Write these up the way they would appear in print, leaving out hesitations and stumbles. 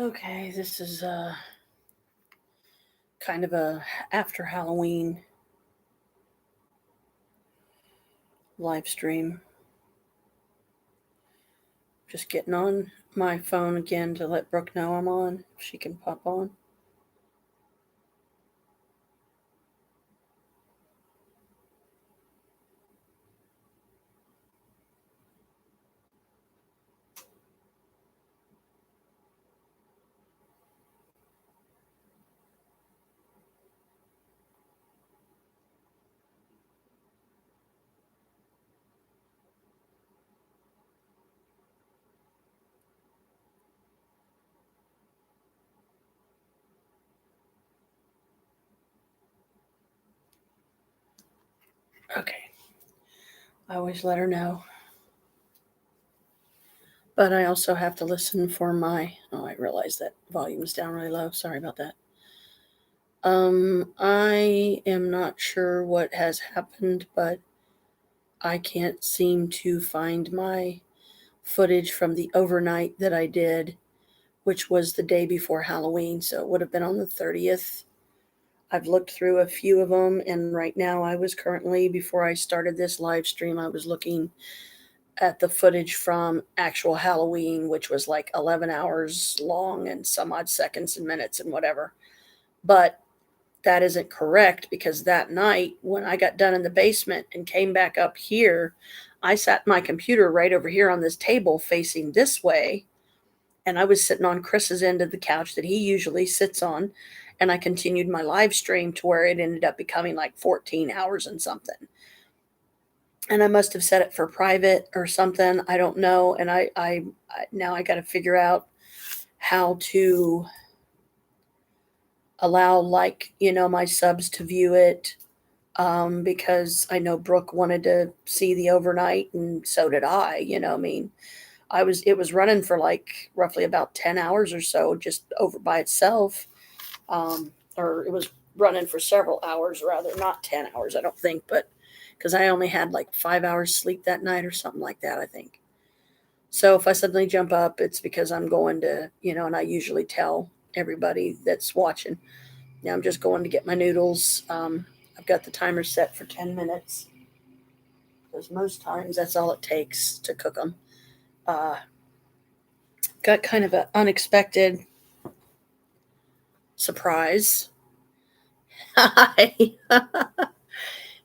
Okay, this is kind of a after Halloween live stream. Just getting on my phone again to let Brooke know I'm on. If she can pop on. Okay. I always let her know. But I also have to listen for my. Oh, I realized that volume is down really low. Sorry about that. I am not sure what has happened, but I can't seem to find my footage from the overnight that I did, which was the day before Halloween. So it would have been on the 30th. I've looked through a few of them, and right now I was currently, before I started this live stream, I was looking at the footage from actual Halloween, which was like 11 hours long and some odd seconds and minutes and whatever. But that isn't correct because that night, when I got done in the basement and came back up here, I sat my computer right over here on this table facing this way. And I was sitting on Chris's end of the couch that he usually sits on. And I continued my live stream to where it ended up becoming like 14 hours and something. And I must have set it for private or something. I don't know. And I now I got to figure out how to allow, like, my subs to view it, because I know Brooke wanted to see the overnight, and so did I. I mean, it was running for like roughly about 10 hours or so just over by itself. Or it was running for several hours, rather, not 10 hours, I don't think, but because I only had like 5 hours sleep that night or something like that, I think. So if I suddenly jump up, it's because I'm going to, and I usually tell everybody that's watching, now I'm just going to get my noodles. I've got the timer set for 10 minutes because most times that's all it takes to cook them. Uh, got kind of an unexpected surprise. Hi.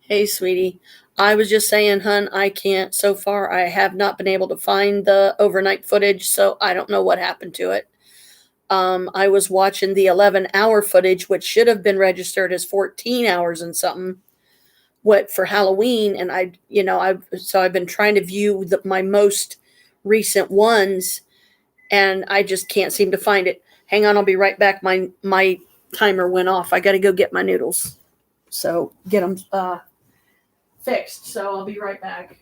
Hey, sweetie. I was just saying, hun, I can't. So far, I have not been able to find the overnight footage, so I don't know what happened to it. I was watching the 11-hour footage, which should have been registered as 14 hours and something, what for Halloween, and I've been trying to view my most recent ones, and I just can't seem to find it. Hang on, I'll be right back. My timer went off. I got to go get my noodles, so get them fixed. So I'll be right back.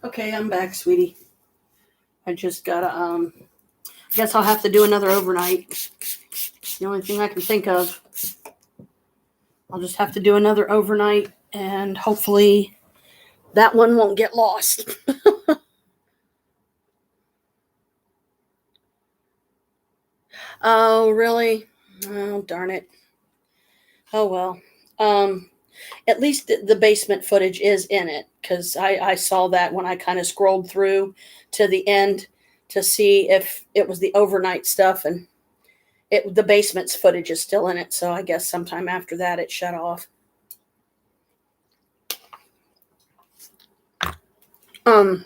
Okay, I'm back, sweetie. I just gotta, guess I'll have to do another overnight. The only thing I can think of. I'll just have to do another overnight, and hopefully that one won't get lost. Oh, really? Oh, darn it. Oh, well. Um, at least the basement footage is in it, because I saw that when I kind of scrolled through to the end to see if it was the overnight stuff, and the basement's footage is still in it. So I guess sometime after that it shut off. Um,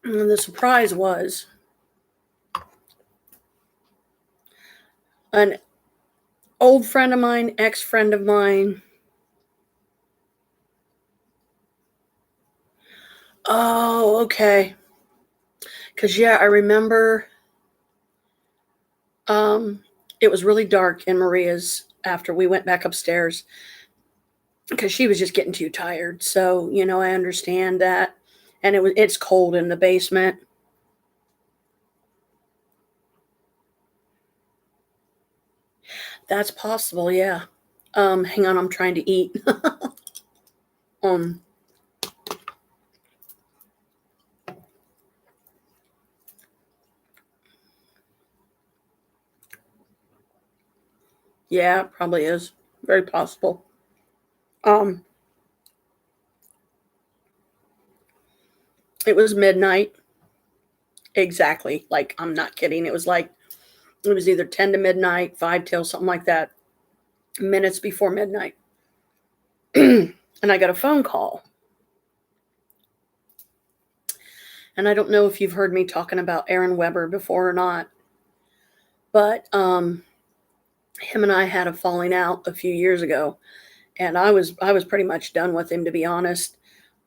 and the surprise was an old friend of mine, ex friend of mine. Oh, okay. Because, yeah, I remember um, it was really dark in Maria's after we went back upstairs because she was just getting too tired. So, I understand that. And it's cold in the basement. That's possible, yeah. Hang on, I'm trying to eat. um, yeah, it probably is. Very possible. Um, it was midnight. Exactly. Like, I'm not kidding. It was either 10 to midnight, 5 till something like that, minutes before midnight. And I got a phone call. And I don't know if you've heard me talking about Aaron Weber before or not, but him and I had a falling out a few years ago, and I was pretty much done with him, to be honest.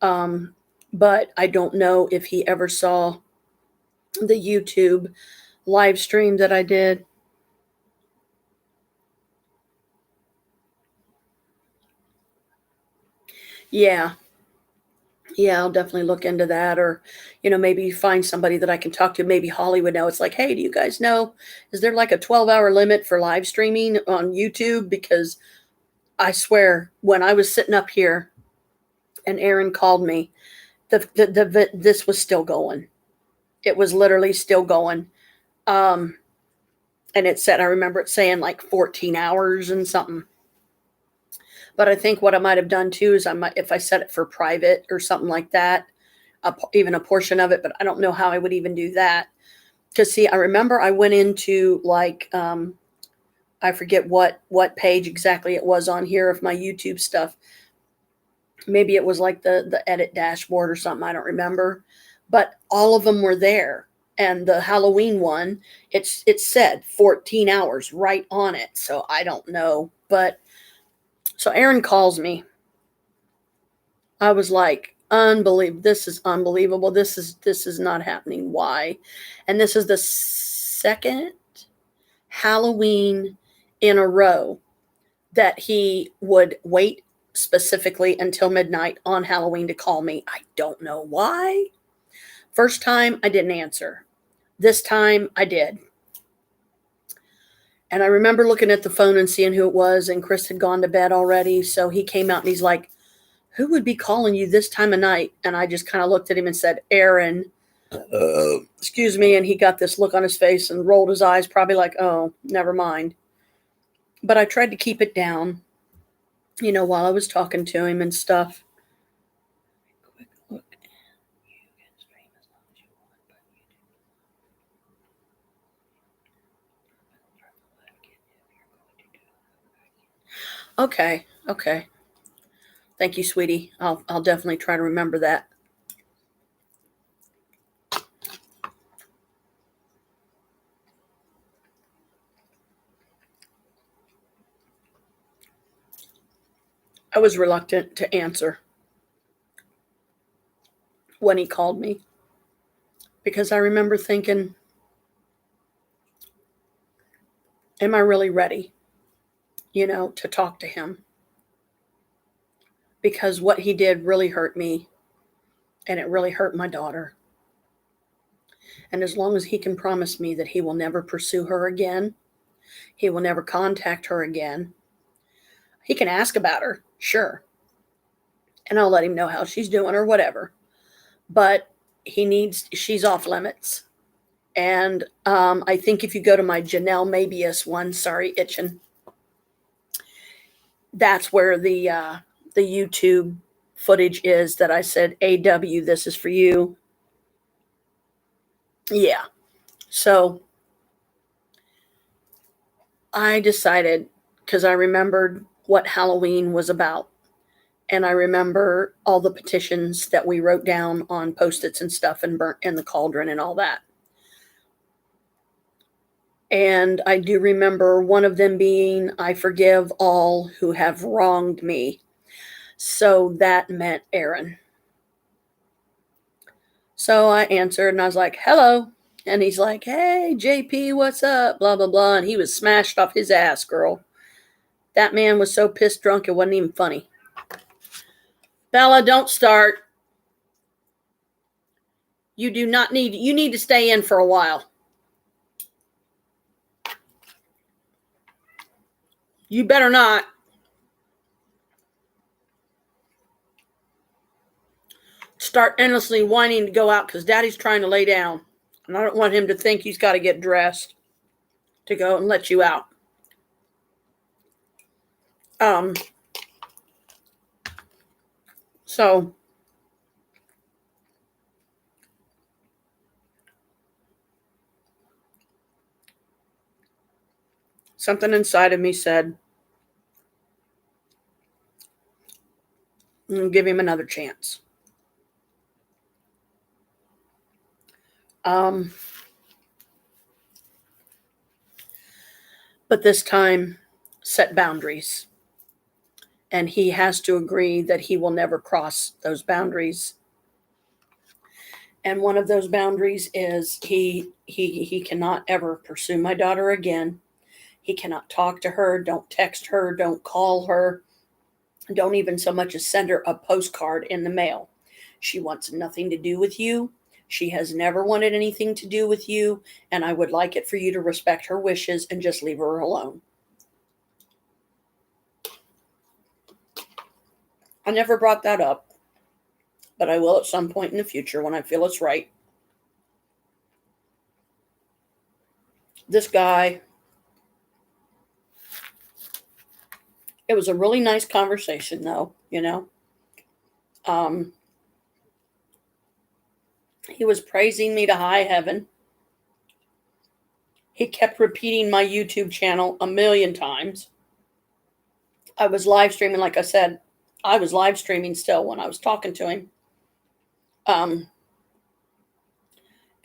Um, but I don't know if he ever saw the YouTube live stream that I did. Yeah, yeah, I'll definitely look into that, or maybe find somebody that I can talk to. Maybe Holly would know. It's like, hey, do you guys know? Is there like a 12-hour limit for live streaming on YouTube? Because I swear, when I was sitting up here and Aaron called me, this was still going. It was literally still going. Um, and it said, I remember it saying like 14 hours and something. But I think what I might have done too is if I set it for private or something like that, even a portion of it. But I don't know how I would even do that. Because see, I remember I went into like I forget what page exactly it was on here of my YouTube stuff. Maybe it was like the edit dashboard or something. I don't remember, but all of them were there. And the Halloween one, it said 14 hours right on it. So I don't know, but so Aaron calls me. I was like, unbelievable. This is unbelievable. This is not happening. Why? And this is the second Halloween in a row that he would wait specifically until midnight on Halloween to call me. I don't know why. First time I didn't answer. This time I did. And I remember looking at the phone and seeing who it was, and Chris had gone to bed already. So he came out and he's like, who would be calling you this time of night? And I just kind of looked at him and said, Aaron. Excuse me. And he got this look on his face and rolled his eyes, probably like, oh, never mind. But I tried to keep it down, while I was talking to him and stuff. Quick look. Okay. Okay. Thank you, sweetie. I'll definitely try to remember that. I was reluctant to answer when he called me because I remember thinking, am I really ready? to talk to him, because what he did really hurt me, and it really hurt my daughter. And as long as he can promise me that he will never pursue her again, he will never contact her again. He can ask about her, sure, and I'll let him know how she's doing or whatever. But she's off limits. And I think if you go to my Janelle Mabius one, sorry, itching, that's where the YouTube footage is that I said, AW, this is for you. Yeah. So I decided, because I remembered what Halloween was about. And I remember all the petitions that we wrote down on Post-its and stuff and burnt in the cauldron and all that. And I do remember one of them being, I forgive all who have wronged me. So that meant Aaron. So I answered and I was like, hello. And he's like, hey, JP, what's up? Blah, blah, blah. And he was smashed off his ass, girl. That man was so pissed drunk, it wasn't even funny. Bella, don't start. You need to stay in for a while. You better not. Start endlessly whining to go out because Daddy's trying to lay down. And I don't want him to think he's got to get dressed to go and let you out. So something inside of me said, give him another chance. But this time, set boundaries. And he has to agree that he will never cross those boundaries. And one of those boundaries is he cannot ever pursue my daughter again. He cannot talk to her, don't text her, don't call her, don't even so much as send her a postcard in the mail. She wants nothing to do with you. She has never wanted anything to do with you, and I would like it for you to respect her wishes and just leave her alone. I never brought that up, but I will at some point in the future when I feel it's right. This guy, it was a really nice conversation though, He was praising me to high heaven. He kept repeating my YouTube channel 1,000,000 times. I was live streaming, like I said, I was live streaming still when I was talking to him.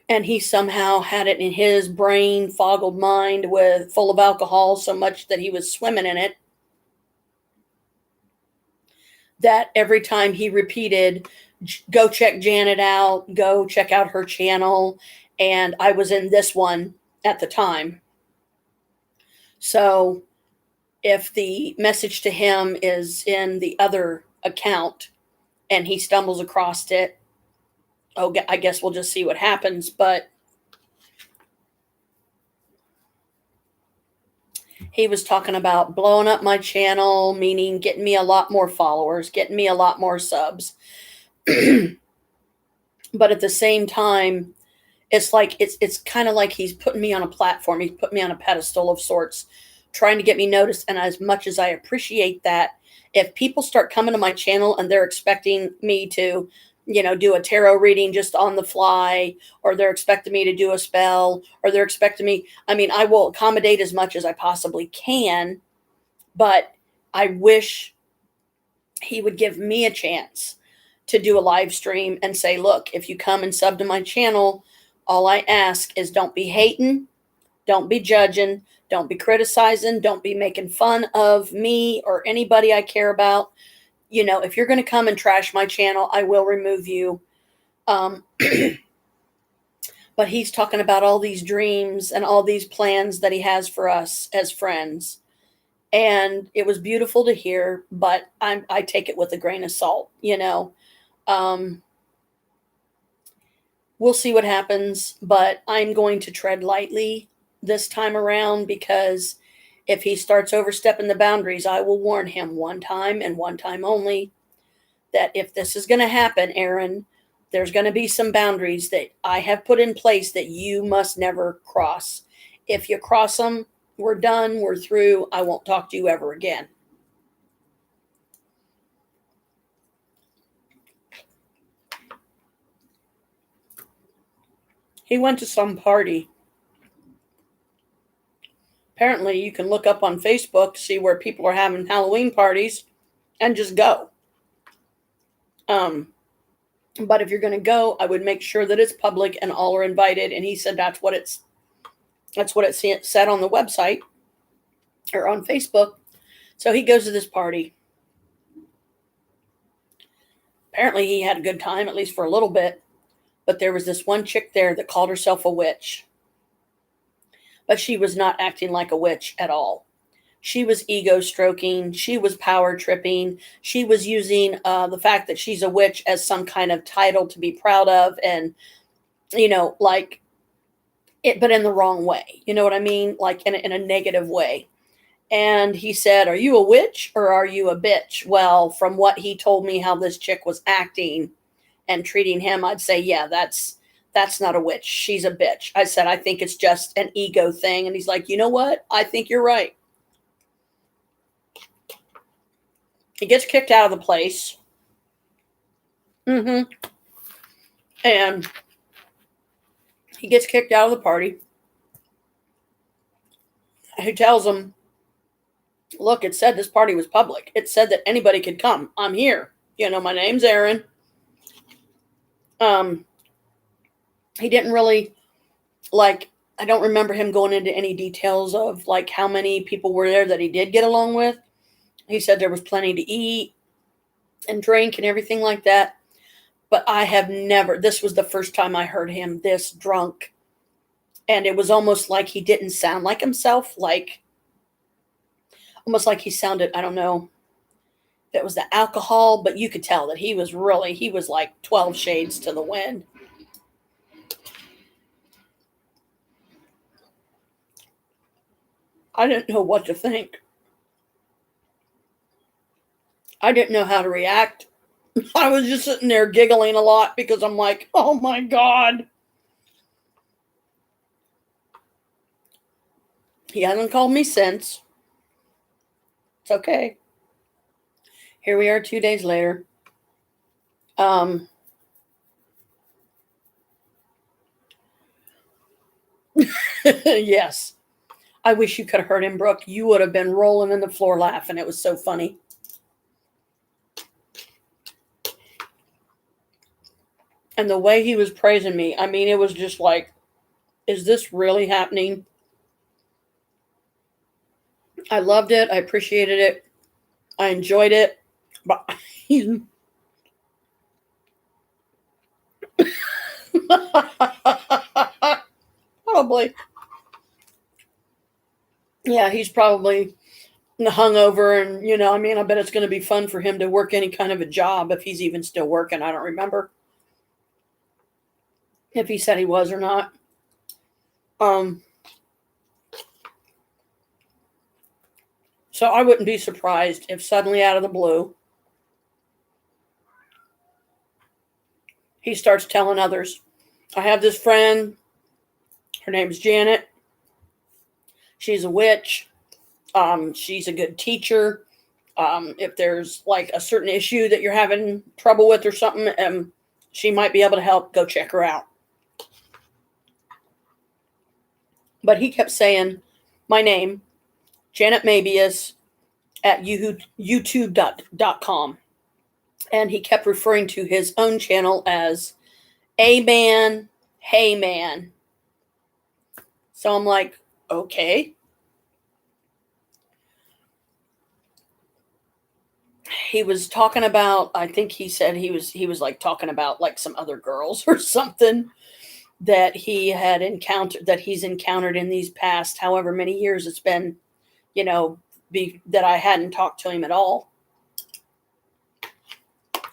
And he somehow had it in his brain, foggled mind full of alcohol so much that he was swimming in it, that every time he repeated, go check Janet out, go check out her channel, and I was in this one at the time. So if the message to him is in the other account and he stumbles across it, I guess we'll just see what happens. But he was talking about blowing up my channel, meaning getting me a lot more followers, getting me a lot more subs. But at the same time, it's like it's kind of like he's putting me on a platform. He's put me on a pedestal of sorts, trying to get me noticed. And as much as I appreciate that, if people start coming to my channel and they're expecting me to, do a tarot reading just on the fly, or they're expecting me to do a spell, or they're expecting me, I will accommodate as much as I possibly can, but I wish he would give me a chance to do a live stream and say, look, if you come and sub to my channel, all I ask is don't be hating, don't be judging, don't be criticizing, don't be making fun of me or anybody I care about. If you're going to come and trash my channel, I will remove you. But he's talking about all these dreams and all these plans that he has for us as friends. And it was beautiful to hear, but I take it with a grain of salt, you know. Um, we'll see what happens, but I'm going to tread lightly this time around because if he starts overstepping the boundaries, I will warn him one time and one time only that if this is going to happen, Aaron, there's going to be some boundaries that I have put in place that you must never cross. If you cross them, we're done, we're through. I won't talk to you ever again. He went to some party. Apparently, you can look up on Facebook to see where people are having Halloween parties and just go. Um, but if you're going to go, I would make sure that it's public and all are invited. And he said that's what it said on the website or on Facebook. So he goes to this party. Apparently, he had a good time, at least for a little bit. But there was this one chick there that called herself a witch. But she was not acting like a witch at all. She was ego stroking. She was power tripping. She was using the fact that she's a witch as some kind of title to be proud of, and like it, but in the wrong way. You know what I mean? Like in a negative way. And he said, "Are you a witch or are you a bitch?" Well, from what he told me, how this chick was acting and treating him, I'd say, yeah, that's not a witch. She's a bitch. I said, I think it's just an ego thing. And he's like, you know what? I think you're right. He gets kicked out of the place. Mm-hmm. And he gets kicked out of the party. Who tells him, look, it said this party was public. It said that anybody could come. I'm here. My name's Aaron. He didn't really I don't remember him going into any details of like how many people were there that he did get along with. He said there was plenty to eat and drink and everything like that. But I have never, this was the first time I heard him this drunk. And it was almost like he didn't sound like himself, almost like he sounded, I don't know, if it was the alcohol, but you could tell that he was like 12 shades to the wind. I didn't know what to think. I didn't know how to react. I was just sitting there giggling a lot because I'm like, oh my God. He hasn't called me since. It's okay. Here we are 2 days later. Yes. I wish you could have heard him, Brooke. You would have been rolling in the floor laughing. It was so funny. And the way he was praising me, I mean, it was just like, is this really happening? I loved it. I appreciated it. I enjoyed it. But probably. Yeah, he's probably hungover, and I bet it's going to be fun for him to work any kind of a job if he's even still working. I don't remember if he said he was or not. So I wouldn't be surprised if suddenly out of the blue he starts telling others, I have this friend, her name's Janet. She's a witch. She's a good teacher. If there's like a certain issue that you're having trouble with or something, she might be able to help. Go check her out. But he kept saying my name, Janet Mabius, at youtube.com. And he kept referring to his own channel as A Man, Hey Man. So I'm like, okay. He was talking about, I think he said he was like talking about like some other girls or something that he's encountered in these past however many years it's been, that I hadn't talked to him at all,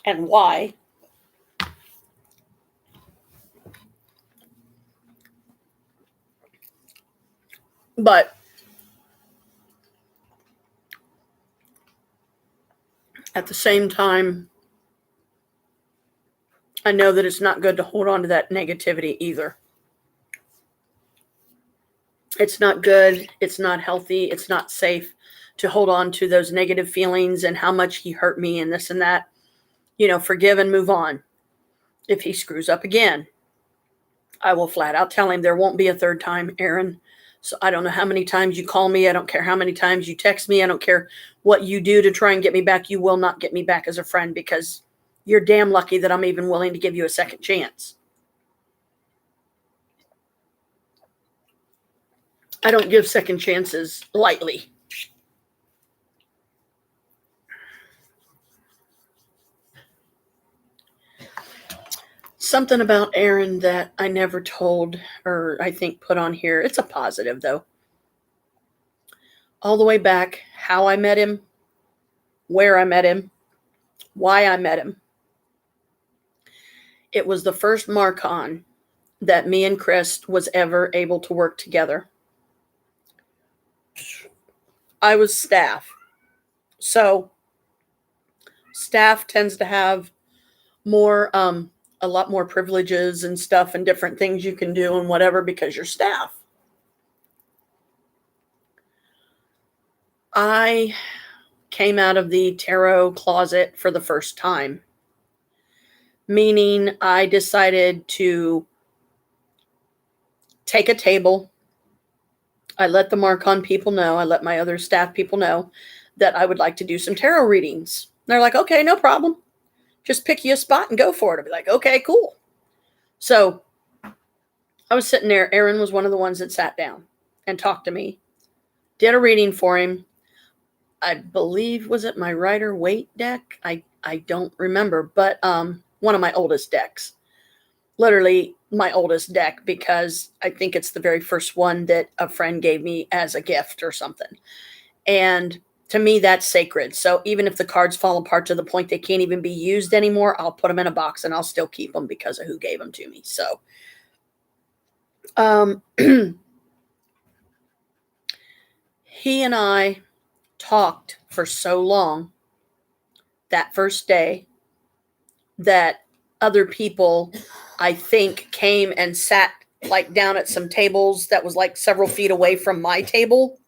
and why. But at the same time, I know that it's not good to hold on to that negativity either. It's not good. It's not healthy. It's not safe to hold on to those negative feelings and how much he hurt me and this and that. Forgive and move on. If he screws up again, I will flat out tell him there won't be a third time, Aaron. So I don't know how many times you call me. I don't care how many times you text me. I don't care what you do to try and get me back. You will not get me back as a friend, because you're damn lucky that I'm even willing to give you a second chance. I don't give second chances lightly. Something about Aaron that I never told, or I think put on here. It's a positive, though. All the way back, how I met him, where I met him, why I met him. It was the first Marcon that me and Chris was ever able to work together. I was staff. So staff tends to have more, a lot more privileges and stuff and different things you can do and whatever because you're staff. I came out of the tarot closet for the first time, meaning I decided to take a table. I let the Marcon people know, I let my other staff people know that I would like to do some tarot readings. They're like, okay, no problem. Just pick you a spot and go for it. I'd be like, okay, cool. So I was sitting there. Aaron was one of the ones that sat down and talked to me. Did a reading for him. I believe, was it my Rider-Waite deck? I don't remember, but one of my oldest decks. Literally my oldest deck, because I think it's the very first one that a friend gave me as a gift or something. And to me, that's sacred. So even if the cards fall apart to the point they can't even be used anymore, I'll put them in a box and I'll still keep them because of who gave them to me. So he and I talked for so long that first day that other people, I think, came and sat like down at some tables that was like several feet away from my table.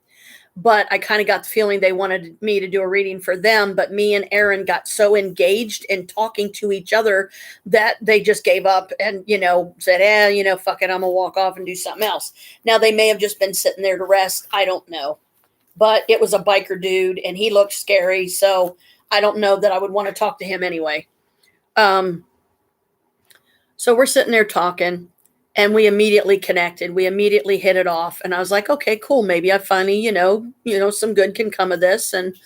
But I kind of got the feeling they wanted me to do a reading for them. But me and Aaron got so engaged in talking to each other that they just gave up and, said, fuck it, I'm going to walk off and do something else. Now, they may have just been sitting there to rest. I don't know. But it was a biker dude and he looked scary. So I don't know that I would want to talk to him anyway. So we're sitting there talking. And we immediately connected. We immediately hit it off. And I was like, okay, cool. Maybe I finally, some good can come of this. And,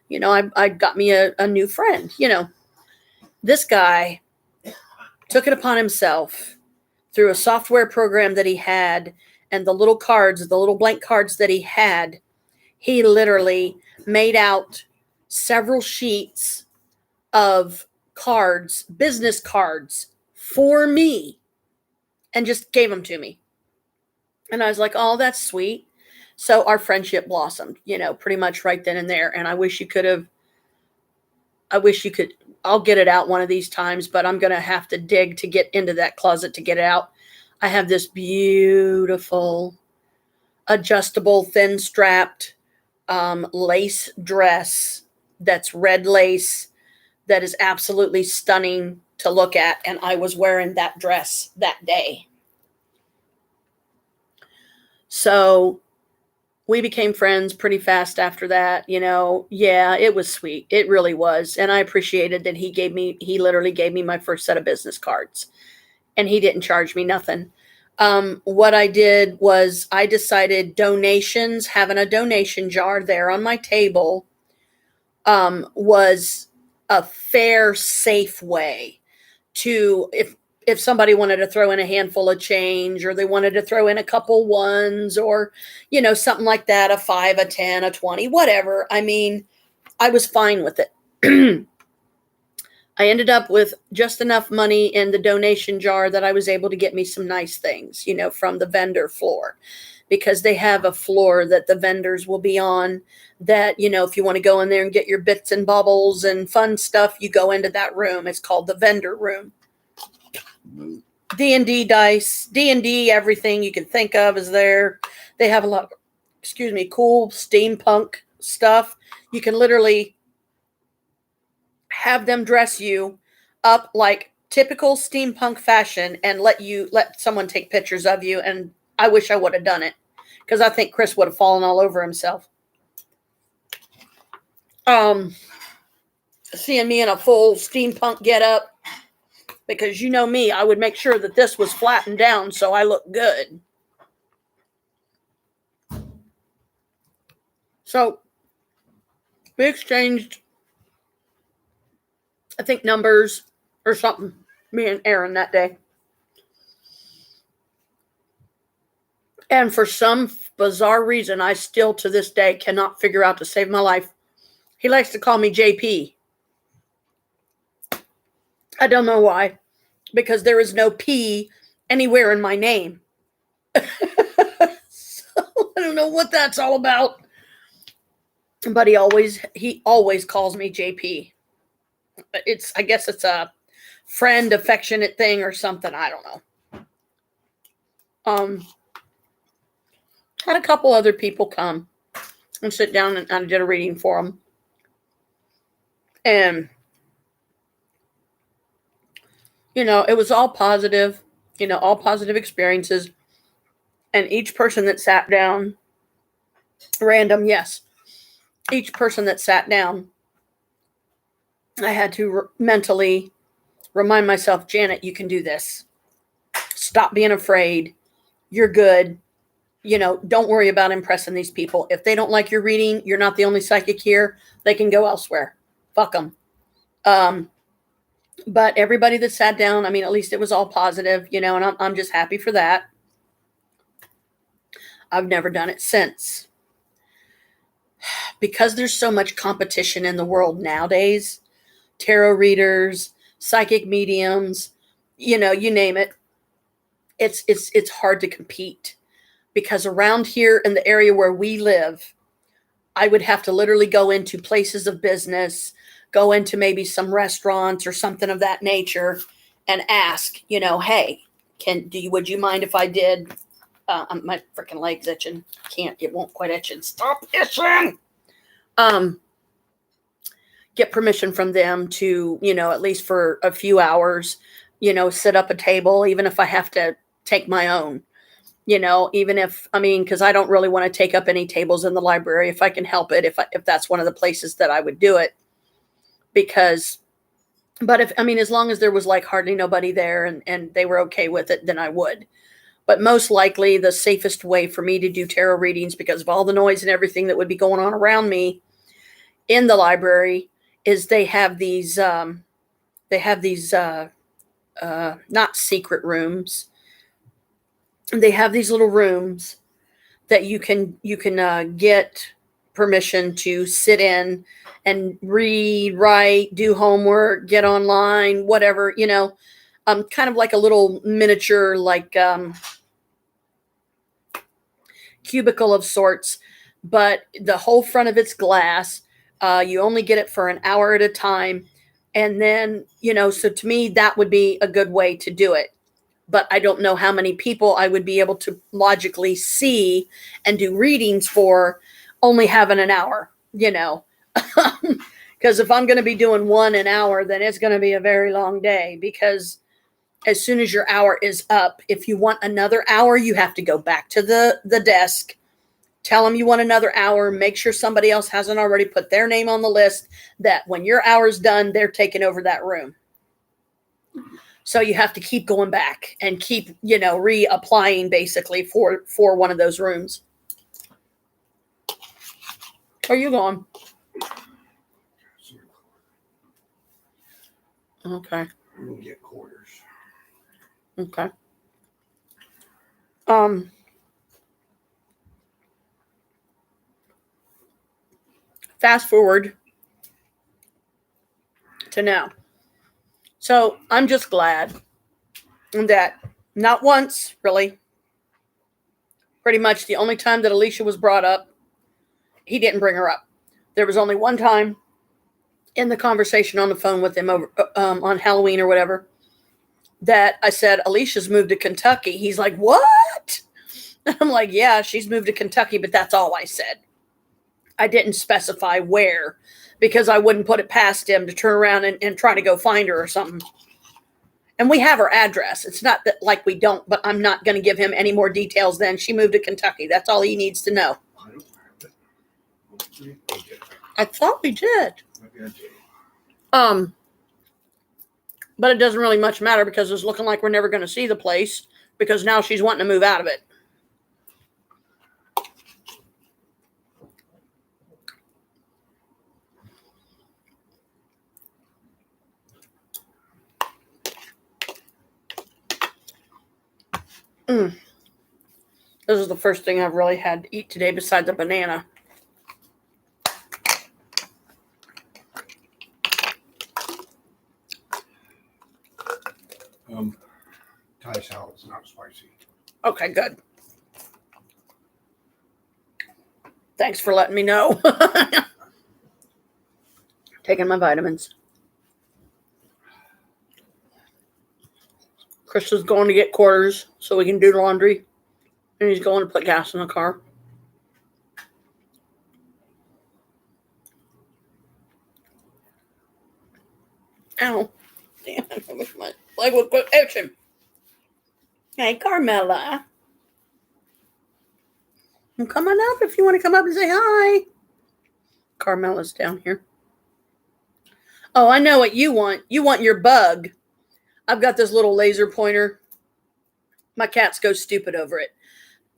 I got me a new friend. This guy took it upon himself through a software program that he had, and the little blank cards that he had. He literally made out several sheets of cards, business cards for me, and just gave them to me. And I was like, oh, that's sweet. So our friendship blossomed, pretty much right then and there. And I wish you could, I'll get it out one of these times, but I'm going to have to dig to get into that closet to get it out. I have this beautiful adjustable, thin strapped lace dress that's red lace that is absolutely stunning to look at. And I was wearing that dress that day. So we became friends pretty fast after that. Yeah, it was sweet. It really was. And I appreciated that he literally gave me my first set of business cards, and he didn't charge me nothing. What I did was I decided donations, having a donation jar there on my table, was a fair, safe way to, if somebody wanted to throw in a handful of change, or they wanted to throw in a couple ones, or, something like that, a 5, a 10, a 20, whatever. I mean, I was fine with it. I ended up with just enough money in the donation jar that I was able to get me some nice things, from the vendor floor, because they have a floor that the vendors will be on that, if you want to go in there and get your bits and bubbles and fun stuff, you go into that room. It's called the vendor room. D&D dice, D&D, everything you can think of is there. They have a lot of, cool steampunk stuff. You can literally have them dress you up like typical steampunk fashion and let someone take pictures of you. And I wish I would have done it, because I think Chris would have fallen all over himself. Seeing me in a full steampunk getup, because you know me, I would make sure that this was flattened down so I look good. So we exchanged, I think, numbers or something, me and Aaron, that day. And for some bizarre reason, I still to this day cannot figure out to save my life. He likes to call me JP. I don't know why, because there is no P anywhere in my name. So I don't know what that's all about. But he always calls me JP. I guess it's a friend affectionate thing or something. I don't know. Had a couple other people come and sit down, and I did a reading for them. And, it was all positive, all positive experiences. And each person that sat down, random, yes. Each person that sat down, I had to mentally remind myself, Janet, you can do this. Stop being afraid. You're good. Don't worry about impressing these people. If they don't like your reading, you're not the only psychic here. They can go elsewhere. Fuck them. But everybody that sat down, I mean, at least it was all positive, and I'm just happy for that. I've never done it since. Because there's so much competition in the world nowadays, tarot readers, psychic mediums, you name it. It's hard to compete, because around here in the area where we live, I would have to literally go into places of business, go into maybe some restaurants or something of that nature, and ask, hey, would you mind if I did? My freaking leg's itching. It won't quite itching. Stop itching. Get permission from them to, at least for a few hours, sit up a table, even if I have to take my own, even if, because I don't really want to take up any tables in the library if I can help it, if that's one of the places that I would do it. But as long as there was like hardly nobody there and they were okay with it, then I would. But most likely the safest way for me to do tarot readings, because of all the noise and everything that would be going on around me in the library, is they have these not secret rooms. They have these little rooms that you can get permission to sit in and read, write, do homework, get online, whatever, kind of like a little miniature, like cubicle of sorts, but the whole front of it's glass. You only get it for an hour at a time. And then, so to me, that would be a good way to do it. But I don't know how many people I would be able to logically see and do readings for only having an hour, because if I'm going to be doing one an hour, then it's going to be a very long day, because as soon as your hour is up, if you want another hour, you have to go back to the desk, tell them you want another hour, make sure somebody else hasn't already put their name on the list, that when your hour's done, they're taking over that room. So you have to keep going back and keep, reapplying basically for one of those rooms. Where are you going? Okay. I'm going to get quarters. Okay. Fast forward to now. So I'm just glad that not once, really, pretty much the only time that Alicia was brought up, he didn't bring her up. There was only one time in the conversation on the phone with him over on Halloween or whatever that I said, Alicia's moved to Kentucky. He's like, what? I'm like, yeah, she's moved to Kentucky, but that's all I said. I didn't specify where because I wouldn't put it past him to turn around and try to go find her or something. And we have her address. It's not that like we don't, but I'm not going to give him any more details than she moved to Kentucky. That's all he needs to know. I thought we did. But it doesn't really much matter because it's looking like we're never going to see the place because now she's wanting to move out of it. This is the first thing I've really had to eat today besides a banana. Thai salad's not spicy. Okay, good. Thanks for letting me know. Taking my vitamins. Chris is going to get quarters so we can do laundry. And he's going to put gas in the car. Ow. Damn, I wish my leg would quit itching. Hey, Carmela. Come on up if you want to come up and say hi. Carmela's down here. Oh, I know what you want. You want your bug. I've got this little laser pointer. My cats go stupid over it.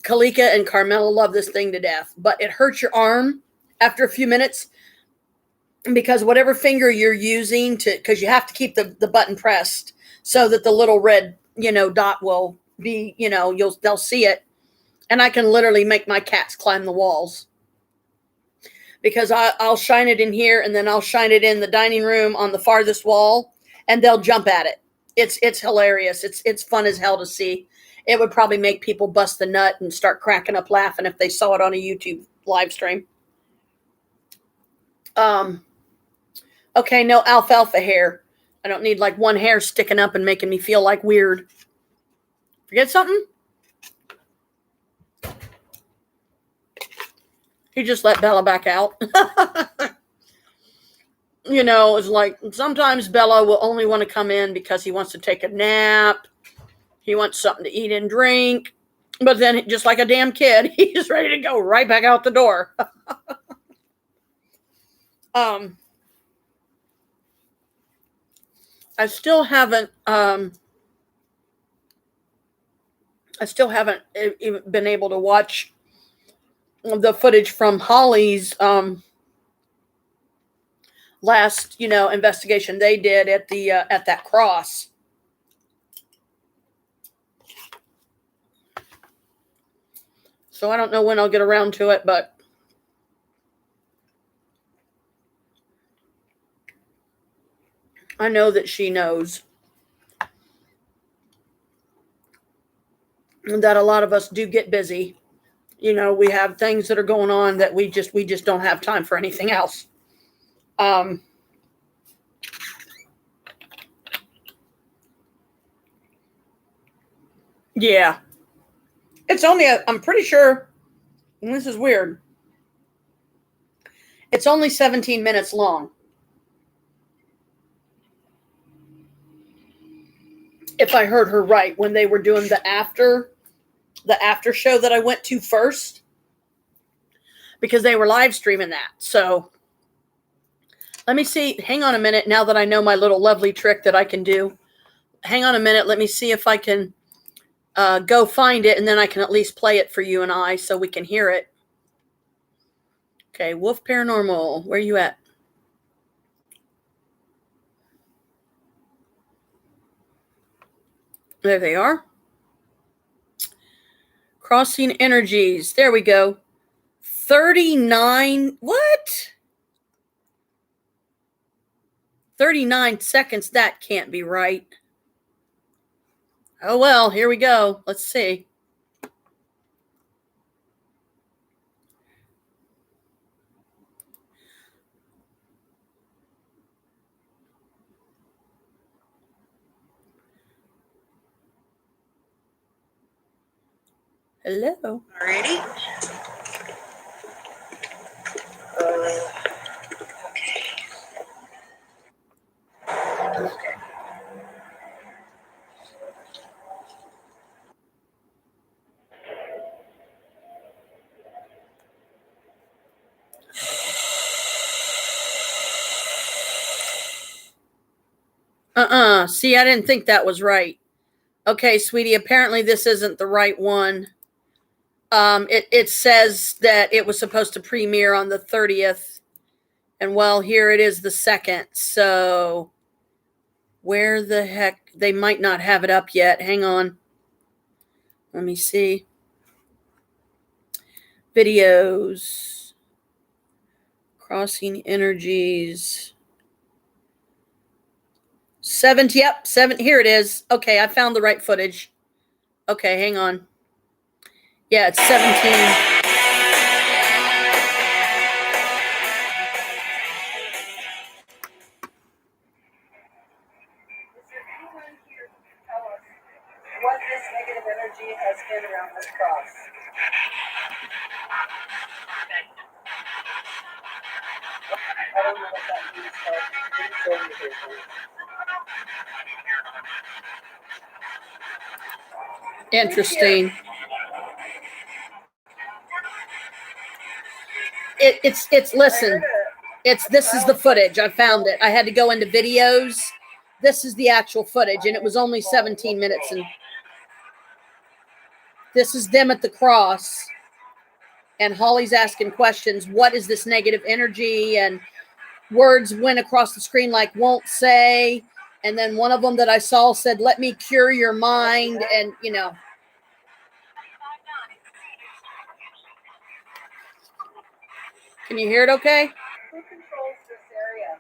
Kalika and Carmela love this thing to death, but it hurts your arm after a few minutes because whatever finger you're using because you have to keep the button pressed so that the little red, dot will be, they'll see it. And I can literally make my cats climb the walls because I'll shine it in here and then I'll shine it in the dining room on the farthest wall and they'll jump at it. It's hilarious. It's fun as hell to see. It would probably make people bust the nut and start cracking up laughing if they saw it on a YouTube live stream. Okay, no alfalfa hair. I don't need like one hair sticking up and making me feel like weird. Forget something? He just let Bella back out. It's like sometimes Bella will only want to come in because he wants to take a nap. He wants something to eat and drink. But then, just like a damn kid, he's ready to go right back out the door. I still haven't even been able to watch the footage from Holly's last, investigation they did at the at that cross. So I don't know when I'll get around to it, but I know that she knows that a lot of us do get busy. We have things that are going on that we just don't have time for anything else. Yeah. It's only I'm pretty sure, and this is weird, it's only 17 minutes long. If I heard her right, when they were doing the after show that I went to first, because they were live streaming that. So let me see. Hang on a minute. Now that I know my little lovely trick that I can do, hang on a minute. Let me see if I can go find it, and then I can at least play it for you and I so we can hear it. Okay, Wolf Paranormal, where you at? There they are. Crossing energies. There we go. 39. What? 39 seconds. That can't be right. Oh, well, here we go. Let's see. Hello. Alrighty. See, I didn't think that was right. Okay, sweetie, apparently this isn't the right one. It says that it was supposed to premiere on the 30th. And well, here it is the 2nd. So where the heck? They might not have it up yet. Hang on. Let me see. Videos. Crossing energies. 7. Yep, 7. Here it is. Okay, I found the right footage. Okay, hang on. Yeah, it's 17. What this negative energy has been around this cross. I don't know what that means, but it's showing me here. Interesting. It's listen. This is the footage. I found it. I had to go into videos. This is the actual footage, and it was only 17 minutes. And this is them at the cross. And Holly's asking questions. What is this negative energy? And words went across the screen like won't say. And then one of them that I saw said, "Let me cure your mind." And, you know. Can you hear it okay? Who controls this area?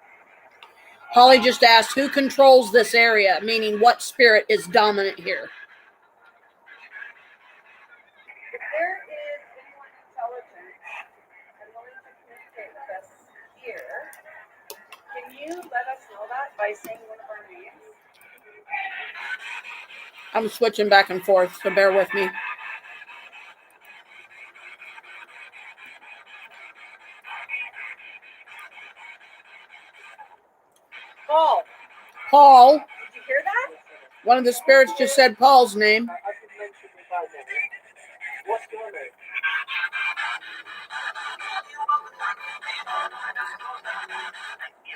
Holly just asked, who controls this area? Meaning what spirit is dominant here? If there is anyone intelligent and willing to communicate with us here, can you let us know that by saying one of our names? I'm switching back and forth, so bear with me. Paul. Paul. Did you hear that? One of the spirits just said Paul's name. I can mention my name. What's your name?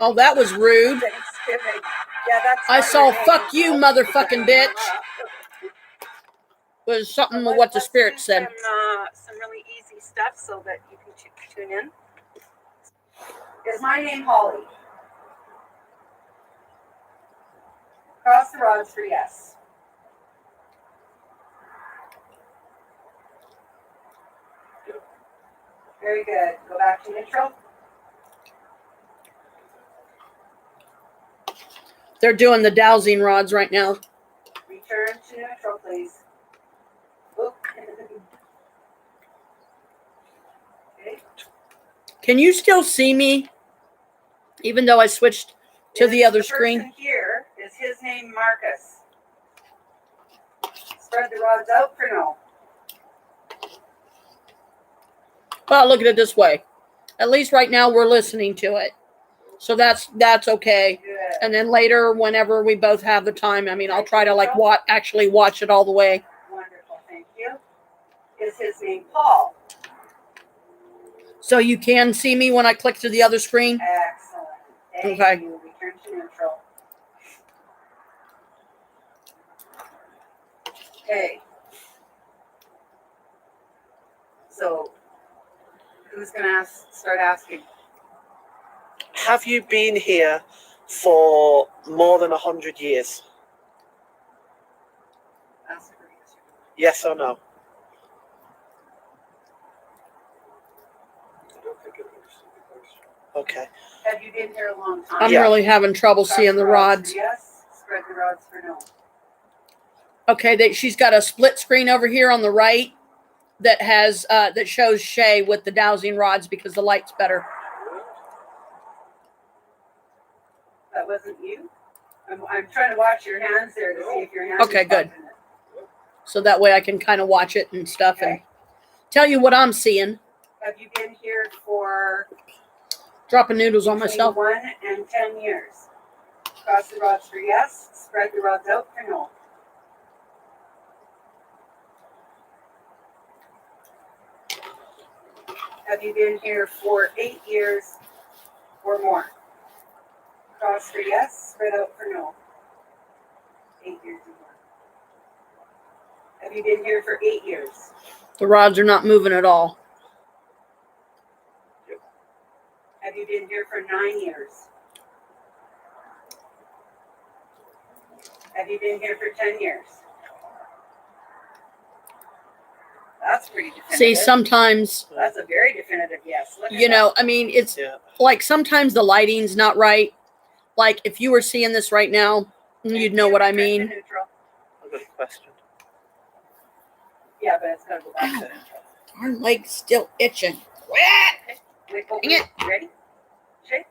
Oh, that was rude. Thanksgiving. Yeah, that's. I saw "fuck you, motherfucking bitch." Was something with what the spirit said. Some really easy stuff so that you can tune in. Is my name Holly? Cross the rods for yes. Very good. Go back to neutral. They're doing the dowsing rods right now. Return to neutral, please. Okay. Can you still see me? Even though I switched to the other screen? Here is his name, Marcus. Spread the rods out for no. Well, look at it this way. At least right now we're listening to it. So that's okay. Good. And then later, whenever we both have the time, I mean, I'll try to actually watch it all the way. Wonderful, thank you. Is his name Paul? So you can see me when I click to the other screen? Excellent. Thank Okay. you. Return to neutral. Okay. So, who's going to start asking? Have you been here for more than 100 years? Yes or no? I don't think it understood the question. Okay. Have you been here a long time? I'm Yeah. really having trouble Cross seeing the rods. for yes, spread the rods for no. Okay, she's got a split screen over here on the right that has that shows Shay with the dowsing rods because the light's better. That wasn't you? I'm trying to watch your hands there to see if your hands Okay, are good. bumping it. So that way I can kind of watch it and stuff and Okay. tell you what I'm seeing. Have you been here for Dropping noodles on between myself. 1 and 10 years? Cross the rods for yes, spread the rods out for no. Have you been here for 8 years or more? Cross for yes, spread out for no. 8 years or more. Have you been here for 8 years? The rods are not moving at all. Have you been here for 9 years? Have you been here for 10 years? That's pretty definitive. See, sometimes, That's a very definitive yes. Look at you know, I mean, it's Yeah. like sometimes the lighting's not right. Like if you were seeing this right now, that. you'd know what I mean. Neutral. I've got a question. Yeah, but it's got to go back to Okay. neutral. Our leg's still itching. Wait, oh, Dang it. wait, ready? Shake.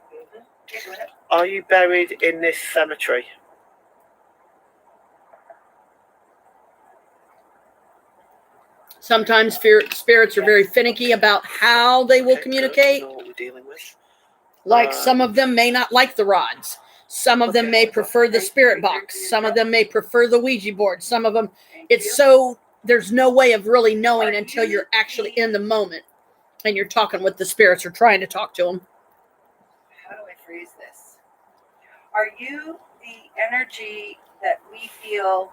Okay, go ahead. Are you buried in this cemetery? Sometimes spirits are very finicky about how they will Okay, good. communicate. Know what we're dealing with. Like some of them may not like the rods. Some of them may prefer the spirit box. Some of them may prefer the Ouija board. Some of them, Thank it's you. so, there's no way of really knowing until you're actually in the moment and you're talking with the spirits or trying to talk to them. How do I phrase this? Are you the energy that we feel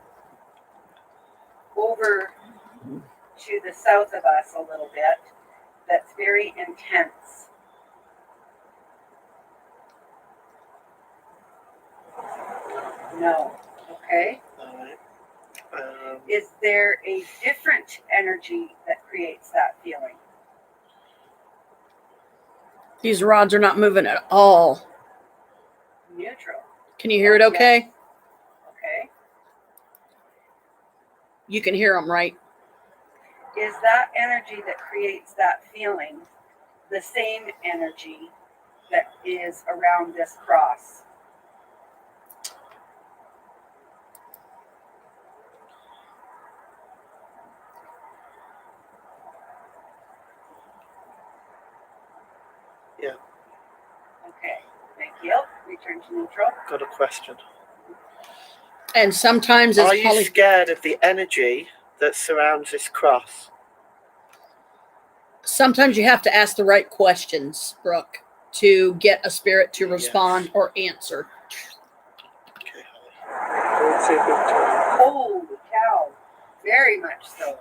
over to the south of us a little bit that's very intense? No. Okay. All right. Is there a different energy that creates that feeling? These rods are not moving at all. Neutral. Can you hear it okay? Okay. You can hear them, right? Is that energy that creates that feeling the same energy that is around this cross? Yeah. Okay. Thank you. Return to neutral. Got a question. And sometimes Are it's you scared of the energy that surrounds this cross? sometimes you have to ask the right questions, Brooke, to get a spirit to respond Yes. or answer. Okay, Holly. Let's see if we can- Holy cow. Very much so.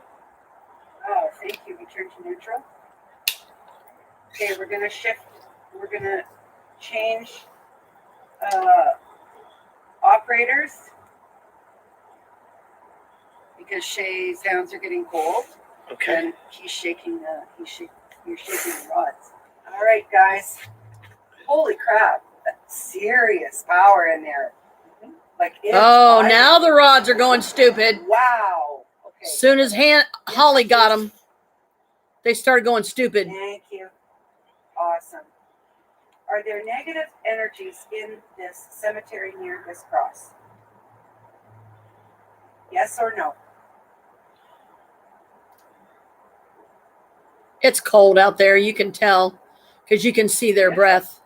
Oh, thank you. Return to neutral. Okay, we're going to shift. We're going to change operators because Shay's hands are getting cold. Okay. And he's shaking you're shaking the rods. All right, guys. Holy crap. That's serious power in there. Like it's Oh, vibrant. now the rods are going stupid. Wow. Okay. Soon as Holly got them, they started going stupid. Thank you. Awesome. Are there negative energies in this cemetery near this cross? Yes or no? It's cold out there. You can tell because you can see their breath.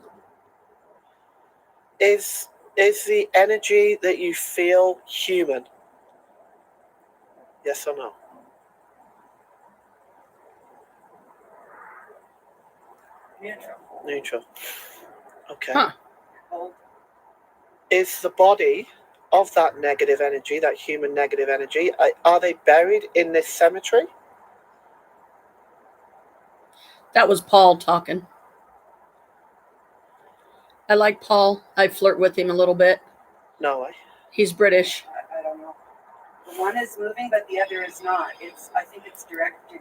Is the energy that you feel human? Yes or no? Neutral. Neutral. Okay. Huh. Cold. Is the body of that negative energy, that human negative energy, are they buried in this cemetery? That was Paul talking. I like Paul. I flirt with him a little bit. No way. He's British. I don't know. One is moving, but the other is not. I think it's directing.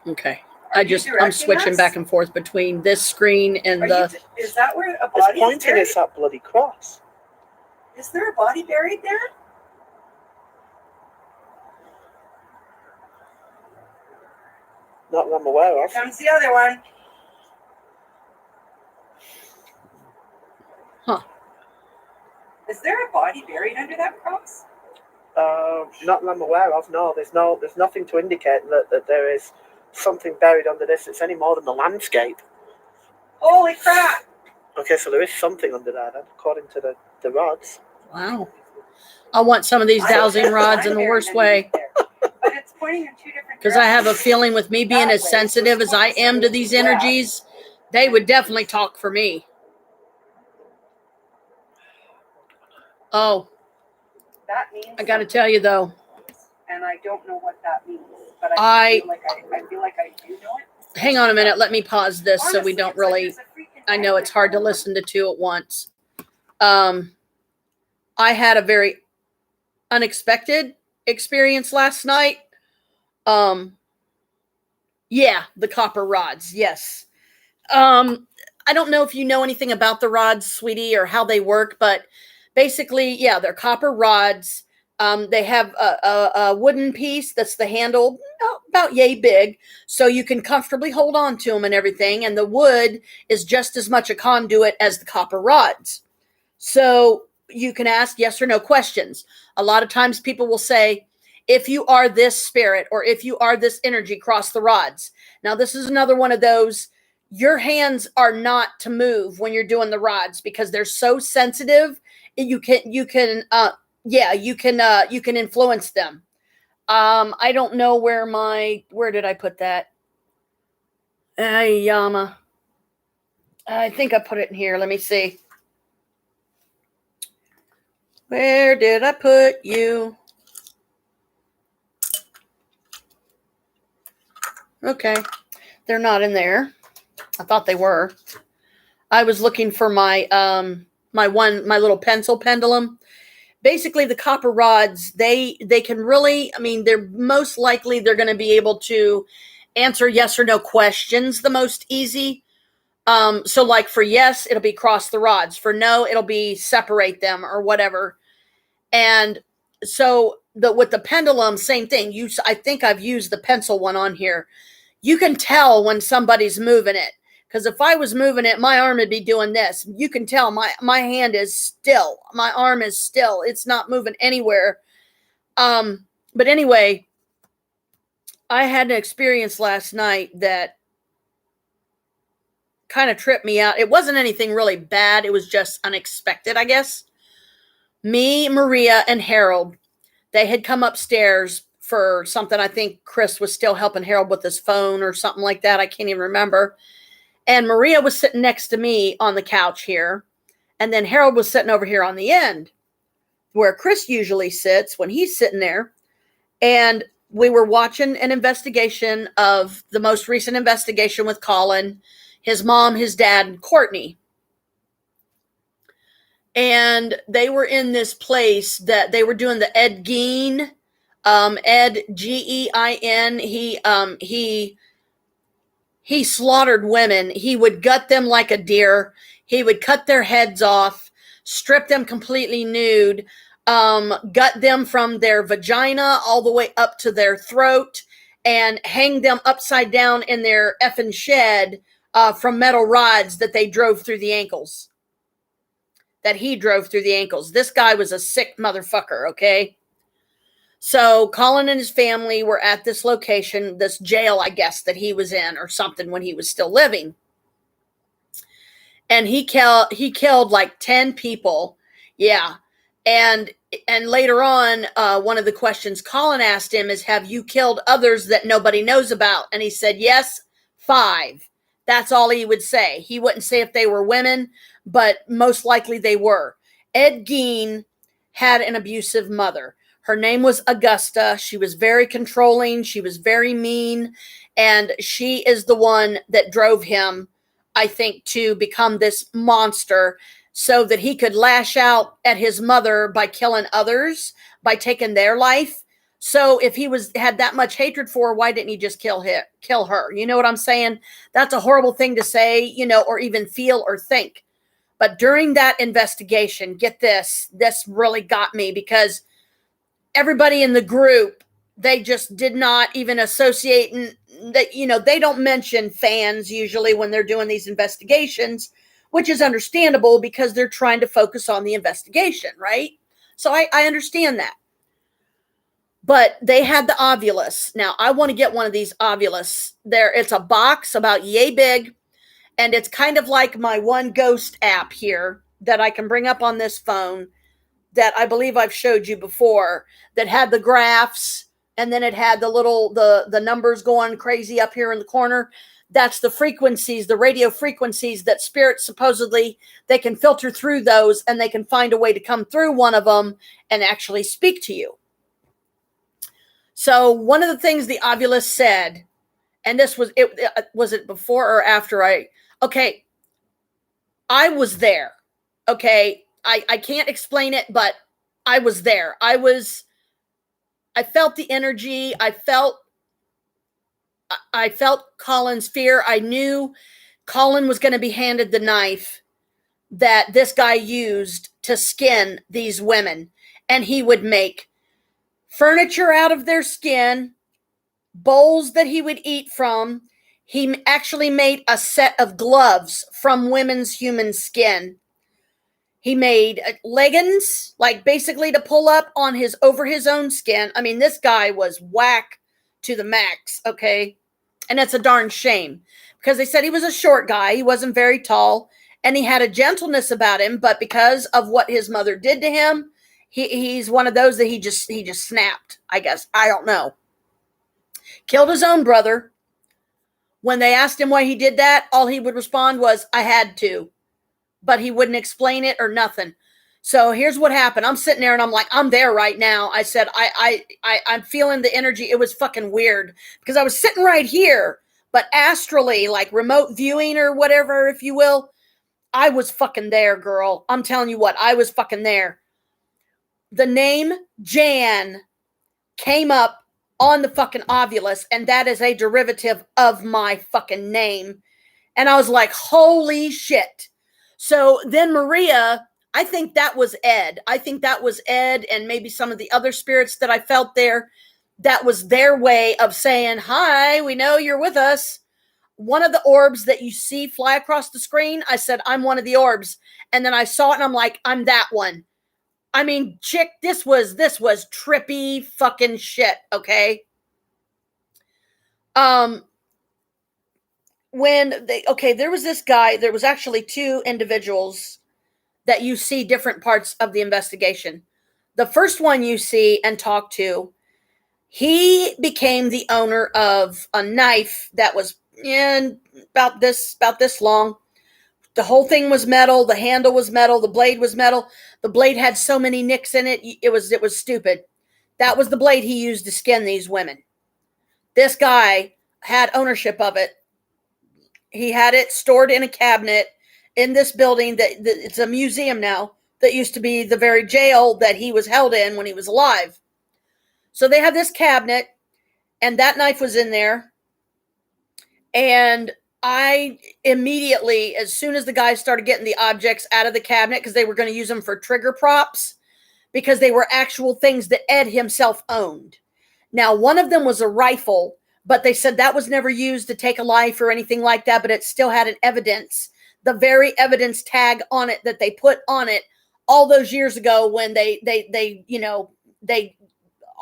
Okay. Are you I'm directing switching us? back and forth between this screen and Is that where a It's body is pointing buried? us that bloody cross. Is there a body buried there? Not that I'm aware of. Here comes the other one. Huh. Is there a body buried under that cross? Not that I'm aware of. No, there's nothing to indicate that there is something buried under this. It's any more than the landscape. Holy crap! Okay, so there is something under there then, according to the rods. wow. I want some of these dowsing rods in the worst way. But it's pointing in two different Because I have a directions. feeling with me being as sensitive as I am to these energies, they would definitely talk for me. Oh, That means I got to tell you though, and I don't know what that means, but I feel like I do know it. hang on a minute. Let me pause this so we Honestly, don't it's like really. there's a freaking I know it's hard to magnet. listen to two at once. I had a very unexpected experience last night. Yeah, the copper rods. Yes. I don't know if you know anything about the rods, sweetie, or how they work, but basically, yeah, they're copper rods. They have a wooden piece that's the handle about yay big, so you can comfortably hold on to them and everything. And the wood is just as much a conduit as the copper rods. So you can ask yes or no questions. A lot of times people will say, if you are this spirit or if you are this energy, cross the rods. Now, this is another one of those, your hands are not to move when you're doing the rods because they're so sensitive. You can influence them. I don't know where did I put that? Yama. I think I put it in here. Let me see. Where did I put you? Okay. They're not in there. I thought they were. I was looking for my my little pencil pendulum. Basically the copper rods, they can really, I mean, they're most likely they're going to be able to answer yes or no questions the most easy. So like for yes, it'll be cross the rods. For no, it'll be separate them or whatever. And so with the pendulum, same thing. I think I've used the pencil one on here. You can tell when somebody's moving it. Because if I was moving it, my arm would be doing this. You can tell my hand is still. My arm is still. It's not moving anywhere. But anyway, I had an experience last night that kind of tripped me out. It wasn't anything really bad. It was just unexpected, I guess. Me, Maria, and Harold, they had come upstairs for something. I think Chris was still helping Harold with his phone or something like that. I can't even remember. And Maria was sitting next to me on the couch here. And then Harold was sitting over here on the end where Chris usually sits when he's sitting there. And we were watching an investigation of the most recent investigation with Colin, his mom, his dad, and Courtney. And they were in this place that they were doing the Ed Gein, Ed Gein. He slaughtered women. He would gut them like a deer. He would cut their heads off, strip them completely nude, gut them from their vagina all the way up to their throat, and hang them upside down in their effing shed from metal rods that they drove through the ankles. That he drove through the ankles. This guy was a sick motherfucker, okay? So Colin and his family were at this location, this jail, I guess, that he was in or something when he was still living. And he killed like 10 people. Yeah. And later on, one of the questions Colin asked him is, have you killed others that nobody knows about? And he said, yes, 5. That's all he would say. He wouldn't say if they were women, but most likely they were. Ed Gein had an abusive mother. Her name was Augusta. She was very controlling. She was very mean. And she is the one that drove him, I think, to become this monster. so that he could lash out at his mother by killing others, by taking their life. So if he had that much hatred for her, why didn't he just kill her? You know what I'm saying? That's a horrible thing to say, you know, or even feel or think. But during that investigation, get this really got me, because everybody in the group, they just did not even associate, and that, you know, they don't mention fans usually when they're doing these investigations, which is understandable because they're trying to focus on the investigation, right? So I understand that. But they had the ovulus. Now I want to get one of these ovulus. There, it's a box about yay big, and it's kind of like my One Ghost app here that I can bring up on this phone, that I believe I've showed you before, that had the graphs, and then it had the numbers going crazy up here in the corner. That's the frequencies, the radio frequencies that spirits supposedly, they can filter through those, and they can find a way to come through one of them and actually speak to you. So one of the things the ovulus said, and this was it before or after okay, I was there. Okay, I can't explain it, but I was there. I felt the energy. I felt Colin's fear. I knew Colin was going to be handed the knife that this guy used to skin these women, and he would make furniture out of their skin, bowls that he would eat from. He actually made a set of gloves from women's human skin. He made leggings, like basically to pull up on over his own skin. I mean, this guy was whack to the max, okay? And it's a darn shame, because they said he was a short guy. He wasn't very tall, and he had a gentleness about him, but because of what his mother did to him, he's one of those that he just snapped, I guess. I don't know. Killed his own brother. When they asked him why he did that, all he would respond was, I had to. But he wouldn't explain it or nothing. So here's what happened. I'm sitting there and I'm like, I'm there right now. I said, I'm feeling the energy. It was fucking weird because I was sitting right here, but astrally, like remote viewing or whatever, if you will, I was fucking there, girl. I'm telling you what, I was fucking there. The name Jan came up on the fucking ovulus, and that is a derivative of my fucking name. And I was like, holy shit. So then Maria, I think that was Ed. I think that was Ed and maybe some of the other spirits that I felt there. That was their way of saying, hi, we know you're with us. One of the orbs that you see fly across the screen, I said, I'm one of the orbs. And then I saw it and I'm like, I'm that one. I mean, chick, this was trippy fucking shit, okay? There was this guy, there was actually two individuals that you see different parts of the investigation. The first one you see and talk to, he became the owner of a knife that was about this long. The whole thing was metal. The handle was metal. The blade was metal. The blade had so many nicks in it. It was stupid. That was the blade he used to skin these women. This guy had ownership of it. He had it stored in a cabinet in this building that it's a museum now, that used to be the very jail that he was held in when he was alive. So they have this cabinet, and that knife was in there. And I immediately, as soon as the guys started getting the objects out of the cabinet, because they were going to use them for trigger props, because they were actual things that Ed himself owned. Now, one of them was a rifle, but they said that was never used to take a life or anything like that, but it still had an evidence, the very evidence tag on it that they put on it all those years ago when they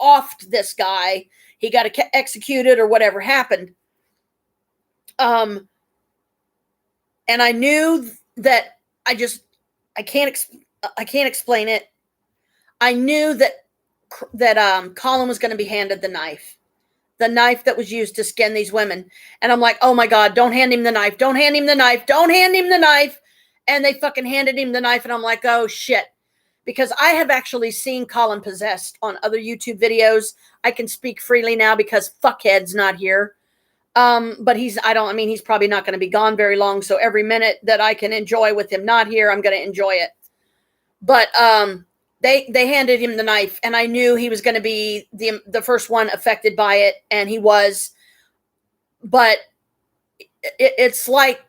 offed this guy. He got executed or whatever happened. And I knew that I can't explain it. I knew that Colin was going to be handed the knife that was used to skin these women. And I'm like, oh my God, don't hand him the knife. Don't hand him the knife. Don't hand him the knife. And they fucking handed him the knife. And I'm like, oh shit. Because I have actually seen Colin possessed on other YouTube videos. I can speak freely now because fuckhead's not here. But he's probably not going to be gone very long. So every minute that I can enjoy with him not here, I'm going to enjoy it. But they handed him the knife, and I knew he was going to be the first one affected by it, and he was. But it's like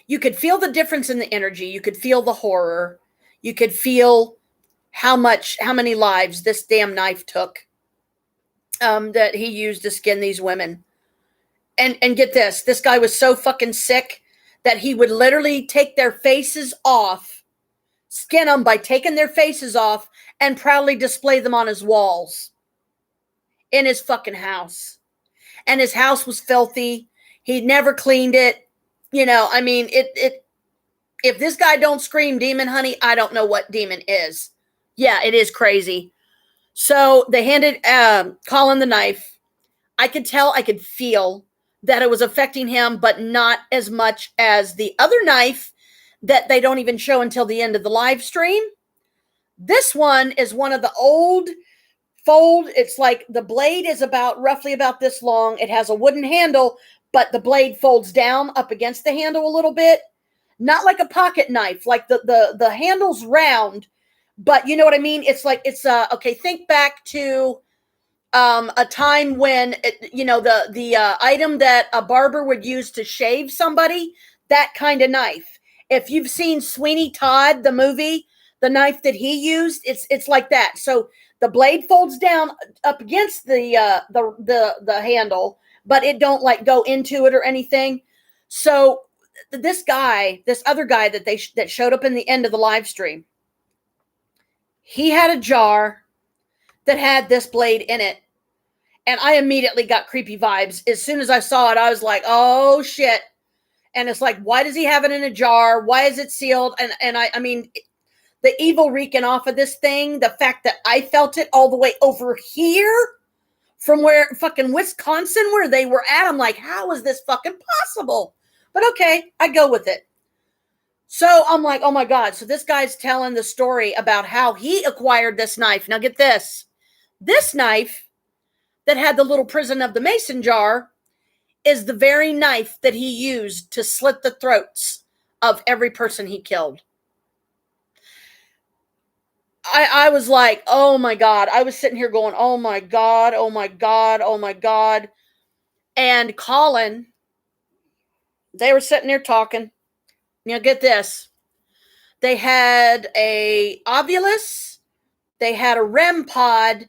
you could feel the difference in the energy. You could feel the horror. You could feel how many lives this damn knife took. That he used to skin these women. And get this guy was so fucking sick that he would literally take their faces off, skin them by taking their faces off, and proudly display them on his walls in his fucking house. And his house was filthy. He never cleaned it. If this guy don't scream demon, honey, I don't know what demon is. Yeah, it is crazy. So they handed Colin the knife. I could feel that it was affecting him, but not as much as the other knife that they don't even show until the end of the live stream. This one is one of the old fold. It's like the blade is roughly about this long. It has a wooden handle, but the blade folds down up against the handle a little bit. Not like a pocket knife, like the handle's round, but you know what I mean? It's like, okay, think back to a time when, the item that a barber would use to shave somebody, that kind of knife. If you've seen Sweeney Todd, the movie, the knife that he used, it's like that. So the blade folds down up against the handle, but it don't like go into it or anything. So this other guy that showed up in the end of the live stream, he had a jar that had this blade in it. And I immediately got creepy vibes. As soon as I saw it, I was like, oh shit. And it's like, why does he have it in a jar? Why is it sealed? And I mean, the evil reeking off of this thing, the fact that I felt it all the way over here from where fucking Wisconsin, where they were at, I'm like, how is this fucking possible? But okay, I go with it. So I'm like, oh my God. So this guy's telling the story about how he acquired this knife. Now get this. This knife that had the little prison of the mason jar is the very knife that he used to slit the throats of every person he killed. I was like, oh my God. I was sitting here going, oh my God, oh my God, oh my God. And Colin, they were sitting there talking. Get this. They had a Ovulus, they had a REM pod,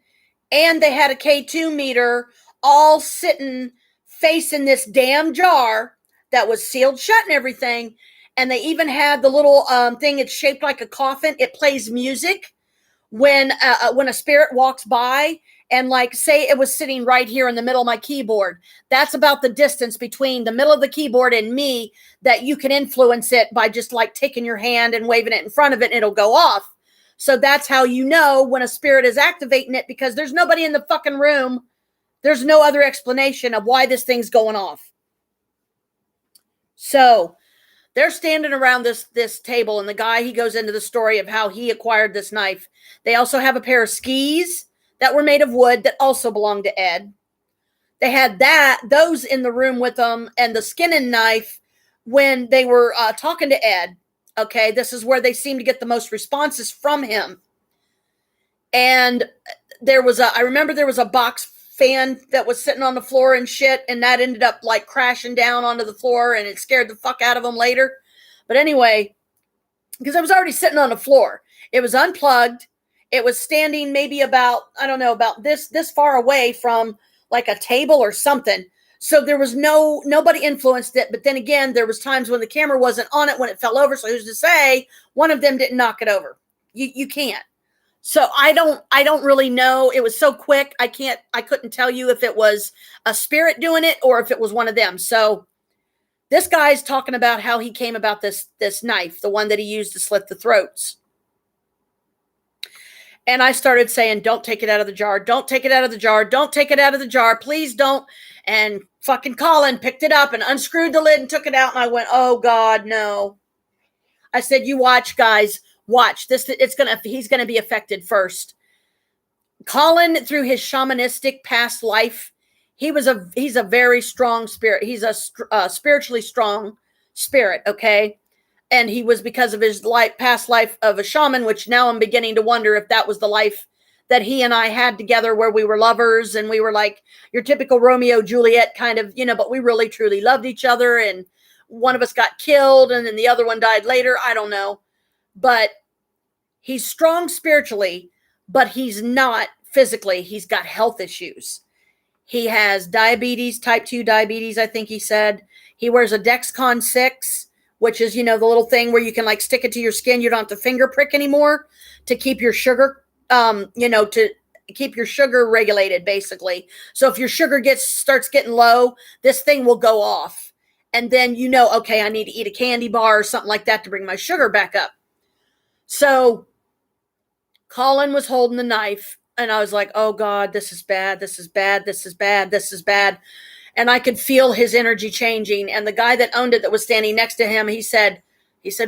and they had a K2 meter all sitting facing this damn jar that was sealed shut and everything. And they even had the little thing, it's shaped like a coffin. It plays music when a spirit walks by, and like say it was sitting right here in the middle of my keyboard. That's about the distance between the middle of the keyboard and me that you can influence it by just like taking your hand and waving it in front of it and it'll go off. So that's how you know when a spirit is activating it, because there's nobody in the fucking room. There's no other explanation of why this thing's going off. So they're standing around this table, and the guy, he goes into the story of how he acquired this knife. They also have a pair of skis that were made of wood that also belonged to Ed. They had those in the room with them, and the skinning knife when they were talking to Ed. Okay, this is where they seem to get the most responses from him. And I remember there was a box fan that was sitting on the floor and shit, and that ended up like crashing down onto the floor, and it scared the fuck out of them later. But anyway, because I was already sitting on the floor, it was unplugged. It was standing maybe about, I don't know, about this far away from like a table or something. So there was nobody influenced it. But then again, there was times when the camera wasn't on it when it fell over. So who's to say one of them didn't knock it over? You can't. So I don't really know. It was so quick. I couldn't tell you if it was a spirit doing it or if it was one of them. So this guy's talking about how he came about this knife, the one that he used to slit the throats. And I started saying, don't take it out of the jar. Don't take it out of the jar. Don't take it out of the jar. Please don't. And fucking Colin picked it up and unscrewed the lid and took it out. And I went, oh God, no. I said, you watch, guys. Watch this. He's going to be affected first. Colin, through his shamanistic past life he's a very strong spirit. He's a spiritually strong spirit, okay? And he was, because of his past life of a shaman, which now I'm beginning to wonder if that was the life that he and I had together, where we were lovers and we were like your typical Romeo Juliet kind of, but we really truly loved each other, and one of us got killed and then the other one died later. I don't know. But he's strong spiritually, but he's not physically. He's got health issues. He has diabetes, type 2 diabetes, I think he said. He wears a Dexcon 6, which is, the little thing where you can like stick it to your skin. You don't have to finger prick anymore to keep your sugar, to keep your sugar regulated, basically. So if your sugar starts getting low, this thing will go off. And then, okay, I need to eat a candy bar or something like that to bring my sugar back up. So Colin was holding the knife, and I was like, oh God, this is bad. This is bad. This is bad. This is bad. And I could feel his energy changing. And the guy that owned it, that was standing next to him, he said,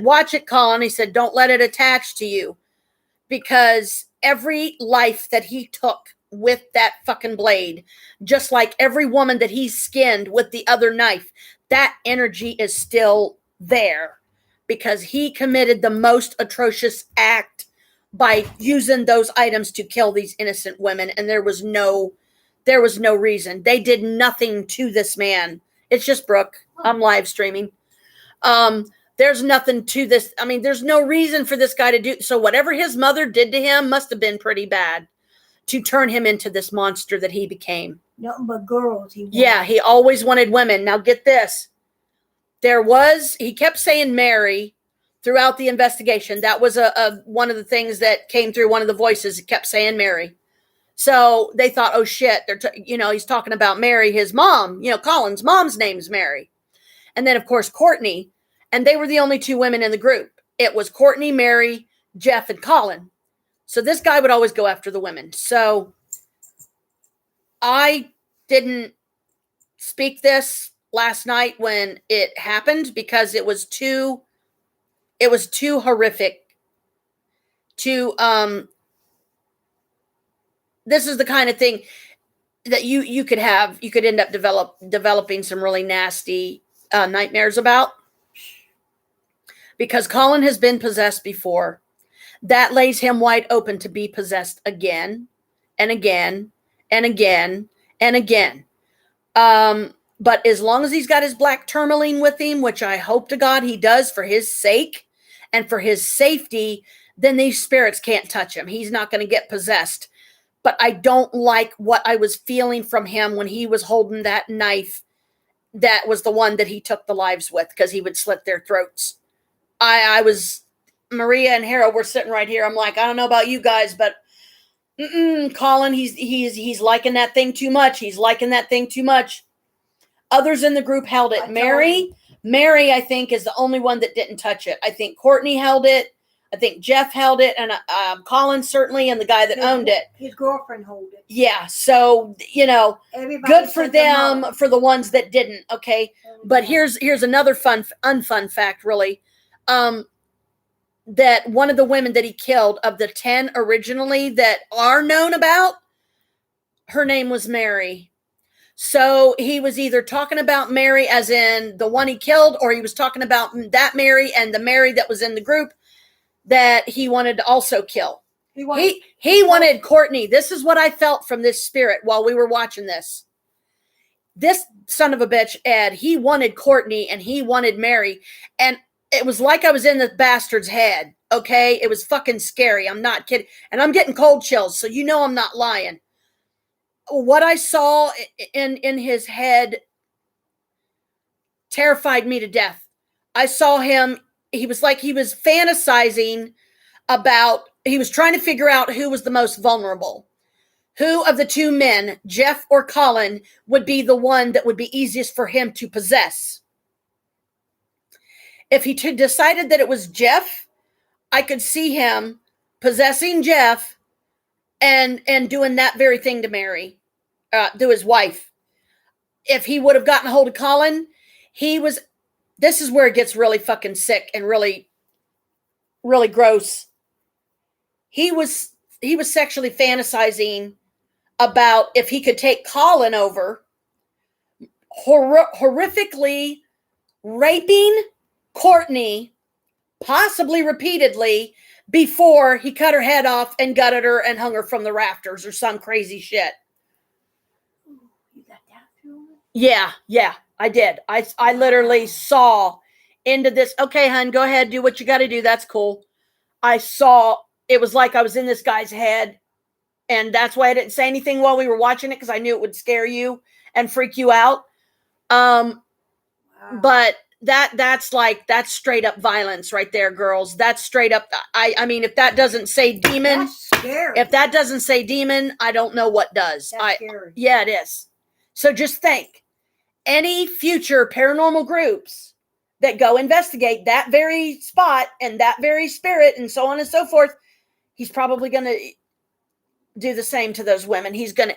watch it, Colin. He said, don't let it attach to you, because every life that he took with that fucking blade, just like every woman that he skinned with the other knife, that energy is still there, because he committed the most atrocious act by using those items to kill these innocent women. And there was no reason. They did nothing to this man. It's just Brooke. I'm live streaming. There's nothing to this. I mean, there's no reason for this guy to do. So whatever his mother did to him must have been pretty bad to turn him into this monster that he became. Nothing but girls. Yeah, he always wanted women. Now get this. He kept saying Mary throughout the investigation. That was one of the things that came through one of the voices. He kept saying Mary. So they thought, oh shit, he's talking about Mary, his mom. Colin's mom's name's Mary. And then of course Courtney, and they were the only two women in the group. It was Courtney, Mary, Jeff, and Colin. So this guy would always go after the women. So I didn't speak this last night when it happened, because it was too horrific to this is the kind of thing that you could end up developing some really nasty nightmares about, because Colin has been possessed before. That lays him wide open to be possessed again and again and again and again. But as long as he's got his black tourmaline with him, which I hope to God he does for his sake and for his safety, then these spirits can't touch him. He's not going to get possessed. But I don't like what I was feeling from him when he was holding that knife. That was the one that he took the lives with, because he would slit their throats. Maria and Harold were sitting right here. I'm like, I don't know about you guys, but Colin, he's liking that thing too much. He's liking that thing too much. Others in the group held it. Mary, I think, is the only one that didn't touch it. I think Courtney held it. I think Jeff held it, and Colin certainly, and the guy that owned it. His girlfriend held it. Yeah, so, Everybody good for them, for the ones that didn't, okay? But here's another unfun fact, really. That one of the women that he killed, of the 10 originally that are known about, her name was Mary. So he was either talking about Mary as in the one he killed, or he was talking about that Mary and the Mary that was in the group that he wanted to also kill. He wanted Courtney. This is what I felt from this spirit while we were watching this. This son of a bitch, Ed, he wanted Courtney and he wanted Mary. And it was like I was in the bastard's head, okay? It was fucking scary. I'm not kidding. And I'm getting cold chills, so I'm not lying. What I saw in his head terrified me to death. I saw him, he was fantasizing about, he was trying to figure out who was the most vulnerable. Who of the two men, Jeff or Colin, would be the one that would be easiest for him to possess. If he decided that it was Jeff, I could see him possessing Jeff and doing that very thing to Mary, to his wife. If he would have gotten a hold of Colin, this is where it gets really fucking sick and really, really gross. He was sexually fantasizing about if he could take Colin over horrifically raping Courtney, possibly repeatedly, before he cut her head off and gutted her and hung her from the rafters or some crazy shit. You got that film? Yeah, I did. I literally saw into this. Okay, hun, go ahead, do what you got to do. That's cool. I saw, it was like I was in this guy's head, and that's why I didn't say anything while we were watching it, because I knew it would scare you and freak you out. Wow. But that's straight up violence right there, girls. That's straight up. I mean, if that doesn't say demon, That's scary. if that doesn't say demon, I don't know what does. That's scary. Yeah, it is. So just think, any future paranormal groups that go investigate that very spot and that very spirit and so on and so forth, he's probably going to do the same to those women. He's going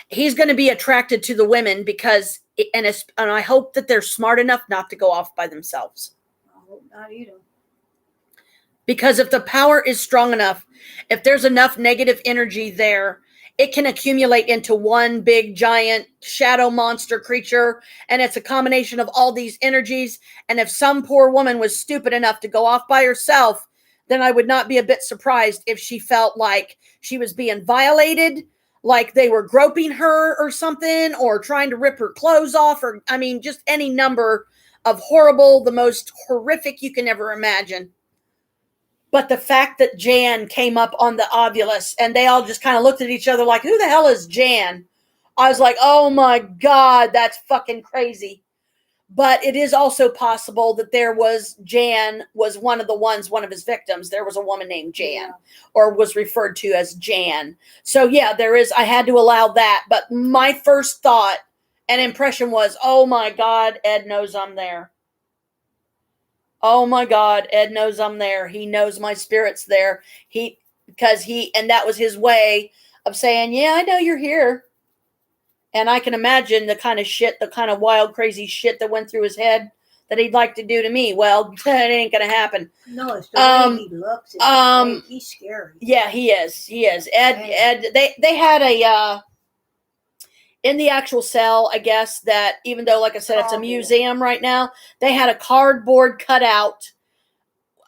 to be attracted to the women because, and I hope that they're smart enough not to go off by themselves. I hope not either. Because if the power is strong enough, if there's enough negative energy there, it can accumulate into one big giant shadow monster creature. And it's a combination of all these energies. And if some poor woman was stupid enough to go off by herself, then I would not be a bit surprised if she felt like she was being violated, like they were groping her or something, or trying to rip her clothes off, or, I mean, just any number of horrible, the most horrific you can ever imagine. But the fact that Jan came up on the Ovulus and they all just kind of looked at each other like, who the hell is Jan? I was like, oh my God, that's fucking crazy. But it is also possible that Jan was one of his victims. There was a woman named Jan, or was referred to as Jan. So yeah, I had to allow that. But my first thought and impression was, oh my God, Ed knows I'm there. Oh my God, Ed knows I'm there. He knows my spirit's there. And that was his way of saying, yeah, I know you're here. And I can imagine the kind of wild, crazy shit that went through his head that he'd like to do to me. Well, it ain't going to happen. No, it's the way he looks. He's scary. Yeah, he is. Ed, they had in the actual cell, I guess, that even though, like I said, it's a museum right now, they had a cardboard cutout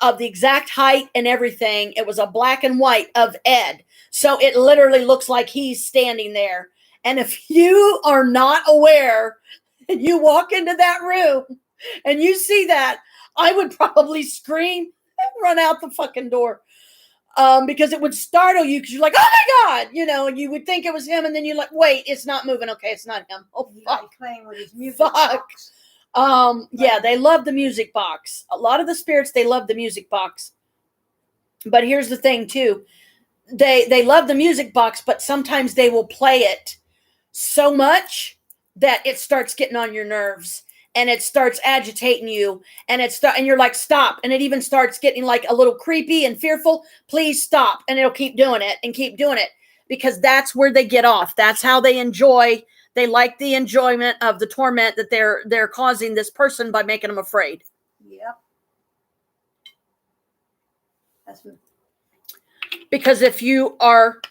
of the exact height and everything. It was a black and white of Ed. So it literally looks like he's standing there. And if you are not aware and you walk into that room and you see that, I would probably scream and run out the fucking door. Because it would startle you, because you're like, oh my God, and you would think it was him, and then you're like, wait, it's not moving. Okay, it's not him. Oh, fuck. Playing with his music box. Yeah, they love the music box. A lot of the spirits, they love the music box. But here's the thing, too. They love the music box, but sometimes they will play it so much that it starts getting on your nerves. And it starts agitating you, and you're like, stop. And it even starts getting like a little creepy and fearful. Please stop. And it'll keep doing it because that's where they get off. That's how they enjoy. They like the enjoyment of the torment that they're causing this person by making them afraid. Yep. That's what. Because if you are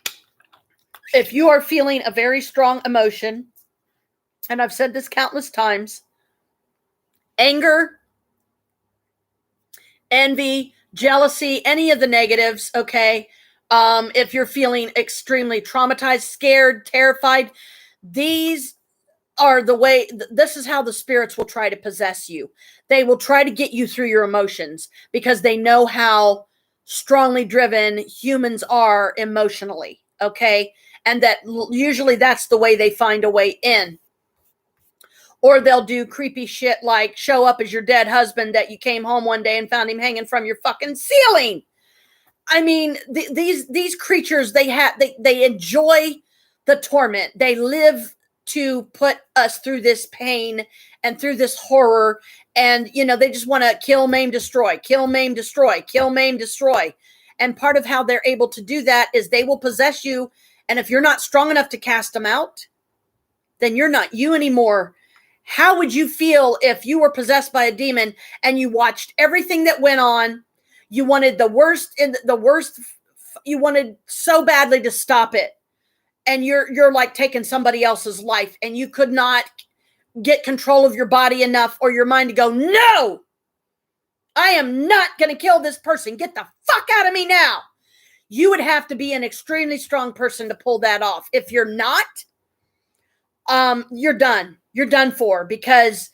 feeling a very strong emotion, and I've said this countless times, anger, envy, jealousy, any of the negatives, okay? If you're feeling extremely traumatized, scared, terrified, this is how the spirits will try to possess you. They will try to get you through your emotions because they know how strongly driven humans are emotionally, okay? And that usually that's the way they find a way in. Or they'll do creepy shit like show up as your dead husband that you came home one day and found him hanging from your fucking ceiling. I mean, these creatures, they enjoy the torment. They live to put us through this pain and through this horror. And, they just want to kill, maim, destroy, kill, maim, destroy, kill, maim, destroy. And part of how they're able to do that is they will possess you. And if you're not strong enough to cast them out, then you're not you anymore. How would you feel if you were possessed by a demon and you watched everything that went on? You wanted the worst, you wanted so badly to stop it. And you're like taking somebody else's life, and you could not get control of your body enough or your mind to go, no, I am not going to kill this person. Get the fuck out of me now. You would have to be an extremely strong person to pull that off. If you're not, you're done. You're done for, because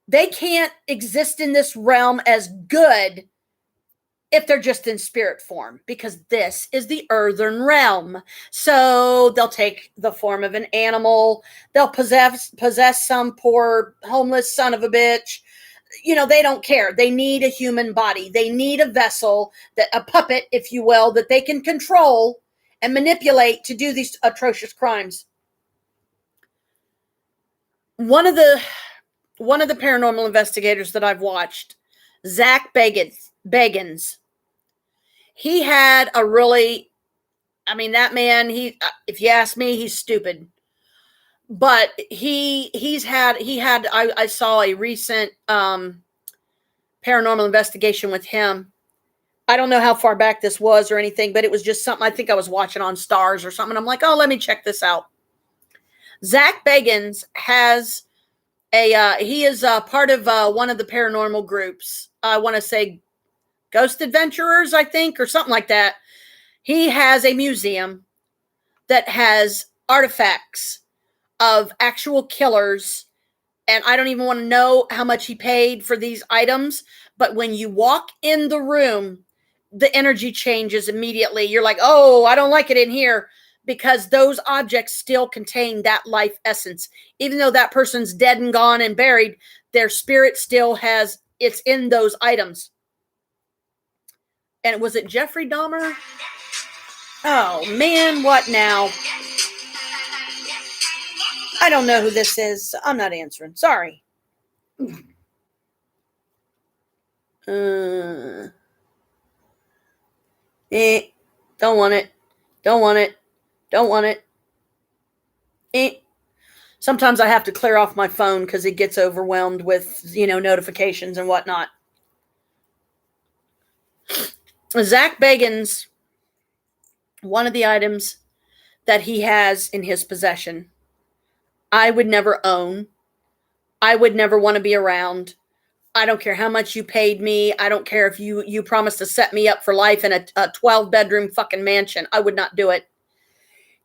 they can't exist in this realm as good if they're just in spirit form, because this is the earthen realm. So they'll take the form of an animal. They'll possess some poor homeless son of a bitch. They don't care. They need a human body. They need a vessel, a puppet, if you will, that they can control and manipulate to do these atrocious crimes. One of the paranormal investigators that I've watched, Zach Bagans, he had a really, that man, if you ask me, he's stupid. But I saw a recent paranormal investigation with him. I don't know how far back this was or anything, but it was just something I think I was watching on Stars or something. I'm like, oh, let me check this out. Zach Bagans has he is part of one of the paranormal groups. I want to say Ghost Adventurers, I think, or something like that. He has a museum that has artifacts of actual killers, and I don't even want to know how much he paid for these items, but when you walk in the room, the energy changes immediately. You're like, oh, I don't like it in here, because those objects still contain that life essence. Even though that person's dead and gone and buried, their spirit still it's in those items. And was it Jeffrey Dahmer? Oh, man, what now? I don't know who this is. So I'm not answering. Sorry. Don't want it. Don't want it. Don't want it. Sometimes I have to clear off my phone because it gets overwhelmed with, notifications and whatnot. Zach Bagans, one of the items that he has in his possession, I would never own. I would never want to be around. I don't care how much you paid me. I don't care if you promised to set me up for life in a 12-bedroom fucking mansion. I would not do it.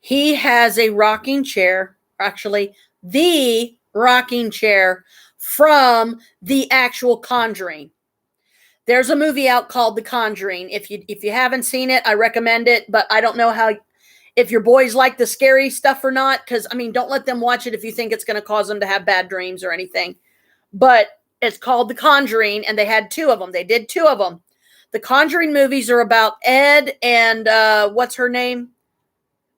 He has a rocking chair, actually, the rocking chair from the actual Conjuring. There's a movie out called The Conjuring. If you haven't seen it, I recommend it, but I don't know if your boys like the scary stuff or not, because, don't let them watch it if you think it's going to cause them to have bad dreams or anything. But it's called The Conjuring, and they had two of them. They did two of them. The Conjuring movies are about Ed and what's her name?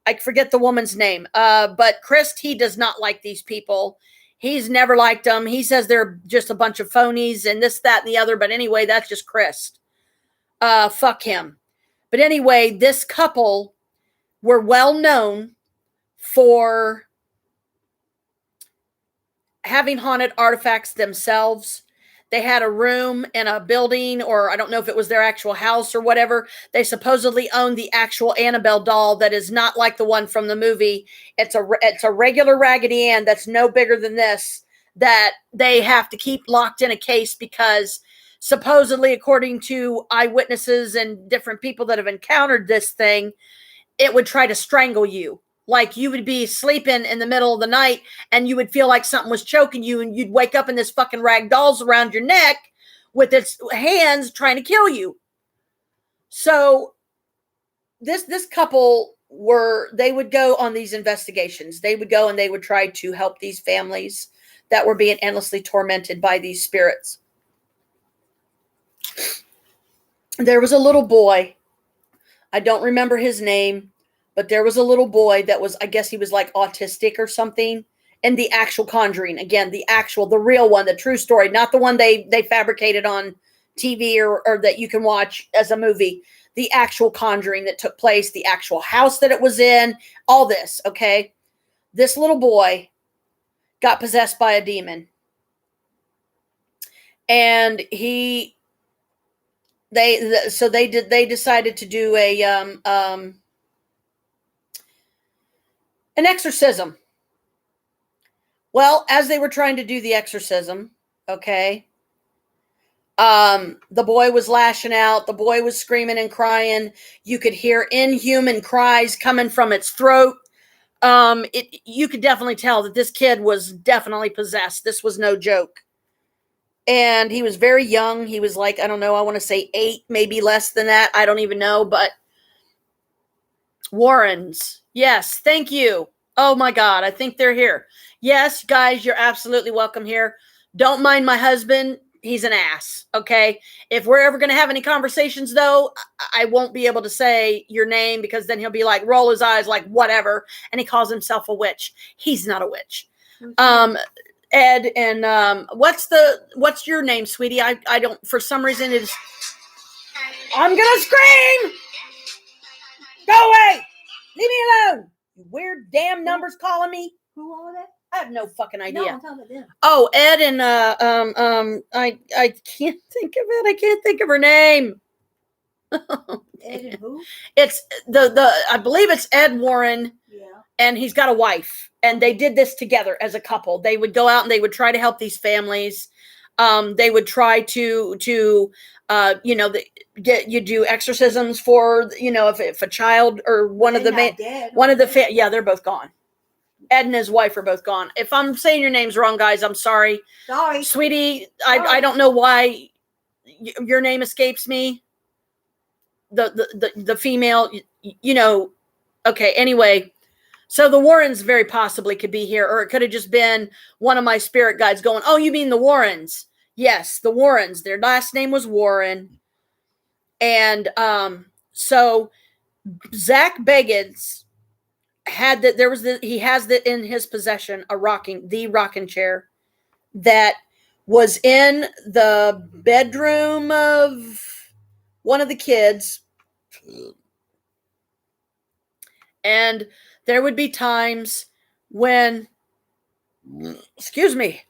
I forget the woman's name. But Chris, he does not like these people. He's never liked them. He says they're just a bunch of phonies and this, that, and the other. But anyway, that's just Chris. Fuck him. But anyway, this couple were well known for having haunted artifacts themselves. They had a room in a building, or I don't know if it was their actual house or whatever. They supposedly owned the actual Annabelle doll that is not like the one from the movie. It's a regular Raggedy Ann that's no bigger than this, that they have to keep locked in a case because supposedly, according to eyewitnesses and different people that have encountered this thing, it would try to strangle you. Like you would be sleeping in the middle of the night and you would feel like something was choking you, and you'd wake up in this fucking rag doll's around your neck with its hands trying to kill you. So this couple they would go on these investigations. They would go and they would try to help these families that were being endlessly tormented by these spirits. There was a little boy. I don't remember his name. But there was a little boy that was, I guess he was like autistic or something. And the actual Conjuring, again, the real one, the true story, not the one they fabricated on TV or that you can watch as a movie. The actual Conjuring that took place, the actual house that it was in, all this, okay? This little boy got possessed by a demon. And they decided to do an exorcism. Well, as they were trying to do the exorcism, okay, the boy was lashing out. The boy was screaming and crying. You could hear inhuman cries coming from its throat. You could definitely tell that this kid was definitely possessed. This was no joke. And he was very young. He was like, I don't know, I want to say 8, maybe less than that. I don't even know, but Warrens. Yes, thank you. Oh my God, I think they're here. Yes, guys, you're absolutely welcome here. Don't mind my husband. He's an ass. Okay. If we're ever going to have any conversations, though, I won't be able to say your name because then he'll be like, roll his eyes, like, whatever. And he calls himself a witch. He's not a witch. Ed, and what's your name, sweetie? I don't, for some reason, it's, I'm going to scream. Go away. Leave me alone. You weird damn numbers calling me. Who are they? I have no fucking idea. No, I'm talking about them. Oh, Ed and I can't think of it. I can't think of her name. Ed and who? It's the I believe it's Ed Warren. Yeah. And he's got a wife, and they did this together as a couple. They would go out and they would try to help these families. They would try to get you do exorcisms for, if a child or one of the yeah, they're both gone. Ed and his wife are both gone. If I'm saying your names wrong, guys, I'm sorry. Sorry. Sweetie, I don't know why your name escapes me. The female, okay, anyway. So the Warrens very possibly could be here, or it could have just been one of my spirit guides going, oh, you mean the Warrens? Yes, the Warrens. Their last name was Warren. And so Zach Bagans had that. He has that in his possession, the rocking chair that was in the bedroom of one of the kids. And there would be times when, excuse me,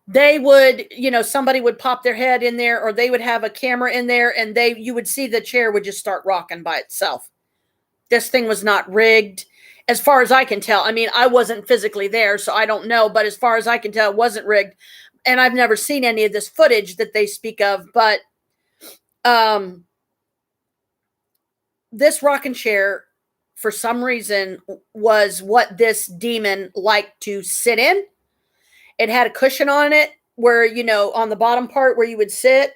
they would, somebody would pop their head in there, or they would have a camera in there, and you would see the chair would just start rocking by itself. This thing was not rigged, as far as I can tell. I mean, I wasn't physically there, so I don't know, but as far as I can tell, it wasn't rigged. And I've never seen any of this footage that they speak of, but this rocking chair, for some reason, was what this demon liked to sit in. It had a cushion on it where, on the bottom part where you would sit,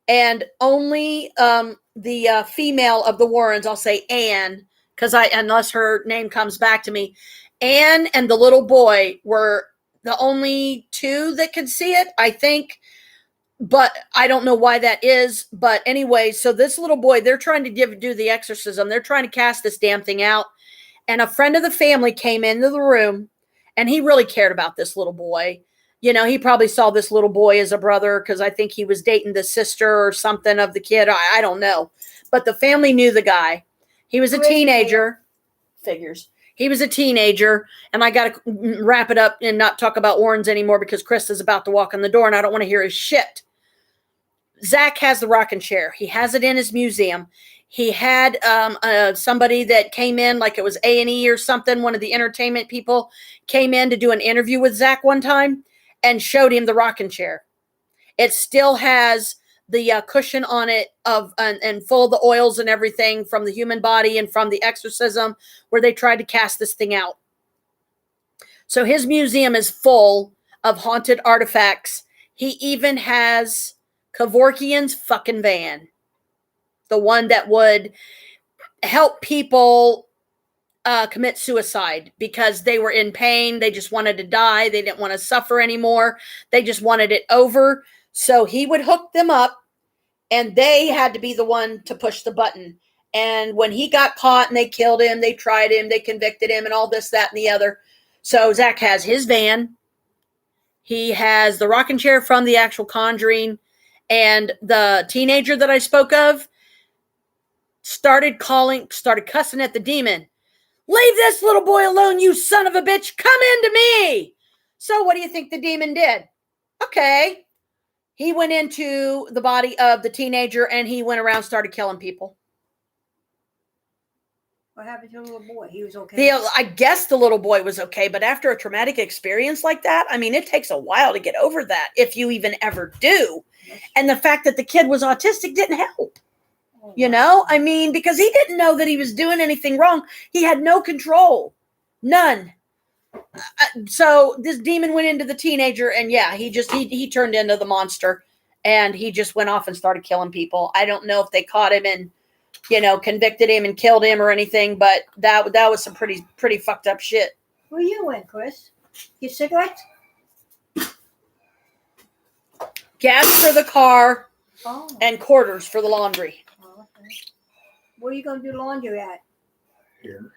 and only the female of the Warrens, I'll say Anne, unless her name comes back to me, Anne and the little boy were the only two that could see it, I think. But I don't know why that is. But anyway, so this little boy, they're trying to do the exorcism. They're trying to cast this damn thing out. And a friend of the family came into the room, and he really cared about this little boy. He probably saw this little boy as a brother, because I think he was dating the sister or something of the kid. I don't know. But the family knew the guy. He was a teenager. Figures. He was a teenager, and I got to wrap it up and not talk about Warrens anymore because Chris is about to walk in the door, and I don't want to hear his shit. Zach has the rocking chair. He has it in his museum. He had somebody that came in, like it was A&E or something. One of the entertainment people came in to do an interview with Zach one time and showed him the rocking chair. It still has the cushion on it and full of the oils and everything from the human body and from the exorcism where they tried to cast this thing out. So his museum is full of haunted artifacts. He even has Kevorkian's fucking van, the one that would help people commit suicide because they were in pain. They just wanted to die. They didn't want to suffer anymore. They just wanted it over. So he would hook them up, and they had to be the one to push the button. And when he got caught and they killed him, they tried him, they convicted him, and all this, that, and the other. So Zach has his van. He has the rocking chair from the actual Conjuring. And the teenager that I spoke of started cussing at the demon. Leave this little boy alone, you son of a bitch. Come into me. So what do you think the demon did? Okay. He went into the body of the teenager, and he went around, started killing people. What happened to the little boy? He was okay. I guess the little boy was okay, but after a traumatic experience like that, I mean, it takes a while to get over that, if you even ever do. And the fact that the kid was autistic didn't help. Oh, You wow. know, I mean, because he didn't know that he was doing anything wrong. He had no control. None. So this demon went into the teenager, and yeah, he turned into the monster, and he just went off and started killing people. I don't know if they caught him and, you know, convicted him and killed him or anything, but that was some pretty fucked up shit. Where you went, Chris? Get cigarettes? Gas for the car Oh. and quarters for the laundry. Oh, okay. Where are you going to do laundry at? Here.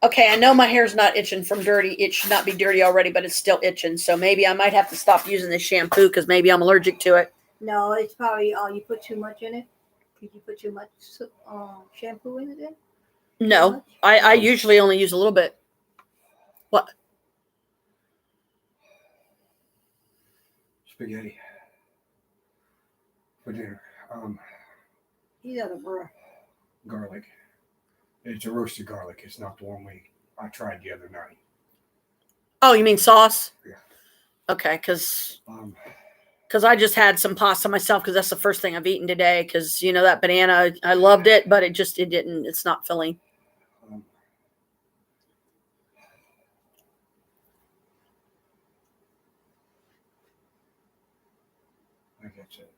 Okay, I know my hair's not itching from dirty. It should not be dirty already, but it's still itching. So maybe I might have to stop using this shampoo because maybe I'm allergic to it. No, it's probably you put too much in it. Did you put too much shampoo in it then? No, I usually only use a little bit. What? Spaghetti for dinner. He's out of breath. Garlic. It's a roasted garlic. It's not the one I tried the other night. Oh, you mean sauce? Yeah. Okay, because Um, I just had some pasta myself because that's the first thing I've eaten today. Because you know that banana, I loved it, but it didn't. It's not filling. I guess it.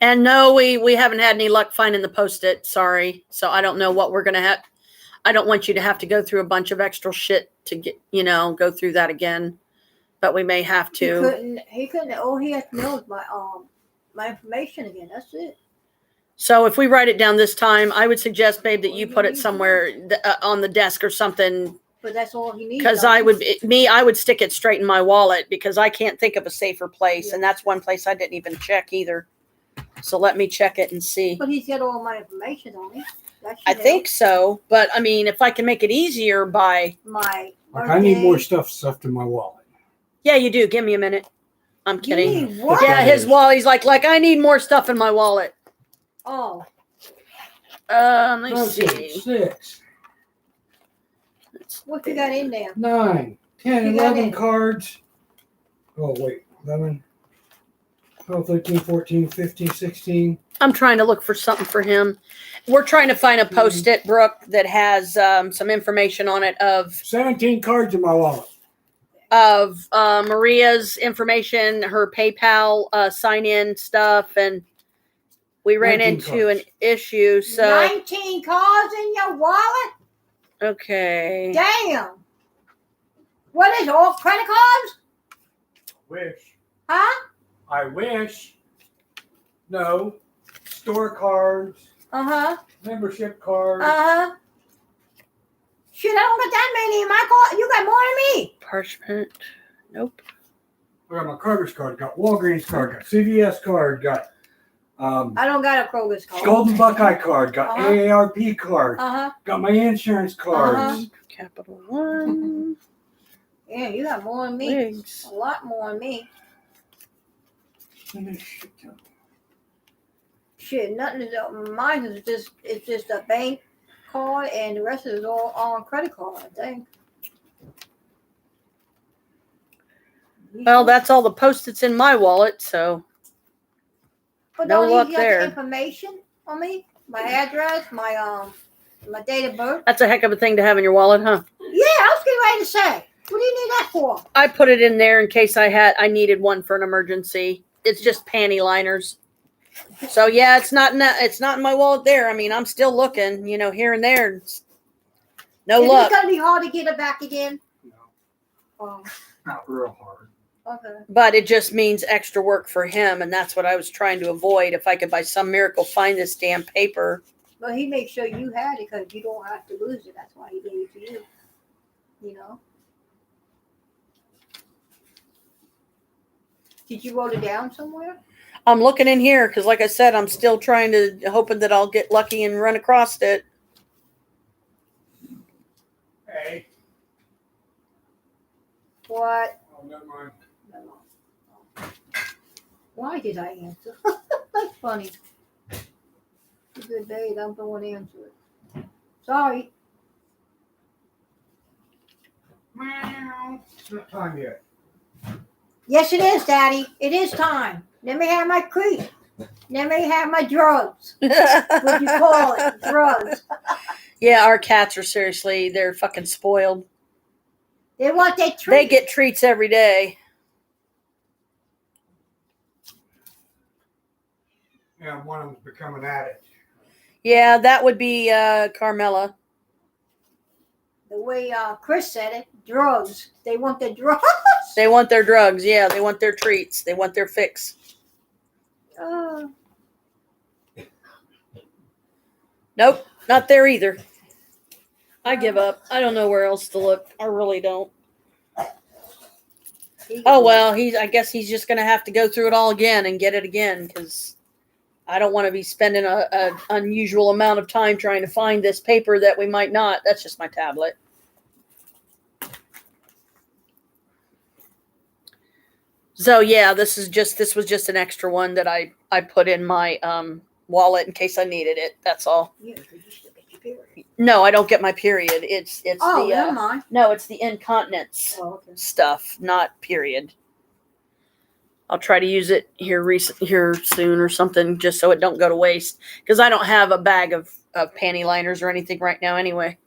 And no, we haven't had any luck finding the Post-it. Sorry. So I don't know what we're gonna have. I don't want you to have to go through a bunch of extra shit to get, go through that again. But we may have to. He couldn't. All he had to know is my information again. That's it. So if we write it down this time, I would suggest, babe, that you put it somewhere on the desk or something. But that's all he needs. Because I would stick it straight in my wallet because I can't think of a safer place. Yeah. And that's one place I didn't even check either. So let me check it and see. But he's got all my information on it. I think so. But I mean, if I can make it easier by. I need more stuffed in my wallet. Yeah, you do. Give me a minute. I'm kidding. You need what? Yeah, his wallet. He's like, I need more stuff in my wallet. Oh. Let me see. 6, What you got in there? 9, 10, You got 11 it. cards. Oh, wait. 11, 12, 13, 14, 15, 16. I'm trying to look for something for him. We're trying to find a Post-it, Brooke, that has some information on it of 17 cards in my wallet. Maria's information, her PayPal sign-in stuff, and we ran 19 into cards. an issue. So 19 cards in your wallet? okay, Damn. What is it, all credit cards? Wish. Huh? I wish. No. Store cards, Uh-huh. membership cards. Uh-huh. Shit, I don't got that many in my card. You got more than me. parchment. Nope. I got my Carter's card, got Walgreens card, got CVS card, got I don't got a Kroger's card. Golden Buckeye card, got Uh-huh. AARP card, Uh-huh. got my insurance cards. Uh-huh. Capital One. Yeah, you got more than me. Wigs. A lot more than me. Shit, nothing is mine is just a bank card and the rest of it is all on credit card, I think. Well, that's all the Post-its in my wallet. So but no don't luck you got there. the information on me? My address, my date of birth. that's a heck of a thing to have in your wallet, huh? Yeah, I was getting ready to say. What do you need that for? I put it in there in case I needed one for an emergency. It's just panty liners. So yeah, it's not in my wallet there. I mean, I'm still looking, here and there. No Is luck. it gonna be hard to get it back again? No, Oh, not real hard. okay. But it just means extra work for him, and that's what I was trying to avoid. If I could by some miracle find this damn paper. But he made sure you had it because you don't have to lose it. That's why he gave it to you. You know. Did you wrote it down somewhere? I'm looking in here because, like I said, I'm still hoping that I'll get lucky and run across it. Hey. What? Oh, never mind. Why did I answer? That's funny. It's a good day. I'm the one answer it. Sorry. Meow. It's not time yet. Yes, it is, Daddy. It is time. Let me have my creep. Let me have my drugs. What you call it? Drugs. Yeah, our cats are seriously, they're fucking spoiled. They want their treat. They get treats every day. Yeah, one of them's become an addict. Yeah, that would be Carmela. The way Chris said it, drugs. They want the drugs. They want their drugs. Yeah, they want their treats. They want their fix. Nope, not there either. I give up. I don't know where else to look. I really don't. Oh well, I guess he's just gonna have to go through it all again and get it again because I don't want to be spending a unusual amount of time trying to find this paper that we might not. That's just my tablet. So yeah, this was just an extra one that I put in my wallet in case I needed it. That's all. Yeah, 'cause you still get your period. No, I don't get my period. It's Oh, the never mind. no, it's the incontinence Oh, okay. stuff, not period. I'll try to use it here soon or something, just so it don't go to waste. Because I don't have a bag of panty liners or anything right now, anyway.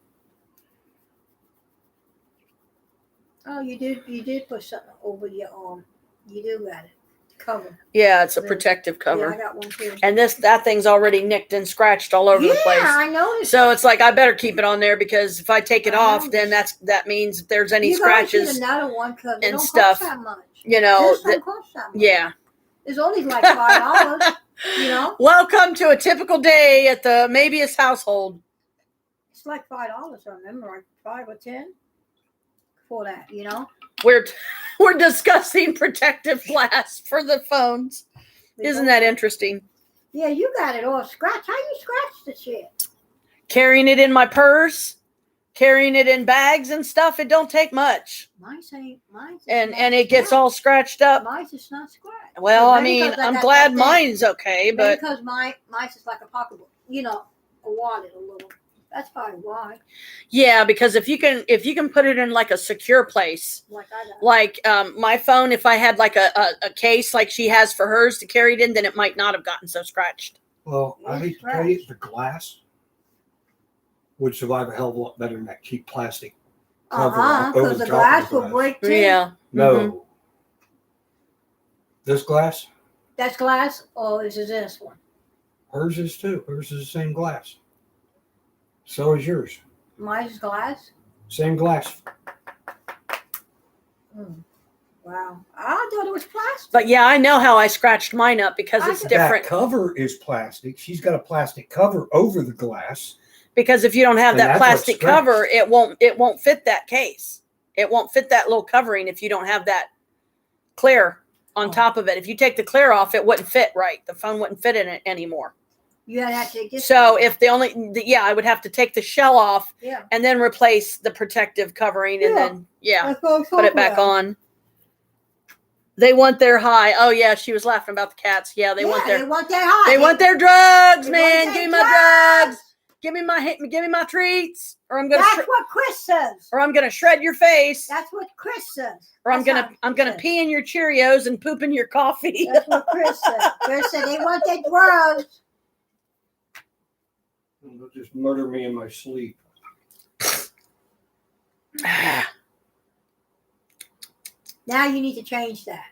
Oh, you did put something over your arm. You do got it. Cover. Yeah, it's a Yeah. protective cover. Yeah, I got one too. And that thing's already nicked and scratched all over the place. Yeah, I noticed. So it's like I better keep it on there because if I take it I off, noticed. then that means if there's any You gotta get scratches, another one because it and don't stuff, cost that much. you know. This don't cost that much. Yeah. It's only like $5. You know, Welcome to a typical day at the Mabius household. it's like $5. I remember, like 5 or 10 for that. You know, We're discussing protective glass for the phones. Isn't that interesting? Yeah, you got it all scratched. How you scratch the shit? Carrying it in my purse, carrying it in bags and stuff. It don't take much, Mine's and not it gets scratched. all scratched up. Mine's is not scratched. Well, I Maybe mean, 'cause I I'm got glad that thing. mine's okay, Maybe but because mine's is like a pocketbook. You know, a wallet a little. That's probably why. yeah, because if you can put it in like a secure place, Like I got. like my phone, if I had like a case like she has for hers to carry it in, then it might not have gotten so scratched. Well, I hate to tell you, the glass would survive a hell of a lot better than that cheap plastic cover over Because the the top of glass the will glass. break too. Yeah. No. This glass, That's glass, or is it this one? hers is too. Hers is the same glass. So is yours. Mine's glass. Same glass. Wow, I thought it was plastic. But yeah, I know how I scratched mine up because it's different. That cover is plastic. She's got a plastic cover over the glass. Because if you don't have And that that's what's plastic cover, it won't fit that case. It won't fit that little covering if you don't have that clear on top of it. If you take the clear off, it wouldn't fit right. The phone wouldn't fit in it anymore. You have to take this. So one. if I would have to take the shell off Yeah. and then replace the protective covering and then That's what I'm put it talking back about. on. They want their high. Oh yeah, she was laughing about the cats. Yeah, they want their high. they want their drugs, They man. want Give me their my drugs. Give me my treats, or I'm gonna That's what Chris says. or I'm gonna shred your face, That's what Chris says. or I'm That's gonna how he pee in your Cheerios and poop in your coffee. says. That's what Chris said. Chris said they want their drugs. They'll just murder me in my sleep. Now you need to change that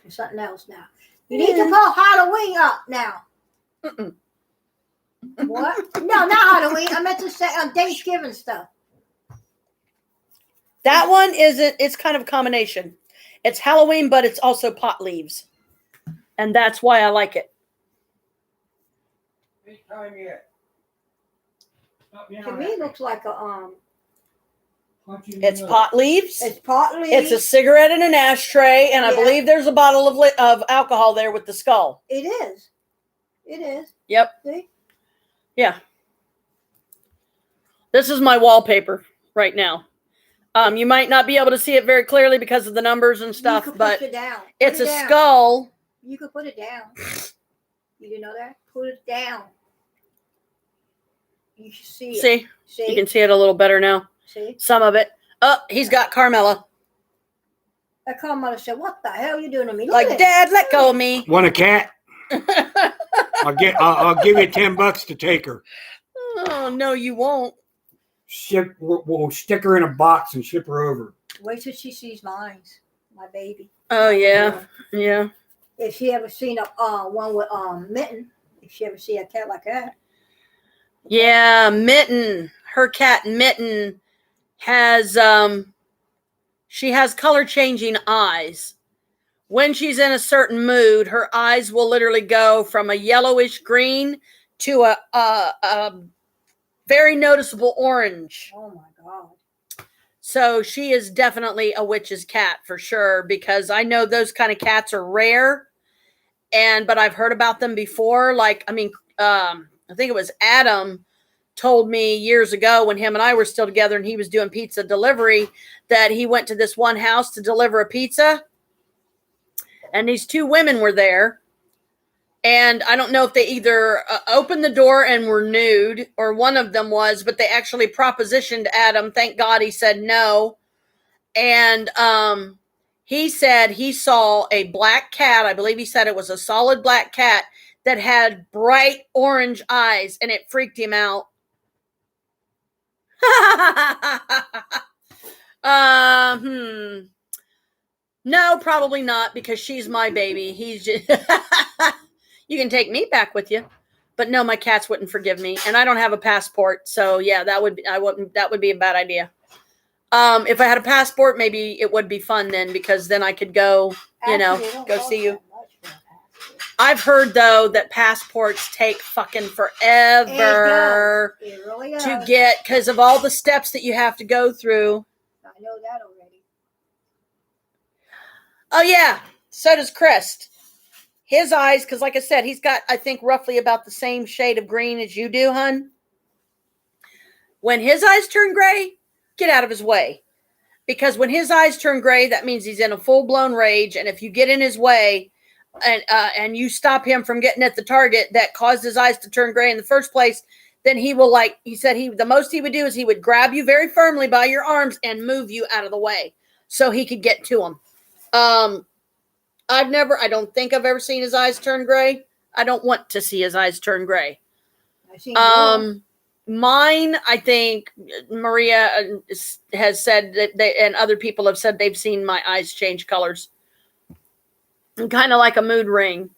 to something else. Now you need to call Halloween up now. Mm-mm. What? No, not Halloween. I meant to say Thanksgiving stuff. That one isn't. It's kind of a combination. It's Halloween, but it's also pot leaves, and that's why I like it. Ain't time yet. To me, it looks like a It's pot leaves. It's partly. It's a cigarette in an ashtray, and I Yeah. believe there's a bottle of alcohol there with the skull. It is. It is. Yep. See? Yeah. This is my wallpaper right now. You might not be able to see it very clearly because of the numbers and You stuff, can push but it down. it's Put a it down. skull You could put it down. You didn't know that? Put it down. You should see it. See? See? You can see it a little better now. See? Some of it. Oh, he's got Carmela. That Carmela said, "What the hell are you doing to me?" Look Like, at it. Dad, let go of me. Want a cat? I'll give you $10 to take her. Oh, no, you won't. We'll stick her in a box and ship her over. Wait till she sees mine, my baby. Oh, yeah. Yeah. If she ever seen a one with Mitten, if she ever see a cat like that. Yeah, Mitten. Her cat Mitten has she has color changing eyes. When she's in a certain mood, her eyes will literally go from a yellowish green to a very noticeable orange. Oh my God. So she is definitely a witch's cat for sure, because I know those kind of cats are rare, but I've heard about them before. Like, I mean, I think it was Adam told me years ago when him and I were still together and he was doing pizza delivery that he went to this one house to deliver a pizza, and these two women were there. And I don't know if they either opened the door and were nude, or one of them was, but they actually propositioned Adam. Thank God he said no. And he said he saw a black cat. I believe he said it was a solid black cat that had bright orange eyes, and it freaked him out. No, probably not, because she's my baby. He's just you can take me back with you, but no, my cats wouldn't forgive me, and I don't have a passport, so yeah, that would be a bad idea. If I had a passport, maybe it would be fun then, because then I could go, go see you. I've heard though that passports take fucking forever It really does. to get, because of all the steps that you have to go through. I know that already. Oh yeah, so does Chris. His eyes, because like I said, he's got, I think, roughly about the same shade of green as you do, hun. When his eyes turn gray, get out of his way. Because when his eyes turn gray, that means he's in a full-blown rage. And if you get in his way and you stop him from getting at the target that caused his eyes to turn gray in the first place, then he will, like he said, the most he would do is he would grab you very firmly by your arms and move you out of the way so he could get to him. I don't think I've ever seen his eyes turn gray. I don't want to see his eyes turn gray. I've seen yours. Mine, I think Maria has said that and other people have said they've seen my eyes change colors. Kind of like a mood ring.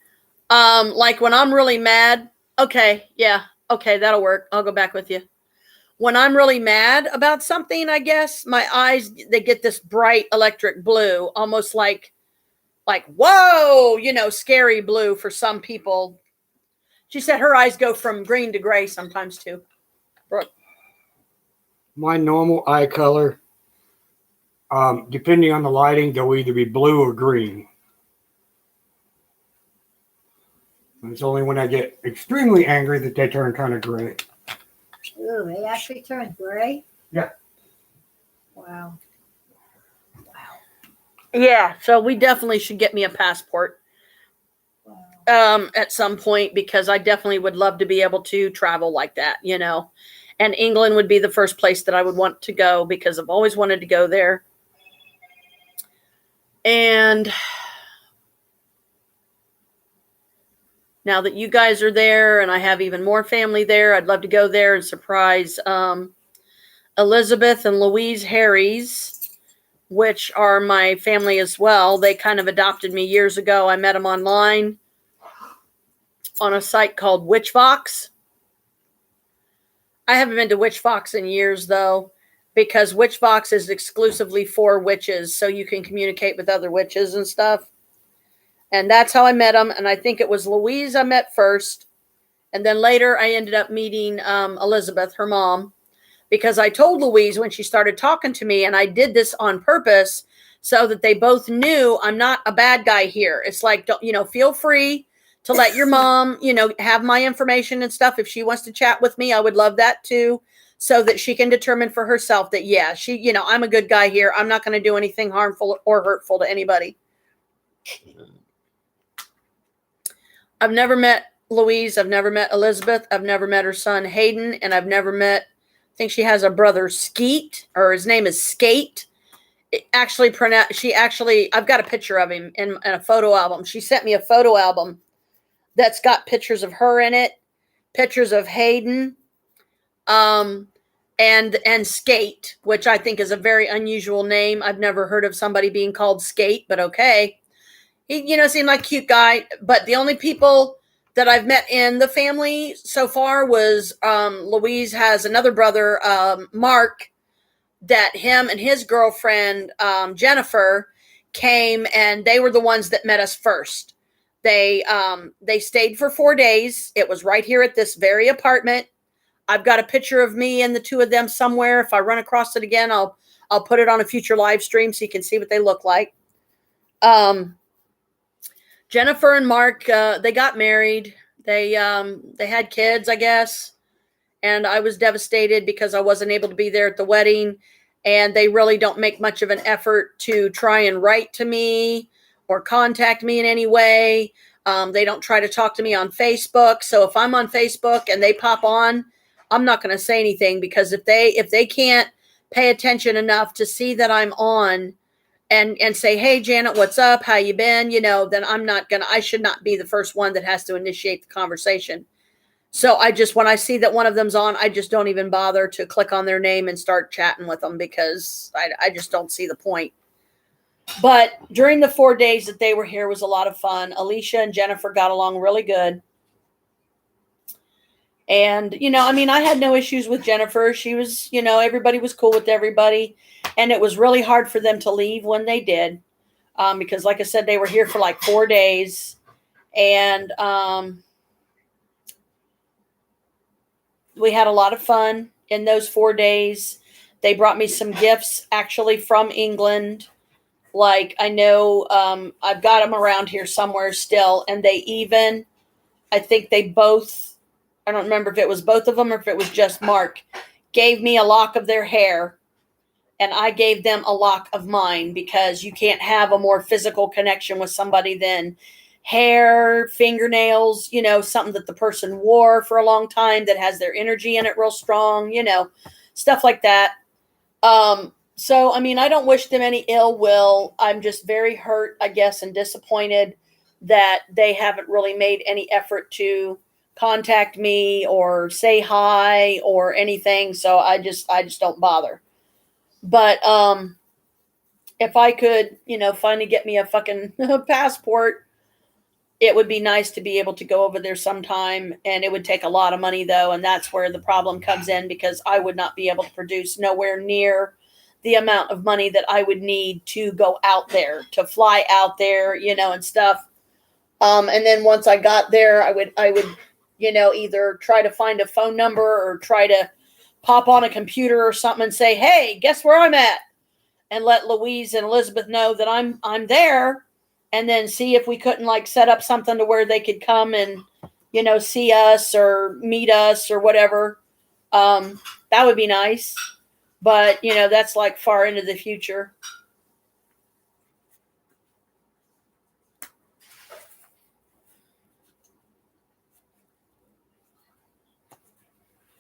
Like when I'm really mad, okay, that'll work. I'll go back with you. When I'm really mad about something, I guess, my eyes, they get this bright electric blue, almost like, whoa, scary blue for some people. She said her eyes go from green to gray sometimes too. Brooke. My normal eye color, depending on the lighting, they'll either be blue or green. And it's only when I get extremely angry that they turn kind of gray. Ooh, they actually turned gray? Yeah. Wow. Yeah, so we definitely should get me a passport at some point, because I definitely would love to be able to travel like that, And England would be the first place that I would want to go, because I've always wanted to go there. And now that you guys are there and I have even more family there, I'd love to go there and surprise Elizabeth and Louise Harries, which are my family as well. They kind of adopted me years ago. I met them online on a site called Witchvox. I haven't been to Witchvox in years, though, because Witchvox is exclusively for witches, so you can communicate with other witches and stuff. And that's how I met them. And I think it was Louise I met first. And then later I ended up meeting Elizabeth, her mom, because I told Louise when she started talking to me, and I did this on purpose so that they both knew I'm not a bad guy here. It's like, don't, feel free to let your mom, have my information and stuff. If she wants to chat with me, I would love that too, so that she can determine for herself that, yeah, I'm a good guy here. I'm not going to do anything harmful or hurtful to anybody. I've never met Louise. I've never met Elizabeth. I've never met her son Hayden, and I've never met. I think she has a brother Skeet, or his name is Skate. She actually. I've got a picture of him in a photo album. She sent me a photo album that's got pictures of her in it, pictures of Hayden, um, and Skate, which I think is a very unusual name. I've never heard of somebody being called Skate, but okay. He, seemed like a cute guy. But the only people that I've met in the family so far was Louise has another brother, Mark, that him and his girlfriend, Jennifer, came, and they were the ones that met us first. They stayed for 4 days. It was right here at this very apartment. I've got a picture of me and the two of them somewhere. If I run across it again, I'll put it on a future live stream so you can see what they look like. Jennifer and Mark, they got married. They had kids, I guess. And I was devastated because I wasn't able to be there at the wedding. And they really don't make much of an effort to try and write to me or contact me in any way. They don't try to talk to me on Facebook. So if I'm on Facebook and they pop on, I'm not going to say anything, because if they can't pay attention enough to see that I'm on and say, hey, Janet, what's up? How you been? Then I should not be the first one that has to initiate the conversation. So when I see that one of them's on, I just don't even bother to click on their name and start chatting with them, because I just don't see the point. But during the 4 days that they were here was a lot of fun. Alicia and Jennifer got along really good. And, I had no issues with Jennifer. She was, everybody was cool with everybody. And it was really hard for them to leave when they did. Because like I said, they were here for like 4 days. And we had a lot of fun in those 4 days. They brought me some gifts actually from England. Like, I know I've got them around here somewhere still. And I think they both, I don't remember if it was both of them or if it was just Mark, gave me a lock of their hair, and I gave them a lock of mine, because you can't have a more physical connection with somebody than hair, fingernails, something that the person wore for a long time that has their energy in it real strong, stuff like that. So, I don't wish them any ill will. I'm just very hurt, I guess, and disappointed that they haven't really made any effort to contact me or say hi or anything. So I just don't bother. But if I could, finally get me a fucking passport, it would be nice to be able to go over there sometime. And it would take a lot of money, though, and that's where the problem comes in, because I would not be able to produce nowhere near the amount of money that I would need to go out there, to fly out there, and stuff. And then once I got there, I would either try to find a phone number or try to pop on a computer or something and say, hey, guess where I'm at? And let Louise and Elizabeth know that I'm there, and then see if we couldn't like set up something to where they could come and, see us or meet us or whatever. That would be nice. But, that's like far into the future.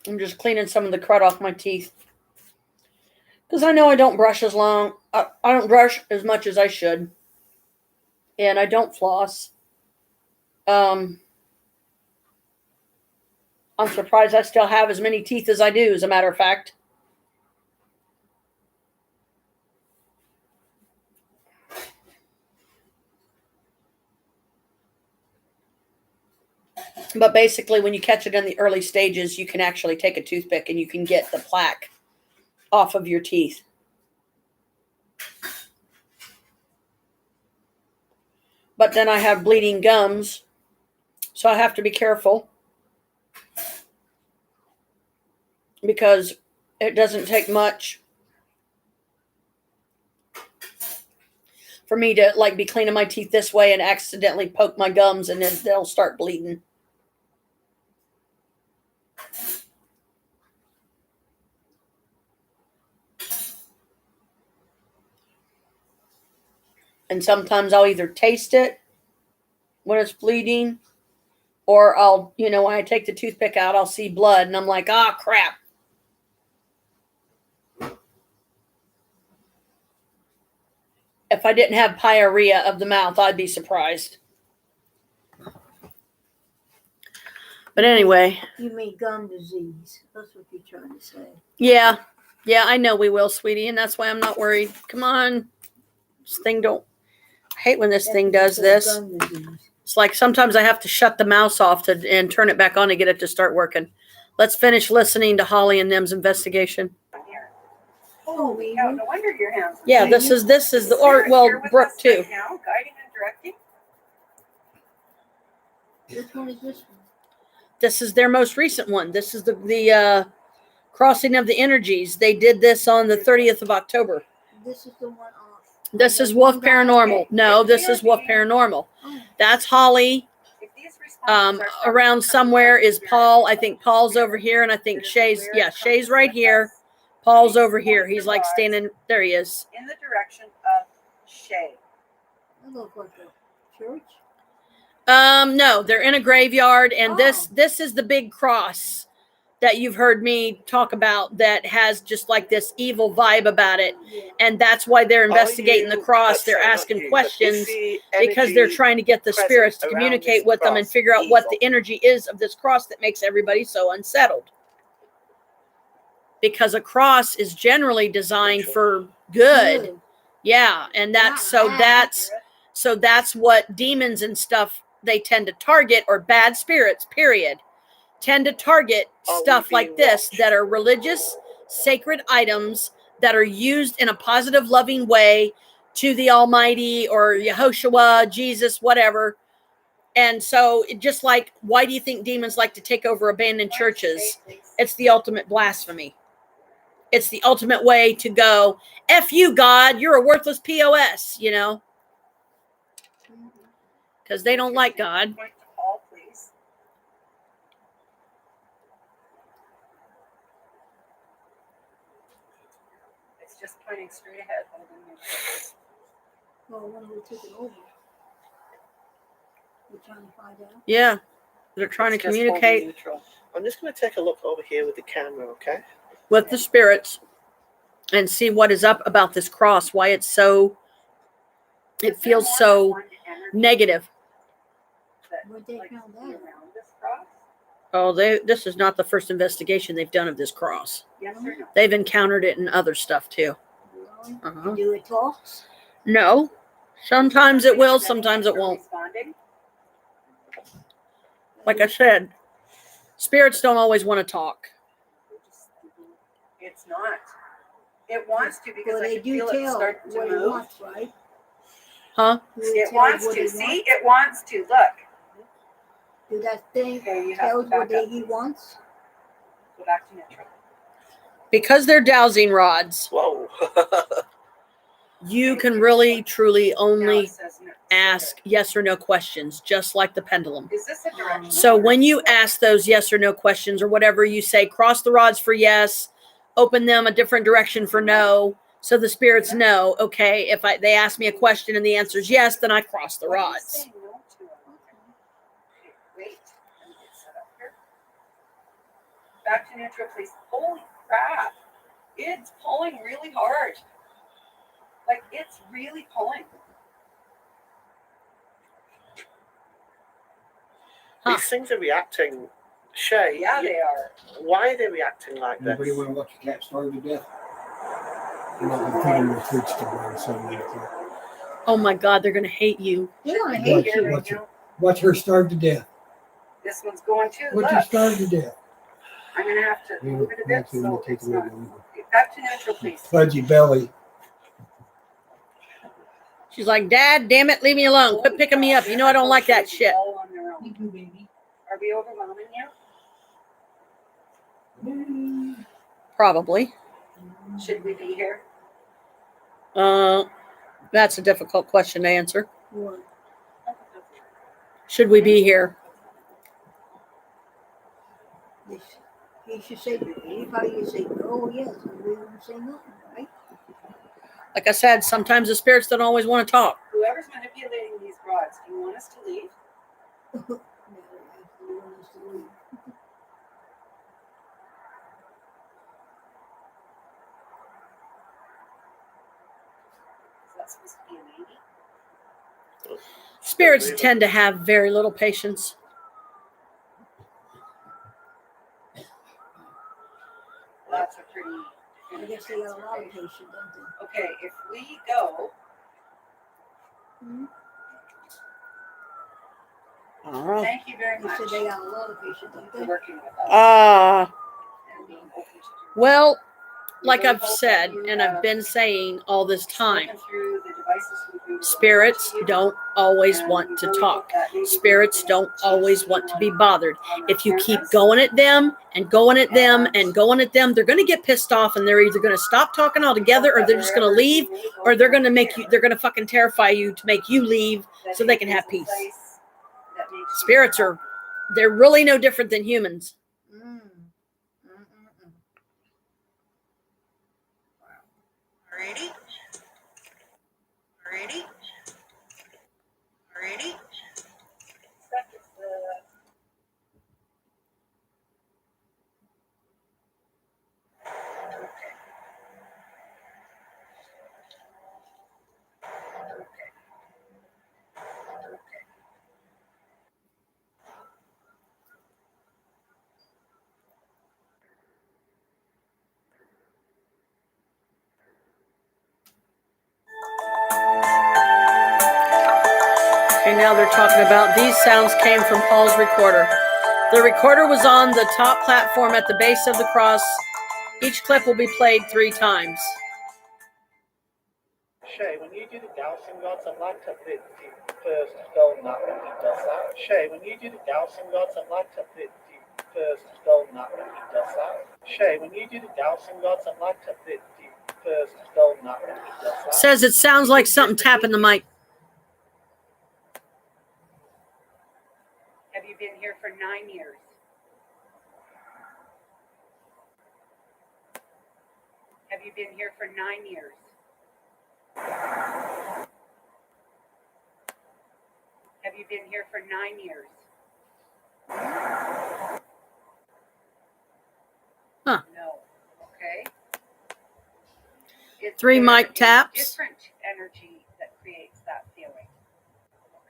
I'm just cleaning some of the crud off my teeth, because I know I don't brush as long. I don't brush as much as I should, and I don't floss. I'm surprised I still have as many teeth as I do, as a matter of fact. But basically, when you catch it in the early stages, you can actually take a toothpick and you can get the plaque off of your teeth. But then I have bleeding gums, so I have to be careful, because it doesn't take much for me to like be cleaning my teeth this way and accidentally poke my gums, and then they'll start bleeding. And sometimes I'll either taste it when it's bleeding, Or I'll, you know, when I take the toothpick out, I'll see blood and I'm like, ah, crap. If I didn't have pyorrhea of the mouth, I'd be surprised. But anyway. You mean gum disease. That's what you're trying to say. Yeah. Yeah, I know we will, sweetie. And that's why I'm not worried. Come on. This thing don't. I hate when this thing does this. Gum disease. It's like sometimes I have to shut the mouse off and turn it back on to get it to start working. Let's finish listening to Holly and them's investigation. Holy cow, no wonder your hands. Yeah, this is the, or well, Brooke too. Right now, guiding and directing. Which one is this one? This is their most recent one. This is the crossing of the energies. They did this on the 30th of October. This is the one off. This is Wolf Paranormal. No, this is Wolf Paranormal. That's Holly. Around somewhere is Paul. I think Paul's over here, and I think Shay's right here. Paul's over here. He's like standing there. He is in the direction of Shay. That looks like a church. No, they're in a graveyard, and this is the big cross that you've heard me talk about that has just like this evil vibe about it. Yeah. And that's why they're investigating the cross. They're asking questions because they're trying to get the spirits to communicate with them and figure out what the energy is of this cross that makes everybody so unsettled. Because a cross is generally designed for good. Yeah, and that's what demons and stuff they tend to target, or bad spirits, period. Tend to target stuff like this that are religious, sacred items that are used in a positive, loving way to the Almighty or Yehoshua, Jesus, whatever. And so just like, why do you think demons like to take over abandoned churches? It's the ultimate blasphemy. It's the ultimate way to go, F you, God, you're a worthless POS, you know? Because they don't like God. Just pointing straight ahead. Well, when we took it over, we're trying to find out. Yeah, they're trying to communicate. I'm just going to take a look over here with the camera, okay? With the spirits and see what is up about this cross, why it's so, it feels so negative. Where'd they found that? Oh, this is not the first investigation they've done of this cross. Yes or no? They've encountered it in other stuff too. Really? Uh-huh. Do it talks? No. Sometimes it will, sometimes it won't. Like I said, spirits don't always want to talk. It's not. It wants to because Well, I they can do feel it tell start to what it move. wants, right? Huh? Do It tell wants what to. it See, wants? it wants to. Look. Do that thing Okay, you have tell to back what up. he wants? Go back to neutral. Because they're dowsing rods, Whoa. you can really, truly Now only it says no. ask yes or no questions, just like the pendulum. Is this a direction? So when you ask those yes or no questions or whatever, you say cross the rods for yes, open them a different direction for no, so the spirits know, okay, if they ask me a question and the answer is yes, then I cross the What are you rods. saying no to? Okay, wait. Let me get set up here. Back to neutral, please. Holy crap. It's pulling really hard. Like, it's really pulling. Huh. These things are reacting. Shay, Yeah, they are. why are they reacting like this? Anybody want to watch a cat starve to death? I'm not going to feed them the treats to burn Sunday. Oh my God, they're going to hate you. They're gonna Hey, hate here you. we Watch go. Watch her starve to death. This one's going too. Watch Look. her starve to death. I'm going to have to You move it a bit you so take it's a little not. longer. Back to neutral, please. Fudgy belly. She's like, Dad, damn it, leave me alone. Quit picking me up. You know I don't like that shit. All on their own. Are we overwhelming you? Probably. Should we be here? That's a difficult question to answer. What? Should we be here? He should say, he probably say, oh yes, and we won't say nothing, right? Like I said, sometimes the spirits don't always want to talk. Whoever's manipulating these rods, do you want us to leave? supposed to leave. Is that supposed to be an 80? Spirits tend to have very little patience. That's a pretty. I guess they got a lot of patience, don't they? Okay, if we go. Thank you very They much said they got a lot of patience, don't for they? working with us and being open to do Well, We like really I've hope said, that you and I've have been saying all this time, spoken through the devices we do spirits to you, don't always and want we to really talk. hope that maybe Spirits we don't can always teach want to be anyone bothered. on the If you keep cameras. going at them and going at them and going at them, they're going to get pissed off, and they're either going to stop talking altogether, or they're just going to leave, or they're going to make you, they're going to fucking terrify you to make you leave so they can have peace. Spirits are, they're really no different than humans. Alrighty. Alrighty. Alrighty. Okay, now they're talking about these sounds came from Paul's recorder. The recorder was on the top platform at the base of the cross. Each clip will be played 3 times. Shay, when you do the Gaussian rods, I'd like to bit the first golden nut when he does that. Shay, when you do the Gaussian rods, I'd like to bit the first golden nut when he does that. Shay, when you do the Gaussian rods, I'd like to bit the first golden nut when he does that. Says it sounds like something tapping the mic. Have you been here for 9 years? Have you been here for 9 years? Have you been here for 9 years? Huh. No. Okay. It's 3 mic taps. Different energy that creates that feeling.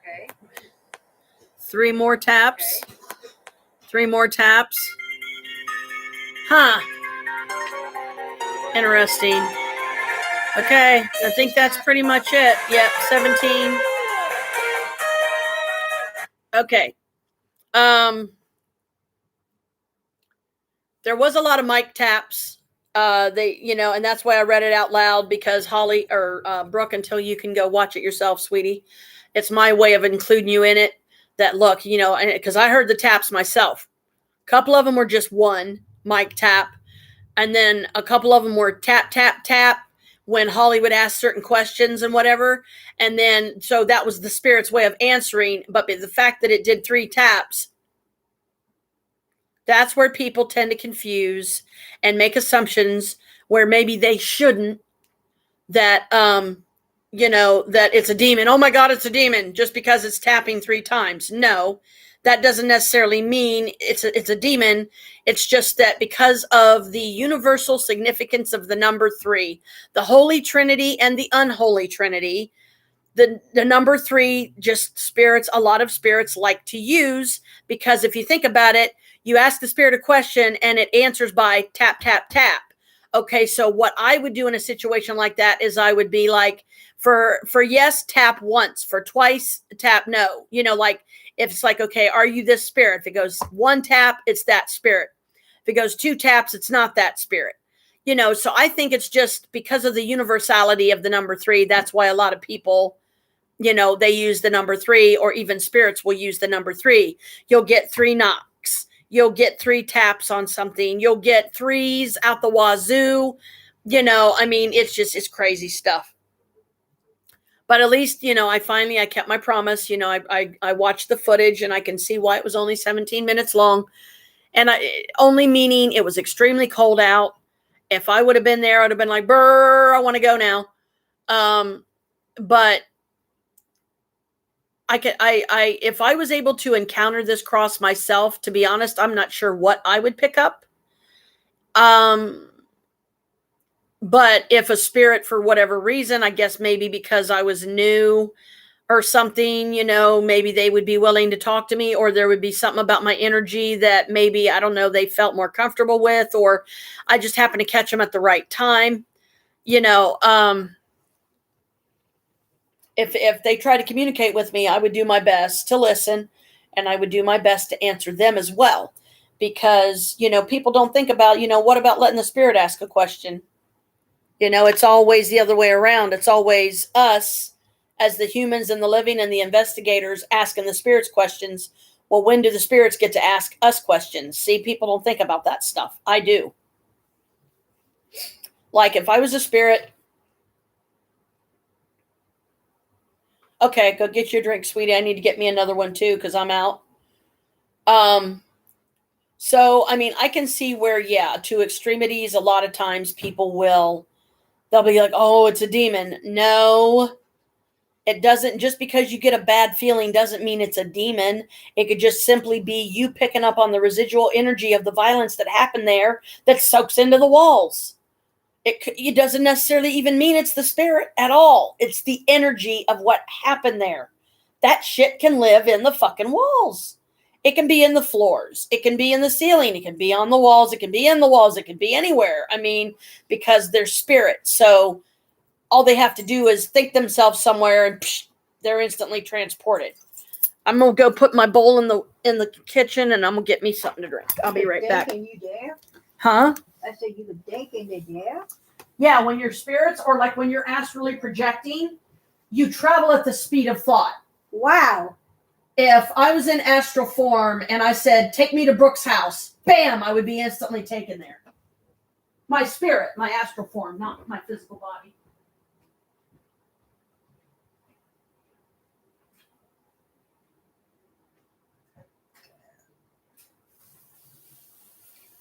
Okay. 3 more taps. Okay. 3 more taps. Huh. Interesting. Okay, I think that's pretty much it. Yep, 17. Okay. There was a lot of mic taps. And that's why I read it out loud, because Holly or Brooke, until you can go watch it yourself, sweetie, it's my way of including you in it. That look, and because I heard the taps myself. A couple of them were just one mic tap, and then a couple of them were tap, tap, tap when Holly would ask certain questions and whatever. And then, so that was the spirit's way of answering. But the fact that it did 3 taps, that's where people tend to confuse and make assumptions where maybe they shouldn't, that, that it's a demon. Oh my God, it's a demon just because it's tapping 3 times. No, that doesn't necessarily mean it's a demon. It's just that because of the universal significance of the number 3, the Holy Trinity and the Unholy Trinity, the number 3, just a lot of spirits like to use, because if you think about it, you ask the spirit a question and it answers by tap, tap, tap. Okay, so what I would do in a situation like that is I would be like, for yes, tap once. For twice, tap no. Like if it's like, okay, are you this spirit? If it goes 1 tap, it's that spirit. If it goes 2 taps, it's not that spirit. So I think it's just because of the universality of the number 3. That's why a lot of people, they use the number 3, or even spirits will use the number 3. You'll get 3 knocks. You'll get 3 taps on something. You'll get 3s out the wazoo. It's crazy stuff. But at least, I kept my promise. I watched the footage and I can see why it was only 17 minutes long. And only meaning it was extremely cold out. If I would have been there, I'd have been like, brr, I want to go now. But if I was able to encounter this cross myself, to be honest, I'm not sure what I would pick up. But if a spirit, for whatever reason, I guess maybe because I was new or something, maybe they would be willing to talk to me, or there would be something about my energy that maybe, I don't know, they felt more comfortable with, or I just happened to catch them at the right time. If they try to communicate with me, I would do my best to listen, and I would do my best to answer them as well. Because, people don't think about, what about letting the spirit ask a question? It's always the other way around. It's always us as the humans and the living and the investigators asking the spirits questions. Well, when do the spirits get to ask us questions? See, people don't think about that stuff. I do. Like if I was a spirit, okay, go get your drink, sweetie. I need to get me another one too, because I'm out. So, I mean, I can see where, to extremities, a lot of times they'll be like, oh, it's a demon. No, it doesn't. Just because you get a bad feeling doesn't mean it's a demon. It could just simply be you picking up on the residual energy of the violence that happened there that soaks into the walls. It doesn't necessarily even mean it's the spirit at all. It's the energy of what happened there. That shit can live in the fucking walls. It can be in the floors. It can be in the ceiling. It can be on the walls. It can be in the walls. It can be anywhere. I mean, because they're spirit. So all they have to do is think themselves somewhere and they're instantly transported. I'm going to go put my bowl in the kitchen and I'm going to get me something to drink. I'll be right back. You there? Huh? I said you would think in the there? Yeah, when you're spirits or like when you're astrally projecting, you travel at the speed of thought. Wow. If I was in astral form and I said, take me to Brooke's house, bam, I would be instantly taken there. My spirit, my astral form, not my physical body.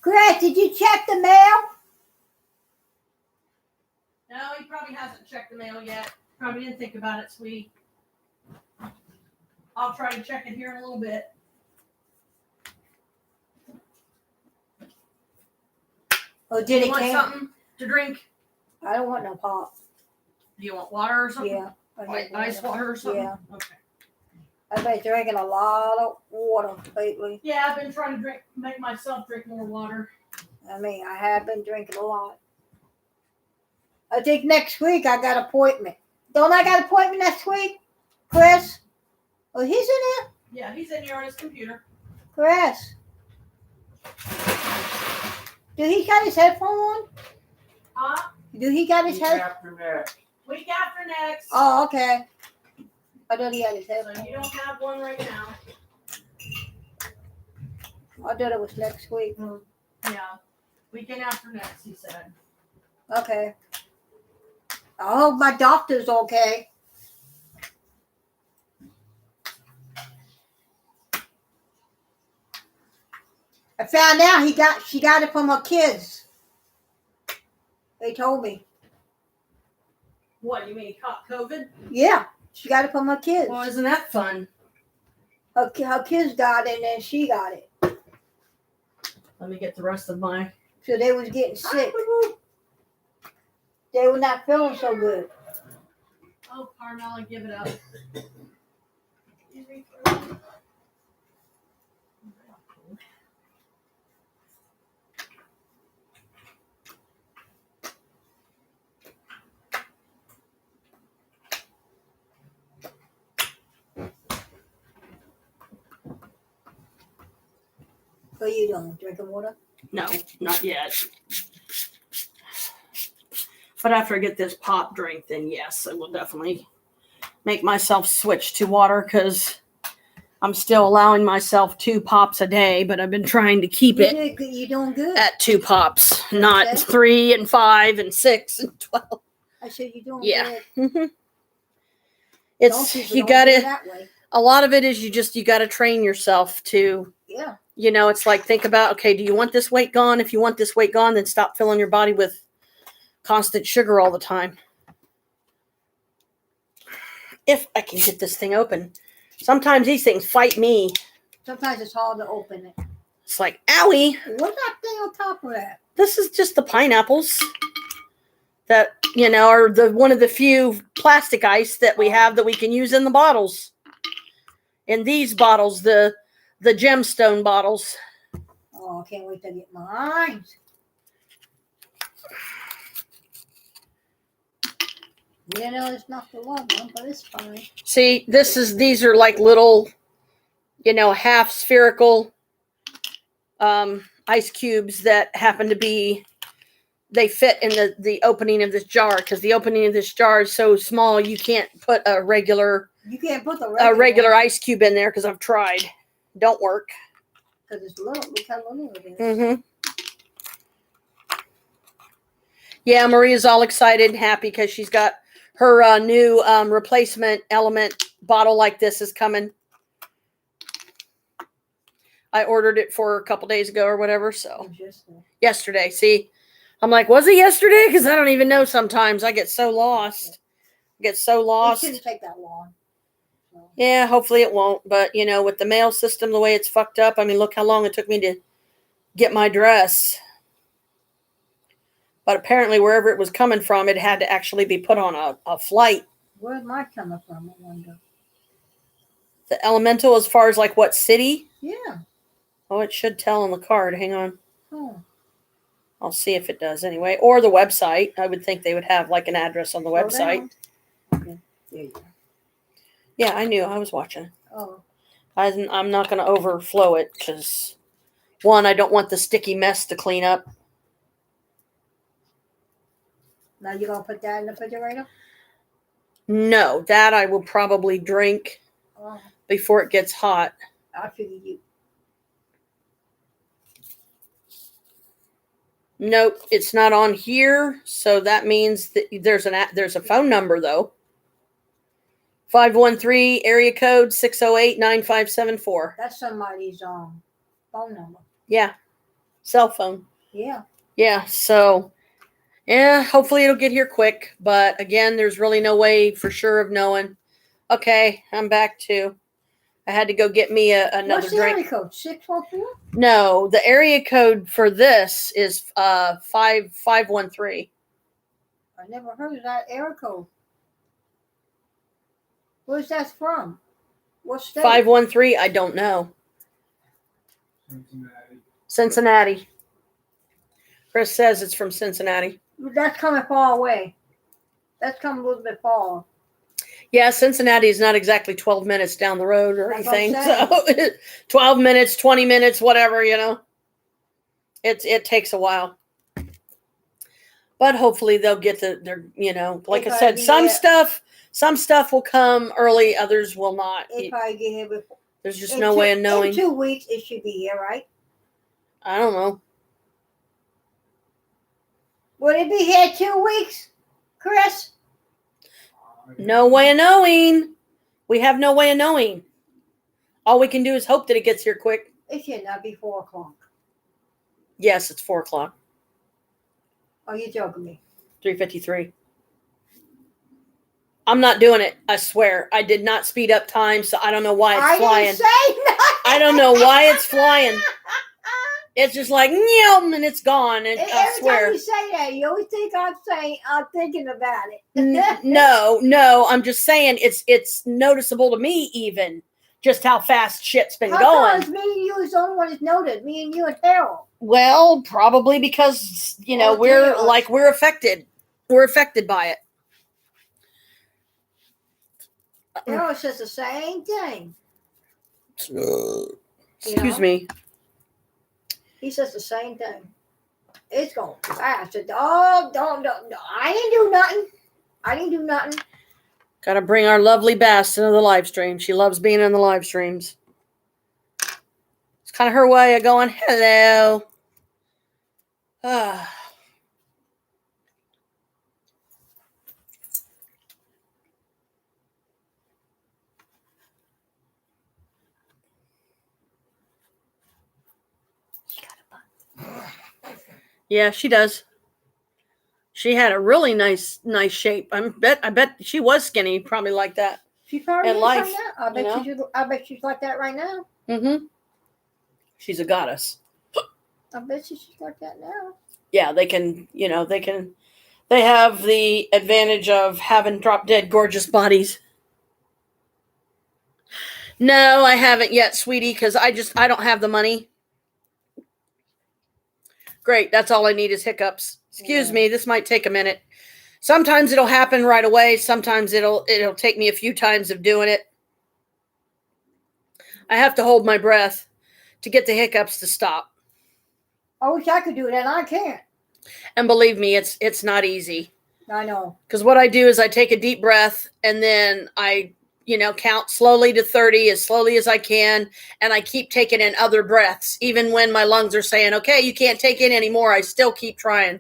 Chris, did you check the mail? No, he probably hasn't checked the mail yet. Probably didn't think about it, sweetie. I'll try to check it here in a little bit. Oh, did You it want came? something to drink? I don't want no pop. Do you want water or something? Yeah. Like ice water or something? Yeah. Okay. I've been drinking a lot of water lately. Yeah, I've been trying to make myself drink more water. I mean, I have been drinking a lot. I think next week I got an appointment. Don't I got an appointment next week, Chris? Oh, he's in there? Yeah, he's in here on his computer. Chris. Do he got his headphone on? Huh? Do he got his head? Week after next. Oh, okay. I thought he had his So headphone. you don't have one right now. I thought it was next week. Yeah. Weekend after next, he said. Okay. I hope my doctor's okay. I found out she got it from her kids. They told me. What, you mean caught COVID? Yeah, she got it from her kids. Well, isn't that fun? Her kids got it and then she got it. Let me get the rest of my... So they was getting sick. They were not feeling so good. Oh, Carmela, give it up. What are you doing? Drinking water? No, not yet. But after I get this pop drink, then yes, I will definitely make myself switch to water because I'm still allowing myself 2 pops a day, but I've been trying to keep it You're doing good. at 2 pops, not Okay. 3 and 5 and 6 and 12. I said you're doing Yeah. good. Some It's, people you don't do gotta, it that way. a lot of it is you gotta train yourself to, Yeah. it's like, think about, okay, do you want this weight gone? If you want this weight gone, then stop filling your body with constant sugar all the time. If I can get this thing open. Sometimes these things fight me. Sometimes it's hard to open it. It's like, owie. What's that thing on top of that? This is just the pineapples that, are one of the few plastic ice that we have that we can use in the bottles. In these bottles, the gemstone bottles. Oh, I can't wait to get mine. It's not the love one, but it's fine. See, these are like little, half spherical ice cubes that happen to be, they fit in the opening of this jar, because the opening of this jar is so small you can't put a regular ice cube in there, because I've tried. Don't work. Because it's little. Look how little it is. Mm-hmm. Yeah, Maria's all excited and happy because she's got her new replacement element bottle like this is coming. I ordered it for a couple days ago or whatever, so yesterday. See, I'm like, was it yesterday? Because I don't even know sometimes. I get so lost. It shouldn't take that long. So. Yeah, hopefully it won't. But, with the mail system, the way it's fucked up, I mean, look how long it took me to get my dress. But apparently wherever it was coming from, it had to actually be put on a flight. Where's mine coming from, I wonder? The elemental, as far as like what city? Yeah. Oh, it should tell on the card. Hang on. Oh. I'll see if it does anyway. Or the website. I would think they would have like an address on the website. Okay. There you go. Yeah, I knew. I was watching. Oh. I'm not going to overflow it because, one, I don't want the sticky mess to clean up. Now you're going to put that in the refrigerator? No, that I will probably drink before it gets hot. I figured you. Nope, it's not on here, so that means that there's a phone number though. 513 area code 608-9574. That's somebody's phone number. Yeah, cell phone. Yeah. Yeah, so yeah, hopefully it'll get here quick. But again, there's really no way for sure of knowing. Okay, I'm back to. I had to go get me another What's the drink. area code? 614? No, the area code for this is 513. I never heard of that area code. Where's that from? What state? 513. I don't know. Cincinnati. Chris says it's from Cincinnati. That's coming far away. That's coming a little bit far. Yeah, Cincinnati is not exactly 12 minutes down the road or That's what I'm anything. So 12 minutes, 20 minutes, whatever, It takes a while. But hopefully they'll get like I said, some stuff will come early, others will not. It probably get here before. There's just no way of knowing. In 2 weeks, it should be here, right? I don't know. Would it be here 2 weeks, Chris? No way of knowing. We have no way of knowing. All we can do is hope that it gets here quick. It should not be 4 o'clock. Yes, it's 4 o'clock. Oh, you're joking me. 3:53. I'm not doing it. I swear. I did not speed up time, so I don't know why it's flying. Didn't say nothing. I don't know why it's flying. It's just like, and it's gone. And I swear. Every time you say that, you always think I'm thinking about it. No. I'm just saying it's noticeable to me even just how fast shit's been How going. come me and you is the only one that's noted? Me and you and Harold. Well, probably because we're affected. We're affected by it. Harold says the same thing. Excuse me. He says the same thing. It's going fast. Oh, don't. I didn't do nothing. Got to bring our lovely Bass into the live stream. She loves being in the live streams. It's kind of her way of going, hello. Yeah, she does. She had a really nice shape. I bet she was skinny, probably like that. She probably in is life, right now. I bet she's like that right now. Mm-hmm. She's a goddess. I bet she's like that now. Yeah, they can, they have the advantage of having drop dead gorgeous bodies. No, I haven't yet, sweetie, because I don't have the money. Great, that's all I need is hiccups. Excuse me, this might take a minute. Sometimes it'll happen right away. Sometimes it'll take me a few times of doing it. I have to hold my breath to get the hiccups to stop. I wish I could do that. I can't. And believe me, it's not easy. I know. Because what I do is I take a deep breath and then I, count slowly to 30 as slowly as I can. And I keep taking in other breaths. Even when my lungs are saying, okay, you can't take in anymore, I still keep trying.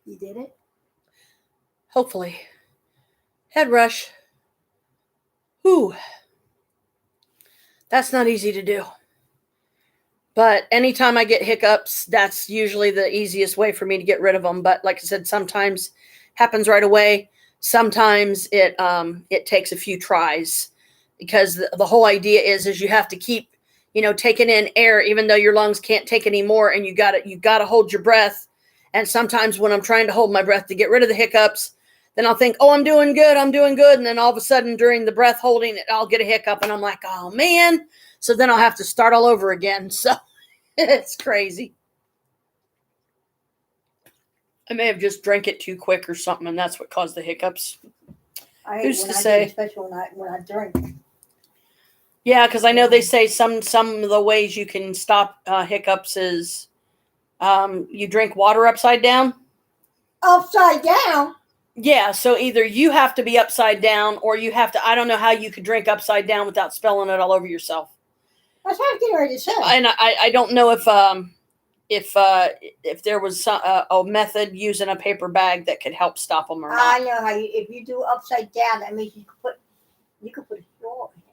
You did it? Hopefully. Head rush. Whew. That's not easy to do. But anytime I get hiccups, that's usually the easiest way for me to get rid of them. But like I said, sometimes happens right away. Sometimes it takes a few tries, because the whole idea is you have to keep, taking in air, even though your lungs can't take any more, and you gotta hold your breath. And sometimes when I'm trying to hold my breath to get rid of the hiccups, then I'll think, oh, I'm doing good. And then all of a sudden during the breath holding, I'll get a hiccup and I'm like, oh man. So then I'll have to start all over again. So it's crazy. I may have just drank it too quick or something, and that's what caused the hiccups. I hate Who's when to I say? do, especially when I drink. Yeah, because I know they say some of the ways you can stop hiccups is you drink water upside down. Upside down? Yeah, so either you have to be upside down or you have to, I don't know how you could drink upside down without spilling it all over yourself. That's what I was getting ready to say. And I don't know if there was a method using a paper bag that could help stop them or not. I know how if you do upside down, that means you could put a straw in it.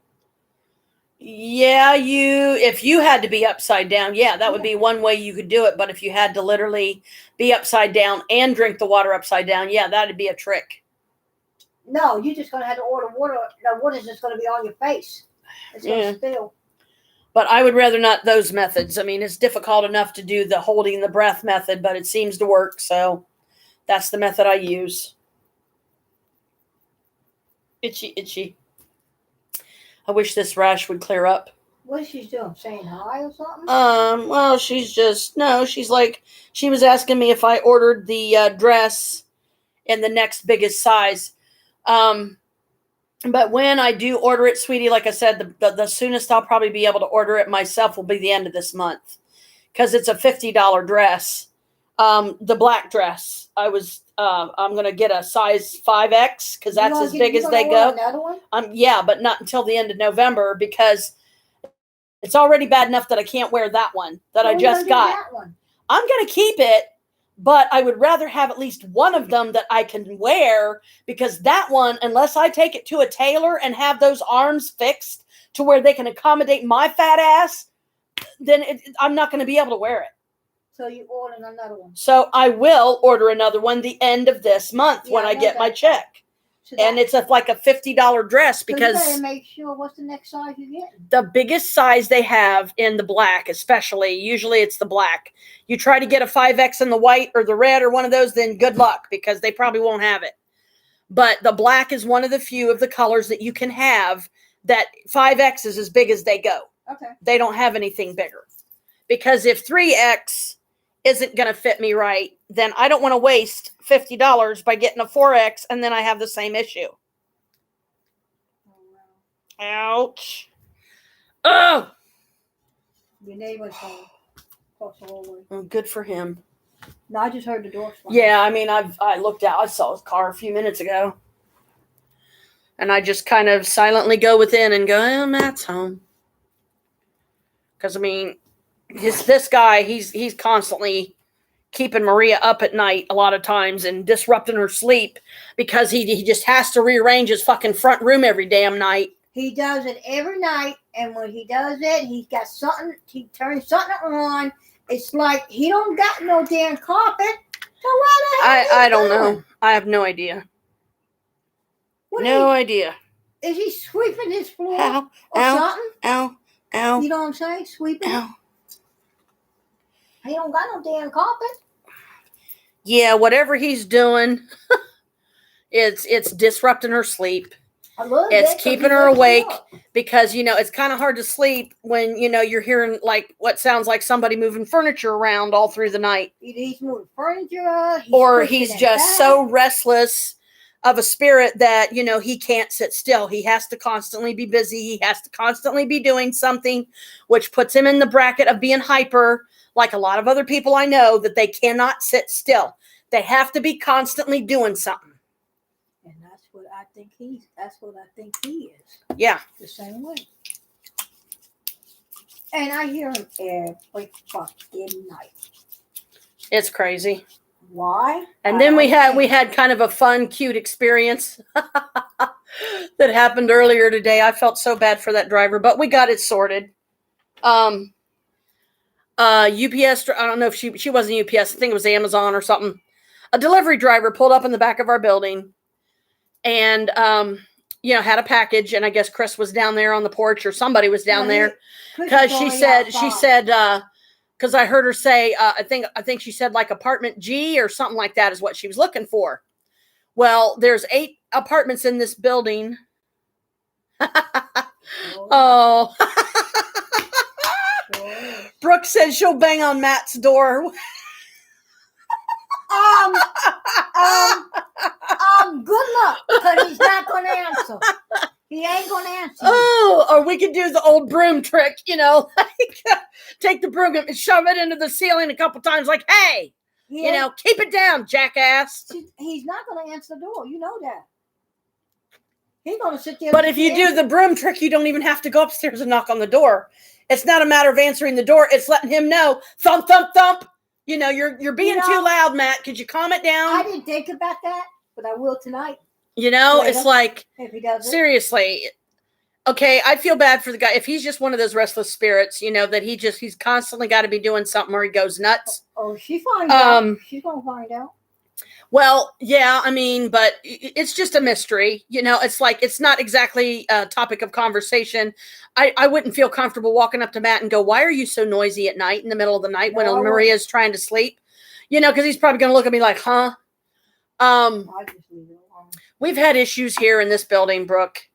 Yeah, if you had to be upside down, yeah, that would be one way you could do it. But if you had to literally be upside down and drink the water upside down, yeah, that'd be a trick. No, you're just gonna have to order water. The water's just gonna be on your face. It's gonna spill. But I would rather not those methods. I mean, it's difficult enough to do the holding the breath method, but it seems to work. So that's the method I use. Itchy, itchy. I wish this rash would clear up. What is she doing? Saying hi or something? Well, she's like, she was asking me if I ordered the dress in the next biggest size. But when I do order it, sweetie, like I said, the soonest I'll probably be able to order it myself will be the end of this month, because it's a $50 dress. The black dress, I'm going to get a size 5X, because that's as big as they go. Another one? Yeah, but not until the end of November, because it's already bad enough that I can't wear that one that I just got. That one? I'm going to keep it, but I would rather have at least one of them that I can wear, because that one, unless I take it to a tailor and have those arms fixed to where they can accommodate my fat ass, then I'm not going to be able to wear it. So you ordered another one? So I will order another one the end of this month when I get my check. And it's like a $50 dress, because so you gotta make sure what's the next size you get. The biggest size they have in the black, especially, usually it's the black. You try to get a 5X in the white or the red or one of those, then good luck, because they probably won't have it. But the black is one of the few of the colors that you can have that 5X is as big as they go. Okay. They don't have anything bigger. Because if 3X isn't going to fit me right, then I don't want to waste $50 by getting a 4X and then I have the same issue. Oh, wow. Ouch. Oh! Your neighbor's home. Across the hallway. Oh, good for him. No, I just heard the door slam. Yeah, I mean, I looked out. I saw his car a few minutes ago. And I just kind of silently go within and go, oh, Matt's home. Because, I mean, this guy, he's constantly keeping Maria up at night a lot of times and disrupting her sleep because he just has to rearrange his fucking front room every damn night. He does it every night, and when he does it, he's got something. He turns something on. It's like he don't got no damn carpet. So why the hell? I don't know. I have no idea. No idea. Is he sweeping his floor Ow, or ow, something? ow, ow. You know what I'm saying? Sweeping. Ow. He don't got no damn carpet. Yeah, whatever he's doing, it's disrupting her sleep. It's keeping her awake because, it's kind of hard to sleep when, you're hearing like what sounds like somebody moving furniture around all through the night. He's moving furniture. Or he's just so restless of a spirit that, he can't sit still. He has to constantly be busy. He has to constantly be doing something, which puts him in the bracket of being hyper, like a lot of other people I know, that they cannot sit still. They have to be constantly doing something. And that's what I think he is. Yeah. The same way. And I hear him every fucking night. It's crazy. Why? And then we had kind of a fun, cute experience that happened earlier today. I felt so bad for that driver, but we got it sorted. UPS, I don't know if she wasn't UPS, I think it was Amazon or something. A delivery driver pulled up in the back of our building and had a package, and I guess Chris was down there on the porch or somebody was down there because she said because I heard her say, I think she said like apartment G or something like that is what she was looking for. Well, there's 8 apartments in this building. Oh. Brooke says she'll bang on Matt's door. Good luck, because he's not going to answer. He ain't going to answer. Oh, or we could do the old broom trick, like take the broom and shove it into the ceiling a couple times, like, hey, keep it down, jackass. He's not going to answer the door. You know that. He's going to sit there. But if you do the broom trick, you don't even have to go upstairs and knock on the door. It's not a matter of answering the door. It's letting him know, thump, thump, thump. You're being too loud, Matt. Could you calm it down? I didn't think about that, but I will tonight. It's like, if he does seriously. Okay, I feel bad for the guy. If he's just one of those restless spirits, that he's constantly got to be doing something or he goes nuts. Oh, she finds out. She's going to find out. Well, yeah, but it's just a mystery. It's like, it's not exactly a topic of conversation. I wouldn't feel comfortable walking up to Matt and go, why are you so noisy at night in the middle of the night when Maria's trying to sleep? Because he's probably going to look at me like, huh? I just leave it alone. We've had issues here in this building, Brooke,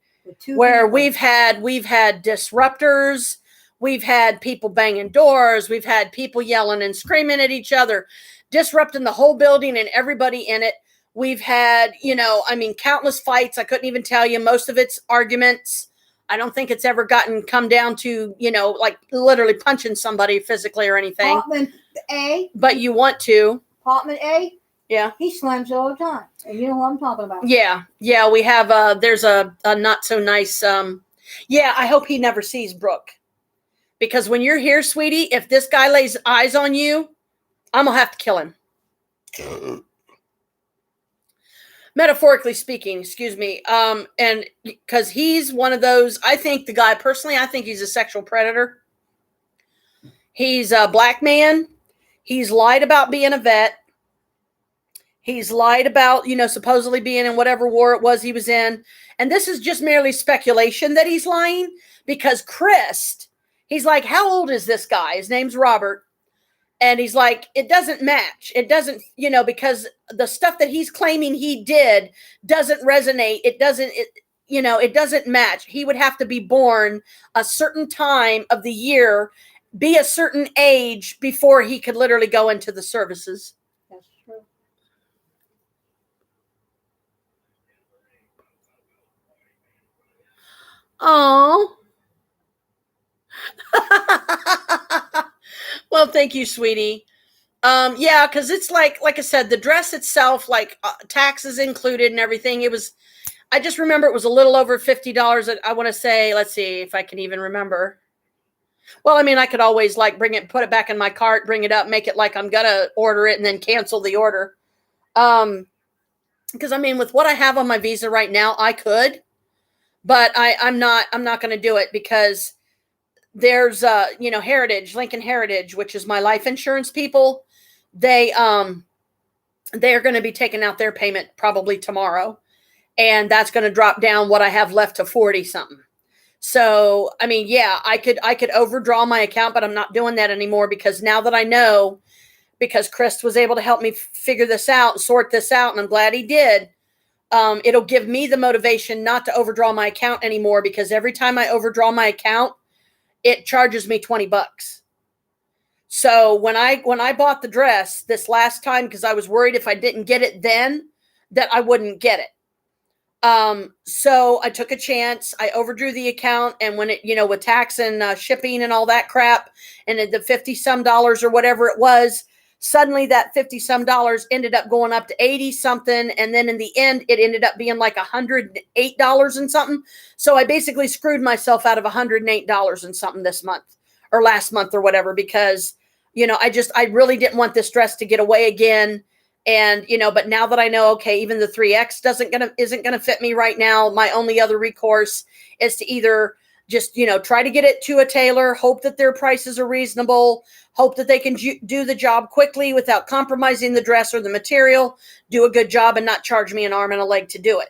where we've had disruptors. We've had people banging doors. We've had people yelling and screaming at each other, disrupting the whole building and everybody in it. We've had, countless fights. I couldn't even tell you. Most of it's arguments. I don't think it's ever come down to, like literally punching somebody physically or anything. Apartment A. But you want to. Apartment A. Yeah. He slams all the time. And you know what I'm talking about. Yeah. Yeah. We have, there's a not so nice, I hope he never sees Brooke. Because when you're here, sweetie, if this guy lays eyes on you, I'm going to have to kill him. Metaphorically speaking, excuse me. And because he's one of those, I think he's a sexual predator. He's a black man. He's lied about being a vet. He's lied about, supposedly being in whatever war it was he was in. And this is just merely speculation that he's lying because Chris, he's like, how old is this guy? His name's Robert. And he's like, it doesn't match. It doesn't, because the stuff that he's claiming he did doesn't resonate. It doesn't match. He would have to be born a certain time of the year, be a certain age before he could literally go into the services. That's true. Oh. Well, thank you, sweetie. Yeah, because it's like I said, the dress itself, taxes included and everything. I just remember it was a little over $50. I want to say, let's see if I can even remember. Well, I mean, I could always like bring it, put it back in my cart, bring it up, make it like I'm gonna order it, and then cancel the order. Because I mean, with what I have on my Visa right now, I could, but I'm not. I'm not going to do it because there's Heritage, Lincoln Heritage, which is my life insurance people. They they're going to be taking out their payment probably tomorrow, and that's going to drop down what I have left to 40 something. So, I mean, yeah, I could overdraw my account, but I'm not doing that anymore because now that I know, because Chris was able to help me figure this out, sort this out, and I'm glad he did. It'll give me the motivation not to overdraw my account anymore because every time I overdraw my account, it charges me $20. So when I bought the dress this last time, because I was worried if I didn't get it then that I wouldn't get it. So I took a chance. I overdrew the account, and when it, with tax and shipping and all that crap, and the 50 some dollars or whatever it was, suddenly that 50 some dollars ended up going up to 80 something. And then in the end, it ended up being like $108 and something. So I basically screwed myself out of $108 and something this month or last month or whatever, because, I really didn't want this dress to get away again. And, but now that I know, okay, even the 3X isn't gonna fit me right now. My only other recourse is to either just, try to get it to a tailor, hope that their prices are reasonable, hope that they can do the job quickly without compromising the dress or the material, do a good job and not charge me an arm and a leg to do it.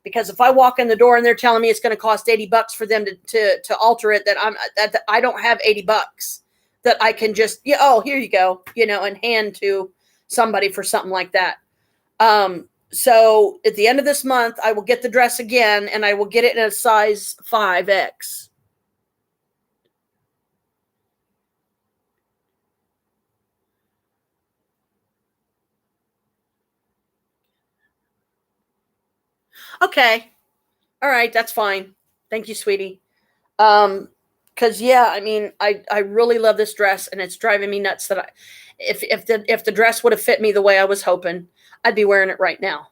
Because if I walk in the door and they're telling me it's going to cost $80 for them to alter it, that I don't have $80 that I can just, oh, here you go, and hand to somebody for something like that. So at the end of this month, I will get the dress again, and I will get it in a size 5X. Okay. All right. That's fine. Thank you, sweetie. Cause yeah, I mean, I really love this dress, and it's driving me nuts that if the dress would have fit me the way I was hoping, I'd be wearing it right now.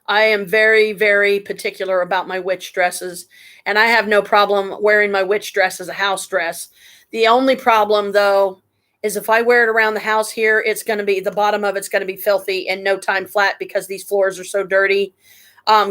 I am very, very particular about my witch dresses, and I have no problem wearing my witch dress as a house dress. The only problem, though, is if I wear it around the house here, it's going to be, the bottom of it's going to be filthy and no time flat because these floors are so dirty.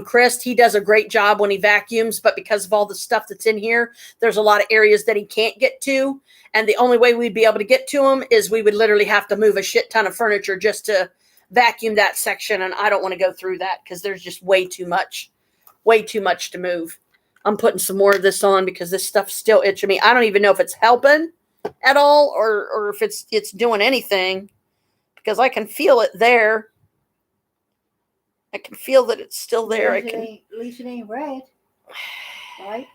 Chris, he does a great job when he vacuums, but because of all the stuff that's in here, there's a lot of areas that he can't get to. And the only way we'd be able to get to him is we would literally have to move a shit ton of furniture just to vacuum that section. And I don't want to go through that because there's just way too much to move. I'm putting some more of this on because this stuff's still itching me. I don't even know if it's helping at all or if it's doing anything, because I can feel it there. I can feel that it's still there. At least it ain't red, right?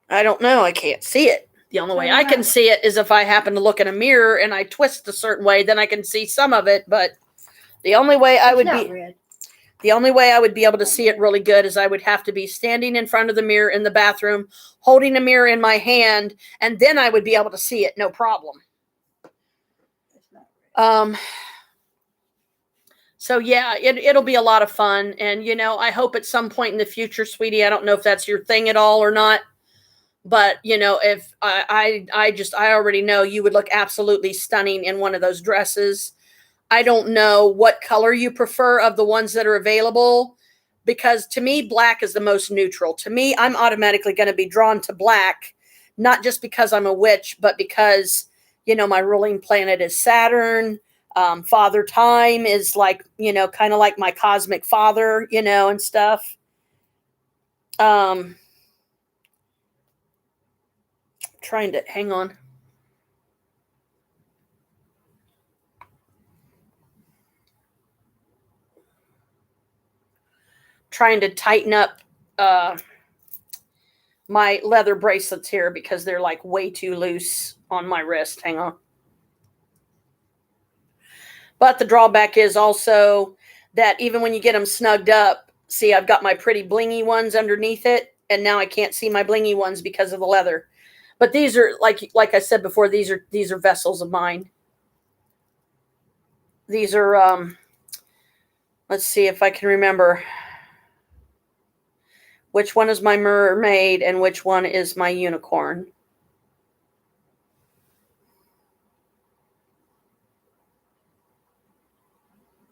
I don't know. I can't see it. The only way I can see it is if I happen to look in a mirror and I twist a certain way, then I can see some of it. But the only way I would be able to see it really good is I would have to be standing in front of the mirror in the bathroom, holding a mirror in my hand, and then I would be able to see it, no problem. So yeah, it'll be a lot of fun. And, I hope at some point in the future, sweetie, I don't know if that's your thing at all or not, but if I already know you would look absolutely stunning in one of those dresses. I don't know what color you prefer of the ones that are available, because to me, black is the most neutral. To me, I'm automatically going to be drawn to black, not just because I'm a witch, but because, my ruling planet is Saturn. Father Time is like, kind of like my cosmic father, and stuff. Trying to hang on. Trying to tighten up my leather bracelets here because they're like way too loose on my wrist. Hang on. But the drawback is also that even when you get them snugged up, see, I've got my pretty blingy ones underneath it, and now I can't see my blingy ones because of the leather. But these are, like I said before, these are vessels of mine. These are, let's see if I can remember. which one is my mermaid, and which one is my unicorn.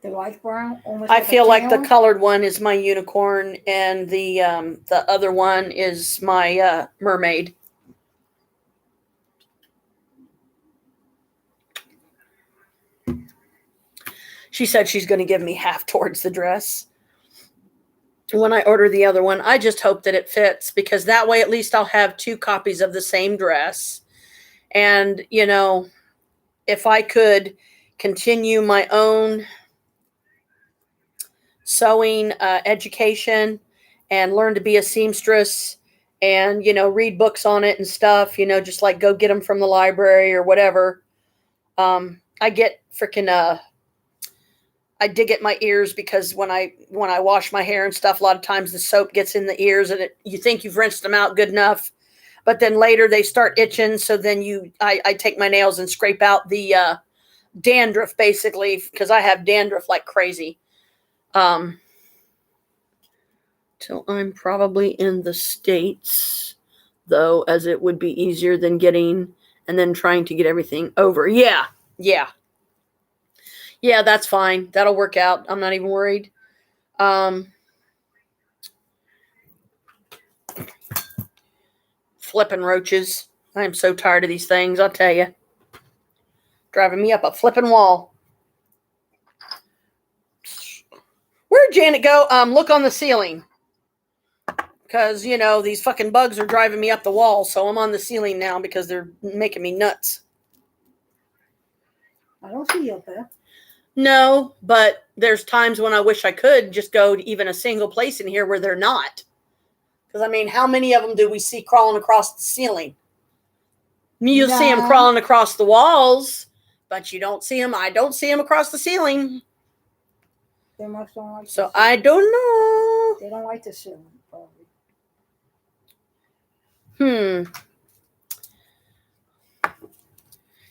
The light brown, almost I a feel like the tail? colored one is my unicorn, and the other one is my mermaid. She said she's going to give me half towards the dress when I order the other one. I just hope that it fits, because that way at least I'll have 2 copies of the same dress. And, you know, if I could continue my own sewing education and learn to be a seamstress and, you know, read books on it and stuff, you know, just like go get them from the library or whatever. I get freaking I dig at my ears, because when I wash my hair and stuff, a lot of times the soap gets in the ears, and you think you've rinsed them out good enough, but then later they start itching. So then I take my nails and scrape out the dandruff, basically, because I have dandruff like crazy. Till I'm probably in the States, though, as it would be easier than getting and then trying to get everything over. Yeah. Yeah, that's fine. That'll work out. I'm not even worried. Flipping roaches. I am so tired of these things, I'll tell you. Driving me up a flipping wall. Where'd Janet go? Look on the ceiling. Because, you know, these fucking bugs are driving me up the wall, so I'm on the ceiling now because they're making me nuts. I don't see you up there. No, but there's times when I wish I could just go to even a single place in here where they're not. Because, I mean, how many of them do we see crawling across the ceiling? You'll see them crawling across the walls, but you don't see them. I don't see them across the ceiling. They must don't like So I don't know. They don't like the ceiling, probably.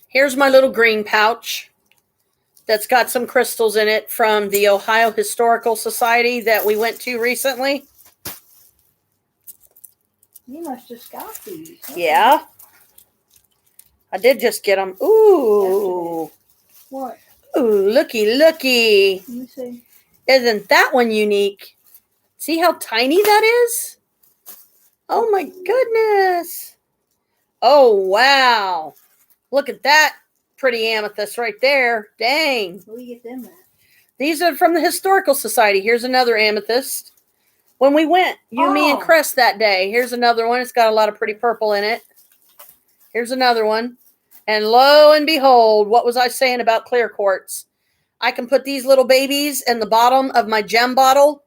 Here's my little green pouch that's got some crystals in it from the Ohio Historical Society that we went to recently. You must just got these. Yeah. I did just get them. Ooh. What? Ooh, looky. Let me see. Isn't that one unique? See how tiny that is? Oh my goodness. Oh, wow. Look at that pretty amethyst right there. Dang. Where do you get them at? These are from the Historical Society. Here's another amethyst. When we went, me, and Crest that day. Here's another one. It's got a lot of pretty purple in it. Here's another one. And lo and behold, what was I saying about clear quartz? I can put these little babies in the bottom of my gem bottle,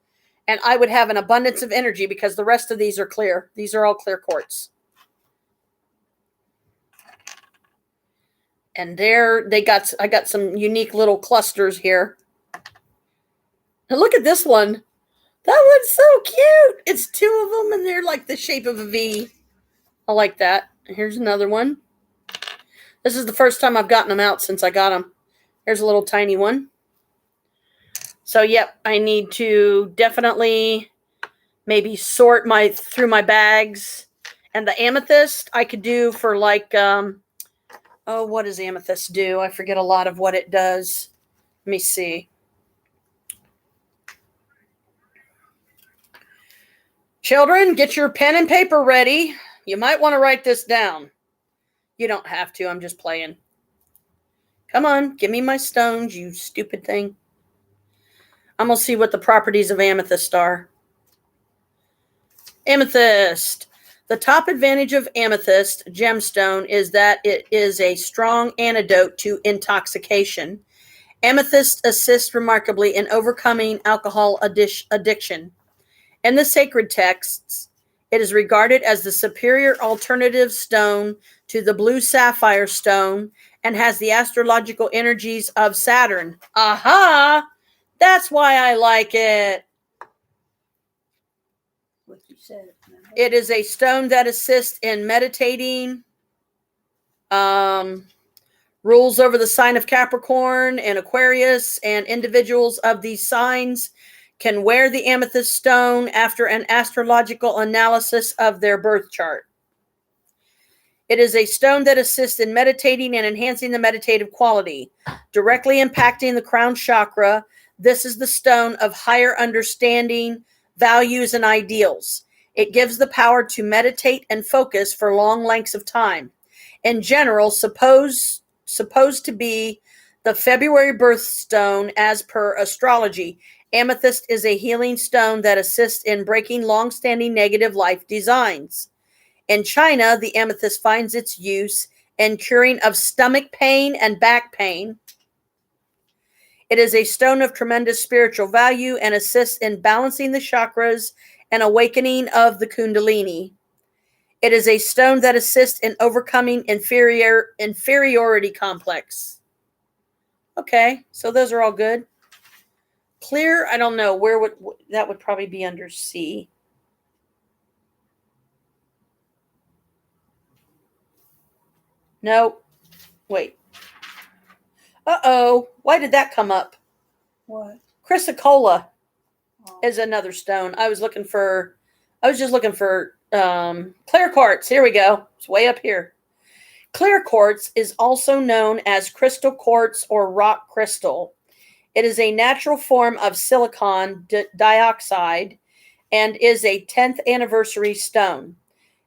and I would have an abundance of energy, because the rest of these are clear. These are all clear quartz. And I got some unique little clusters here. And look at this one. That one's so cute. It's 2 of them, and they're like the shape of a V. I like that. Here's another one. This is the first time I've gotten them out since I got them. Here's a little tiny one. So, yep, I need to definitely maybe sort through my bags. And the amethyst I could do for like, what does amethyst do? I forget a lot of what it does. Let me see. Children, get your pen and paper ready. You might want to write this down. You don't have to. I'm just playing. Come on, give me my stones, you stupid thing. I'm going to see what the properties of amethyst are. Amethyst. The top advantage of amethyst gemstone is that it is a strong antidote to intoxication. Amethyst assists remarkably in overcoming alcohol addiction. In the sacred texts, it is regarded as the superior alternative stone to the blue sapphire stone and has the astrological energies of Saturn. Aha! That's why I like it. What you said. It is a stone that assists in meditating, rules over the sign of Capricorn and Aquarius, and individuals of these signs can wear the amethyst stone after an astrological analysis of their birth chart. It is a stone that assists in meditating and enhancing the meditative quality, directly impacting the crown chakra. This is the stone of higher understanding, values, and ideals. It gives the power to meditate and focus for long lengths of time. In general, supposed to be the February birthstone as per astrology, amethyst is a healing stone that assists in breaking long-standing negative life designs. In China, the amethyst finds its use in curing of stomach pain and back pain. It is a stone of tremendous spiritual value and assists in balancing the chakras and awakening of the kundalini. It is a stone that assists in overcoming inferiority complex. Okay, so those are all good. Clear, I don't know. Where would that would probably be under C. No, wait. Uh-oh, why did that come up? What? Chrysocolla Oh. is another stone. I was just looking for clear quartz. Here we go. It's way up here. Clear quartz is also known as crystal quartz or rock crystal. It is a natural form of silicon dioxide and is a 10th anniversary stone.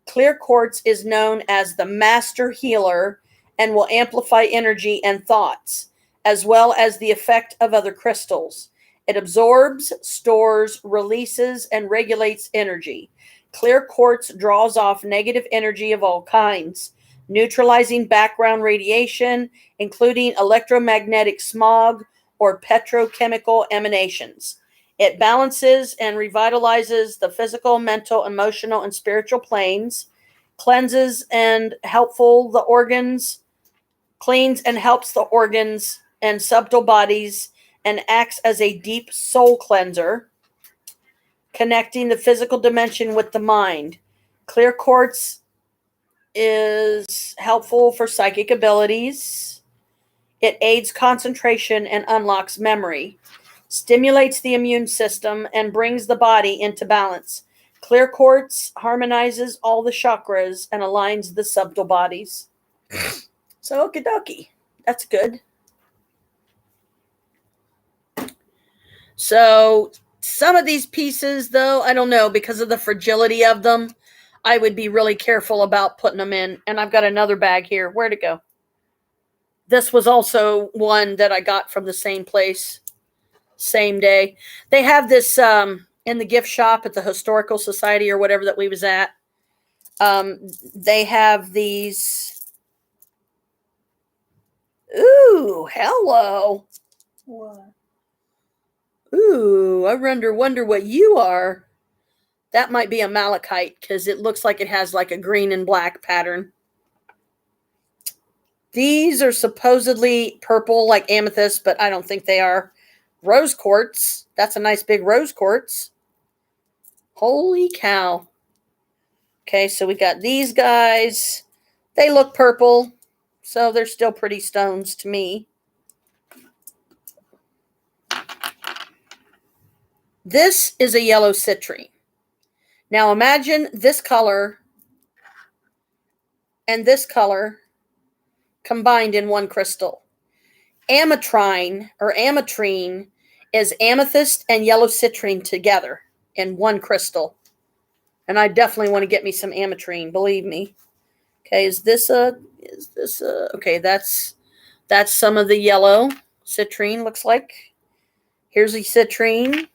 Clear quartz is known as the master healer and will amplify energy and thoughts, as well as the effect of other crystals. It absorbs, stores, releases, and regulates energy. Clear quartz draws off negative energy of all kinds, neutralizing background radiation, including electromagnetic smog or petrochemical emanations. It balances and revitalizes the physical, mental, emotional, and spiritual planes, cleanses and helpful the organs, cleans and helps the organs and subtle bodies, and acts as a deep soul cleanser, connecting the physical dimension with the mind. Clear quartz is helpful for psychic abilities. It aids concentration and unlocks memory, stimulates the immune system, and brings the body into balance. Clear quartz harmonizes all the chakras and aligns the subtle bodies. So, okie dokie. That's good. So, some of these pieces, though, I don't know, because of the fragility of them, I would be really careful about putting them in. And I've got another bag here. Where'd it go? This was also one that I got from the same place, same day. They have this in the gift shop at the Historical Society or whatever that we was at. They have these. Ooh, hello. What? Ooh, I wonder what you are. That might be a malachite because it looks like it has like a green and black pattern. These are supposedly purple like amethyst, but I don't think they are. Rose quartz. That's a nice big rose quartz. Holy cow. Okay, so we got these guys. They look purple, so they're still pretty stones to me. This is a yellow citrine. Now imagine this color and this color combined in one crystal. Ametrine or ametrine is amethyst and yellow citrine together in one crystal. And I definitely want to get me some ametrine, believe me. Okay, is this okay, that's some of the yellow citrine looks like. Here's a citrine.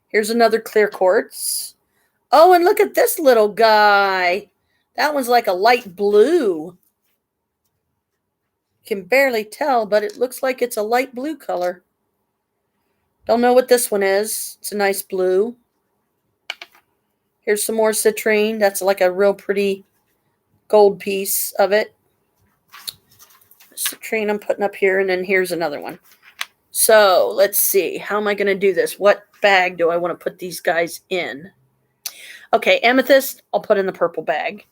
Here's another clear quartz. Oh, and look at this little guy. That one's like a light blue. You can barely tell, but it looks like it's a light blue color. Don't know what this one is. It's a nice blue. Here's some more citrine. That's like a real pretty gold piece of it. Citrine I'm putting up here, and then here's another one. So let's see. How am I going to do this? What bag do I want to put these guys in? Okay, amethyst, I'll put in the purple bag.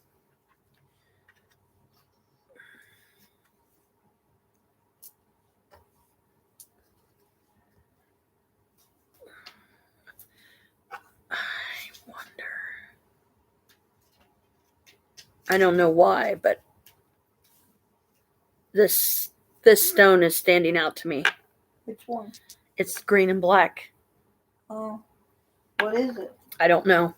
I don't know why, but this stone is standing out to me. Which one? It's green and black. Oh, what is it? I don't know.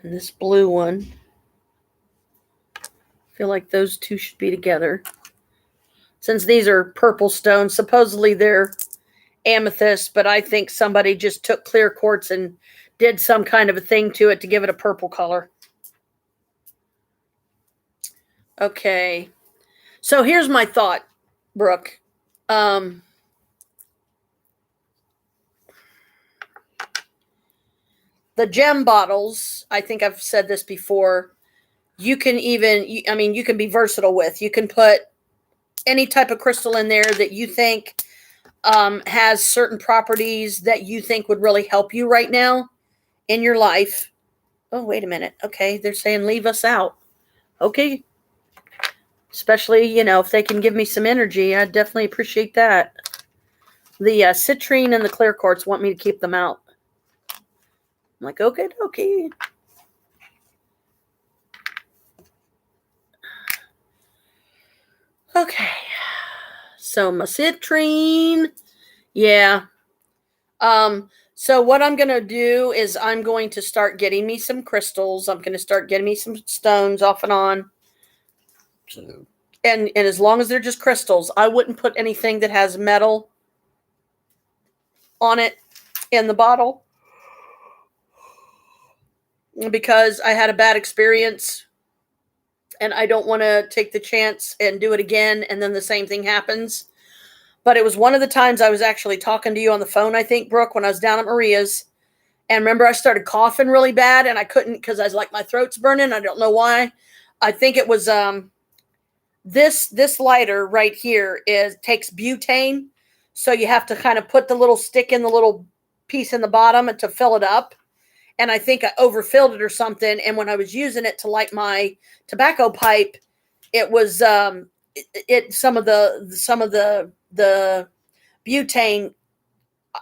And this blue one, I feel like those two should be together. Since these are purple stones, supposedly they're amethyst, but I think somebody just took clear quartz and did some kind of a thing to it to give it a purple color. Okay. So here's my thought, Brooke. The gem bottles, I think I've said this before, you can you can be versatile with. You can put any type of crystal in there that you think has certain properties that you think would really help you right now in your life. Oh, wait a minute. Okay, they're saying leave us out. Okay. Especially, if they can give me some energy, I definitely appreciate that. The citrine and the clear quartz want me to keep them out. I'm like, okay. Okay. So my citrine. Yeah. So what I'm going to do is I'm going to start getting me some crystals. I'm going to start getting me some stones off and on. And as long as they're just crystals, I wouldn't put anything that has metal on it in the bottle, because I had a bad experience and I don't want to take the chance and do it again and then the same thing happens. But it was one of the times I was actually talking to you on the phone, I think, Brooke, when I was down at Maria's. And remember, I started coughing really bad and I couldn't, because I was like, my throat's burning. I don't know why. I think it was this lighter right here takes butane. So you have to kind of put the little stick in the little piece in the bottom to fill it up. And I think I overfilled it or something. And when I was using it to light my tobacco pipe, it was some of the butane,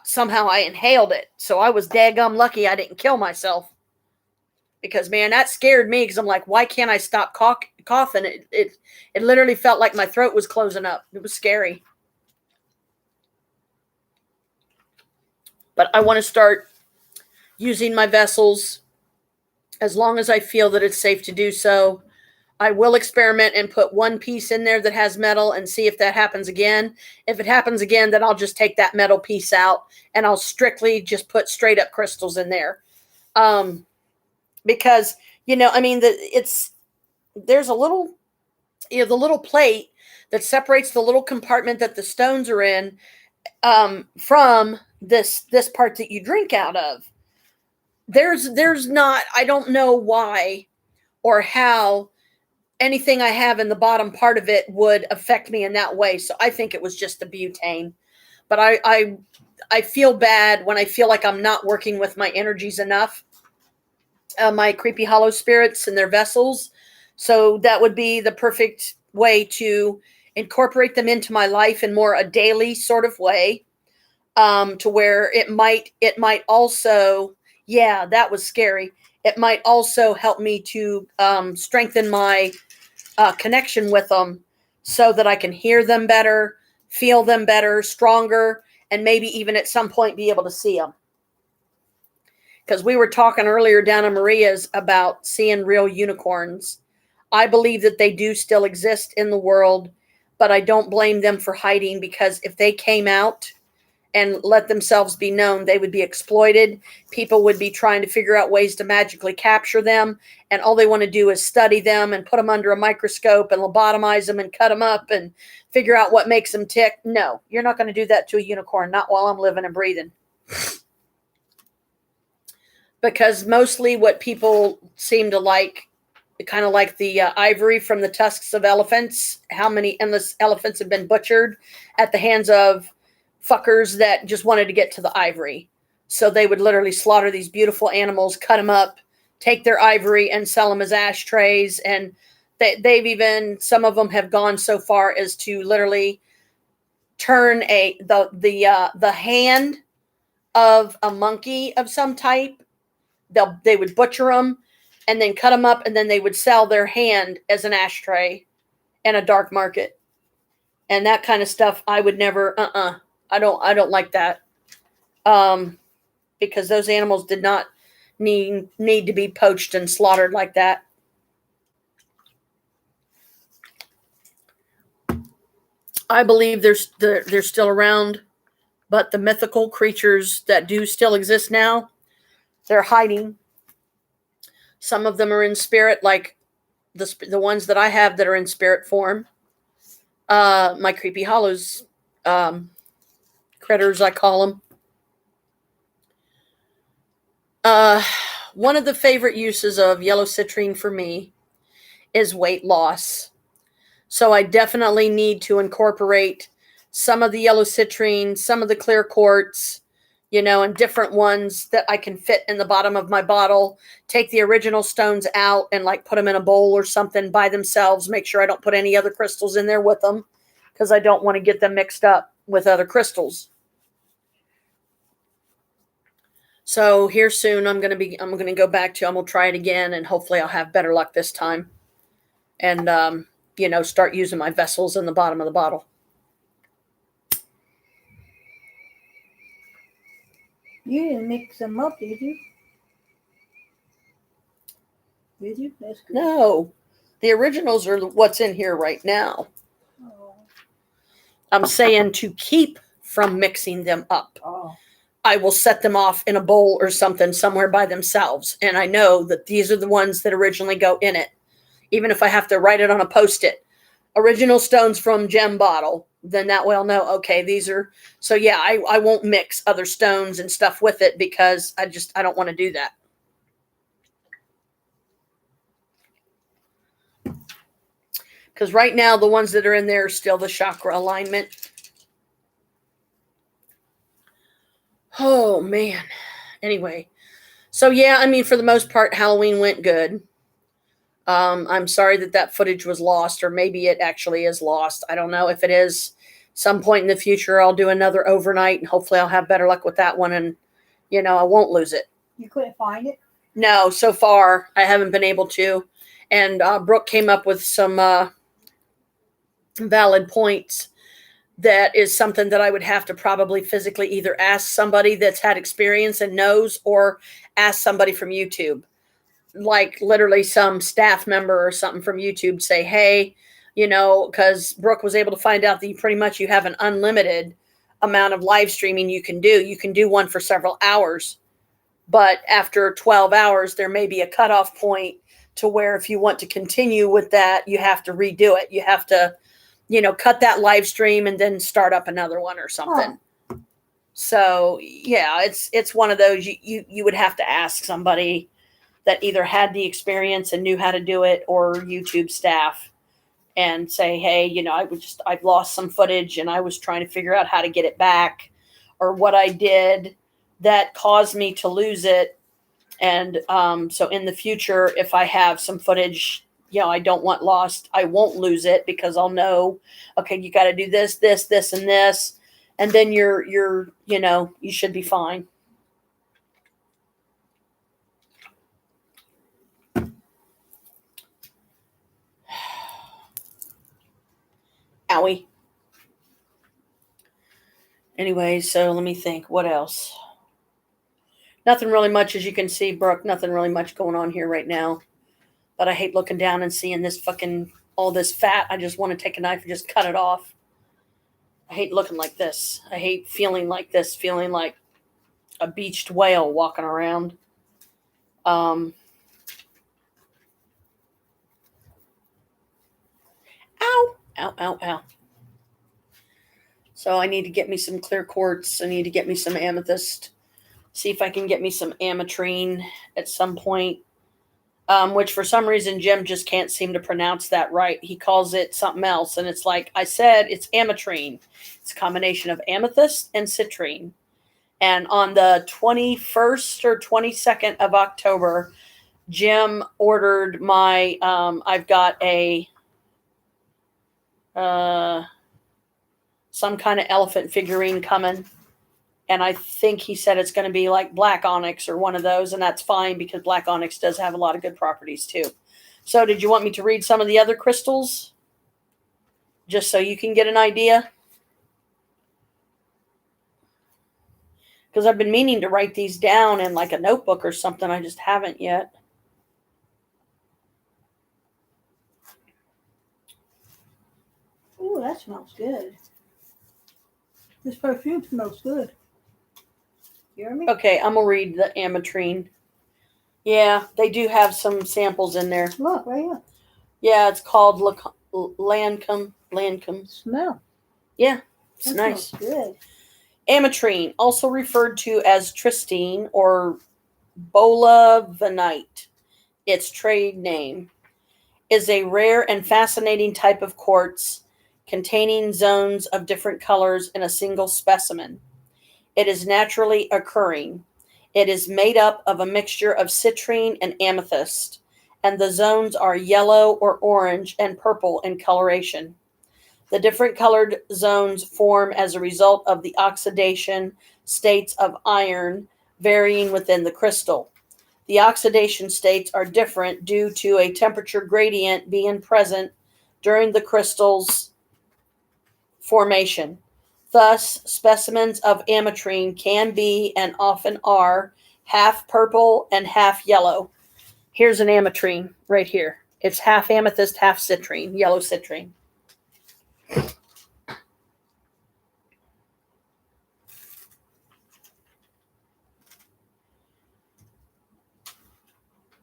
somehow I inhaled it. So I was daggum lucky I didn't kill myself, because man, that scared me, because I'm like, why can't I stop coughing? It literally felt like my throat was closing up. It was scary. But I want to start using my vessels as long as I feel that it's safe to do so. I will experiment and put one piece in there that has metal and see if that happens again. If it happens again, then I'll just take that metal piece out and I'll strictly just put straight up crystals in there. Because, there's a little, the little plate that separates the little compartment that the stones are in from this part that you drink out of. There's not, I don't know why or how anything I have in the bottom part of it would affect me in that way. So I think it was just the butane. But I feel bad when I feel like I'm not working with my energies enough, my creepy hollow spirits and their vessels. So that would be the perfect way to incorporate them into my life in more a daily sort of way, to where it might also, yeah, that was scary. It might also help me to strengthen my connection with them, so that I can hear them better, feel them better, stronger, and maybe even at some point be able to see them. Because we were talking earlier down in Maria's about seeing real unicorns. I believe that they do still exist in the world, but I don't blame them for hiding, because if they came out and let themselves be known, they would be exploited. People would be trying to figure out ways to magically capture them, and all they want to do is study them and put them under a microscope and lobotomize them and cut them up and figure out what makes them tick. No, you're not going to do that to a unicorn, not while I'm living and breathing. Because mostly what people seem to like, kind of like the ivory from the tusks of elephants, how many endless elephants have been butchered at the hands of fuckers that just wanted to get to the ivory. So they would literally slaughter these beautiful animals, cut them up, take their ivory and sell them as ashtrays. And they've even, some of them have gone so far as to literally turn the hand of a monkey of some type. They would butcher them and then cut them up, and then they would sell their hand as an ashtray in a dark market. And that kind of stuff I would never, I don't like that. Because those animals did not need to be poached and slaughtered like that. I believe they're still around, but the mythical creatures that do still exist now, they're hiding. Some of them are in spirit, like the ones that I have that are in spirit form. My creepy hollows, critters, I call them. One of the favorite uses of yellow citrine for me is weight loss. So I definitely need to incorporate some of the yellow citrine, some of the clear quartz, and different ones that I can fit in the bottom of my bottle. Take the original stones out and like put them in a bowl or something by themselves. Make sure I don't put any other crystals in there with them, because I don't want to get them mixed up with other crystals. So here soon, I'm going to go back to, I'm going to try it again, and hopefully I'll have better luck this time. And, start using my vessels in the bottom of the bottle. You didn't mix them up, did you? Did you? That's good. No, the originals are what's in here right now. Oh. I'm saying to keep from mixing them up. Oh. I will set them off in a bowl or something somewhere by themselves. And I know that these are the ones that originally go in it. Even if I have to write it on a Post-it, original stones from gem bottle, then that way I'll know, okay, these are, so yeah, I won't mix other stones and stuff with it, because I don't want to do that. Because right now, the ones that are in there are still the chakra alignment. Oh, man. Anyway, so yeah, I mean, for the most part, Halloween went good. I'm sorry that footage was lost, or maybe it actually is lost. I don't know. If it is, some point in the future, I'll do another overnight, and hopefully I'll have better luck with that one, and, I won't lose it. You couldn't find it? No, so far, I haven't been able to. And Brooke came up with some valid points. That is something that I would have to probably physically either ask somebody that's had experience and knows, or ask somebody from YouTube. Like literally some staff member or something from YouTube say, hey, because Brooke was able to find out that you have an unlimited amount of live streaming you can do. You can do one for several hours, but after 12 hours, there may be a cutoff point to where if you want to continue with that, you have to redo it. You have to, cut that live stream and then start up another one or something. Huh. So yeah, it's one of those you would have to ask somebody that either had the experience and knew how to do it, or YouTube staff, and say, hey, I've lost some footage and I was trying to figure out how to get it back, or what I did that caused me to lose it. And so in the future, if I have some footage, I don't want lost, I won't lose it, because I'll know, okay, you got to do this, this, this, and this. And then you're, you should be fine. Owie. Anyway, so let me think. What else? Nothing really much, as you can see, Brooke. Nothing really much going on here right now. But I hate looking down and seeing this all this fat. I just want to take a knife and just cut it off. I hate looking like this. I hate feeling like this, feeling like a beached whale walking around. Ow, ow, ow, ow. So I need to get me some clear quartz. I need to get me some amethyst. See if I can get me some ametrine at some point. Which for some reason, Jim just can't seem to pronounce that right. He calls it something else. And it's like I said, it's ametrine. It's a combination of amethyst and citrine. And on the 21st or 22nd of October, Jim ordered my, I've got some kind of elephant figurine coming. And I think he said it's going to be like black onyx or one of those, and that's fine because black onyx does have a lot of good properties too. So did you want me to read some of the other crystals? Just so you can get an idea? Because I've been meaning to write these down in like a notebook or something. I just haven't yet. Ooh, that smells good. This perfume smells good. You hear me? Okay, I'm going to read the ametrine. Yeah, they do have some samples in there. Look, right here. Yeah, it's called Lancome. Smell. Yeah, it's That nice. smells good. Ametrine, also referred to as tristine or bolavinite, its trade name, is a rare and fascinating type of quartz containing zones of different colors in a single specimen. It is naturally occurring. It is made up of a mixture of citrine and amethyst, and the zones are yellow or orange and purple in coloration. The different colored zones form as a result of the oxidation states of iron varying within the crystal. The oxidation states are different due to a temperature gradient being present during the crystal's formation. Thus, specimens of ametrine can be and often are half purple and half yellow. Here's an ametrine right here. It's half amethyst, half citrine, yellow citrine.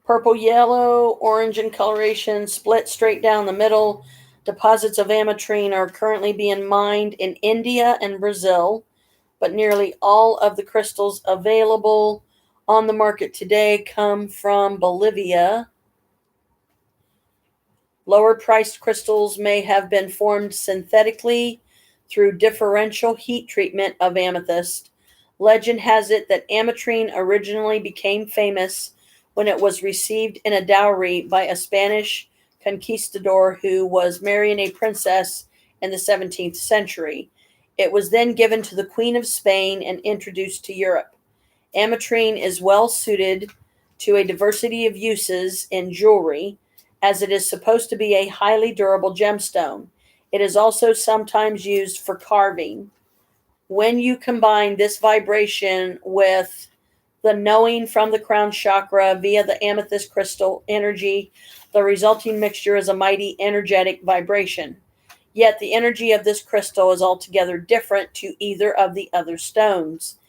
Purple, yellow, orange in coloration, split straight down the middle. Deposits of ametrine are currently being mined in India and Brazil, but nearly all of the crystals available on the market today come from Bolivia. Lower priced crystals may have been formed synthetically through differential heat treatment of amethyst. Legend has it that ametrine originally became famous when it was received in a dowry by a Spanish conquistador who was marrying a princess in the 17th century. It was then given to the Queen of Spain and introduced to Europe. Ametrine is well suited to a diversity of uses in jewelry, as it is supposed to be a highly durable gemstone. It is also sometimes used for carving. When you combine this vibration with the knowing from the crown chakra via the amethyst crystal energy, the resulting mixture is a mighty energetic vibration. Yet the energy of this crystal is altogether different to either of the other stones.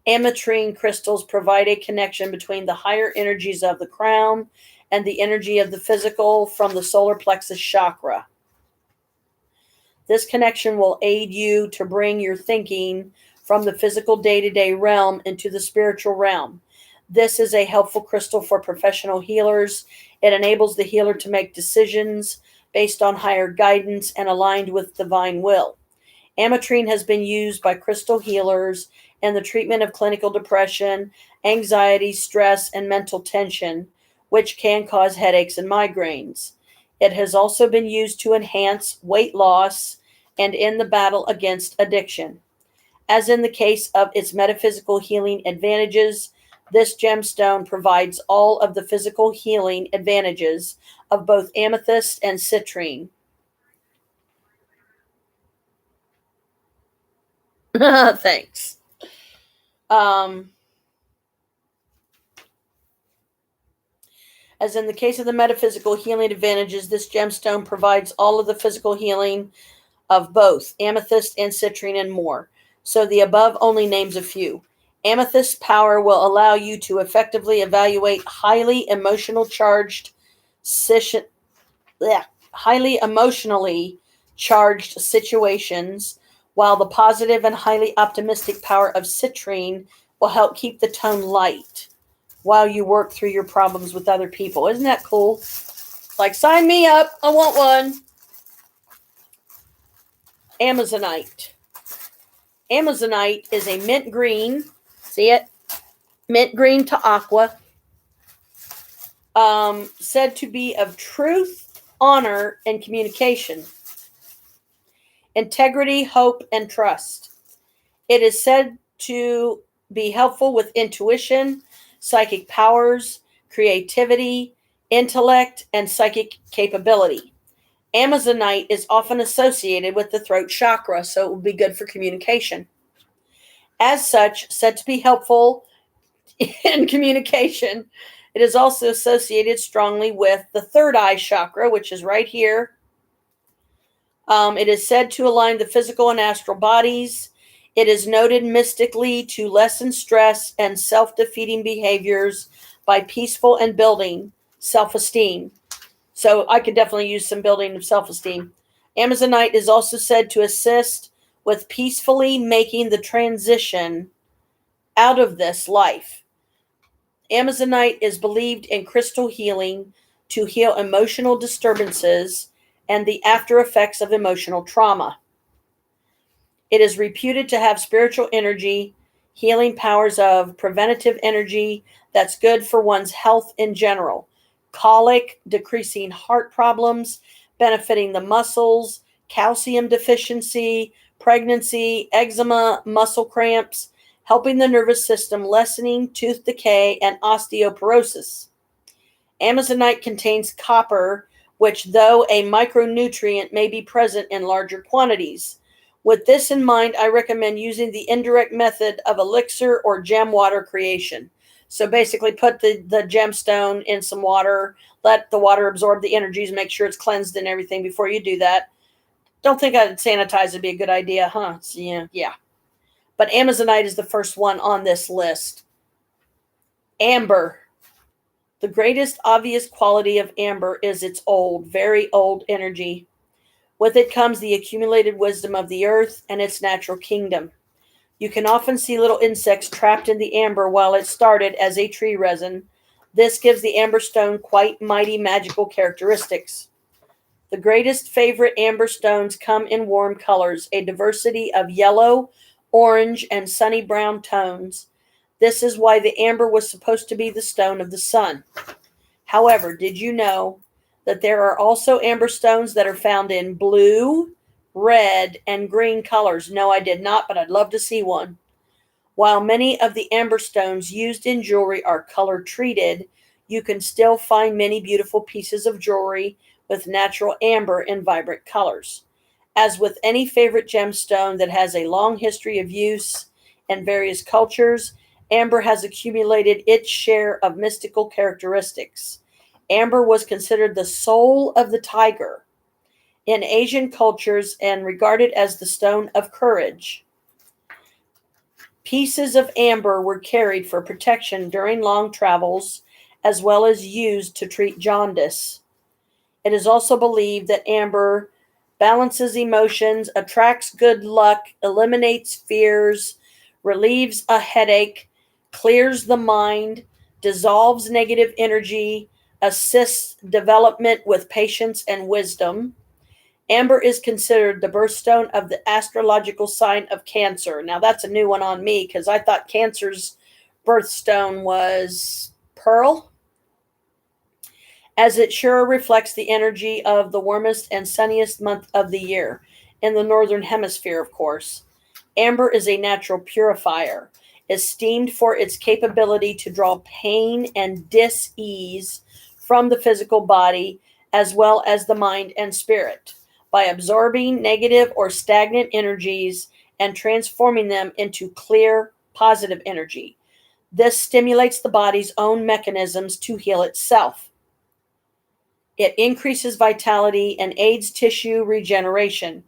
Ametrine crystals provide a connection between the higher energies of the crown and the energy of the physical from the solar plexus chakra. This connection will aid you to bring your thinking from the physical day-to-day realm into the spiritual realm. This is a helpful crystal for professional healers. It enables the healer to make decisions based on higher guidance and aligned with divine will. Ametrine has been used by crystal healers in the treatment of clinical depression, anxiety, stress, and mental tension, which can cause headaches and migraines. It has also been used to enhance weight loss and in the battle against addiction. As in the case of its metaphysical healing advantages, this gemstone provides all of the physical healing advantages of both amethyst and citrine. Thanks. As in the case of the metaphysical healing advantages, this gemstone provides all of the physical healing of both amethyst and citrine and more. So the above only names a few. Amethyst power will allow you to effectively evaluate highly emotionally charged situations, while the positive and highly optimistic power of citrine will help keep the tone light while you work through your problems with other people. Isn't that cool? Like, sign me up. I want one. Amazonite. Amazonite is a mint green. See it? Mint green to aqua. Said to be of truth, honor, and communication. Integrity, hope, and trust. It is said to be helpful with intuition, psychic powers, creativity, intellect, and psychic capability. Amazonite is often associated with the throat chakra, so it will be good for communication. As such, said to be helpful in communication, it is also associated strongly with the third eye chakra, which is right here. It is said to align the physical and astral bodies. It is noted mystically to lessen stress and self defeating behaviors by peaceful and building self esteem. So I could definitely use some building of self esteem. Amazonite is also said to assist with peacefully making the transition out of this life. Amazonite is believed in crystal healing to heal emotional disturbances and the after effects of emotional trauma. It is reputed to have spiritual energy, healing powers of preventative energy that's good for one's health in general. Colic, decreasing heart problems, benefiting the muscles, calcium deficiency, pregnancy, eczema, muscle cramps, helping the nervous system, lessening tooth decay, and osteoporosis. Amazonite contains copper, which, though a micronutrient, may be present in larger quantities. With this in mind, I recommend using the indirect method of elixir or gem water creation. So basically, put the gemstone in some water, let the water absorb the energies, make sure it's cleansed and everything before you do that. Don't think I'd sanitize would be a good idea, huh? So, yeah. But Amazonite is the first one on this list. Amber. The greatest obvious quality of amber is its old, very old energy. With it comes the accumulated wisdom of the earth and its natural kingdom. You can often see little insects trapped in the amber while it started as a tree resin. This gives the amber stone quite mighty magical characteristics. The greatest favorite amber stones come in warm colors, a diversity of yellow, orange, and sunny brown tones. This is why the amber was supposed to be the stone of the sun. However, did you know that there are also amber stones that are found in blue, red, and green colors? No, I did not, but I'd love to see one. While many of the amber stones used in jewelry are color treated, you can still find many beautiful pieces of jewelry with natural amber in vibrant colors. As with any favorite gemstone that has a long history of use in various cultures, amber has accumulated its share of mystical characteristics. Amber was considered the soul of the tiger in Asian cultures and regarded as the stone of courage. Pieces of amber were carried for protection during long travels, as well as used to treat jaundice. It is also believed that amber balances emotions, attracts good luck, eliminates fears, relieves a headache, clears the mind, dissolves negative energy, assists development with patience and wisdom. Amber is considered the birthstone of the astrological sign of Cancer. Now, that's a new one on me because I thought Cancer's birthstone was pearl, as it sure reflects the energy of the warmest and sunniest month of the year, in the northern hemisphere, of course. Amber is a natural purifier, esteemed for its capability to draw pain and dis-ease from the physical body as well as the mind and spirit, by absorbing negative or stagnant energies and transforming them into clear, positive energy. This stimulates the body's own mechanisms to heal itself. It increases vitality and aids tissue regeneration.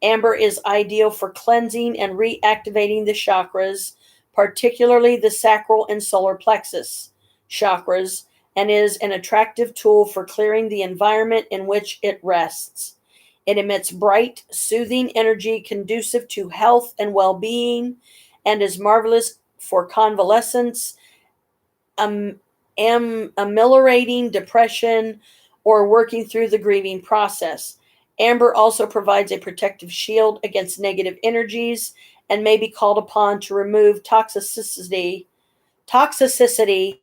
Amber is ideal for cleansing and reactivating the chakras, particularly the sacral and solar plexus chakras, and is an attractive tool for clearing the environment in which it rests. It emits bright, soothing energy conducive to health and well being and is marvelous for convalescence, ameliorating depression, or working through the grieving process. Amber also provides a protective shield against negative energies and may be called upon to remove toxicity in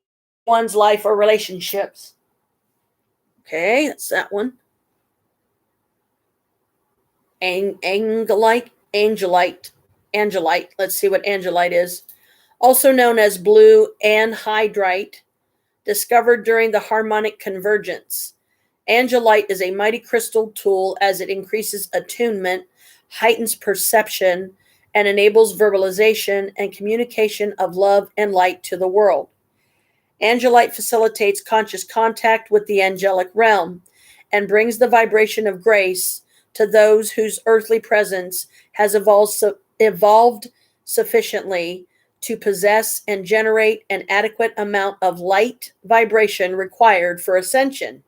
one's life or relationships. Okay, that's that one. Angelite. angelite. Let's see what angelite is. Also known as blue anhydrite, discovered during the harmonic convergence. Angelite is a mighty crystal tool as it increases attunement, heightens perception, and enables verbalization and communication of love and light to the world. Angelite facilitates conscious contact with the angelic realm and brings the vibration of grace to those whose earthly presence has evolved sufficiently to possess and generate an adequate amount of light vibration required for ascension.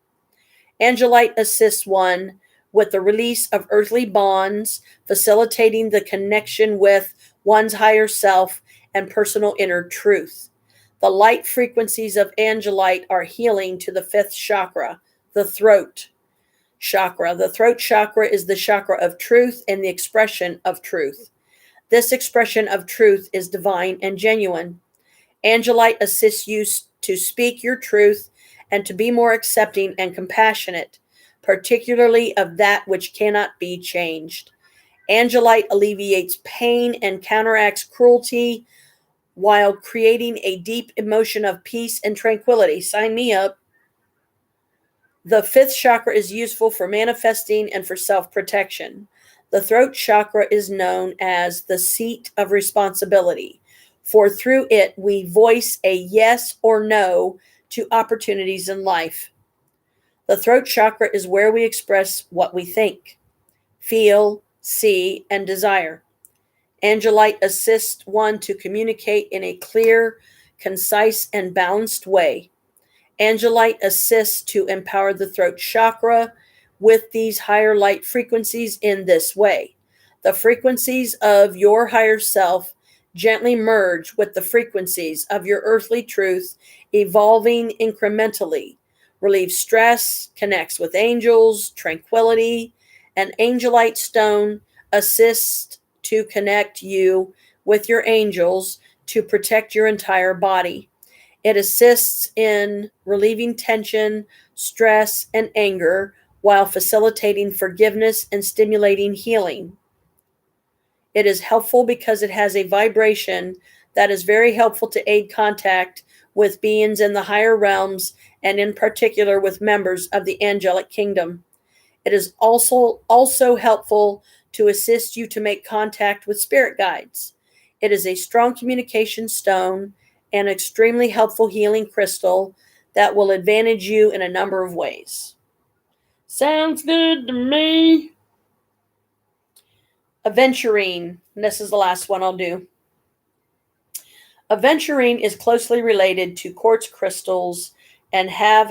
Angelite assists one with the release of earthly bonds, facilitating the connection with one's higher self and personal inner truth. The light frequencies of angelite are healing to the fifth chakra, the throat chakra. The throat chakra is the chakra of truth and the expression of truth. This expression of truth is divine and genuine. Angelite assists you to speak your truth and to be more accepting and compassionate, particularly of that which cannot be changed. Angelite alleviates pain and counteracts cruelty while creating a deep emotion of peace and tranquility. Sign me up. The fifth chakra is useful for manifesting and for self-protection. The throat chakra is known as the seat of responsibility, for through it we voice a yes or no to opportunities in life. The throat chakra is where we express what we think, feel, see, and desire. Angelite assists one to communicate in a clear, concise, and balanced way. Angelite assists to empower the throat chakra with these higher light frequencies in this way. The frequencies of your higher self gently merge with the frequencies of your earthly truth, evolving incrementally, relieves stress, connects with angels, tranquility. An angelite stone assists to connect you with your angels to protect your entire body. It assists in relieving tension, stress, and anger while facilitating forgiveness and stimulating healing. It is helpful because it has a vibration that is very helpful to aid contact with beings in the higher realms and in particular with members of the angelic kingdom. It is also helpful to assist you to make contact with spirit guides. It is a strong communication stone and extremely helpful healing crystal that will advantage you in a number of ways. Sounds good to me. Aventurine. This is the last one I'll do. Aventurine is closely related to quartz crystals and have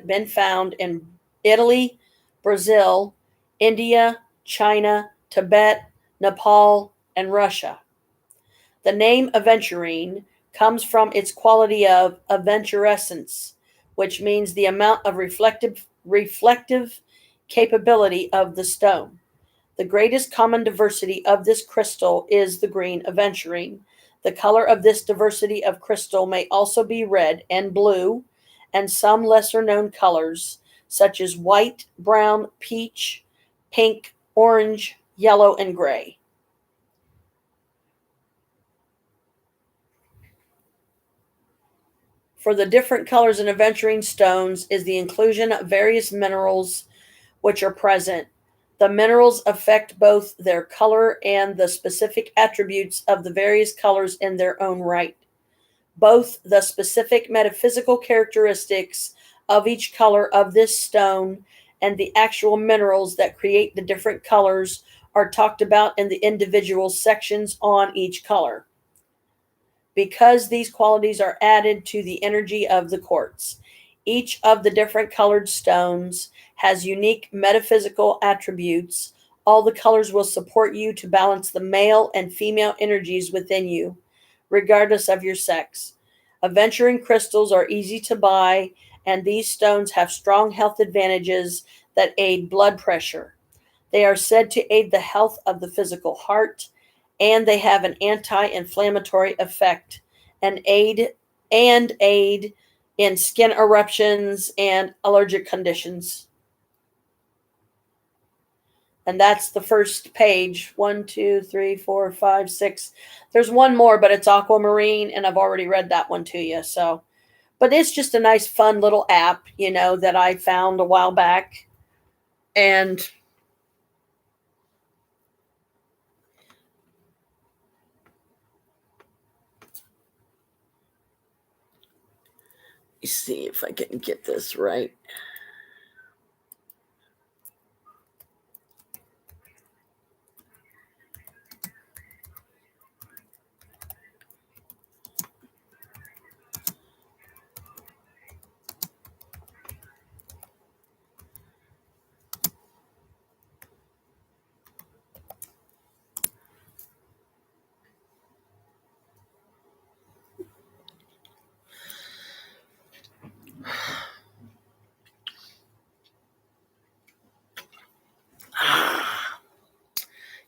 been found in Italy, Brazil, India, China, Tibet, Nepal, and Russia. The name aventurine comes from its quality of aventurescence, which means the amount of reflective capability of the stone. The greatest common diversity of this crystal is the green aventurine. The color of this diversity of crystal may also be red and blue, and some lesser known colors, such as white, brown, peach, pink, orange, yellow, and gray. For the different colors in aventurine stones is the inclusion of various minerals which are present. The minerals affect both their color and the specific attributes of the various colors in their own right. Both the specific metaphysical characteristics of each color of this stone and the actual minerals that create the different colors are talked about in the individual sections on each color, because these qualities are added to the energy of the quartz. Each of the different colored stones has unique metaphysical attributes. All the colors will support you to balance the male and female energies within you, regardless of your sex. Aventurine crystals are easy to buy, and these stones have strong health advantages that aid blood pressure. They are said to aid the health of the physical heart, and they have an anti-inflammatory effect and aid in skin eruptions and allergic conditions. And that's the first page. 1, 2, 3, 4, 5, 6. There's one more, but it's aquamarine, and I've already read that one to you. So, but it's just a nice, fun little app, that I found a while back. And let's see if I can get this right.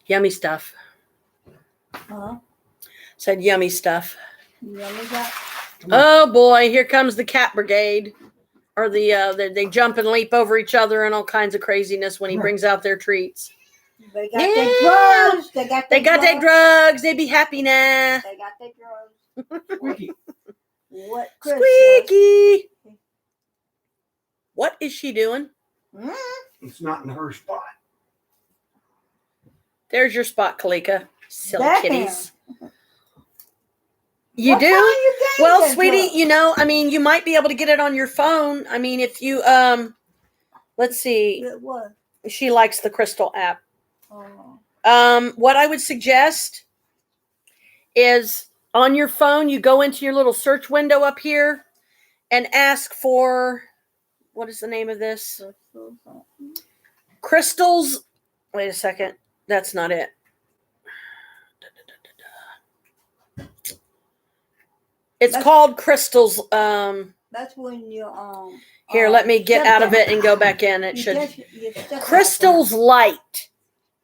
Yummy stuff. Huh? Said yummy stuff. Yummy got. Oh boy, here comes the cat brigade. Or they jump and leap over each other and all kinds of craziness when he brings out their treats. They got their drugs. They got their drugs. They be happy now. They got their drugs. Squeaky. What? Chris Squeaky. What is she doing? says? It's not in her spot. There's your spot, Kalika. Silly That kitties. You What do? time you getting Well, this sweetie, from? you might be able to get it on your phone. If you let's see. What? She likes the Crystal app. Oh. What I would suggest is on your phone, you go into your little search window up here and ask for, what is the name of this? Crystals. Wait a second. That's not it. It's called Crystals. That's when you Here, let me get out of it and go back in. It should. Crystals Light.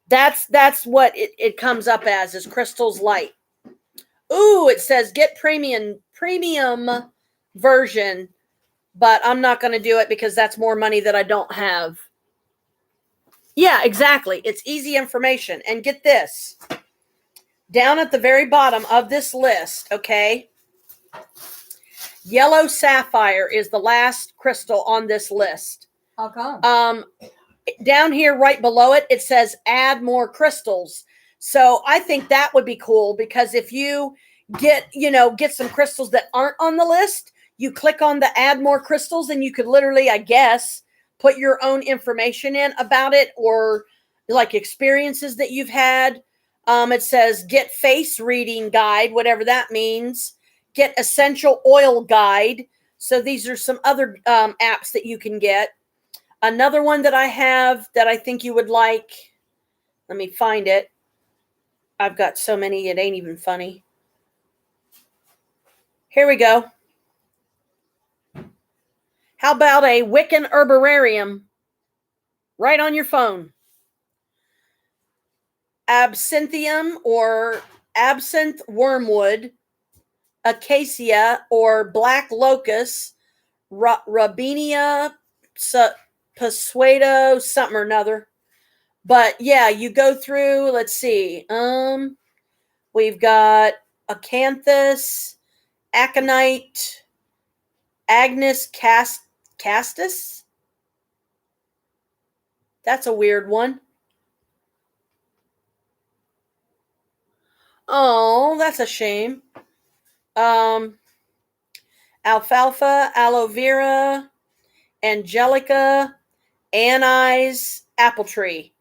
That's what it comes up as, is Crystals Light. Ooh, it says get premium version, but I'm not going to do it because that's more money that I don't have. Yeah, exactly. It's easy information. And get this. Down at the very bottom of this list, okay? Yellow sapphire is the last crystal on this list. How come? Down here right below it, it says add more crystals. So I think that would be cool, because if you get some crystals that aren't on the list, you click on the add more crystals and you could literally, I guess, put your own information in about it, or like experiences that you've had. It says get face reading guide, whatever that means. Get essential oil guide. So these are some other apps that you can get. Another one that I have that I think you would like. Let me find it. I've got so many, it ain't even funny. Here we go. How about a Wiccan herbarium right on your phone? Absinthium or absinthe wormwood, acacia or black locust, Robinia Pasuedo, something or another. But yeah, you go through, let's see. We've got acanthus, aconite, Agnes castus. That's a weird one. Oh, that's a shame. Alfalfa, aloe vera, angelica, anise, apple tree.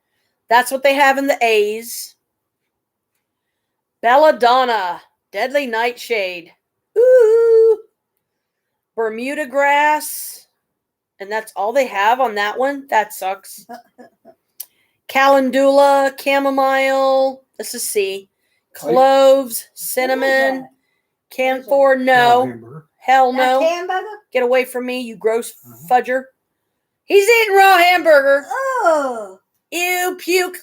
That's what they have in the A's. Belladonna, deadly nightshade. Ooh. Bermuda grass. And that's all they have on that one? That sucks. Calendula, chamomile. This is C. Cloves, cinnamon, camphor. No. Hell no. Hamburger? Get away from me, you gross fudger. He's eating raw hamburger. Oh. Ew, puke.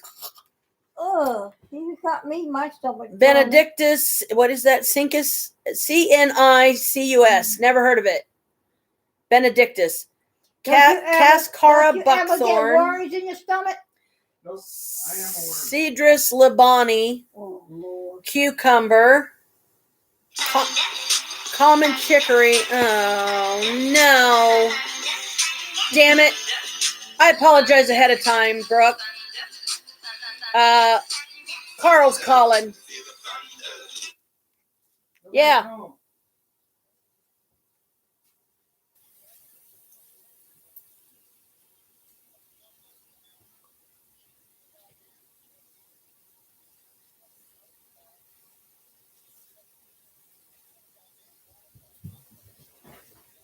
Oh. You got me in my stomach. Benedictus. What is that? Cincus? Cincus. Never heard of it. Benedictus. Cascara buckthorn. buckthorn. Worms in your stomach? Nope, I am aware. Cedrus libani, Oh, Lord. cucumber, common chicory. Oh, no. Damn it. I apologize ahead of time, Brooke. Carl's calling. Yeah.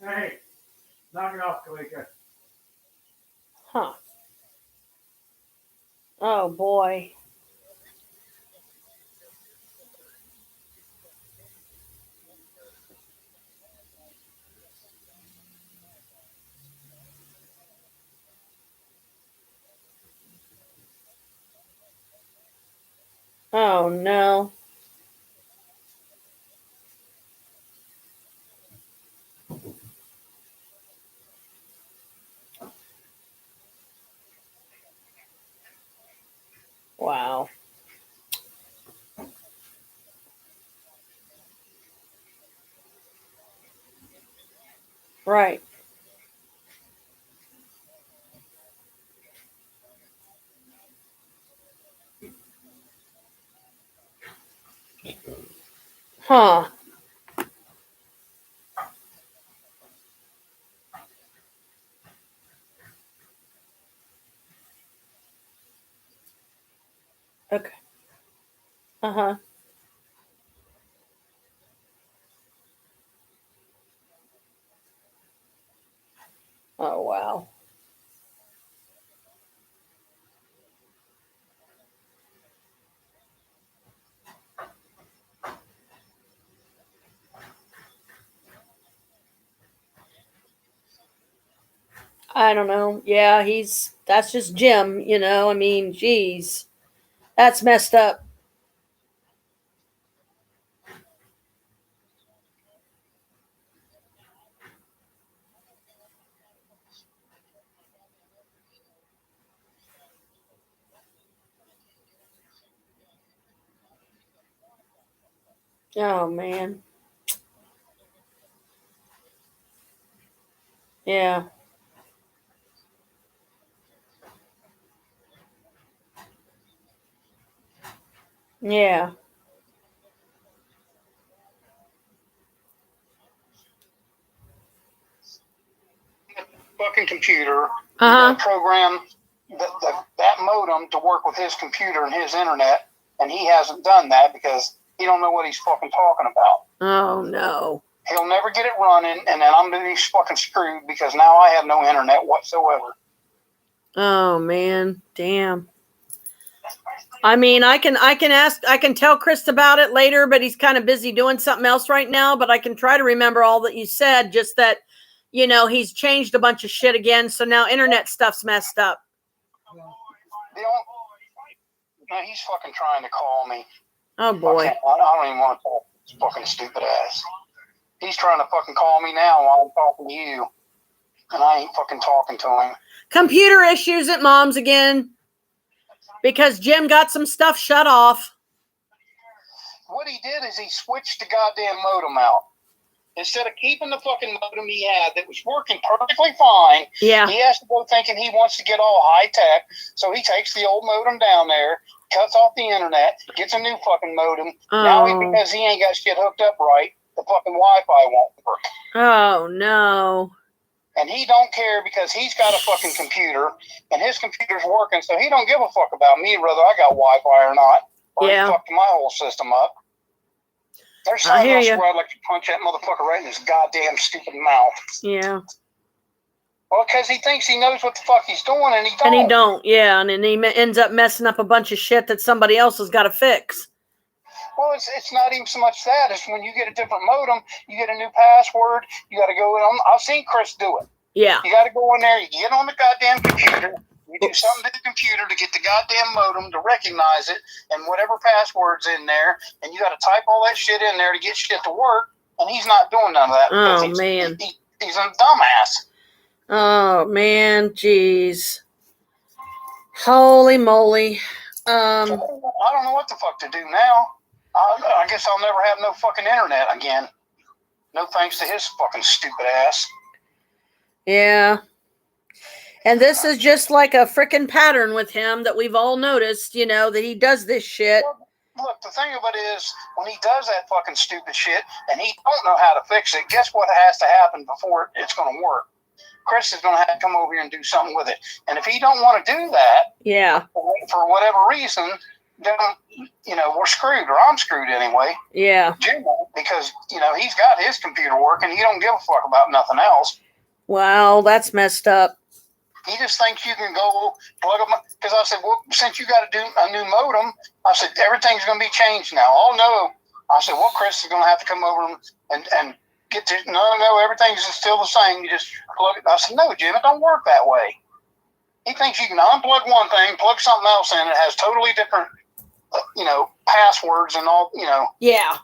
Hey, knock it off, Kalika. Huh. Oh, boy. Oh, no. Wow. Right. Huh. Okay. Uh-huh. Oh, wow. I don't know. Yeah, that's just Jim, you know. I mean, geez. That's messed up. Oh, man. Yeah. Yeah. Fucking computer. Uh-huh. Program that modem to work with his computer and his internet, and he hasn't done that because he don't know what he's fucking talking about. Oh, no. He'll never get it running, and then I'm gonna be fucking screwed because now I have no internet whatsoever. Oh, man. Damn. I mean, I can tell Chris about it later, but he's kind of busy doing something else right now, but I can try to remember all that you said, just that, you know, he's changed a bunch of shit again, so now internet stuff's messed up. No, he's fucking trying to call me. Oh, boy. I don't even want to talk to this fucking stupid ass. He's trying to fucking call me now while I'm talking to you, and I ain't fucking talking to him. Computer issues at Mom's again because Jim got some stuff shut off. What he did is he switched the goddamn modem out. Instead of keeping the fucking modem he had that was working perfectly fine, Yeah. he has to go thinking he wants to get all high tech. So he takes the old modem down there, cuts off the internet, gets a new fucking modem. Now, because he ain't got shit hooked up right, the fucking Wi-Fi won't work. Oh, no. And he don't care because he's got a fucking computer, and his computer's working, so he don't give a fuck about me whether I got Wi-Fi or not, or he fucked my whole system up. There's times I swear I'd like to punch that motherfucker right in his goddamn stupid mouth. Yeah. Well, because he thinks he knows what the fuck he's doing, and he don't. And he don't, yeah. And then he ends up messing up a bunch of shit that somebody else has got to fix. Well, it's not even so much that. It's when you get a different modem, you get a new password, you got to go in. I've seen Chris do it. Yeah. You got to go in there, you get on the goddamn computer, you do something to the computer to get the goddamn modem to recognize it, and whatever password's in there, and you got to type all that shit in there to get shit to work, and he's not doing none of that. Oh, man. He's a dumbass. Oh, man. Jeez. Holy moly. I don't know what the fuck to do now. I guess I'll never have no fucking internet again. No thanks to his fucking stupid ass. Yeah. And this is just like a freaking pattern with him that we've all noticed, you know, that he does this shit. Look, the thing of it is, when he does that fucking stupid shit and he don't know how to fix it, guess what has to happen before it's going to work? Chris is going to have to come over here and do something with it. And if he don't want to do that, Yeah. for whatever reason, then, you know, we're screwed, or I'm screwed anyway. Yeah. Because, you know, he's got his computer working. He don't give a fuck about nothing else. Wow, that's messed up. He just thinks you can go plug them. Because I said, well, since you got to do a new modem, I said, everything's going to be changed now. Oh, no. I said, well, Chris is going to have to come over and get to, no, everything's still the same. You just plug it. I said, no, Jim, it don't work that way. He thinks you can unplug one thing, plug something else in. It has totally different, you know, passwords and all, you know. Yeah.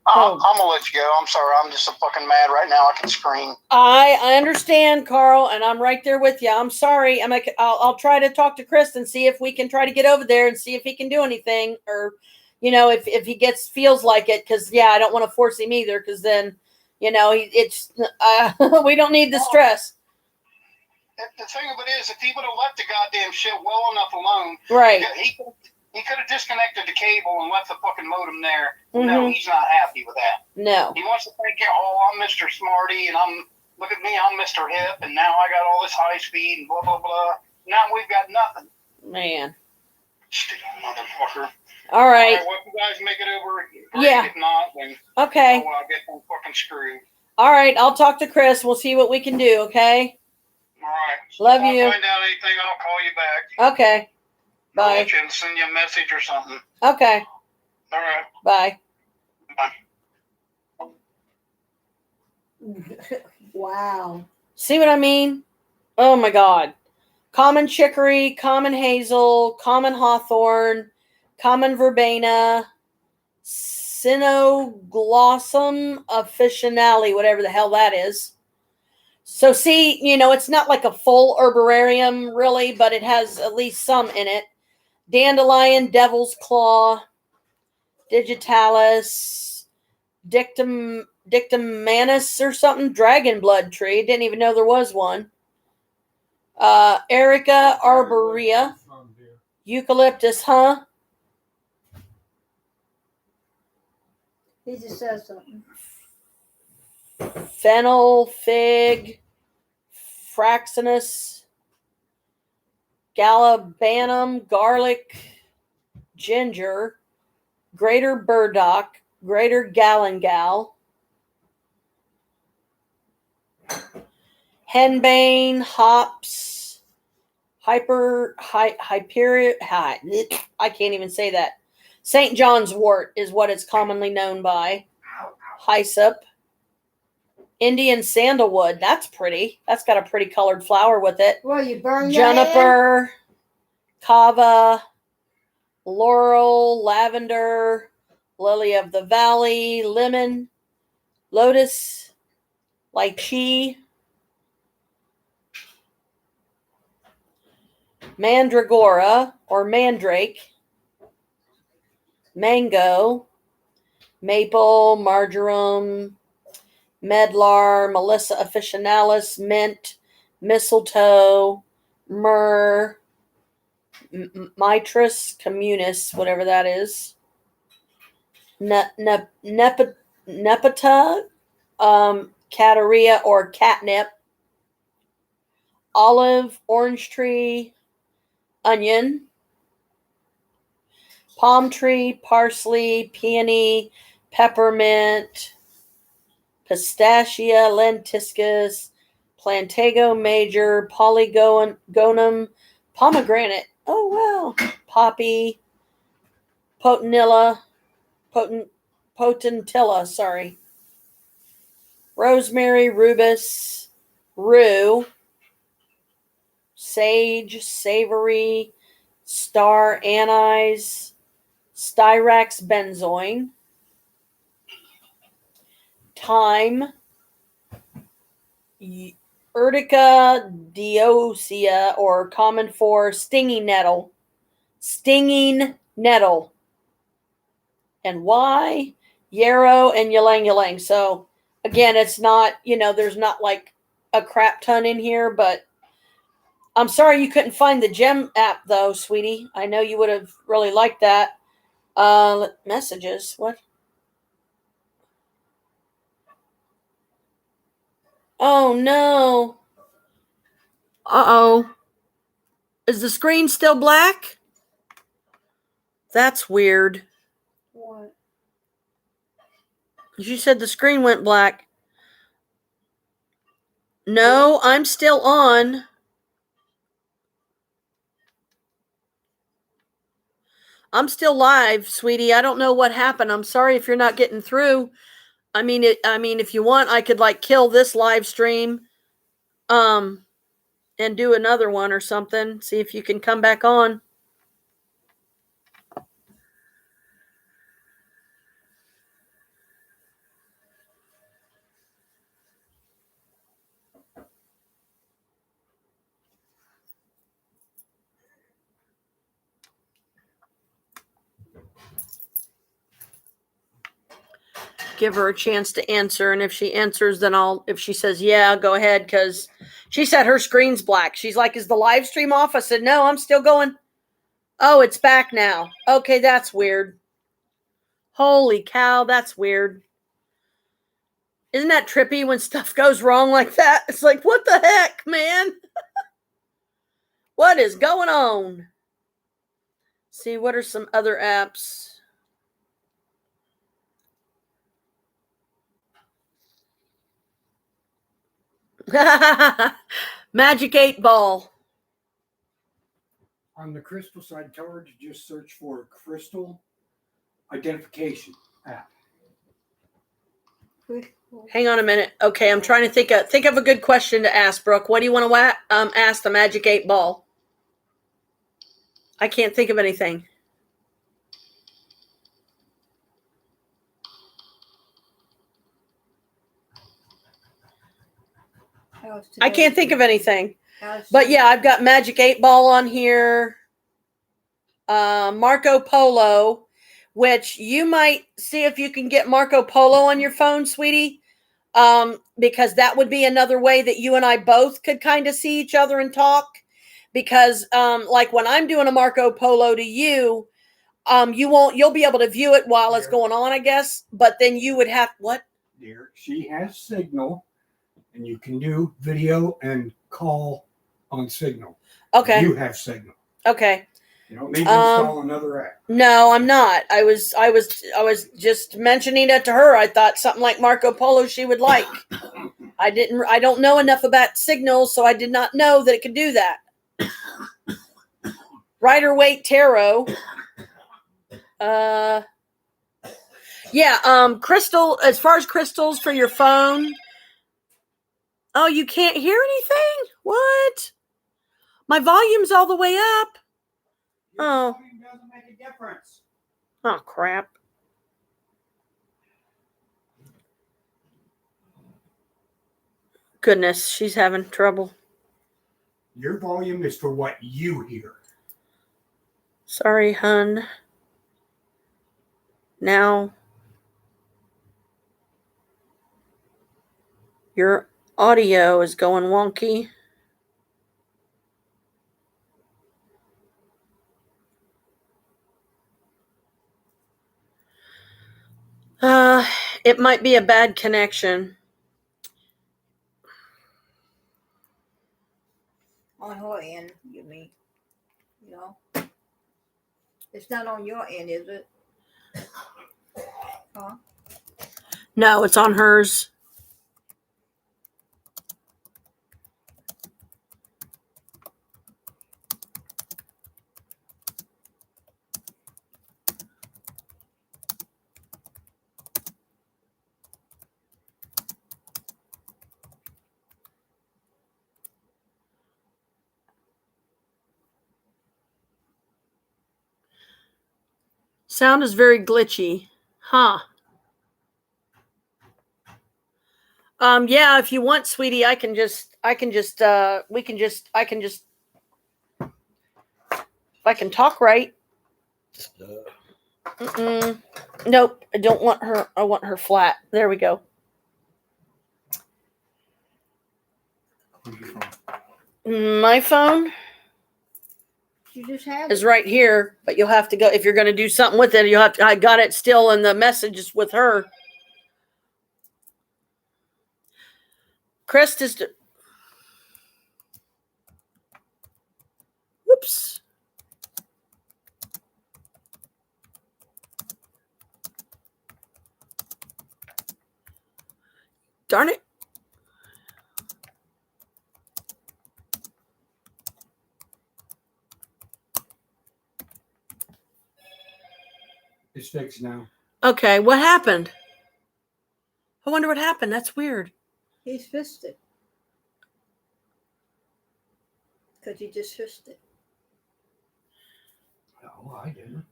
I'm going to let you go. I'm sorry. I'm just so fucking mad right now. I can scream. I understand, Carl, and I'm right there with you. I'm sorry. I'll try to talk to Chris and see if we can try to get over there and see if he can do anything, or, you know, if he feels like it. Because yeah, I don't want to force him either. Because then, you know, we don't need the stress. The thing of it is, if he would have left the goddamn shit well enough alone, right? He could have disconnected the cable and left the fucking modem there. Mm-hmm. No, he's not happy with that. No. He wants to think, oh, I'm Mr. Smarty, and look at me, I'm Mr. Hip, and now I got all this high speed and blah, blah, blah. Now we've got nothing. Man. Stupid motherfucker. All right. Well, if you guys make it over, great. Yeah. If not, then okay. I'll get them fucking screwed. All right, I'll talk to Chris. We'll see what we can do, okay? All right. Love if you. I find out anything, I'll call you back. Okay. Bye. I'll let you and send you a message or something. Okay. All right. Bye. Wow. See what I mean? Oh my God. Common chicory, common hazel, common hawthorn, common verbena, Cinoglossum officinale, whatever the hell that is. So see, you know, it's not like a full herbararium really, but it has at least some in it. Dandelion, devil's claw, digitalis, dictamanus or something, dragon blood tree. Didn't even know there was one. Erica arborea, eucalyptus, huh? He just says something. Fennel, fig, fraxinus, gallibanum, garlic, ginger, greater burdock, greater galangal, henbane, hops, I can't even say that. St. John's wort is what it's commonly known by. Hyssop. Indian sandalwood. That's pretty. That's got a pretty colored flower with it. Well, you burn Juniper, kava, laurel, lavender, lily of the valley, lemon, lotus, lychee, mandragora or mandrake, mango, maple, marjoram, medlar, melissa officinalis, mint, mistletoe, myrrh, mitris communis, whatever that is, nepeta, cataria or catnip, olive, orange tree, onion, palm tree, parsley, peony, peppermint, pistachia, lentiscus, plantago major, polygonum, pomegranate. Oh, wow. Poppy, potentilla, sorry. Rosemary, rubus, rue, sage, savory, star anise, styrax benzoin, thyme, Urtica deosia, or common for stinging nettle. Stinging nettle. And why? Yarrow and ylang ylang. So, again, it's not, there's not like a crap ton in here, but I'm sorry you couldn't find the gem app, though, sweetie. I know you would have really liked that. Messages. What? Oh, no. Uh-oh. Is the screen still black? That's weird. What? You said the screen went black. No, I'm still on. I'm still live, sweetie. I don't know what happened. I'm sorry if you're not getting through. I mean, if you want, I could like kill this live stream, and do another one or something. See if you can come back on. Give her a chance to answer, and if she answers, then if she says yeah, go ahead, because she said her screen's black. She's like, is the live stream off? I said, no, I'm still going. Oh, it's back now. Okay, that's weird. Holy cow, that's weird. Isn't that trippy when stuff goes wrong like that? It's like, what the heck, man? What is going on? See, what are some other apps? Magic 8 Ball. On the crystal side, tell her to just search for crystal identification app. Hang on a minute. Okay, I'm trying to think of a good question to ask, Brooke. What do you want to ask the Magic 8 Ball? I can't think of anything. I can't think of anything. But yeah, I've got Magic 8 Ball on here. Marco Polo, which you might see if you can get Marco Polo on your phone, sweetie. Because that would be another way that you and I both could kind of see each other and talk. Because like when I'm doing a Marco Polo to you, you'll be able to view it while it's going on, I guess. But then you would have what? Dear, she has Signal, and you can do video and call on Signal. Okay. You have Signal. Okay. You don't need to install another app. No, I'm not. I was just mentioning it to her. I thought something like Marco Polo she would like. I don't know enough about Signal, so I did not know that it could do that. Rider Waite Tarot. Crystal, as far as crystals for your phone. Oh, you can't hear anything? What? My volume's all the way up. Oh. Volume doesn't make a difference. Oh, crap. Goodness, she's having trouble. Your volume is for what you hear. Sorry, hun. Now, your audio is going wonky. It might be a bad connection. On her end, you mean? It's not on your end, is it? Huh? No, it's on hers. Sound is very glitchy. Huh. Yeah, if you want, sweetie, I can just, if I can talk right. Nope, I don't want her. I want her flat. There we go. Where's your phone? My phone You just have is it. right here, but you'll have to go if you're going to do something with it. You'll have to. I got it still in the messages with her. Chris is. Whoops. Darn it. It's fixed now. Okay, what happened? I wonder what happened. That's weird. He's fisted. Because he just fisted. Oh, I didn't.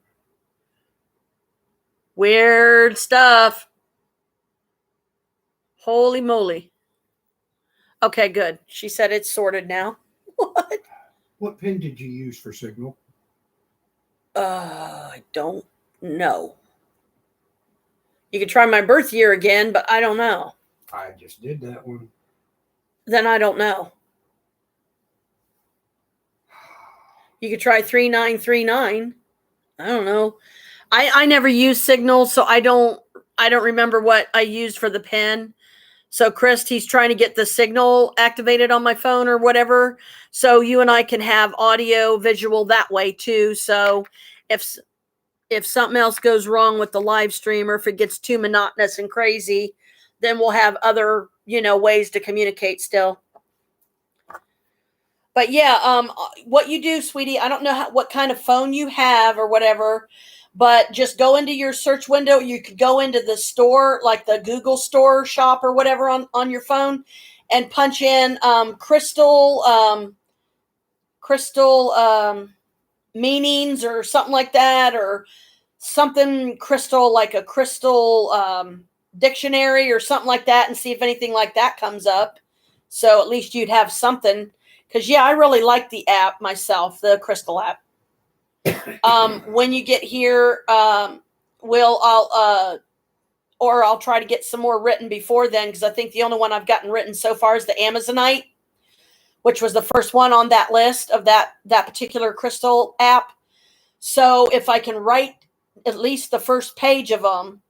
Weird stuff. Holy moly. Okay, good. She said it's sorted now. What? What pin did you use for signal? I don't know. You could try my birth year again, but I don't know. I just did that one. Then I don't know. You could try 3939. I don't know. I never use signals, so I don't remember what I used for the pen. So Chris, he's trying to get the signal activated on my phone or whatever. So you and I can have audio visual that way too. So if something else goes wrong with the live stream or if it gets too monotonous and crazy, then we'll have other, ways to communicate still. But yeah, what you do, sweetie, I don't know what kind of phone you have or whatever, but just go into your search window. You could go into the store, like the Google store shop or whatever on your phone, and punch in crystal meanings or something like that, or something crystal, like a crystal dictionary or something like that, and see if anything like that comes up. So at least you'd have something. Because, yeah, I really like the app myself, the Crystal app. When you get here, I'll try to get some more written before then, because I think the only one I've gotten written so far is the Amazonite, which was the first one on that list of that particular Crystal app. So if I can write at least the first page of them,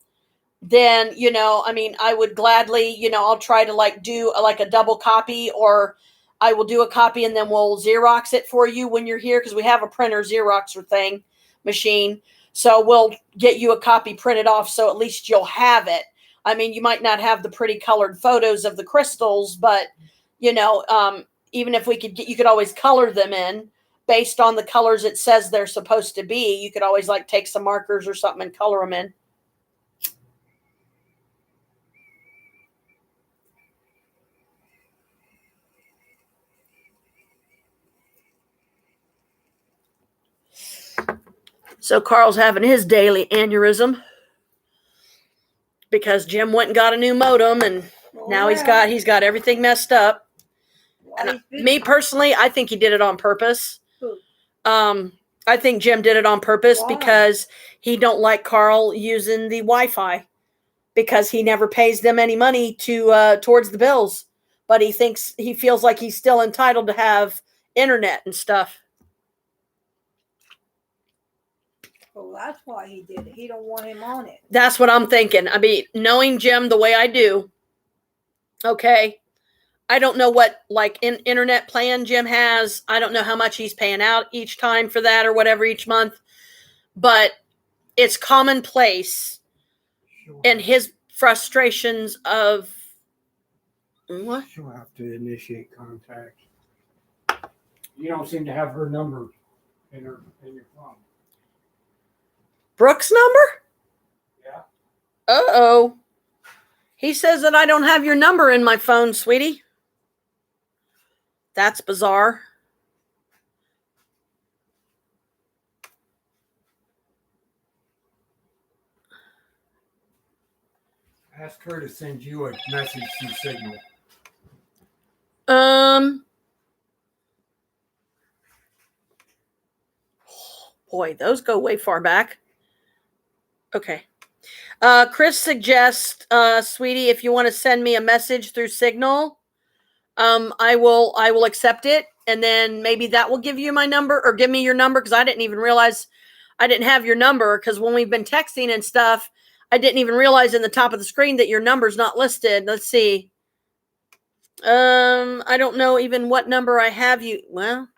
then, I would gladly, I'll try to do a double copy, or I will do a copy and then we'll Xerox it for you when you're here, because we have a printer Xeroxer machine. So we'll get you a copy printed off, so at least you'll have it. You might not have the pretty colored photos of the crystals, but, even if you could always color them in based on the colors it says they're supposed to be. You could always take some markers or something and color them in. So Carl's having his daily aneurysm because Jim went and got a new modem, and now he's got everything messed up. And me personally, I think he did it on purpose. I think Jim did it on purpose. Why? Because he don't like Carl using the Wi-Fi, because he never pays them any money towards the bills, but he feels like he's still entitled to have internet and stuff. Well, that's why he did it. He don't want him on it. That's what I'm thinking. Knowing Jim the way I do, okay, I don't know what internet plan Jim has. I don't know how much he's paying out each time for that or whatever each month, but it's commonplace in his frustrations of what? She'll have to initiate contact. You don't seem to have her number in your phone. Brooke's number? Yeah. Uh-oh. He says that I don't have your number in my phone, sweetie. That's bizarre. Ask her to send you a message through Signal. Boy, those go way far back. Okay. Chris suggests, sweetie, if you want to send me a message through Signal, I will accept it, and then maybe that will give you my number or give me your number, because I didn't even realize I didn't have your number, because when we've been texting and stuff, I didn't even realize in the top of the screen that your number's not listed. Let's see. I don't know even what number I have you. Well,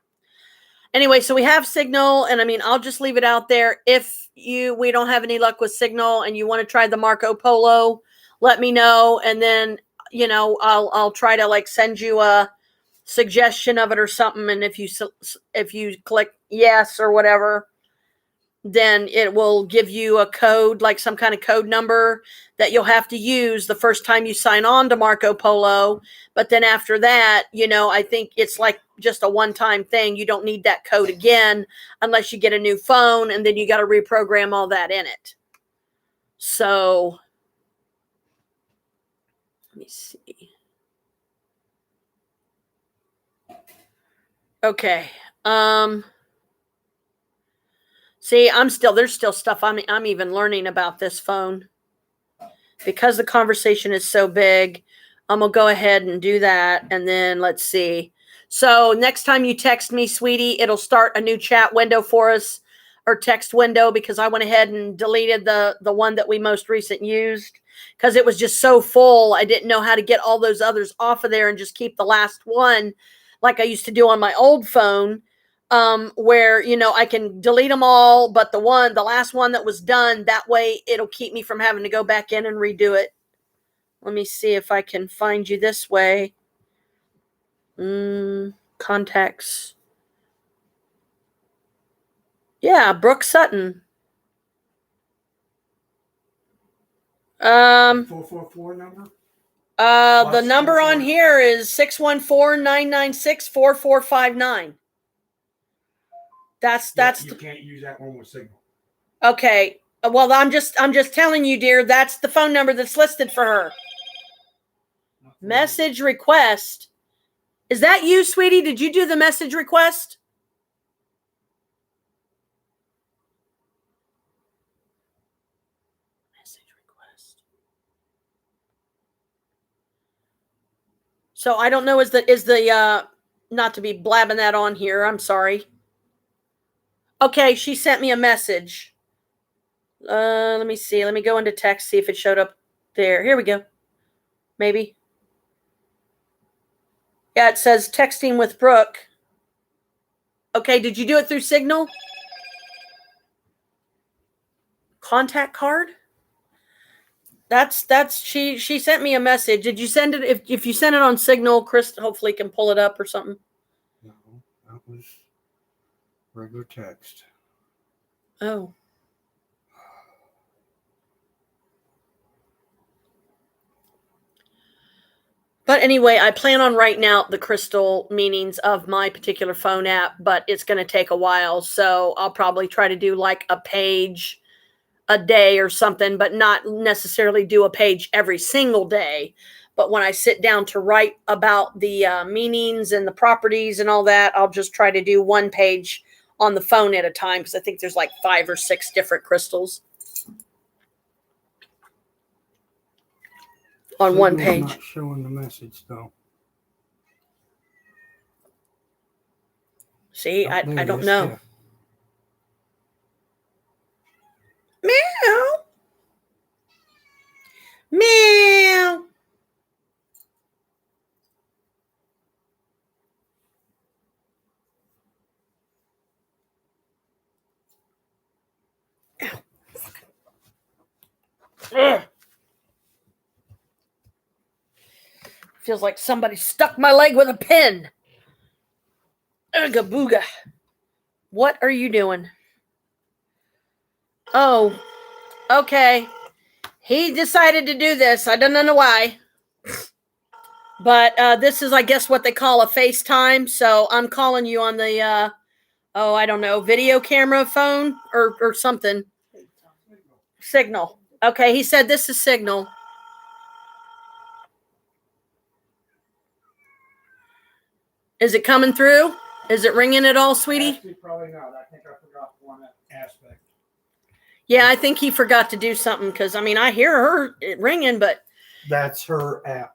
anyway, so we have Signal, and I mean, I'll just leave it out there. If we don't have any luck with Signal and you want to try the Marco Polo, let me know, and then I'll try to like send you a suggestion of it or something. And if you click yes or whatever, then it will give you a code, like some kind of code number that you'll have to use the first time you sign on to Marco Polo. But then after that, I think it's like just a one-time thing. You don't need that code again unless you get a new phone, and then you got to reprogram all that in it. So let me see. Okay. See, there's still stuff I'm even learning about this phone. Because the conversation is so big, I'm going to go ahead and do that. And then let's see. So next time you text me, sweetie, it'll start a new chat window for us, or text window, because I went ahead and deleted the one that we most recent used, because it was just so full. I didn't know how to get all those others off of there and just keep the last one like I used to do on my old phone. Where, I can delete them all, but the last one that was done, that way it'll keep me from having to go back in and redo it. Let me see if I can find you this way. Contacts. Yeah, Brooke Sutton. 444 number? The number on here is 614-996-4459. That's you can't use that one with Signal. Okay. Well, I'm just telling you, dear, that's the phone number that's listed for her. Message request. Is that you, sweetie? Did you do the message request? Message request. So I don't know, is the not to be blabbing that on here, I'm sorry. Okay, she sent me a message. Let me see. Let me go into text, see if it showed up there. Here we go. Maybe. Yeah, it says texting with Brooke. Okay, did you do it through Signal? Contact card? That's she sent me a message. Did you send it? If you send it on Signal, Chris hopefully can pull it up or something. No, that was regular text. Oh. But anyway, I plan on writing out the crystal meanings of my particular phone app, but it's going to take a while. So I'll probably try to do like a page a day or something, but not necessarily do a page every single day. But when I sit down to write about the meanings and the properties and all that, I'll just try to do one page on the phone at a time, because I think there's like 5 or 6 different crystals on one page. Not showing the message though. See, I don't know. Yeah. Meow. Meow. Ugh. Feels like somebody stuck my leg with a pin. Ooga booga. What are you doing? Oh, okay. He decided to do this. I don't know why. But this is, I guess, what they call a FaceTime. So I'm calling you on the, I don't know, video camera phone or something. Signal. Okay, he said this is Signal. Is it coming through? Is it ringing at all, sweetie? Actually, probably not. I think I forgot one aspect. Yeah, I think he forgot to do something because, I mean, I hear her ringing, but That's her app.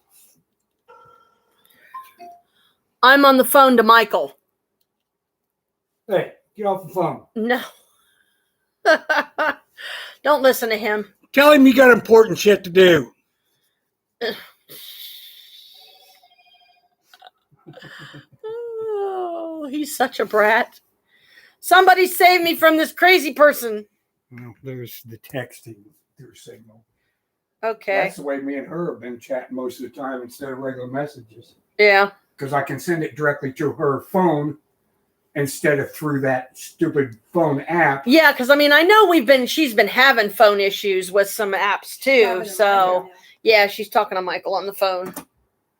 I'm on the phone to Michael. Hey, get off the phone. No. Don't listen to him. Tell him you got important shit to do. Oh, he's such a brat. Somebody save me from this crazy person. Well, there's the texting through Signal. Okay. That's the way me and her have been chatting most of the time instead of regular messages. Yeah. Because I can send it directly to her phone instead of through that stupid phone app. Yeah, because I mean, I know she's been having phone issues with some apps too. So yeah, she's talking to Michael on the phone.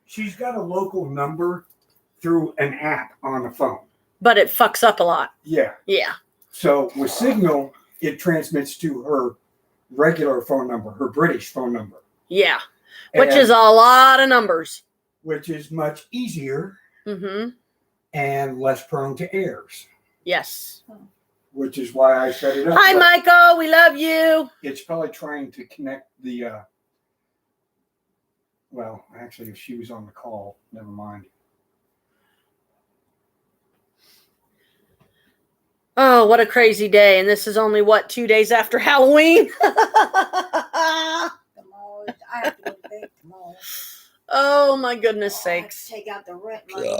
She's got a local number through an app on the phone. But it fucks up a lot. Yeah. Yeah. So with Signal, it transmits to her regular phone number, her British phone number. Yeah. Which is a lot of numbers. Which is much easier Mm-hmm. and less prone to errors. Yes. Which is why I set it up. Hi, Michael. We love you. It's probably trying to connect the, well, actually, if she was on the call, never mind. Oh, what a crazy day. And this is only, 2 days after Halloween? Tomorrow, I have to go to bed tomorrow. Oh, my goodness I have to sakes. take out the rent money.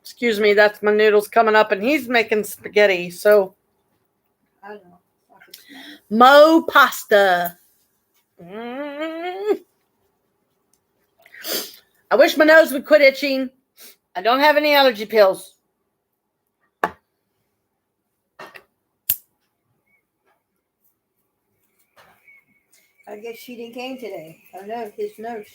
Excuse me, that's my noodles coming up, and he's making spaghetti. So, I know. I can smell it. Mo pasta. Mm. I wish my nose would quit itching. I don't have any allergy pills. I guess she didn't came today. I know, his nurse.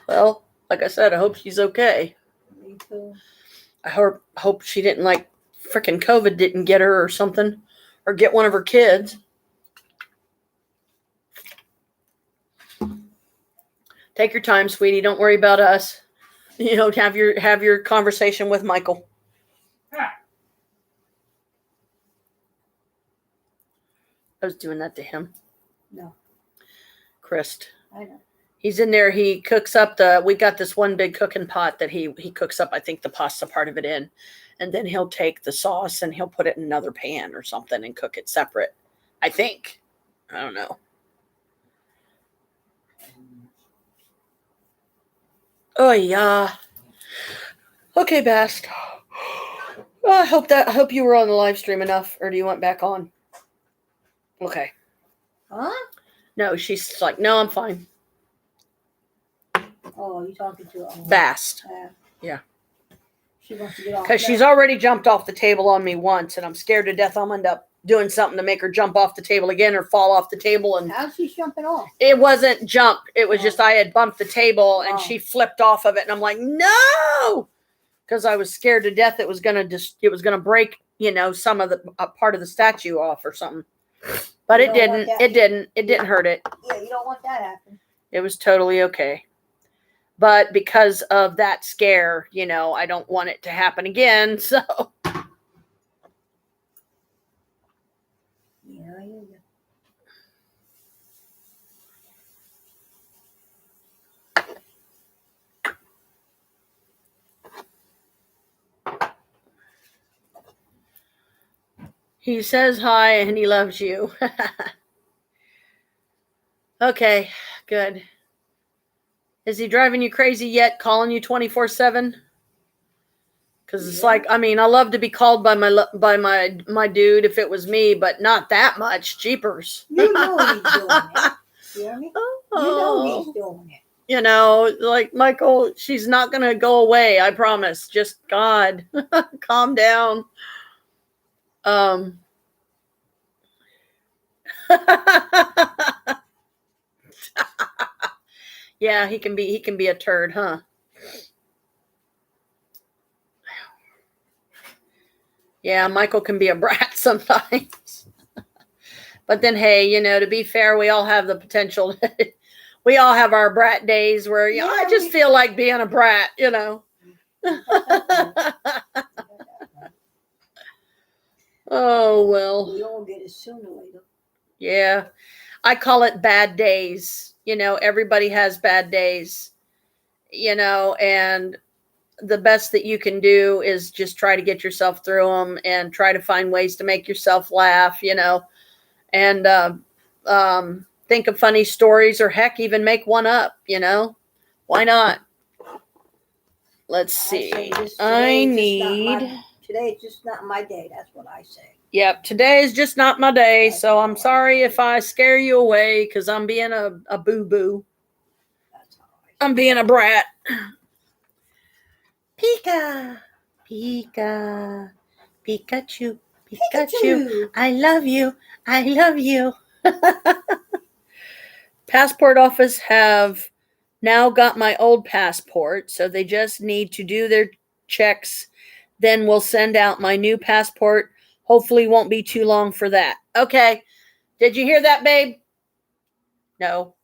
Well, like I said, I hope she's okay. Me too. I hope she didn't freaking COVID didn't get her or something, or get one of her kids. Take your time, sweetie. Don't worry about us. Have your conversation with Michael. I was doing that to him. No, Christ. I know. He's in there. He cooks up we got this one big cooking pot that he cooks up, I think, the pasta part of it in. And then he'll take the sauce and he'll put it in another pan or something and cook it separate. I think. I don't know. Oh, yeah. Okay, Bast. Well, I hope you were on the live stream enough, or do you want back on? Okay. Huh? No, she's like, no, I'm fine. Oh, you talking to her? Bast. Yeah. She wants to get off. Because she's already jumped off the table on me once, and I'm scared to death I'm end up doing something to make her jump off the table again or fall off the table. And How's she jumping off? it wasn't jump. It was just I had bumped the table and she flipped off of it, and I'm like, no, because I was scared to death it was gonna break, some of the part of the statue off or something. But it didn't. It didn't hurt it. Yeah, you don't want that to happen. It was totally okay. But because of that scare, I don't want it to happen again. So. Yeah, I hear you. He says hi and he loves you. Okay, good. Is he driving you crazy yet, calling you 24/7? Because it's like, I mean, I love to be called by my dude if it was me, but not that much. Jeepers. You know he's doing it. You hear me? You know he's doing it. Like, Michael, she's not going to go away. I promise. Just God, calm down. Yeah, he can be a turd, huh? Yeah, Michael can be a brat sometimes. But then, hey, to be fair, we all have the potential. we all have our brat days where you know, I Yeah, just we- feel like being a brat, you know. Oh well. We all get it sooner or later. Yeah. I call it bad days. You know, everybody has bad days, you know, and the best that you can do is just try to get yourself through them and try to find ways to make yourself laugh, you know, and think of funny stories or heck, even make one up, you know. Why not? Let's see. Today is just not my day. That's what I say. Yep, today is just not my day, so I'm sorry if I scare you away because I'm being a boo-boo. That's how I say. I'm being a brat. Pika, Pika, Pikachu, Pikachu. I love you. I love you. Passport office have now got my old passport, so they just need to do their checks. Then we'll send out my new passport. Hopefully, won't be too long for that. Okay. Did you hear that, babe? No.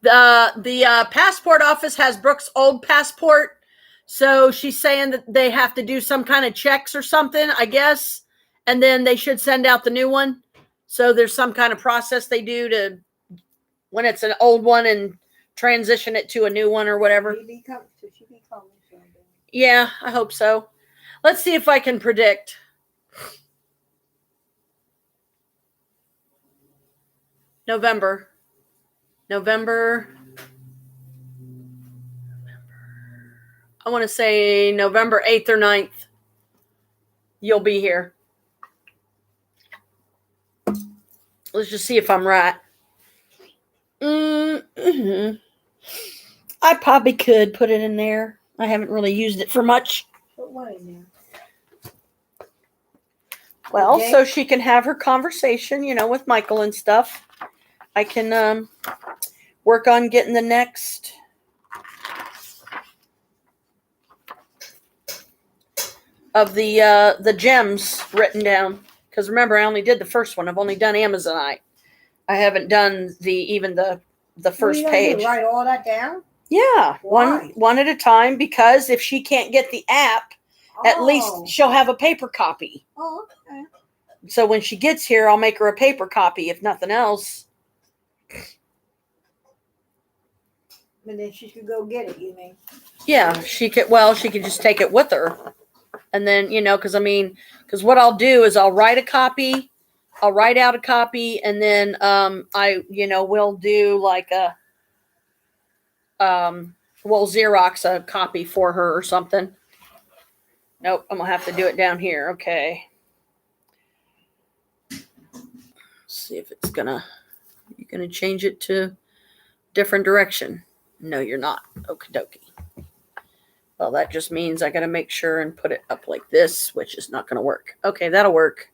The passport office has Brooke's old passport, so she's saying that they have to do some kind of checks or something, I guess, and then they should send out the new one. So there's some kind of process they do to when it's an old one and transition it to a new one or whatever. She be coming soon. Yeah, I hope so. Let's see if I can predict. November. I want to say November 8th or 9th. You'll be here. Let's just see if I'm right. Mm-hmm. I probably could put it in there. I haven't really used it for much. Put what in there? Well, Okay. so she can have her conversation, you know, with Michael and stuff. I can work on getting the next of the gems written down. Because remember, I only did the first one. I've only done Amazonite. I haven't done the first page. Write all that down? Yeah, Why? one at a time. Because if she can't get the app, at least Oh. she'll have a paper copy. Oh, okay. So when she gets here, I'll make her a paper copy, if nothing else. And then she could go get it, you mean? Yeah, she could. Well, she could just take it with her, and then because what I'll do is I'll write a copy, I'll write out a copy, and then we'll do like we'll Xerox a copy for her or something. Nope, I'm gonna have to do it down here. Okay. See if it's you're gonna change it to different direction. No, you're not. Okie dokie. Well, that just means I gotta make sure and put it up like this, which is not gonna work. Okay, that'll work.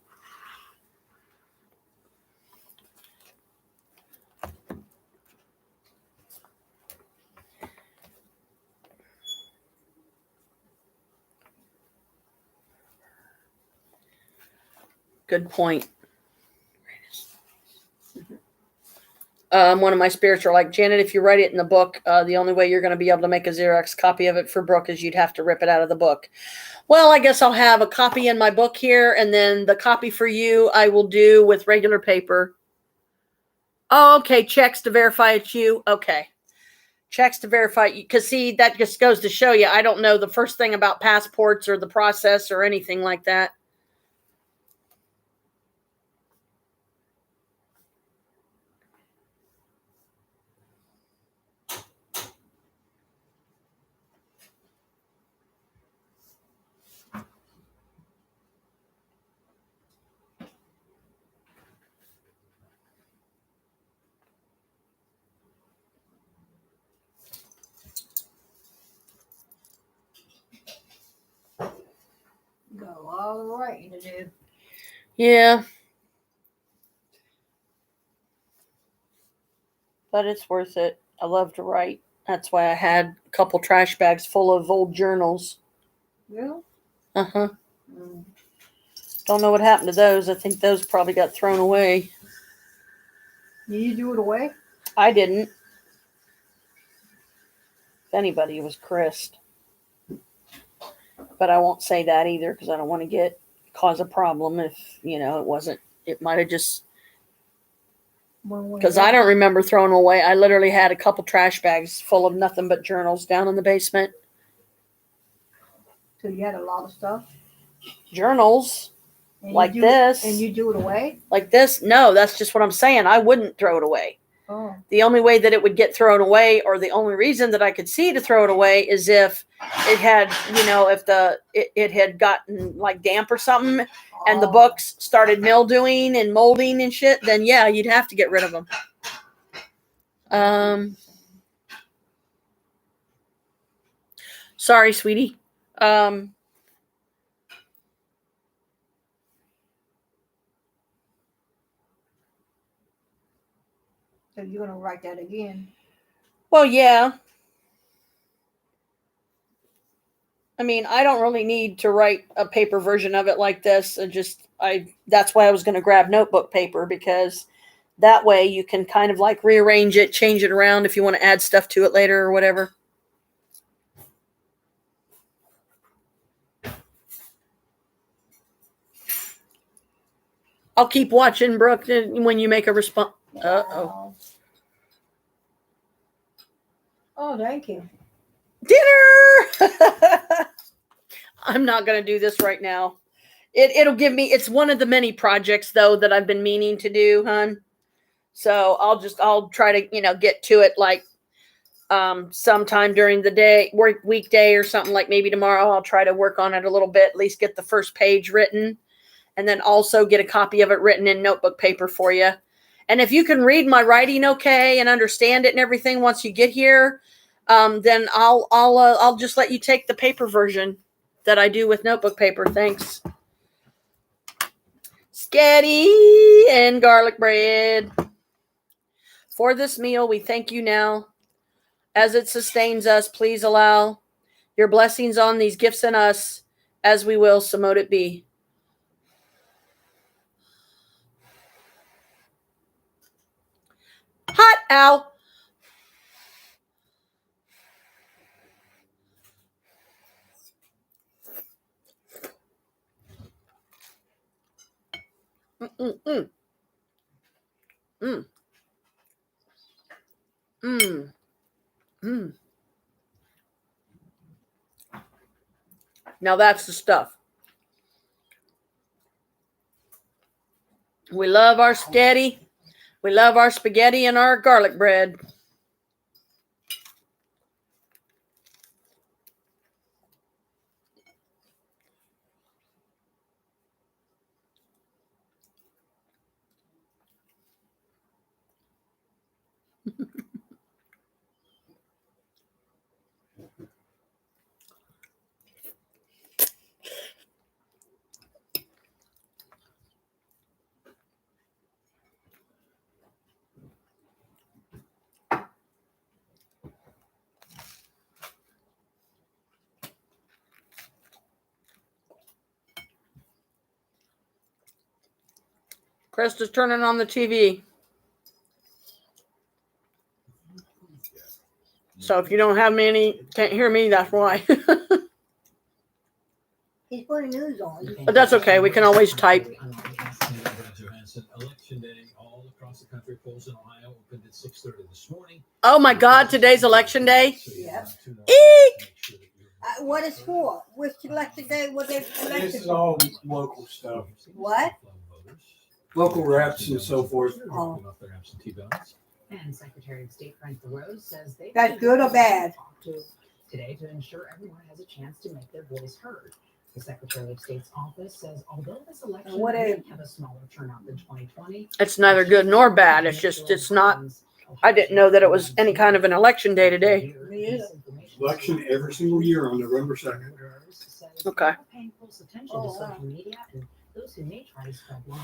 Good point. One of my spirits are like, Janet, if you write it in the book, the only way you're going to be able to make a Xerox copy of it for Brooke is you'd have to rip it out of the book. Well, I guess I'll have a copy in my book here, and then the copy for you I will do with regular paper. Oh, okay. Checks to verify it's you. Okay. Checks to verify you. Because, see, that just goes to show you I don't know the first thing about passports or the process or anything like that. Go all right to do. Yeah. But it's worth it. I love to write. That's why I had a couple trash bags full of old journals. Really? Uh-huh. Mm. Don't know what happened to those. I think those probably got thrown away. Did you do it away? I didn't. If anybody, it was Chris. But I won't say that either because I don't want to cause a problem if, it wasn't. It might have just, because I don't remember throwing away. I literally had a couple trash bags full of nothing but journals down in the basement. So you had a lot of stuff? Journals And like this. And you do it away? Like this? No, that's just what I'm saying. I wouldn't throw it away. Oh. The only way that it would get thrown away, or the only reason that I could see to throw it away, is if it had, if it had gotten like damp or something, and the books started mildewing and molding and shit. Then yeah, you'd have to get rid of them. Sorry, sweetie. So you're going to write that again? Well, yeah. I mean, I don't really need to write a paper version of it like this. That's why I was going to grab notebook paper, because that way you can kind of like rearrange it, change it around if you want to add stuff to it later or whatever. I'll keep watching, Brooke, when you make a response. Uh-oh. Oh, thank you. Dinner! I'm not going to do this right now. It'll give me, it's one of the many projects, though, that I've been meaning to do, hon. So I'll try to, get to it like sometime during the day, weekday or something, like maybe tomorrow. I'll try to work on it a little bit, at least get the first page written, and then also get a copy of it written in notebook paper for you. And if you can read my writing okay and understand it and everything once you get here, then I'll just let you take the paper version that I do with notebook paper. Thanks. Spaghetti and garlic bread. For this meal, we thank you now. As it sustains us, please allow your blessings on these gifts and us, as we will, so mote it be. Hot, ow. Mm. Now that's the stuff. We love our spaghetti. We love our spaghetti and our garlic bread. Krista's turning on the TV. So if you don't have can't hear me, that's why. He's putting news on. But that's okay. We can always type. Election day all across the country. Polls in Ohio opened at 6:30 this morning. Oh my God, today's election day. Yep. Eek! What is for? Which election day was they elected? This is all local stuff. What? Local reps and so forth. Oh. And Secretary of State Frank LaRose says they That's good or bad? today to ensure everyone has a chance to make their voice heard. The Secretary of State's office says although this election may have a smaller turnout than 2020, It's neither good nor bad. It's not. I didn't know that it was any kind of an election day today. Election every single year on November 2nd. Okay. Paying close attention to social media and those who may try to spread lies.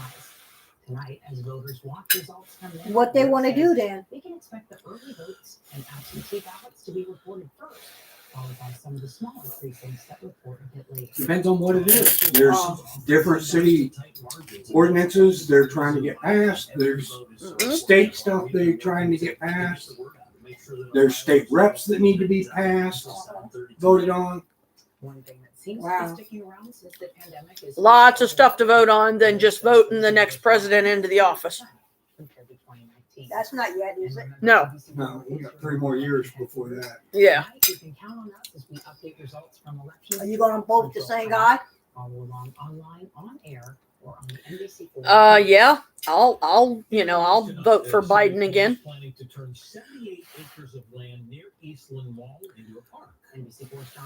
Tonight, as voters watch results come in, What they want to do then? they can expect the early votes and absentee ballots to be reported first, followed by some of the smaller precincts that report a bit late. Depends on what it is. There's different city ordinances they're trying to get passed. There's state stuff they're trying to get passed. There's state reps that need to be passed, voted on. One thing that seems Wow. to be sticking around since the pandemic is Lots of stuff to vote on than just voting the next president into the office. compared to 2019. That's not yet, is it? No. No, we got 3 more years before that. Yeah. You can count on us as we update results from elections. Are you going to vote the same guy? Follow along online, on air, or on the NBC. Yeah. I'll vote for Biden again. Planning to turn 78 acres of land near Eastland Mall into a park.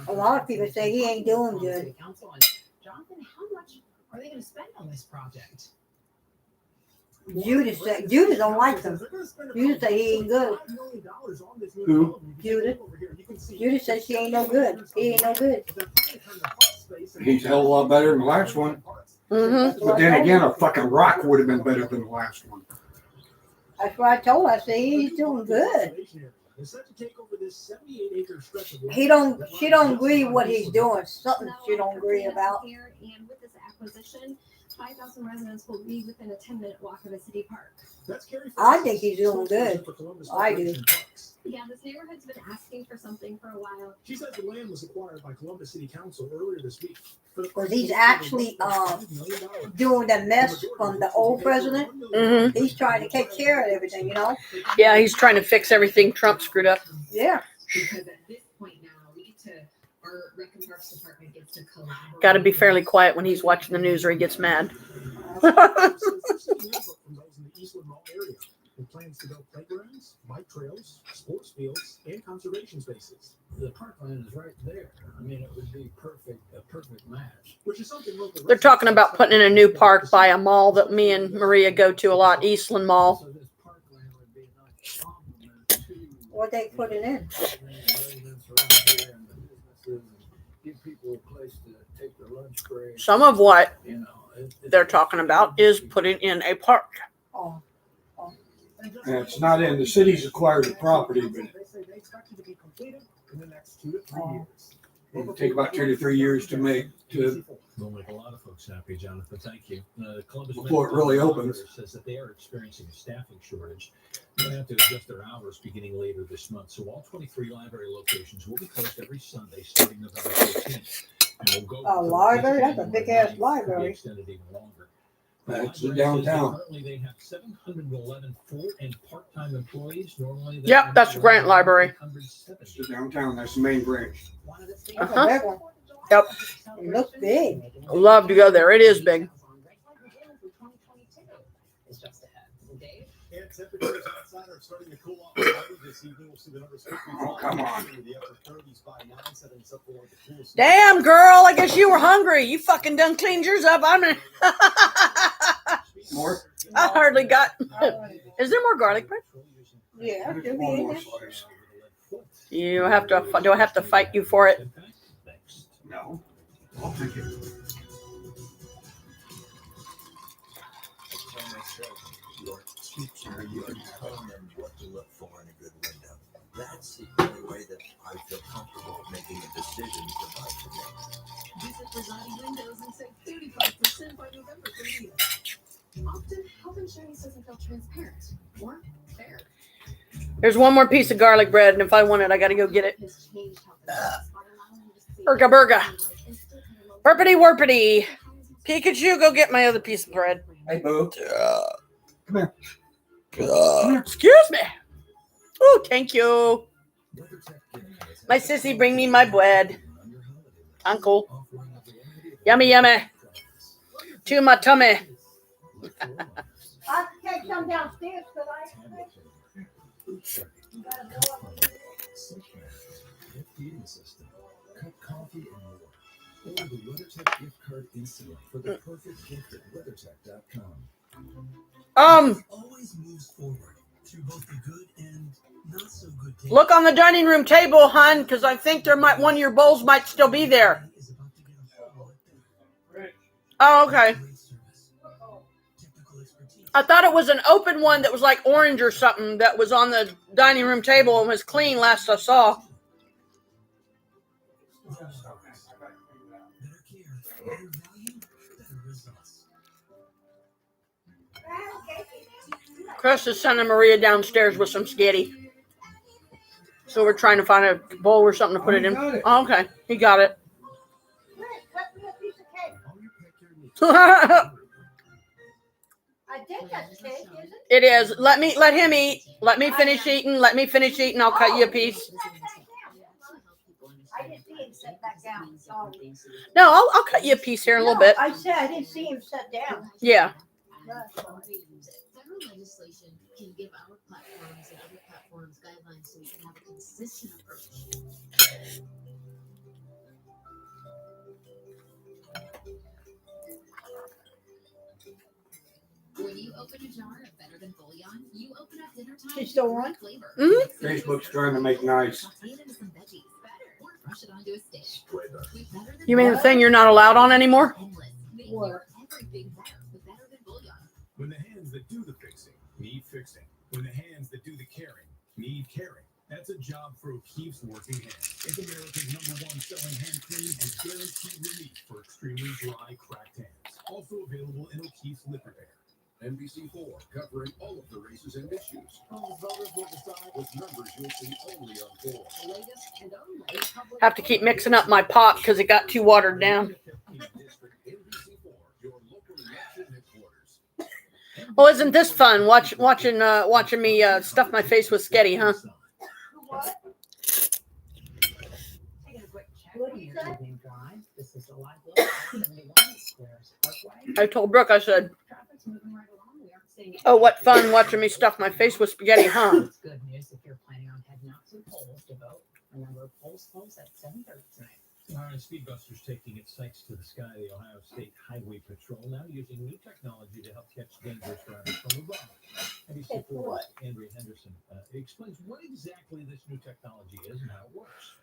A lot of people say he ain't doing good. Council and Jonathan, how much are they going to spend on this project? Judas don't like him. Judas say he ain't good. Who? Judas. Judas says he ain't no good. He ain't no good. He's a hell of a lot better than the last one. Mm-hmm. But then again, a fucking rock would have been better than the last one. That's what I told her. I said he's doing good. She don't agree what he's doing. Something she don't agree about. And with this acquisition, 5,000 residents will be within a 10-minute walk of a city park. I think he's doing good. I do. Yeah, this neighborhood's been asking for something for a while. She says the land was acquired by Columbus City Council earlier this week. Because he's actually doing the mess from the old president. Mm-hmm. He's trying to take care of everything, you know? Yeah, he's trying to fix everything Trump screwed up. Yeah. Because at this point now, we get to, our Rec and Parks Department gets to collaborate. Got to be fairly quiet when he's watching the news or he gets mad. With plans to build playgrounds, bike trails, sports fields, and conservation spaces. The parkland is right there. I mean, it would be a perfect match. Which is something local. They're talking about putting in a new park by a mall that me and Maria go to a lot, Eastland Mall. So this parkland would be a nice complement to What they putting in? residents around here and the businesses and give people a place to take their lunch break. Some of what You know, they're talking about is putting in a park. Oh. And it's not in the city's acquired the property, but They say they expect it to be completed in the next 2 to 3 years. it'll take about 2 to 3 years to make Will make a lot of folks happy, Jonathan. Thank you. Columbus before it really opens. Says that they are experiencing a staffing shortage. They're going to have to adjust their hours beginning later this month. So all 23 library locations will be closed every Sunday starting November 14th. And we'll go A library? That's a big ass library. Extended even longer. That's The the library says that downtown. Currently, they have 711 full and part-time employees. Normally, they Yep, have that's Grant Library. 870. It's the downtown. That's the main branch. That's Uh-huh. a big one. Yep. It looks big. Love to go there. It is big. It's just ahead. Dave? And temperatures outside are starting to cool off slightly this evening. We'll see the numbers quickly Oh, come on. into the upper 30s by 9, setting us up for one of the coolest. Damn, girl, I guess you were hungry. You fucking done cleaned yours up. More? I hardly got. Is there more garlic bread? Yeah, There's it'll be one in more there. slice. You have to. Do I have to fight you for it? Next. No. I'll take it. Your teacher, you tell them what to look for in a good window. That's the only way that I feel comfortable making a decision to buy from them. Visit Presiding Windows and save 35% by November 30th. Often, health insurance doesn't feel transparent or fair. There's one more piece of garlic bread, and if I want it, I got to go get it. Has changed health insurance by allowing you to save Burga burga. like instant and remote- Burpity warpity. Pikachu, go get my other piece of bread. Hey, Boo. Come here. Excuse me. Oh, thank you. My sissy, bring me my bread. Uncle. Yummy, yummy. To my tummy. I can take some downstairs, but Feeding system, cup coffee, and more. Or the WeatherTech gift card instantly for the perfect gift at WeatherTech.com. Always moves forward through both the good and not so good days. Look on the dining room table, hon, because I think there might one of your bowls might still be there. Is about to get a whole lot better. Oh, okay. Great service. Technical expertise. I thought it was an open one that was like orange or something that was on the dining room table and was clean last I saw. care, better value, better results. Chris is sending Maria downstairs with some spaghetti. So we're trying to find a bowl or something to put it in. Oh, okay, he got it. Cut me a piece of cake. I think that's cake, isn't it? It is. Let him eat. Let me finish eating. Let me finish eating. I'll cut you a piece. I didn't see him sit back down. Sorry. No, I'll cut you a piece here in a little bit. I said I didn't see him sit down. Yeah. Federal legislation can give our platforms and other platforms guidelines so we can have a consistent approach. When you open a jar of Better Than Bouillon, you open up dinner time. She's still on? Flavor. Facebook's trying to make nice. Brush it onto a steak. You mean the thing you're not allowed on anymore? What? When the hands that do the fixing need fixing. When the hands that do the caring need caring. That's a job for O'Keeffe's Working Hands. It's America's #1 selling hand cream and guaranteed relief for extremely dry, cracked hands. Also available in O'Keeffe's Lip Repair. NBC4 covering all of the races and issues. All voters will decide with numbers you'll see only on 4. Have to keep mixing up my pop because it got too watered down. Well, isn't this fun? Watching me stuff my face with spaghetti, huh? What? Taking a quick check on your evening drive. This is the live look. 71 Squares Parkway. I told Brooke, I said, Traffic's moving right along. We aren't seeing oh, what fun watching me stuff my face with spaghetti, huh? It's good news if you're planning on heading out to the polls to vote. Remember, polls close at 7:30 tonight. All right, Speedbuster's taking its sights to the sky. The Ohio State Highway Patrol now using new technology to help catch dangerous drivers from above. NBC4 Andrea Henderson explains what exactly this new technology is and how it works.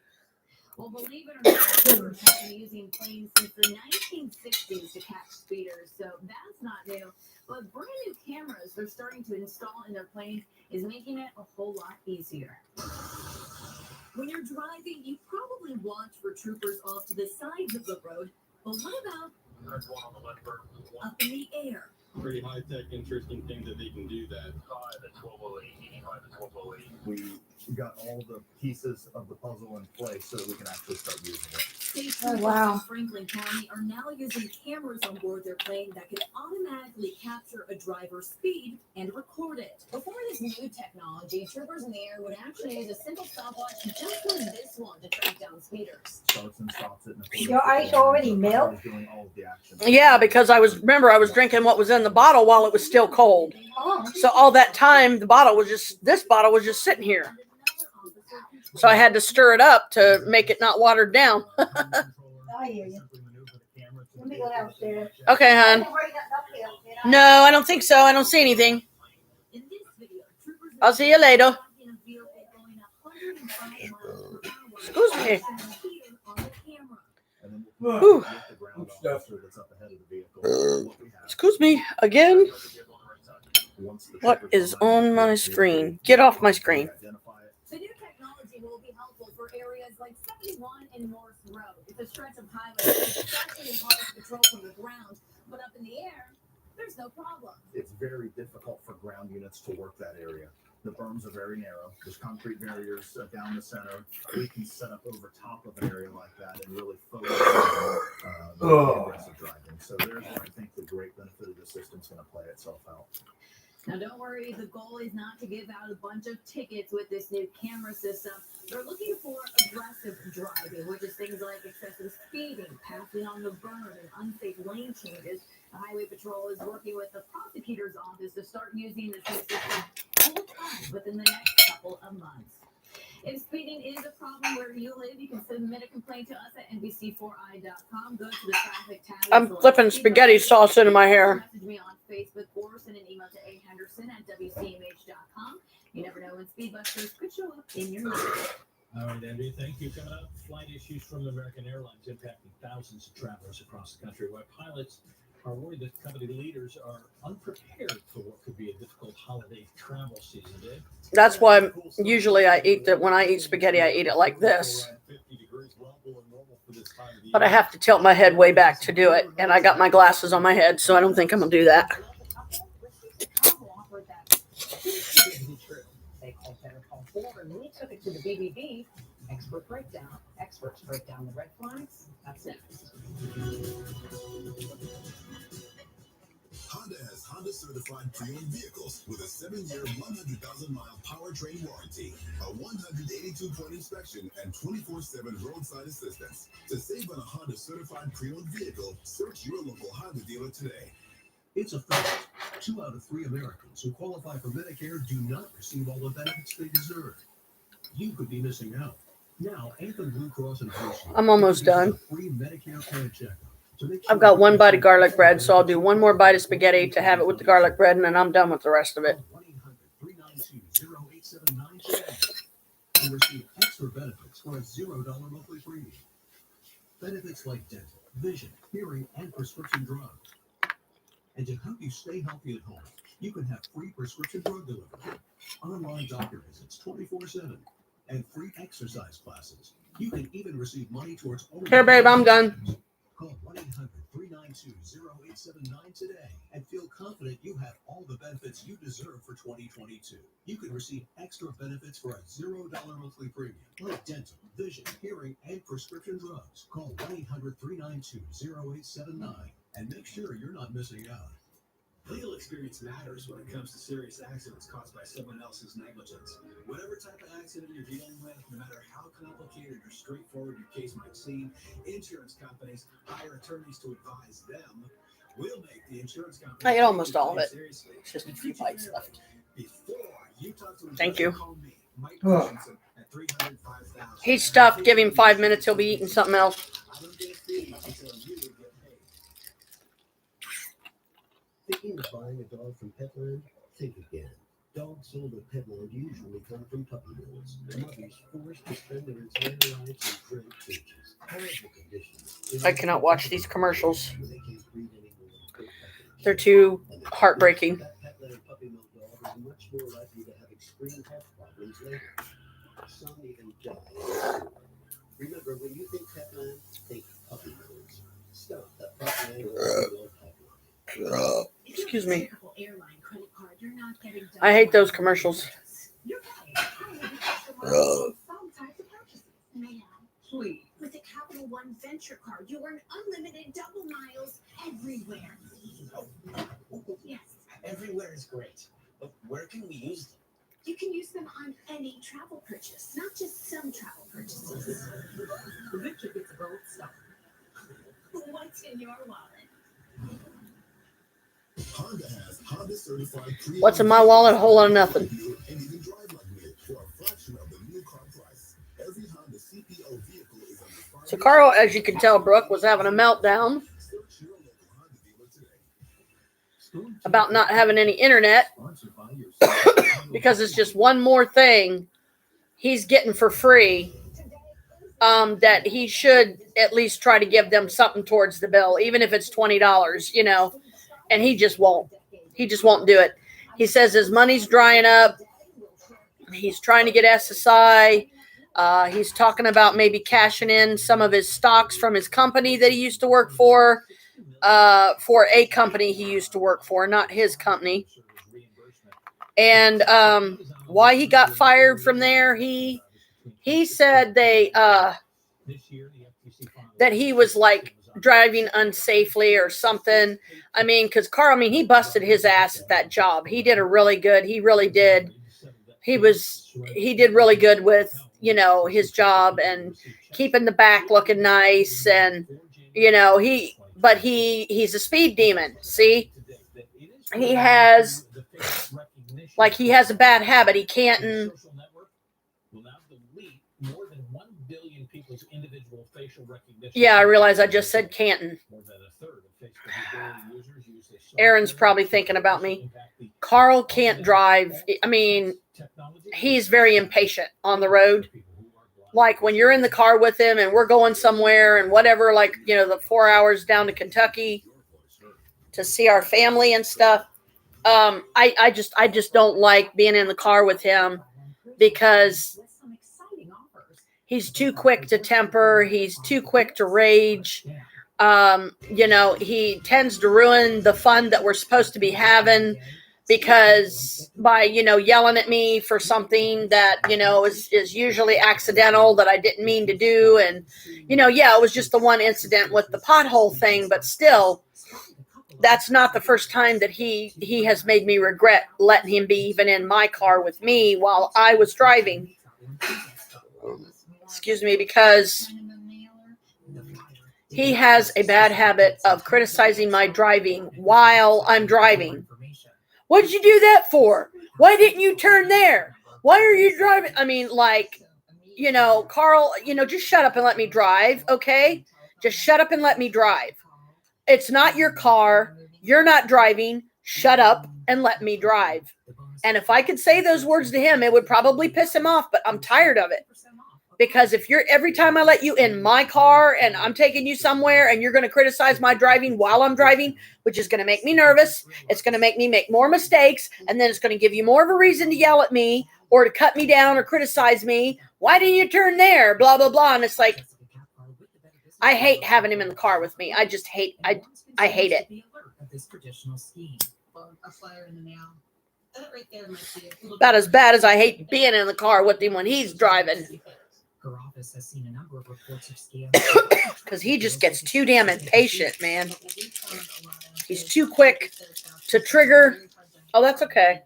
Well, believe it or not, troopers have been using planes since the 1960s to catch speeders, so that's not new. But brand new cameras they're starting to install in their planes is making it a whole lot easier. When you're driving, you probably watch for troopers off to the sides of the road, but what about up in the air? Pretty high-tech, interesting thing that they can do that. We got all the pieces of the puzzle in place so that we can actually start using it. State Oh, troopers wow. in Franklin County are now using cameras on board their plane that can automatically capture a driver's speed and record it. Before this new technology, troopers in the air would actually use a simple stopwatch just like this one to track down speeders. Starts and stops it. Your ice already melt? Doing all of the action. Yeah, because I was drinking what was in the bottle while it was still cold. Oh. So all that time, this bottle was just sitting here. So I had to stir it up to make it not watered down. I hear you. Let me go downstairs. Okay, hon. No, I don't think so. I don't see anything. I'll see you later. Excuse me. Whew. Excuse me again. What is on my screen? Get off my screen. The new technology will be helpful for areas like 71 and North Road. It's a stretch of highway that's especially hard to patrol from the ground, but up in the air, there's no problem. It's very difficult for ground units to work that area. The berms are very narrow. There's concrete barriers down the center. We can set up over top of an area like that and really focus on the aggressive driving. So there's where I think the great benefit of the system is going to play itself out. Now, don't worry, the goal is not to give out a bunch of tickets with this new camera system. They're looking for aggressive driving, which is things like excessive speeding, passing on the berm, and unsafe lane changes. The Highway Patrol is working with the prosecutor's office to start using this new system full-time within the next couple of months. If speeding is a problem where you live, you can submit a complaint to us at NBC4i.com. Go to the traffic tab. I'm flipping spaghetti sauce into my hair. Message me on Facebook or send an email to ahenderson@wcmh.com. You never know when Speedbusters could show up in your life. All right, Andrea, thank you. Coming up, flight issues from American Airlines impacting thousands of travelers across the country. Why pilots are worried that company leaders are unprepared for what could be a difficult holiday travel season. Dave? That's why usually when I eat spaghetti, I eat it like this. But I have to tilt my head way back to do it. And I got my glasses on my head, so I don't think I'm going to do that. They called Better Call 4 and we took it to the BBB. Expert breakdown. Experts break down the red flags. That's next. Honda has Honda certified pre-owned vehicles with a 7-year, 100,000-mile powertrain warranty, a 182-point inspection, and 24/7 roadside assistance. To save on a Honda certified pre-owned vehicle, search your local Honda dealer today. It's a fact. 2 out of 3 Americans who qualify for Medicare do not receive all the benefits they deserve. You could be missing out. Now, Anthem Blue Cross and Blue Shield I'm almost done. free Medicare plan checkup. I've got 1 bite of garlic bread, so I'll do 1 more bite of spaghetti to have it with the garlic bread, and then I'm done with the rest of it. 1-800-392-0879 today and receive extra benefits for a $0 monthly premium. Benefits like dental, vision, hearing, and prescription drugs. And to help you stay healthy at home, you can have free prescription drug delivery, online doctor visits 24/7, and free exercise classes. You can even receive money towards... Here, babe, I'm done. Call 1-800-392-0879 today and feel confident you have all the benefits you deserve for 2022. You can receive extra benefits for a $0 monthly premium, like dental, vision, hearing, and prescription drugs. Call 1-800-392-0879 and make sure you're not missing out. Legal experience matters when it comes to serious accidents caused by someone else's negligence. Whatever type of accident you're dealing with, no matter how complicated or straightforward your case might seem, insurance companies hire attorneys to advise them. We'll make the insurance company. I ate almost all of it. It's just a few bites left. Thank you. He's stuffed. Give him 5 minutes. He'll be eating something else. Thinking of buying a dog from Petland? Think again. Dogs sold at Petland usually come from puppy mills. Mothers forced to spend their entire lives in cramped cages. Horrible conditions. I cannot watch these commercials. They're too heartbreaking. That Petland puppy mill dog is much more likely to have extreme health problems later. Some even die. Remember, when you think Petland, think puppy mills. Stop that Petland or pipeline. Excuse me. I hate those commercials. Please. With the Capital One Venture Card, you earn unlimited double miles everywhere. Yes. Everywhere is great, but where can we use them? You can use them on any travel purchase, not just some travel purchases. The venture gets a gold star. What's in your wallet? Honda has Honda certified pre-owned. What's in my wallet? A whole lot of nothing. And even drive like new for a fraction of the new car price. Every Honda CPO vehicle is under fire. So Carl, as you can tell, Brooke was having a meltdown about not having any internet because it's just one more thing he's getting for free that he should at least try to give them something towards the bill, even if it's $20, you know. And he just won't. He just won't do it. He says his money's drying up. He's trying to get SSI. He's talking about maybe cashing in some of his stocks from his company that he used to work for a company he used to work for, not his company. And why he got fired from there, he said that he was like driving unsafely or something. I mean, because Carl, he busted his ass at that job. He did he really did. He did really good with, you know, his job and keeping the back looking nice. And, you know, he's a speed demon. See, he has a bad habit. He can't. Yeah, I realize I just said Canton. Aaron's probably thinking about me. Carl can't drive. I mean, he's very impatient on the road. Like when you're in the car with him and we're going somewhere and whatever, like, you know, the 4 hours down to Kentucky to see our family and stuff. I just don't like being in the car with him because He's too quick to temper. He's too quick to rage. He tends to ruin the fun that we're supposed to be having because by, yelling at me for something that, is usually accidental that I didn't mean to do. And, it was just the one incident with the pothole thing, but still, that's not the first time that he has made me regret letting him be even in my car with me while I was driving. Excuse me, because he has a bad habit of criticizing my driving while I'm driving. What did you do that for? Why didn't you turn there? Why are you driving? I mean, Carl, just shut up and let me drive, okay? Just shut up and let me drive. It's not your car. You're not driving. Shut up and let me drive. And if I could say those words to him, it would probably piss him off, but I'm tired of it. Because if every time I let you in my car and I'm taking you somewhere and you're going to criticize my driving while I'm driving, which is going to make me nervous, it's going to make me make more mistakes, and then it's going to give you more of a reason to yell at me or to cut me down or criticize me. Why didn't you turn there? Blah, blah, blah. And it's like, I hate having him in the car with me. I just hate, I hate it. About as bad as I hate being in the car with him when he's driving. Her office has seen a number of reports of scams. Because he just gets too damn impatient, man. He's too quick to trigger. Oh, that's okay.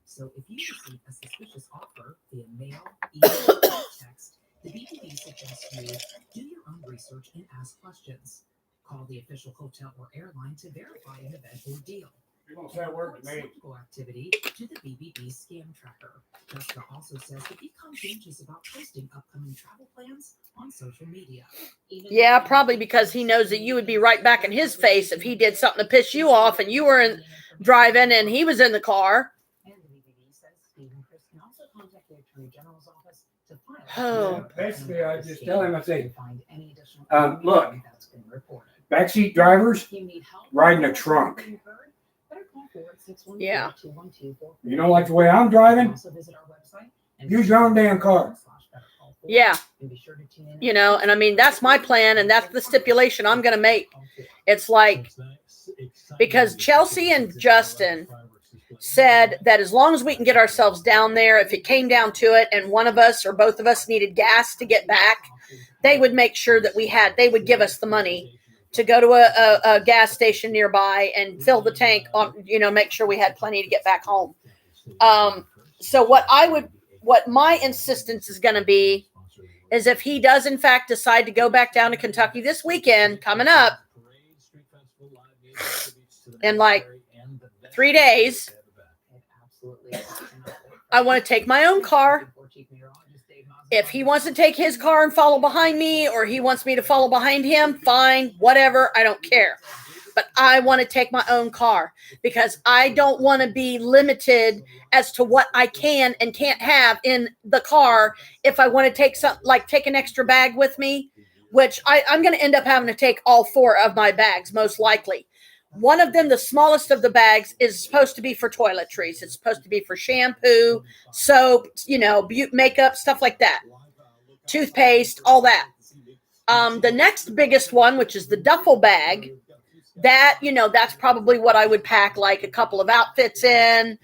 So if you receive a suspicious offer via mail, email, or text, the BBB suggests you do your own research and ask questions. Call the official hotel or airline to verify an event or deal. You don't say a word to me. Activity to the BBB scam tracker. Jessica also says to be conscientious about posting upcoming travel plans on social media. Yeah, probably because he knows that you would be right back in his face if he did something to piss you off and you were driving and he was in the car. And the BBB says Stephen Chris can also contact the Attorney General's office to file. Oh. Basically, I just tell him, I say, look, look, backseat drivers riding a trunk. Yeah. You don't like the way I'm driving? Use your own damn car. Yeah. And I mean, that's my plan, and that's the stipulation I'm going to make. It's like, because Chelsea and Justin said that as long as we can get ourselves down there, if it came down to it and one of us or both of us needed gas to get back, they would make sure that they would give us the money to go to a gas station nearby and fill the tank on, make sure we had plenty to get back home. So what my insistence is going to be is if he does in fact decide to go back down to Kentucky this weekend coming up in like 3 days, I want to take my own car. If he wants to take his car and follow behind me, or he wants me to follow behind him, fine, whatever, I don't care. But I want to take my own car because I don't want to be limited as to what I can and can't have in the car. If I want to take an extra bag with me, which I'm going to end up having to take all 4 of my bags, most likely. One of them, the smallest of the bags, is supposed to be for toiletries. It's supposed to be for shampoo, soap, makeup, stuff like that. Toothpaste, all that. The next biggest one, which is the duffel bag, that's probably what I would pack like a couple of outfits in,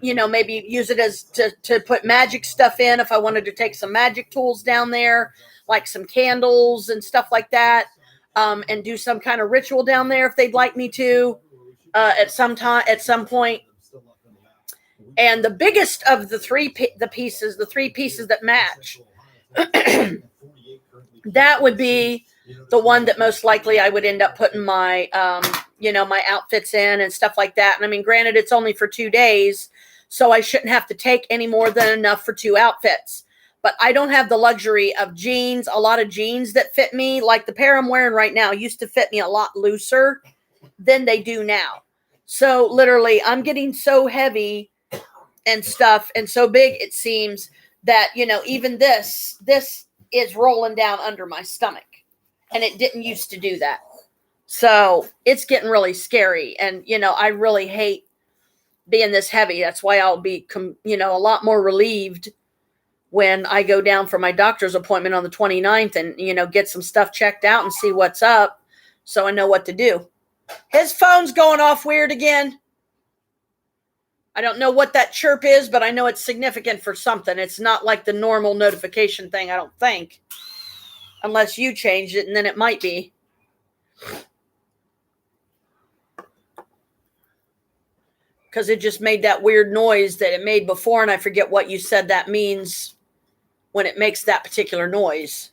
maybe use it as to put magic stuff in if I wanted to take some magic tools down there, like some candles and stuff like that. And do some kind of ritual down there if they'd like me to at some point. And the biggest of the three pieces that match, that would be the one that most likely I would end up putting my, my outfits in and stuff like that. And I mean, granted, it's only for 2 days, so I shouldn't have to take any more than enough for 2 outfits. But I don't have the luxury of jeans, a lot of jeans that fit me. Like the pair I'm wearing right now used to fit me a lot looser than they do now. So literally, I'm getting so heavy and stuff and so big, it seems, that, even this is rolling down under my stomach. And it didn't used to do that. So it's getting really scary. And, I really hate being this heavy. That's why I'll be, a lot more relieved when I go down for my doctor's appointment on the 29th and, get some stuff checked out and see what's up so I know what to do. His phone's going off weird again. I don't know what that chirp is, but I know it's significant for something. It's not like the normal notification thing, I don't think. Unless you changed it, and then it might be. Because it just made that weird noise that it made before, and I forget what you said that means when it makes that particular noise.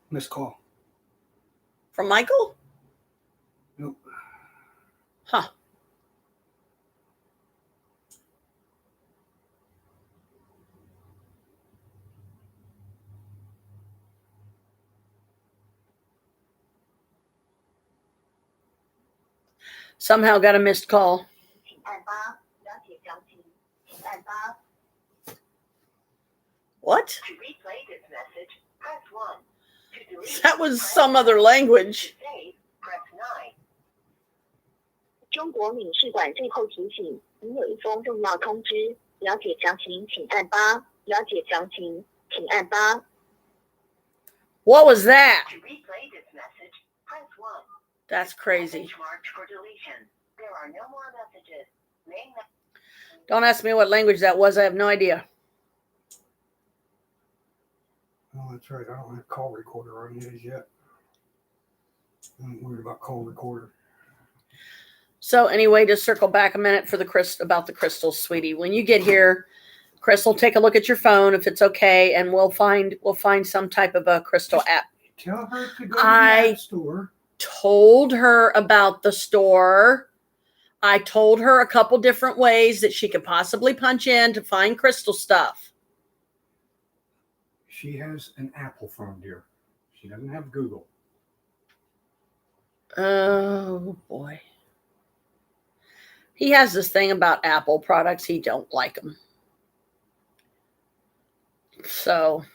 Missed call. From Michael? Nope. Huh. Somehow got a missed call. What? To replay this message, press 1. To delete, That was some other language. save, press 9. 中国领事馆最后提醒，您有一封重要通知，了解详情请按8，了解详情请按8。What was that? To replay this message, press 1. That's crazy. Message marked for deletion. There are no more messages. Don't ask me what language that was. I have no idea. Oh, that's right. I don't have call recorder on these yet. I'm worried about call recorder. So anyway, to circle back a minute for about the crystals, sweetie. When you get here, Crystal, take a look at your phone if it's okay, and we'll find some type of a crystal app. Tell her to go to the app store. Told her about the store. I told her a couple different ways that she could possibly punch in to find crystal stuff. She has an Apple phone, dear. She doesn't have Google. Oh, boy. He has this thing about Apple products. He don't like them. So,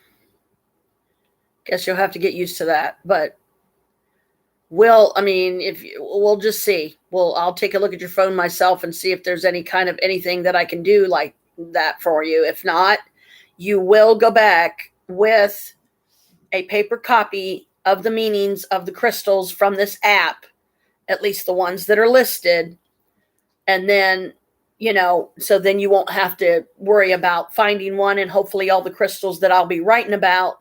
guess you'll have to get used to that. But we'll just see. I'll take a look at your phone myself and see if there's any kind of anything that I can do like that for you. If not, you will go back with a paper copy of the meanings of the crystals from this app, at least the ones that are listed. And then, so then you won't have to worry about finding one, and hopefully all the crystals that I'll be writing about,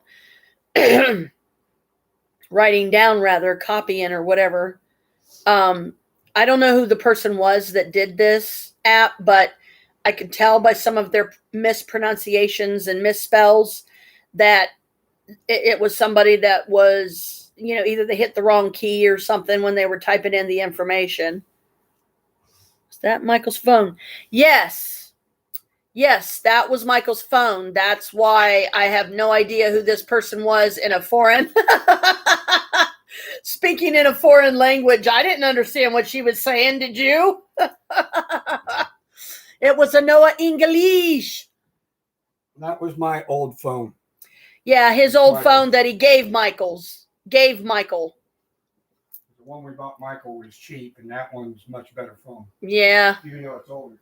copying or whatever. I don't know who the person was that did this app, but I could tell by some of their mispronunciations and misspells that it was somebody that was, either they hit the wrong key or something when they were typing in the information. Is that Michael's phone? Yes, that was Michael's phone. That's why I have no idea who this person was in a foreign, speaking in a foreign language. I didn't understand what she was saying. Did you? It was a Noah English. That was my old phone. Yeah, his old phone that he gave Michael. The one we bought Michael was cheap, and that one's much better phone. Yeah. Even though it's older.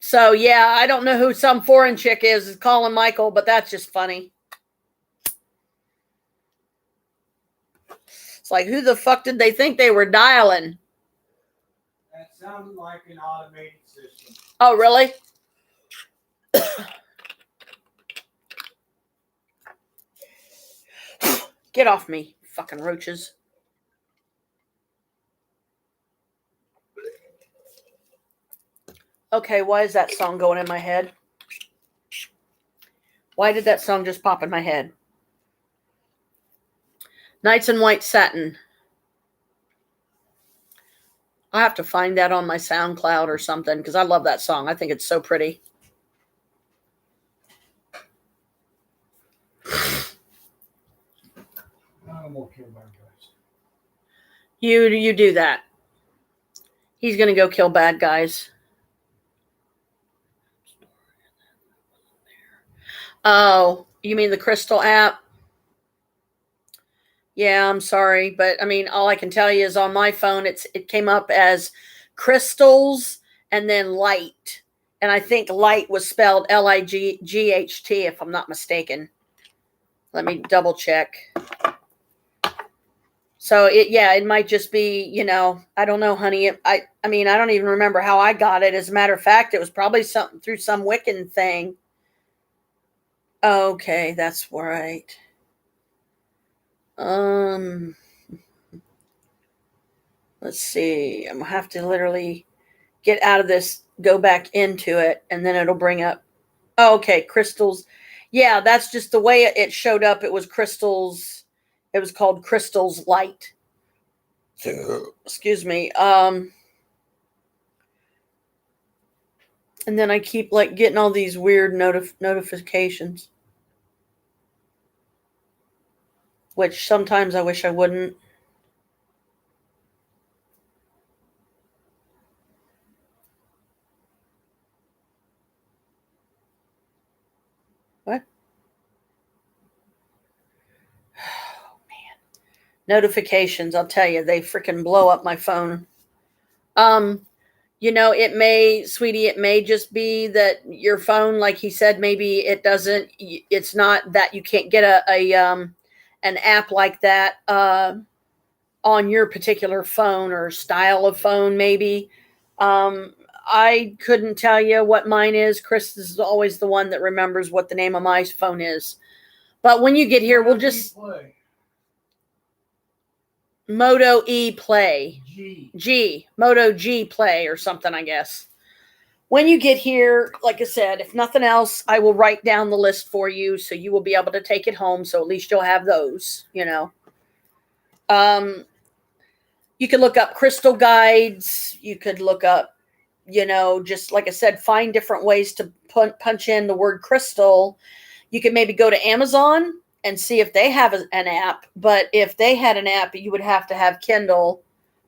So, yeah, I don't know who some foreign chick is calling Michael, but that's just funny. It's like, who the fuck did they think they were dialing? That sounded like an automated system. Oh, really? Get off me, fucking roaches. Okay, why is that song going in my head? Why did that song just pop in my head? Nights in White Satin. I have to find that on my SoundCloud or something because I love that song. I think it's so pretty. I'm okay with my guys. You do that. He's going to go kill bad guys. Oh, you mean the Crystal app? Yeah, I'm sorry, but I mean, all I can tell you is on my phone, it came up as crystals and then light, and I think light was spelled Ligght, if I'm not mistaken. Let me double check. So it might just be, I don't know, honey. I mean, I don't even remember how I got it. As a matter of fact, it was probably something through some Wiccan thing. Okay, that's right. Let's see. I'm gonna have to literally get out of this, go back into it, and then it'll bring up. Oh, okay, crystals. Yeah, that's just the way it showed up. It was crystals. It was called Crystals Light. Excuse me. And then I keep like getting all these weird notifications, which sometimes I wish I wouldn't. What? Oh, man. Notifications, I'll tell you, they freaking blow up my phone. It may, sweetie, it may just be that your phone, like he said, maybe it's not that you can't get an app like that on your particular phone or style of phone, maybe. I couldn't tell you what mine is. Chris is always the one that remembers what the name of my phone is. But when you get here, we'll just Moto E Play. Moto G Play or something, I guess. When you get here, like I said, if nothing else, I will write down the list for you so you will be able to take it home. So at least you'll have those, You could look up crystal guides. You could look up, just like I said, find different ways to punch in the word crystal. You could maybe go to Amazon and see if they have an app. But if they had an app, you would have to have Kindle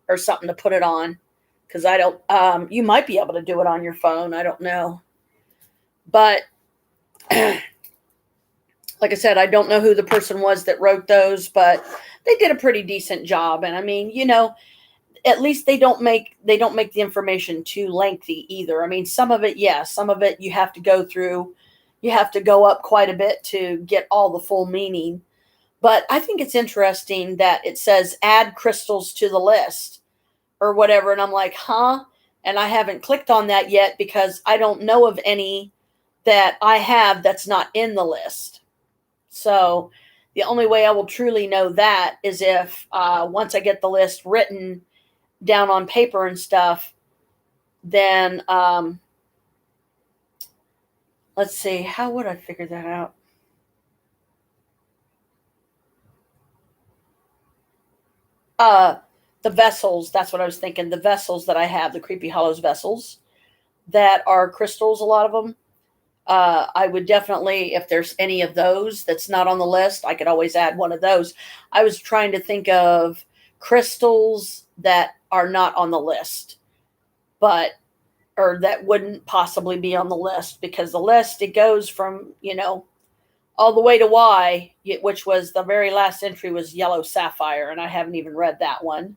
or something to put it on. Because I don't, you might be able to do it on your phone. I don't know. But like I said, I don't know who the person was that wrote those, but they did a pretty decent job. And I mean, at least they don't make the information too lengthy either. I mean, some of it you have to go through, you have to go up quite a bit to get all the full meaning. But I think it's interesting that it says add crystals to the list or whatever. And I'm like, huh? And I haven't clicked on that yet because I don't know of any that I have that's not in the list. So the only way I will truly know that is if once I get the list written down on paper and stuff, then let's see, how would I figure that out? The vessels, that's what I was thinking. The vessels that I have, the Creepy Hollows vessels that are crystals, a lot of them. I would definitely, if there's any of those that's not on the list, I could always add one of those. I was trying to think of crystals that are not on the list, or that wouldn't possibly be on the list, because the list, it goes from, all the way to Y, which was the very last entry was yellow sapphire, and I haven't even read that one.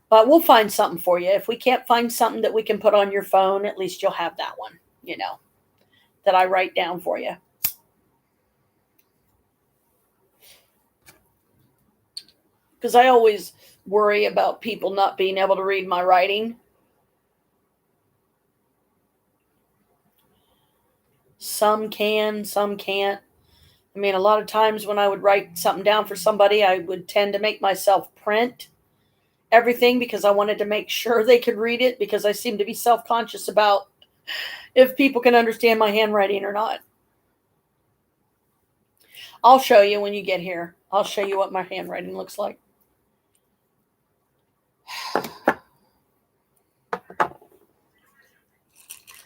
But we'll find something for you. If we can't find something that we can put on your phone, at least you'll have that one, that I write down for you. Because I always worry about people not being able to read my writing. Some can, some can't. I mean, a lot of times when I would write something down for somebody, I would tend to make myself print everything because I wanted to make sure they could read it, because I seem to be self-conscious about if people can understand my handwriting or not. I'll show you when you get here. I'll show you what my handwriting looks like.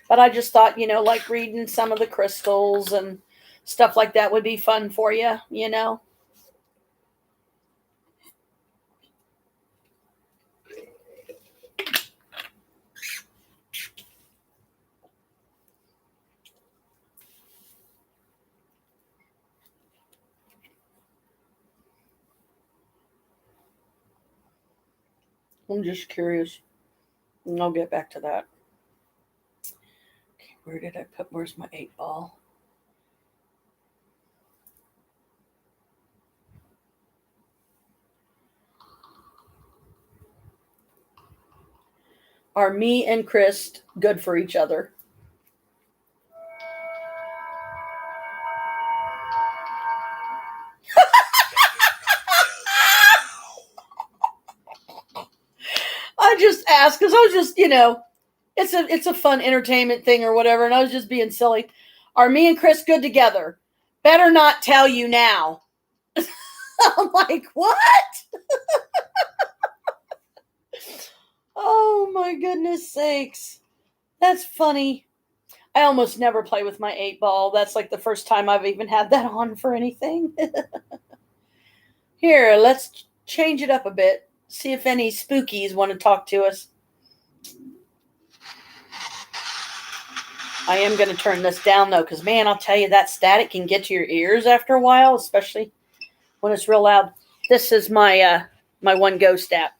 But I just thought, like reading some of the crystals and stuff like that would be fun for you, I'm just curious. And I'll get back to that. Okay, where did I put, where's my 8-ball? Are me and Chris good for each other? I just asked because I was just, it's a fun entertainment thing or whatever, and I was just being silly. Are me and Chris good together? Better not tell you now. I'm like, what? Oh my goodness sakes. That's funny. I almost never play with my 8-ball. That's like the first time I've even had that on for anything. Here, let's change it up a bit. See if any spookies want to talk to us. I am going to turn this down though, because man, I'll tell you, that static can get to your ears after a while, especially when it's real loud. This is my my one ghost app.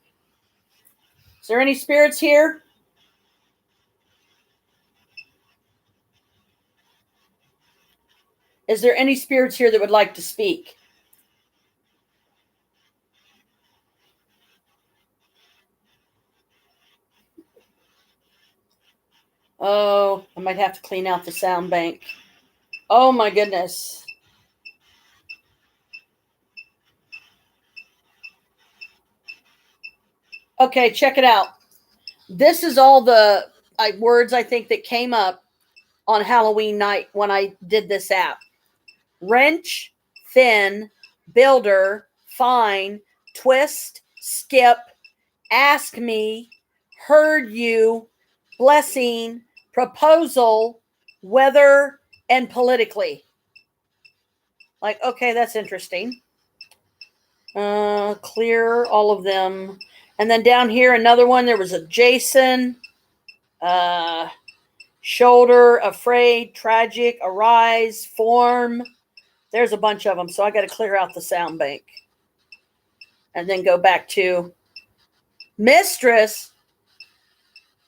Is there any spirits here? Is there any spirits here that would like to speak? Oh, I might have to clean out the sound bank. Oh my goodness. Okay, check it out. This is all the words I think that came up on Halloween night when I did this app. Wrench, thin, builder, fine, twist, skip, ask me, heard you, blessing, proposal, weather, and politically. Like, okay, that's interesting. Clear all of them. And then down here, another one. There was a Jason, shoulder, afraid, tragic, arise, form. There's a bunch of them. So I got to clear out the sound bank. And then go back to mistress.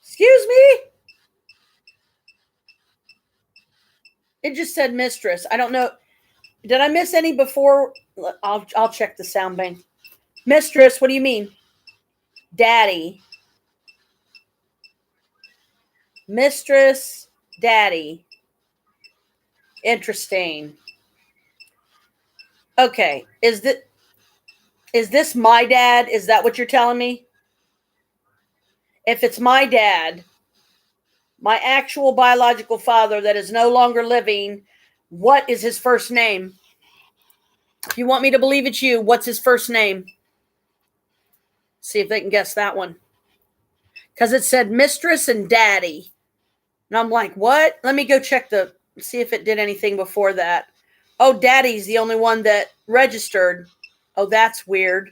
Excuse me? It just said mistress. I don't know. Did I miss any before? I'll check the sound bank. Mistress, what do you mean? Daddy. Mistress, daddy. Interesting. Okay. Is this my dad? Is that what you're telling me? If it's my dad, my actual biological father that is no longer living, what is his first name? If you want me to believe it's you, what's his first name? See if they can guess that one. Because it said mistress and daddy. And I'm like, what? Let me go check see if it did anything before that. Oh, daddy's the only one that registered. Oh, that's weird.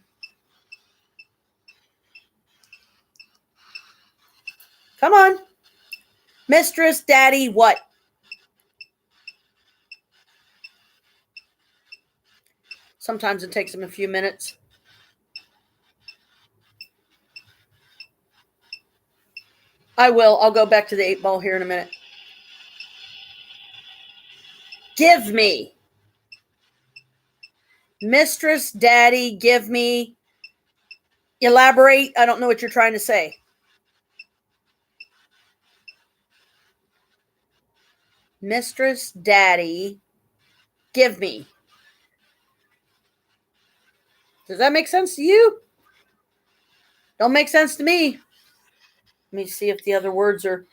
Come on. Mistress, daddy, what? Sometimes it takes them a few minutes. I will. I'll go back to the 8-ball here in a minute. Give me. Mistress, daddy, give me. Elaborate. I don't know what you're trying to say. Mistress, daddy, give me. Does that make sense to you? Don't make sense to me. Let me see if the other words are.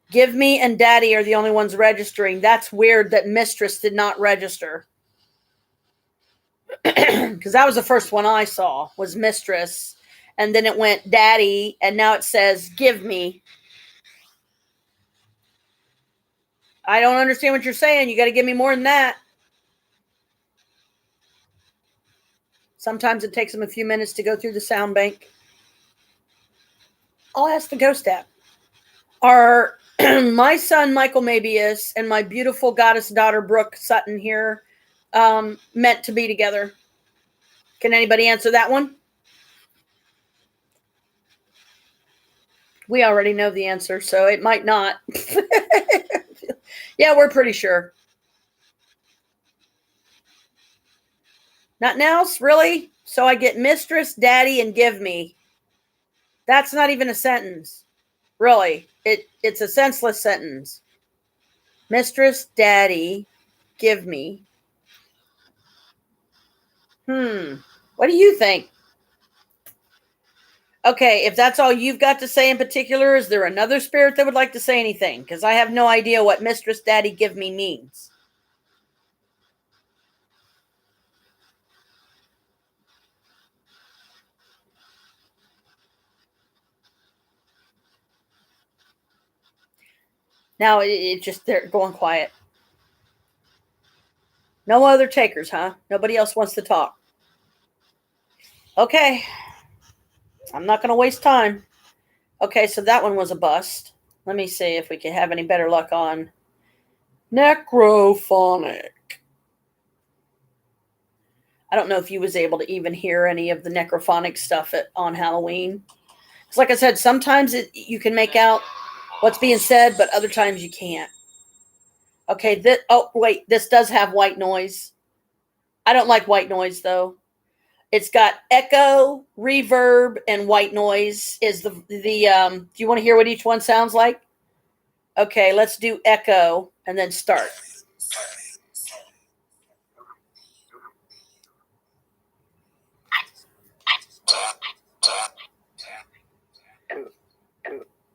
Give me and daddy are the only ones registering. That's weird that mistress did not register. Because that was the first one I saw was mistress. And then it went daddy. And now it says give me. I don't understand what you're saying. You got to give me more than that. Sometimes it takes them a few minutes to go through the sound bank. I'll ask the ghost app. Are my son Michael Mabius and my beautiful goddess daughter Brooke Sutton here meant to be together? Can anybody answer that one? We already know the answer, so it might not. Yeah, we're pretty sure. Nothing else, really? So I get mistress, daddy, and give me. That's not even a sentence. Really. It's a senseless sentence. Mistress, daddy, give me. What do you think? Okay, if that's all you've got to say in particular, is there another spirit that would like to say anything? Because I have no idea what mistress, daddy, give me means. Now it just, they're going quiet. No other takers, huh? Nobody else wants to talk. Okay. I'm not going to waste time. Okay, so that one was a bust. Let me see if we can have any better luck on necrophonic. I don't know if you was able to even hear any of the necrophonic stuff on Halloween. Because like I said, sometimes you can make out what's being said, but other times you can't. Okay, wait, this does have white noise. I don't like white noise, though. It's got echo, reverb, and white noise. Do you want to hear what each one sounds like? Okay, let's do echo and then start.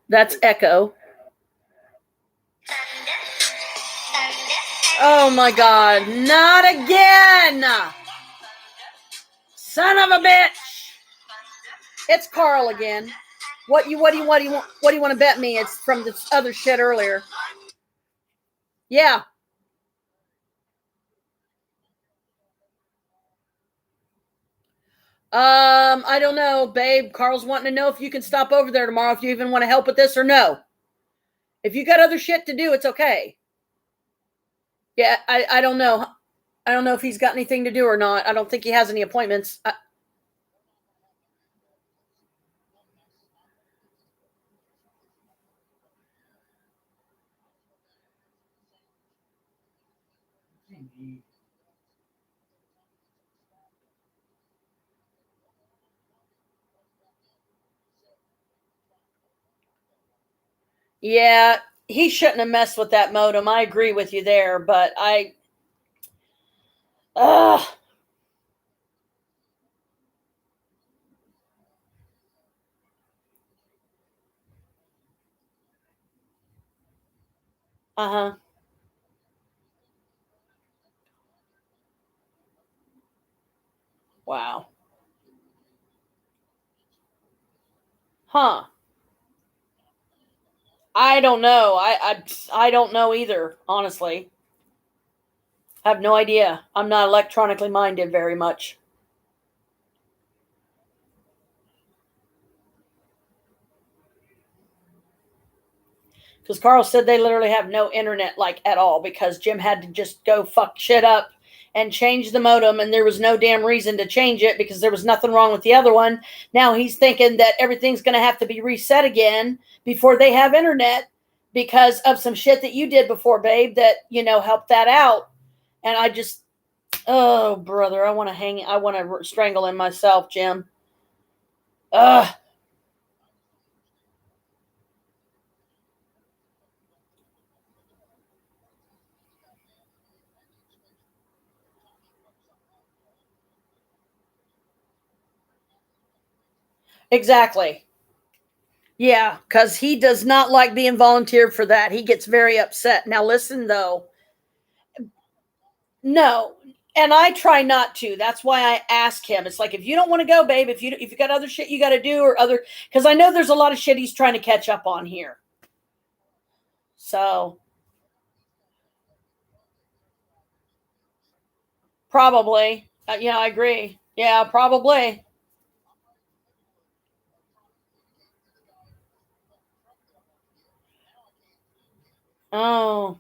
That's echo. Oh my God, not again! Son of a bitch! It's Carl again. What do you want to bet me? It's from this other shit earlier. Yeah. I don't know, babe. Carl's wanting to know if you can stop over there tomorrow, if you even want to help with this or no. If you got other shit to do, it's okay. Yeah, I don't know. I don't know if he's got anything to do or not. I don't think he has any appointments. Yeah, he shouldn't have messed with that modem. I agree with you there, but uh huh. Wow. Huh. I don't know. I don't know either, honestly. I have no idea. I'm not electronically minded very much. Because Carl said they literally have no internet, like, at all, because Jim had to just go fuck shit up and change the modem, and there was no damn reason to change it because there was nothing wrong with the other one. Now he's thinking that everything's going to have to be reset again before they have internet because of some shit that you did before, babe, that, helped that out. And I just, oh, brother, I want to strangle him myself, Jim. Ugh. Exactly. Yeah, because he does not like being volunteered for that. He gets very upset. Now, listen, though. No, and I try not to. That's why I ask him. It's like, if you don't want to go, babe, if you got other shit you got to do or other, because I know there's a lot of shit he's trying to catch up on here. So probably, yeah, I agree. Yeah, probably. Oh,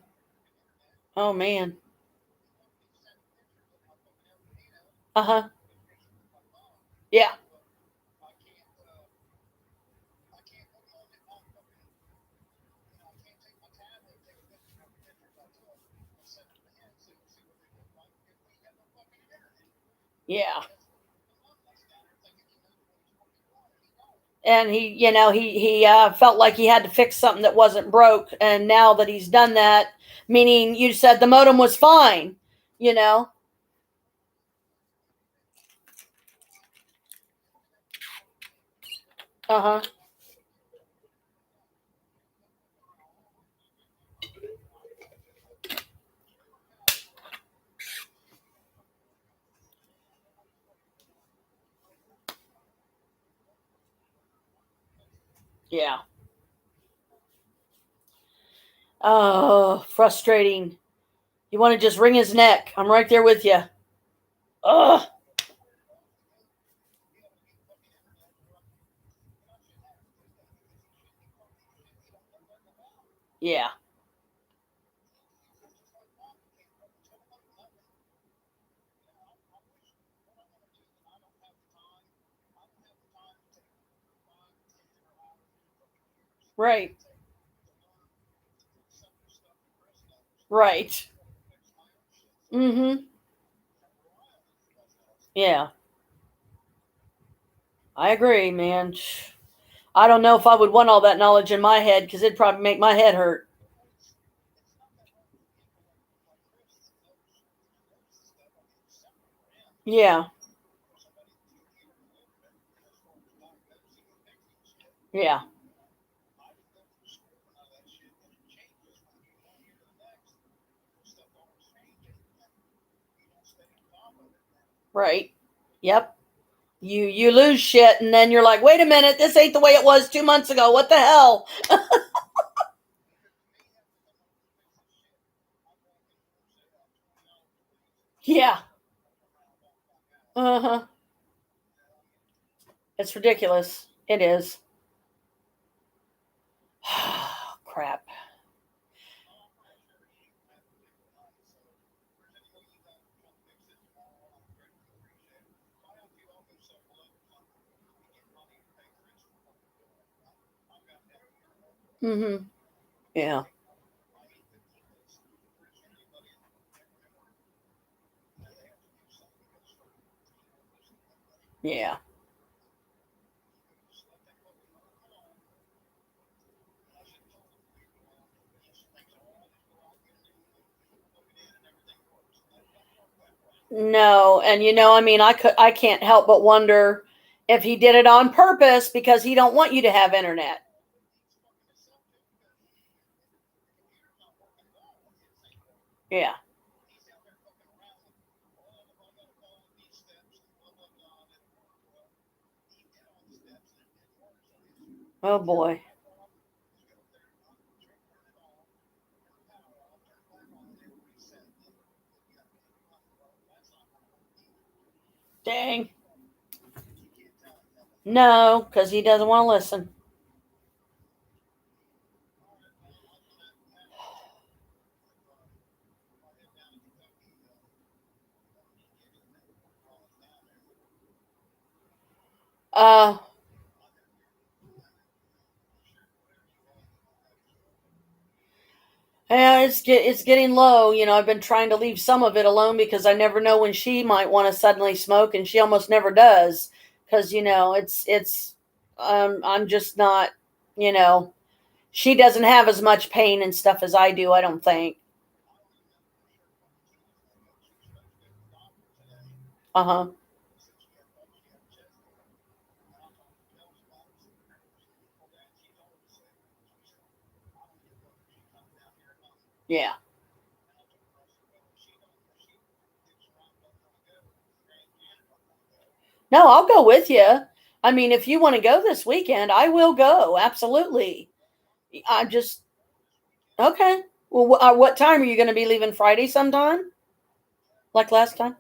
oh man. Uh huh. Yeah. Yeah. And he felt like he had to fix something that wasn't broke. And now that he's done that, meaning you said the modem was fine, you know? Uh-huh. Yeah. Oh, frustrating. You want to just wring his neck. I'm right there with you. Ugh. Yeah. Right. Right. Mm-hmm. Yeah. I agree, man. I don't know if I would want all that knowledge in my head because it'd probably make my head hurt. Yeah. Yeah. Right. Yep. You lose shit and then you're like, wait a minute, this ain't the way it was 2 months ago. What the hell? Yeah. Uh-huh. It's ridiculous. It is. Crap. Mm-hmm. Yeah. Yeah. No, and I mean, I can't help but wonder if he did it on purpose because he don't want you to have internet. Yeah. Oh boy. Dang. No, because he doesn't want to listen. Uh Yeah, it's getting low. I've been trying to leave some of it alone because I never know when she might want to suddenly smoke, and she almost never does. Because I'm just not. You know, she doesn't have as much pain and stuff as I do. I don't think. Uh huh. Yeah. No, I'll go with you. I mean, if you want to go this weekend, I will go. Absolutely. I just okay. Well, what time are you going to be leaving? Friday sometime, like last time.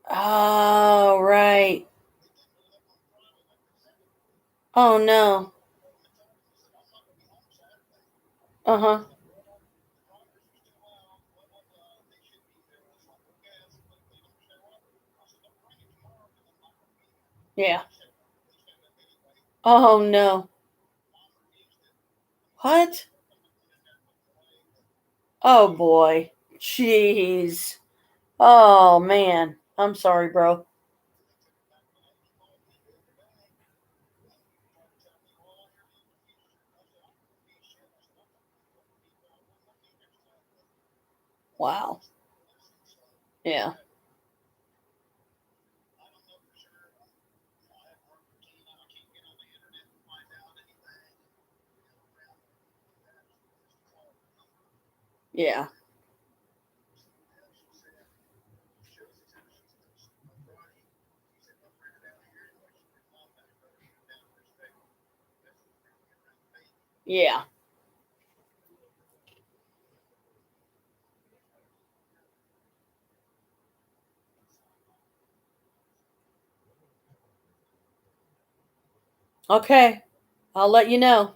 Oh, right. Oh no. Uh-huh. Yeah. Oh no. What? Oh boy. Jeez. Oh, man. I'm sorry, bro. Wow. Yeah. Yeah. Yeah. Okay. I'll let you know.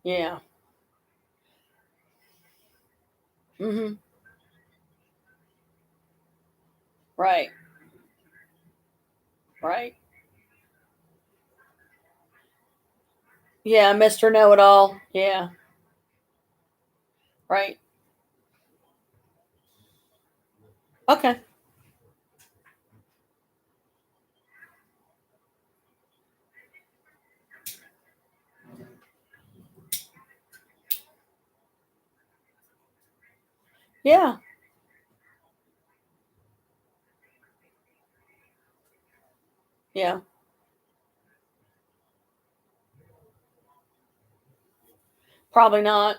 Yeah. Mm-hmm. Right. Right. Yeah, Mr. Know-It-All. Yeah. Right. Okay. Yeah. Yeah. Probably not.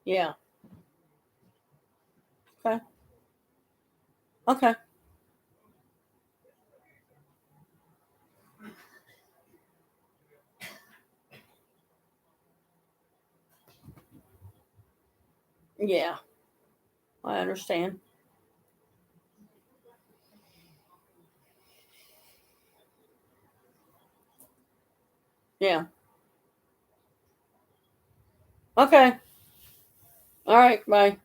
Yeah. Okay. Okay. Yeah. I understand. Yeah. Okay. All right. Bye.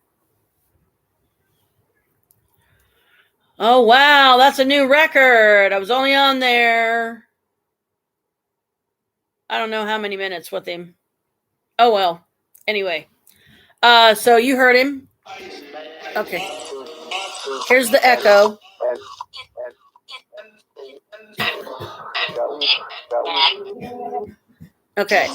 Oh, wow. That's a new record. I was only on there, I don't know how many minutes with him. Oh, well. Anyway. So you heard him. Okay. Here's the echo. Okay.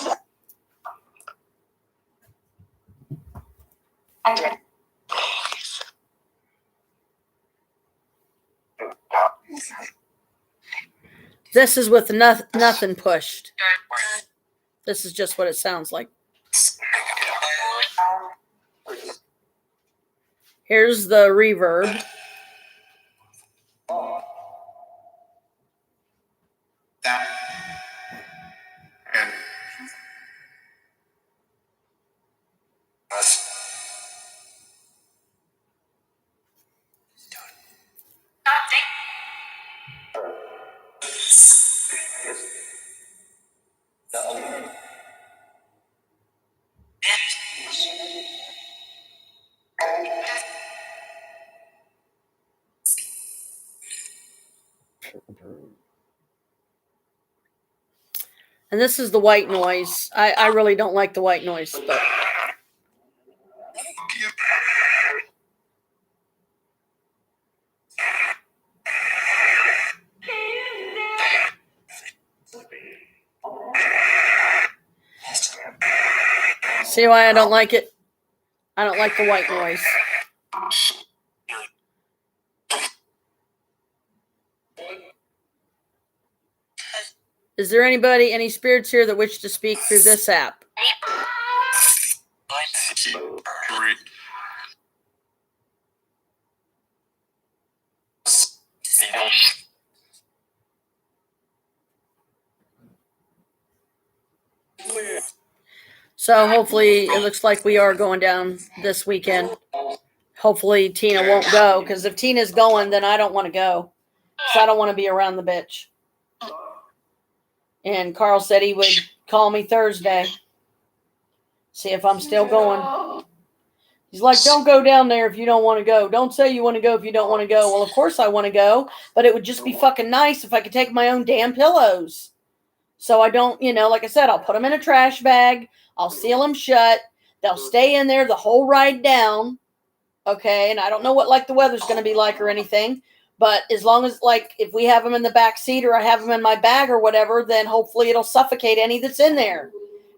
This is with nothing pushed. This is just what it sounds like. Here's the reverb. And this is the white noise. I really don't like the white noise, but see why I don't like it? I don't like the white noise. Is there any spirits here that wish to speak through this app? So hopefully it looks like we are going down this weekend. Hopefully Tina won't go, because if Tina's going, then I don't want to go. Because I don't want to be around the bitch. And Carl said he would call me Thursday. See if I'm still going. He's like, don't go down there if you don't want to go. Don't say you want to go if you don't want to go. Well, of course I want to go, but it would just be fucking nice if I could take my own damn pillows. So I don't, like I said, I'll put them in a trash bag. I'll seal them shut. They'll stay in there the whole ride down. Okay. And I don't know what like the weather's going to be like or anything, but as long as like, if we have them in the back seat or I have them in my bag or whatever, then hopefully it'll suffocate any that's in there.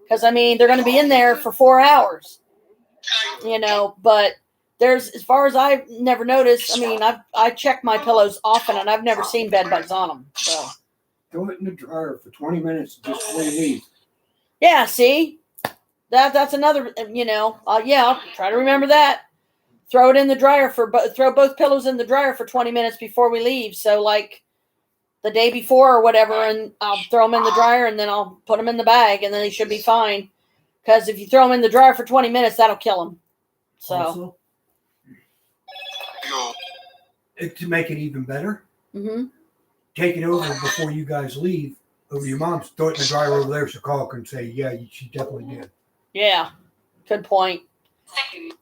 Cause I mean, they're going to be in there for 4 hours, but there's, as far as I've never noticed, I mean, I check my pillows often and I've never seen bed bugs on them. So throw it in the dryer for 20 minutes just before you leave. yeah, see, that's another, I'll try to remember that. Throw it in the dryer throw both pillows in the dryer for 20 minutes before we leave. So like the day before or whatever, and I'll throw them in the dryer and then I'll put them in the bag and then they should be fine. Because if you throw them in the dryer for 20 minutes, that'll kill them. So. Also, to make it even better, take it over before you guys leave over to your mom's. Throw it in the dryer over there so Carl can say, yeah, she definitely did. Yeah, good point.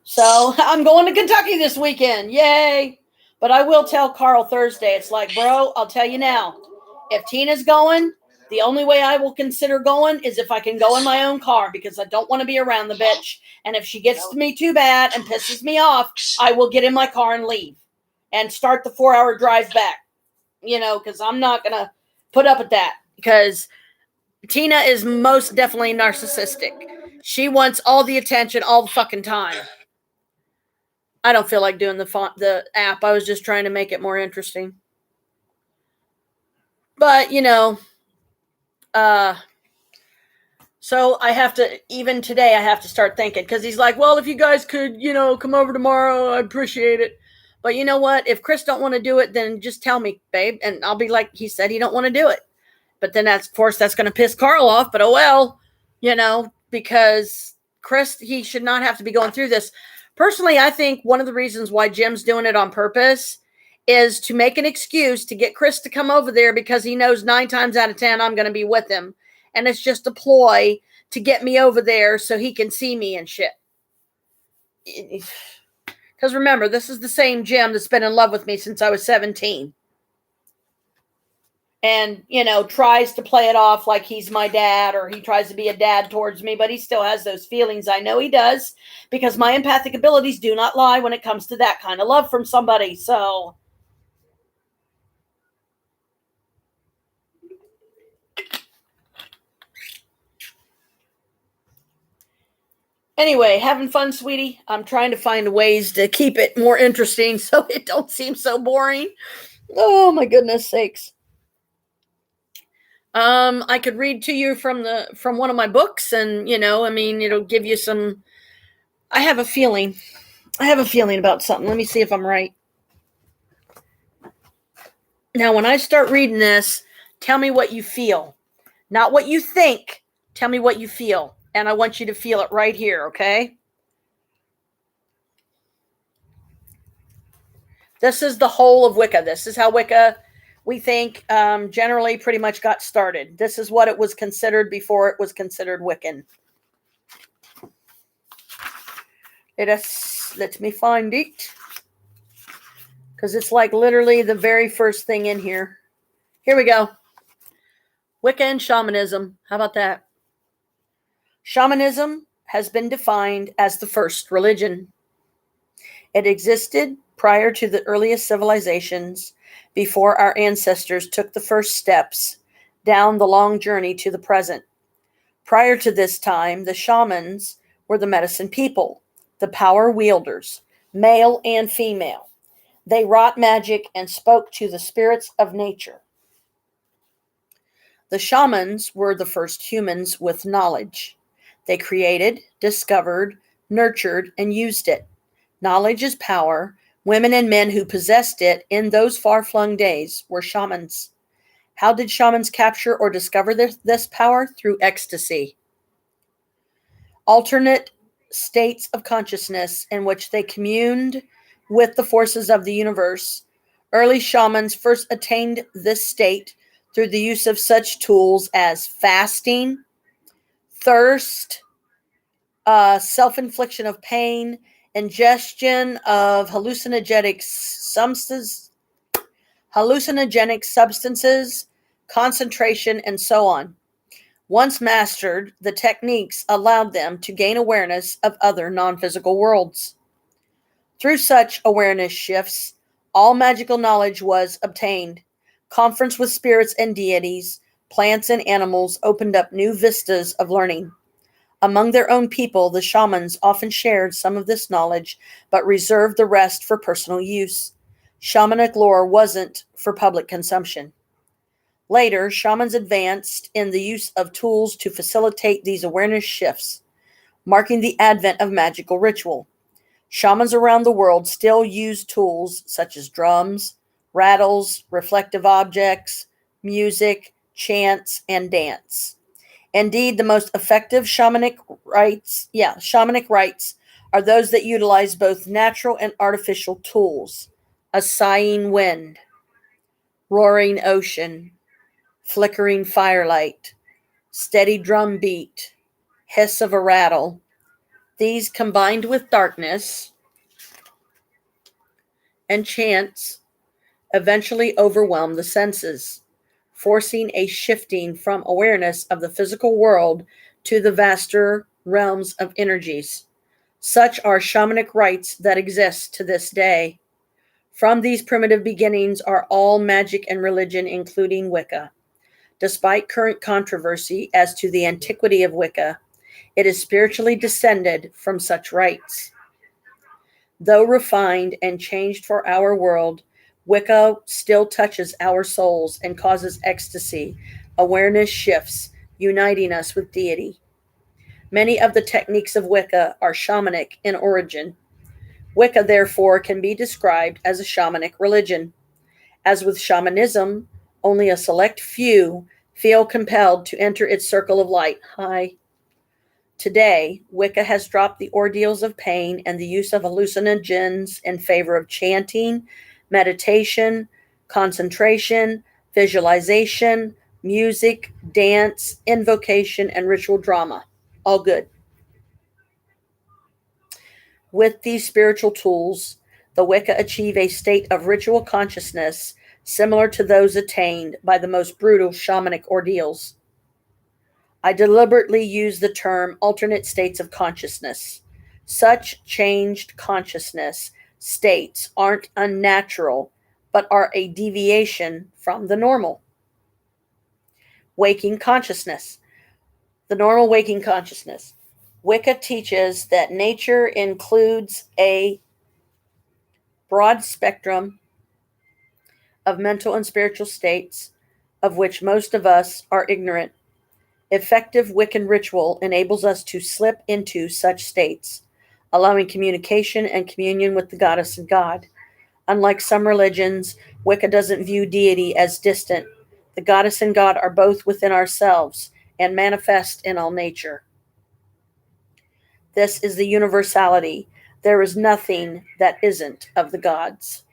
So I'm going to Kentucky this weekend. Yay. But I will tell Carl Thursday. It's like, bro, I'll tell you now. If Tina's going, the only way I will consider going is if I can go in my own car because I don't want to be around the bitch. And if she gets to me too bad and pisses me off, I will get in my car and leave and start the 4-hour drive back, because I'm not going to put up with that because Tina is most definitely narcissistic. She wants all the attention all the fucking time. I don't feel like doing the app. I was just trying to make it more interesting. But, so I have to, even today, I have to start thinking because he's like, well, if you guys could, come over tomorrow, I'd appreciate it. But you know what? If Chris don't want to do it, then just tell me, babe. And I'll be like, he said he don't want to do it. But then that's going to piss Carl off. But oh well, because Chris, he should not have to be going through this. Personally, I think one of the reasons why Jim's doing it on purpose is to make an excuse to get Chris to come over there because he knows 9 times out of 10 I'm going to be with him. And it's just a ploy to get me over there so he can see me and shit. Because remember, this is the same Jim that's been in love with me since I was 17. And, tries to play it off like he's my dad or he tries to be a dad towards me, but he still has those feelings. I know he does because my empathic abilities do not lie when it comes to that kind of love from somebody. So, anyway, having fun, sweetie. I'm trying to find ways to keep it more interesting so it don't seem so boring. Oh, my goodness sakes. I could read to you from one of my books and, it'll give you some, I have a feeling about something. Let me see if I'm right. Now, when I start reading this, tell me what you feel, not what you think. Tell me what you feel. And I want you to feel it right here. Okay. This is the whole of Wicca. This is how Wicca, we think, generally pretty much got started. This is what it was considered before it was considered Wiccan. Let me find it. Because it's like literally the very first thing in here. Here we go. Wicca and shamanism. How about that? Shamanism has been defined as the first religion. It existed prior to the earliest civilizations, before our ancestors took the first steps down the long journey to the present. Prior to this time, the shamans were the medicine people, the power wielders, male and female. They wrought magic and spoke to the spirits of nature. The shamans were the first humans with knowledge. They created, discovered, nurtured, and used it. Knowledge is power. Women and men who possessed it in those far-flung days were shamans. How did shamans capture or discover this power? Through ecstasy. Alternate states of consciousness in which they communed with the forces of the universe. Early shamans first attained this state through the use of such tools as fasting, thirst, self-infliction of pain, ingestion of hallucinogenic substances, concentration, and so on. Once mastered, the techniques allowed them to gain awareness of other non-physical worlds. Through such awareness shifts, all magical knowledge was obtained. Conference with spirits and deities, plants and animals opened up new vistas of learning. Among their own people, the shamans often shared some of this knowledge, but reserved the rest for personal use. Shamanic lore wasn't for public consumption. Later, shamans advanced in the use of tools to facilitate these awareness shifts, marking the advent of magical ritual. Shamans around the world still use tools such as drums, rattles, reflective objects, music, chants, and dance. Indeed, the most effective shamanic rites are those that utilize both natural and artificial tools. A sighing wind, roaring ocean, flickering firelight, steady drum beat, hiss of a rattle. These combined with darkness and chants eventually overwhelm the senses, forcing a shifting from awareness of the physical world to the vaster realms of energies. Such are shamanic rites that exist to this day. From these primitive beginnings are all magic and religion, including Wicca. Despite current controversy as to the antiquity of Wicca, it is spiritually descended from such rites. Though refined and changed for our world, Wicca still touches our souls and causes ecstasy, awareness shifts, uniting us with deity. Many of the techniques of Wicca are shamanic in origin. Wicca, therefore, can be described as a shamanic religion. As with shamanism, only a select few feel compelled to enter its circle of light. Today, Wicca has dropped the ordeals of pain and the use of hallucinogens in favor of chanting, meditation, concentration, visualization, music, dance, invocation, and ritual drama. All good. With these spiritual tools, the Wicca achieve a state of ritual consciousness similar to those attained by the most brutal shamanic ordeals. I deliberately use the term alternate states of consciousness. Such changed consciousness states aren't unnatural, but are a deviation from the normal. Waking consciousness. The normal waking consciousness. Wicca teaches that nature includes a broad spectrum of mental and spiritual states, of which most of us are ignorant. Effective Wiccan ritual enables us to slip into such states, allowing communication and communion with the goddess and God. Unlike some religions, Wicca doesn't view deity as distant. The goddess and God are both within ourselves and manifest in all nature. This is the universality. There is nothing that isn't of the gods.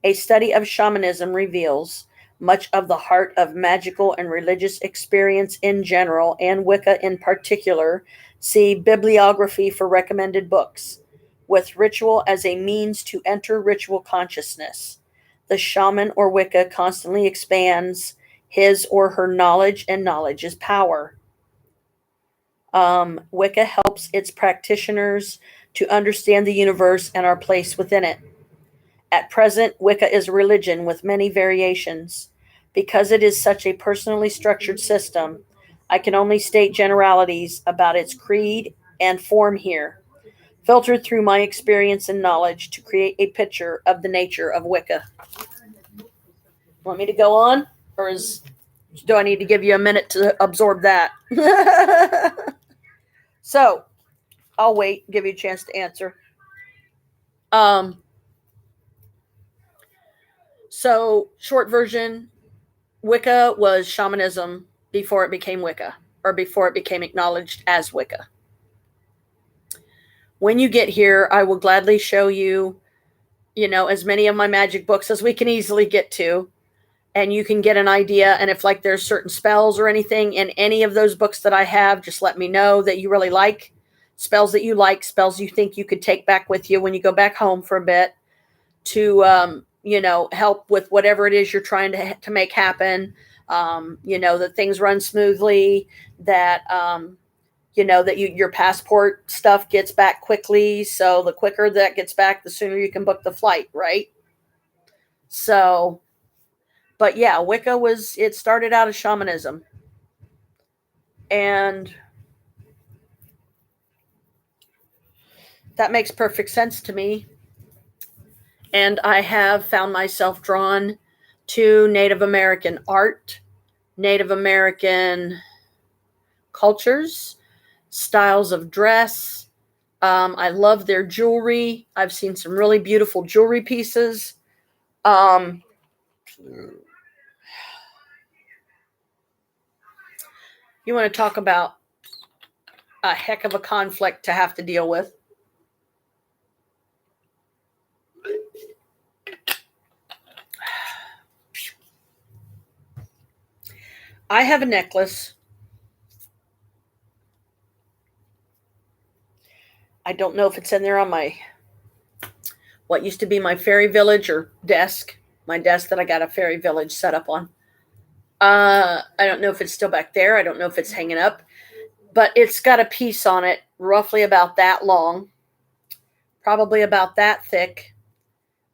A study of shamanism reveals much of the heart of magical and religious experience in general, and Wicca in particular. See bibliography for recommended books. With ritual as a means to enter ritual consciousness, the shaman or Wicca constantly expands his or her knowledge, and knowledge is power. Wicca helps its practitioners to understand the universe and our place within it. At present, Wicca is a religion with many variations. Because it is such a personally structured system, I can only state generalities about its creed and form here, filtered through my experience and knowledge to create a picture of the nature of Wicca. Want me to go on? Or do I need to give you a minute to absorb that? So, I'll wait, give you a chance to answer. So, short version, Wicca was shamanism before it became Wicca, or before it became acknowledged as Wicca. When you get here, I will gladly show you, as many of my magic books as we can easily get to, and you can get an idea. And if like there's certain spells or anything in any of those books that I have, just let me know that you really like, spells that you like, spells you think you could take back with you when you go back home for a bit to, help with whatever it is you're trying to make happen. That things run smoothly, that, that your passport stuff gets back quickly. So the quicker that gets back, the sooner you can book the flight, right? So, but yeah, Wicca it started out as shamanism. And that makes perfect sense to me. And I have found myself drawn to Native American art, Native American cultures, styles of dress. I love their jewelry. I've seen some really beautiful jewelry pieces. You want to talk about a heck of a conflict to have to deal with. I have a necklace. I don't know if it's in there on what used to be my fairy village or desk, my desk that I got a fairy village set up on. I don't know if it's still back there. I don't know if it's hanging up, but it's got a piece on it roughly about that long, probably about that thick,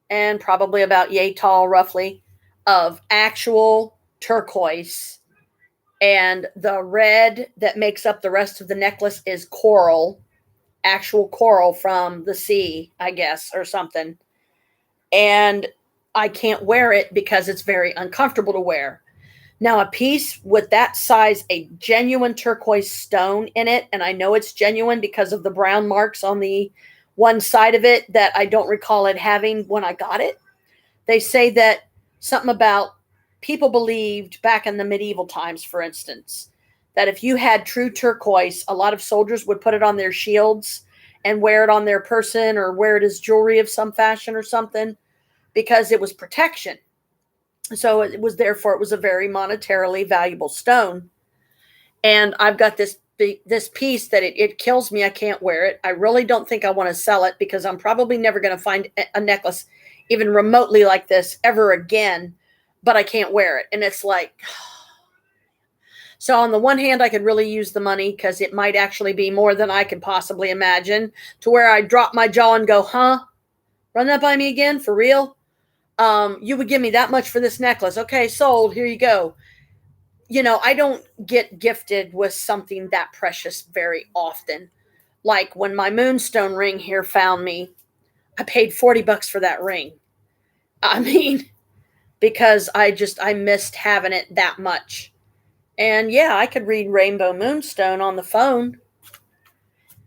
and probably about yay tall, roughly, of actual turquoise. And the red that makes up the rest of the necklace is coral, actual coral from the sea, I guess, or something. And I can't wear it because it's very uncomfortable to wear. Now, a piece with that size, a genuine turquoise stone in it, and I know it's genuine because of the brown marks on the one side of it that I don't recall it having when I got it. They say that something about people believed back in the medieval times, for instance, that if you had true turquoise, a lot of soldiers would put it on their shields and wear it on their person or wear it as jewelry of some fashion or something because it was protection. So it was a very monetarily valuable stone. And I've got this piece that it kills me. I can't wear it. I really don't think I want to sell it because I'm probably never going to find a necklace even remotely like this ever again, but I can't wear it. And it's like, so on the one hand, I could really use the money because it might actually be more than I could possibly imagine, to where I drop my jaw and go, huh? Run that by me again? For real? You would give me that much for this necklace. Okay, sold. Here you go. I don't get gifted with something that precious very often. Like when my moonstone ring here found me, I paid $40 for that ring. I mean, because I missed having it that much. And yeah, I could read Rainbow Moonstone on the phone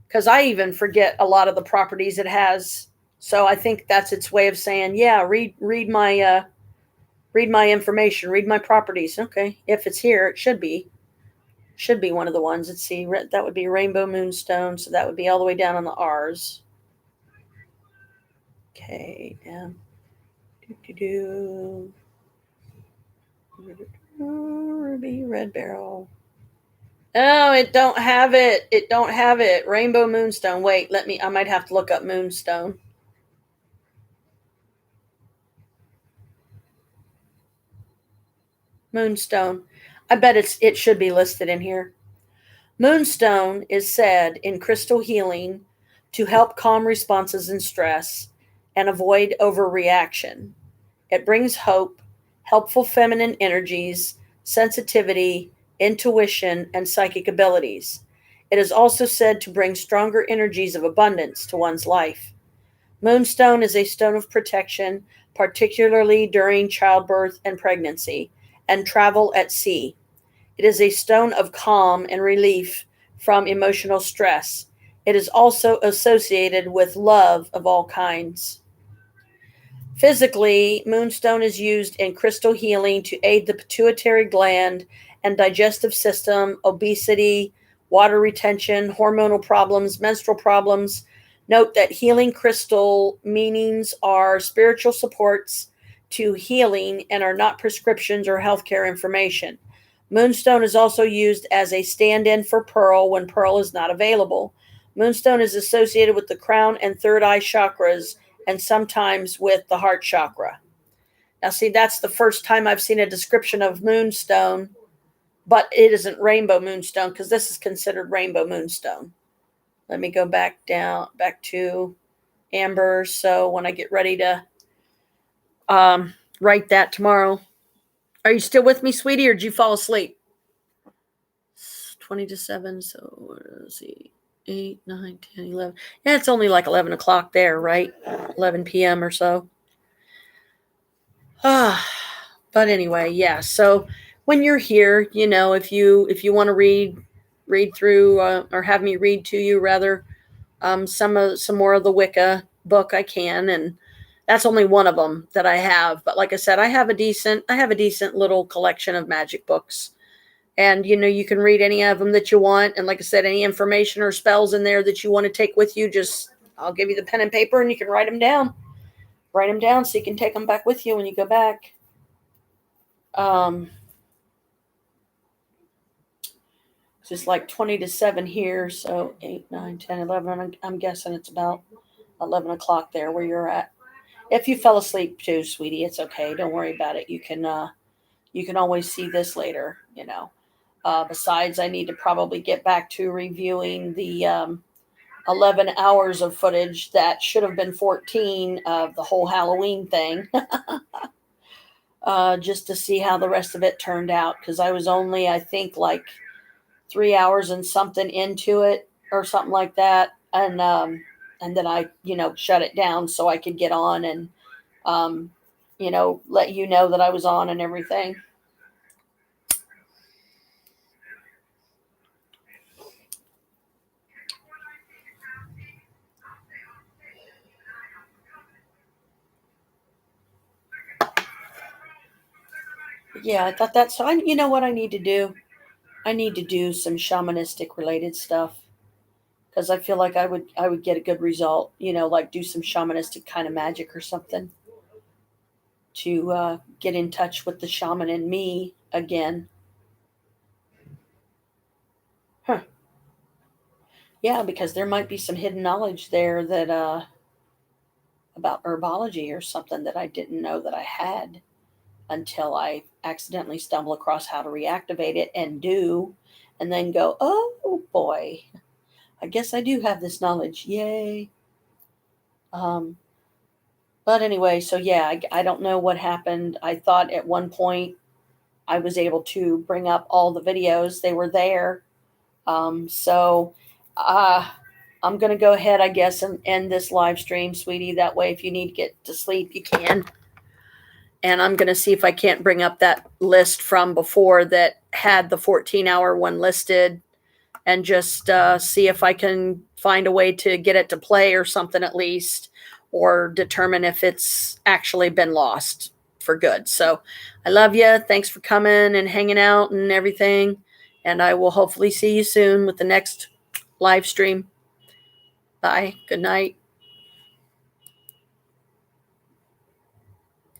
because I even forget a lot of the properties it has. So I think that's its way of saying, yeah, read my information, read my properties. Okay, if it's here, it should be one of the ones. Let's see, that would be Rainbow Moonstone, so that would be all the way down on the R's. Okay, Ruby Red Barrel. Oh, it don't have it. It don't have it. Rainbow Moonstone. Wait, I might have to look up Moonstone. Moonstone. I bet it should be listed in here. Moonstone is said in crystal healing to help calm responses in stress and avoid overreaction. It brings hope, helpful feminine energies, sensitivity, intuition, and psychic abilities. It is also said to bring stronger energies of abundance to one's life. Moonstone is a stone of protection, particularly during childbirth and pregnancy, and travel at sea. It is a stone of calm and relief from emotional stress. It is also associated with love of all kinds. Physically, moonstone is used in crystal healing to aid the pituitary gland and digestive system, obesity, water retention, hormonal problems, menstrual problems. Note that healing crystal meanings are spiritual supports to healing and are not prescriptions or healthcare information. Moonstone is also used as a stand-in for pearl when pearl is not available. Moonstone is associated with the crown and third eye chakras and sometimes with the heart chakra. Now, see, that's the first time I've seen a description of moonstone, but it isn't rainbow moonstone because this is considered rainbow moonstone. Let me go back to Amber. So when I get ready to write that tomorrow. Are you still with me, sweetie, or did you fall asleep? 20 to 7, so let's see. 8, 9, 10, 11. Yeah, it's only like 11 o'clock there, right? 11 p.m. or so. But anyway, yeah. So when you're here, if you want to read through or have me read to you rather, some more of the Wicca book I can, and that's only one of them that I have. But like I said, I have a decent little collection of magic books, and you can read any of them that you want. And like I said, any information or spells in there that you want to take with you, I'll give you the pen and paper, and you can write them down. Write them down so you can take them back with you when you go back. Just like 20 to 7 here, so 8, 9, 10, 11. I'm guessing it's about 11 o'clock there where you're at. If you fell asleep too, sweetie, it's okay. Don't worry about it. You can always see this later, Besides, I need to probably get back to reviewing the 11 hours of footage that should have been 14 of the whole Halloween thing. Just to see how the rest of it turned out, because I was only, I think, like 3 hours and something into it or something like that, and then I shut it down so I could get on and let you know that I was on and everything. Yeah, I thought that. So you know what I need to do? I need to do some shamanistic related stuff, because I feel like I would get a good result. Like do some shamanistic kind of magic or something to get in touch with the shaman in me again. Huh. Yeah, because there might be some hidden knowledge there that about herbology or something that I didn't know that I had until I accidentally stumble across how to reactivate it and then go, oh boy, I guess I do have this knowledge. Yay. But anyway, so yeah, I don't know what happened. I thought at one point I was able to bring up all the videos. They were there. So I'm going to go ahead, I guess, and end this live stream, sweetie. That way, if you need to get to sleep, you can. And I'm going to see if I can't bring up that list from before that had the 14-hour one listed, and just see if I can find a way to get it to play or something at least, or determine if it's actually been lost for good. So I love you. Thanks for coming and hanging out and everything. And I will hopefully see you soon with the next live stream. Bye. Good night.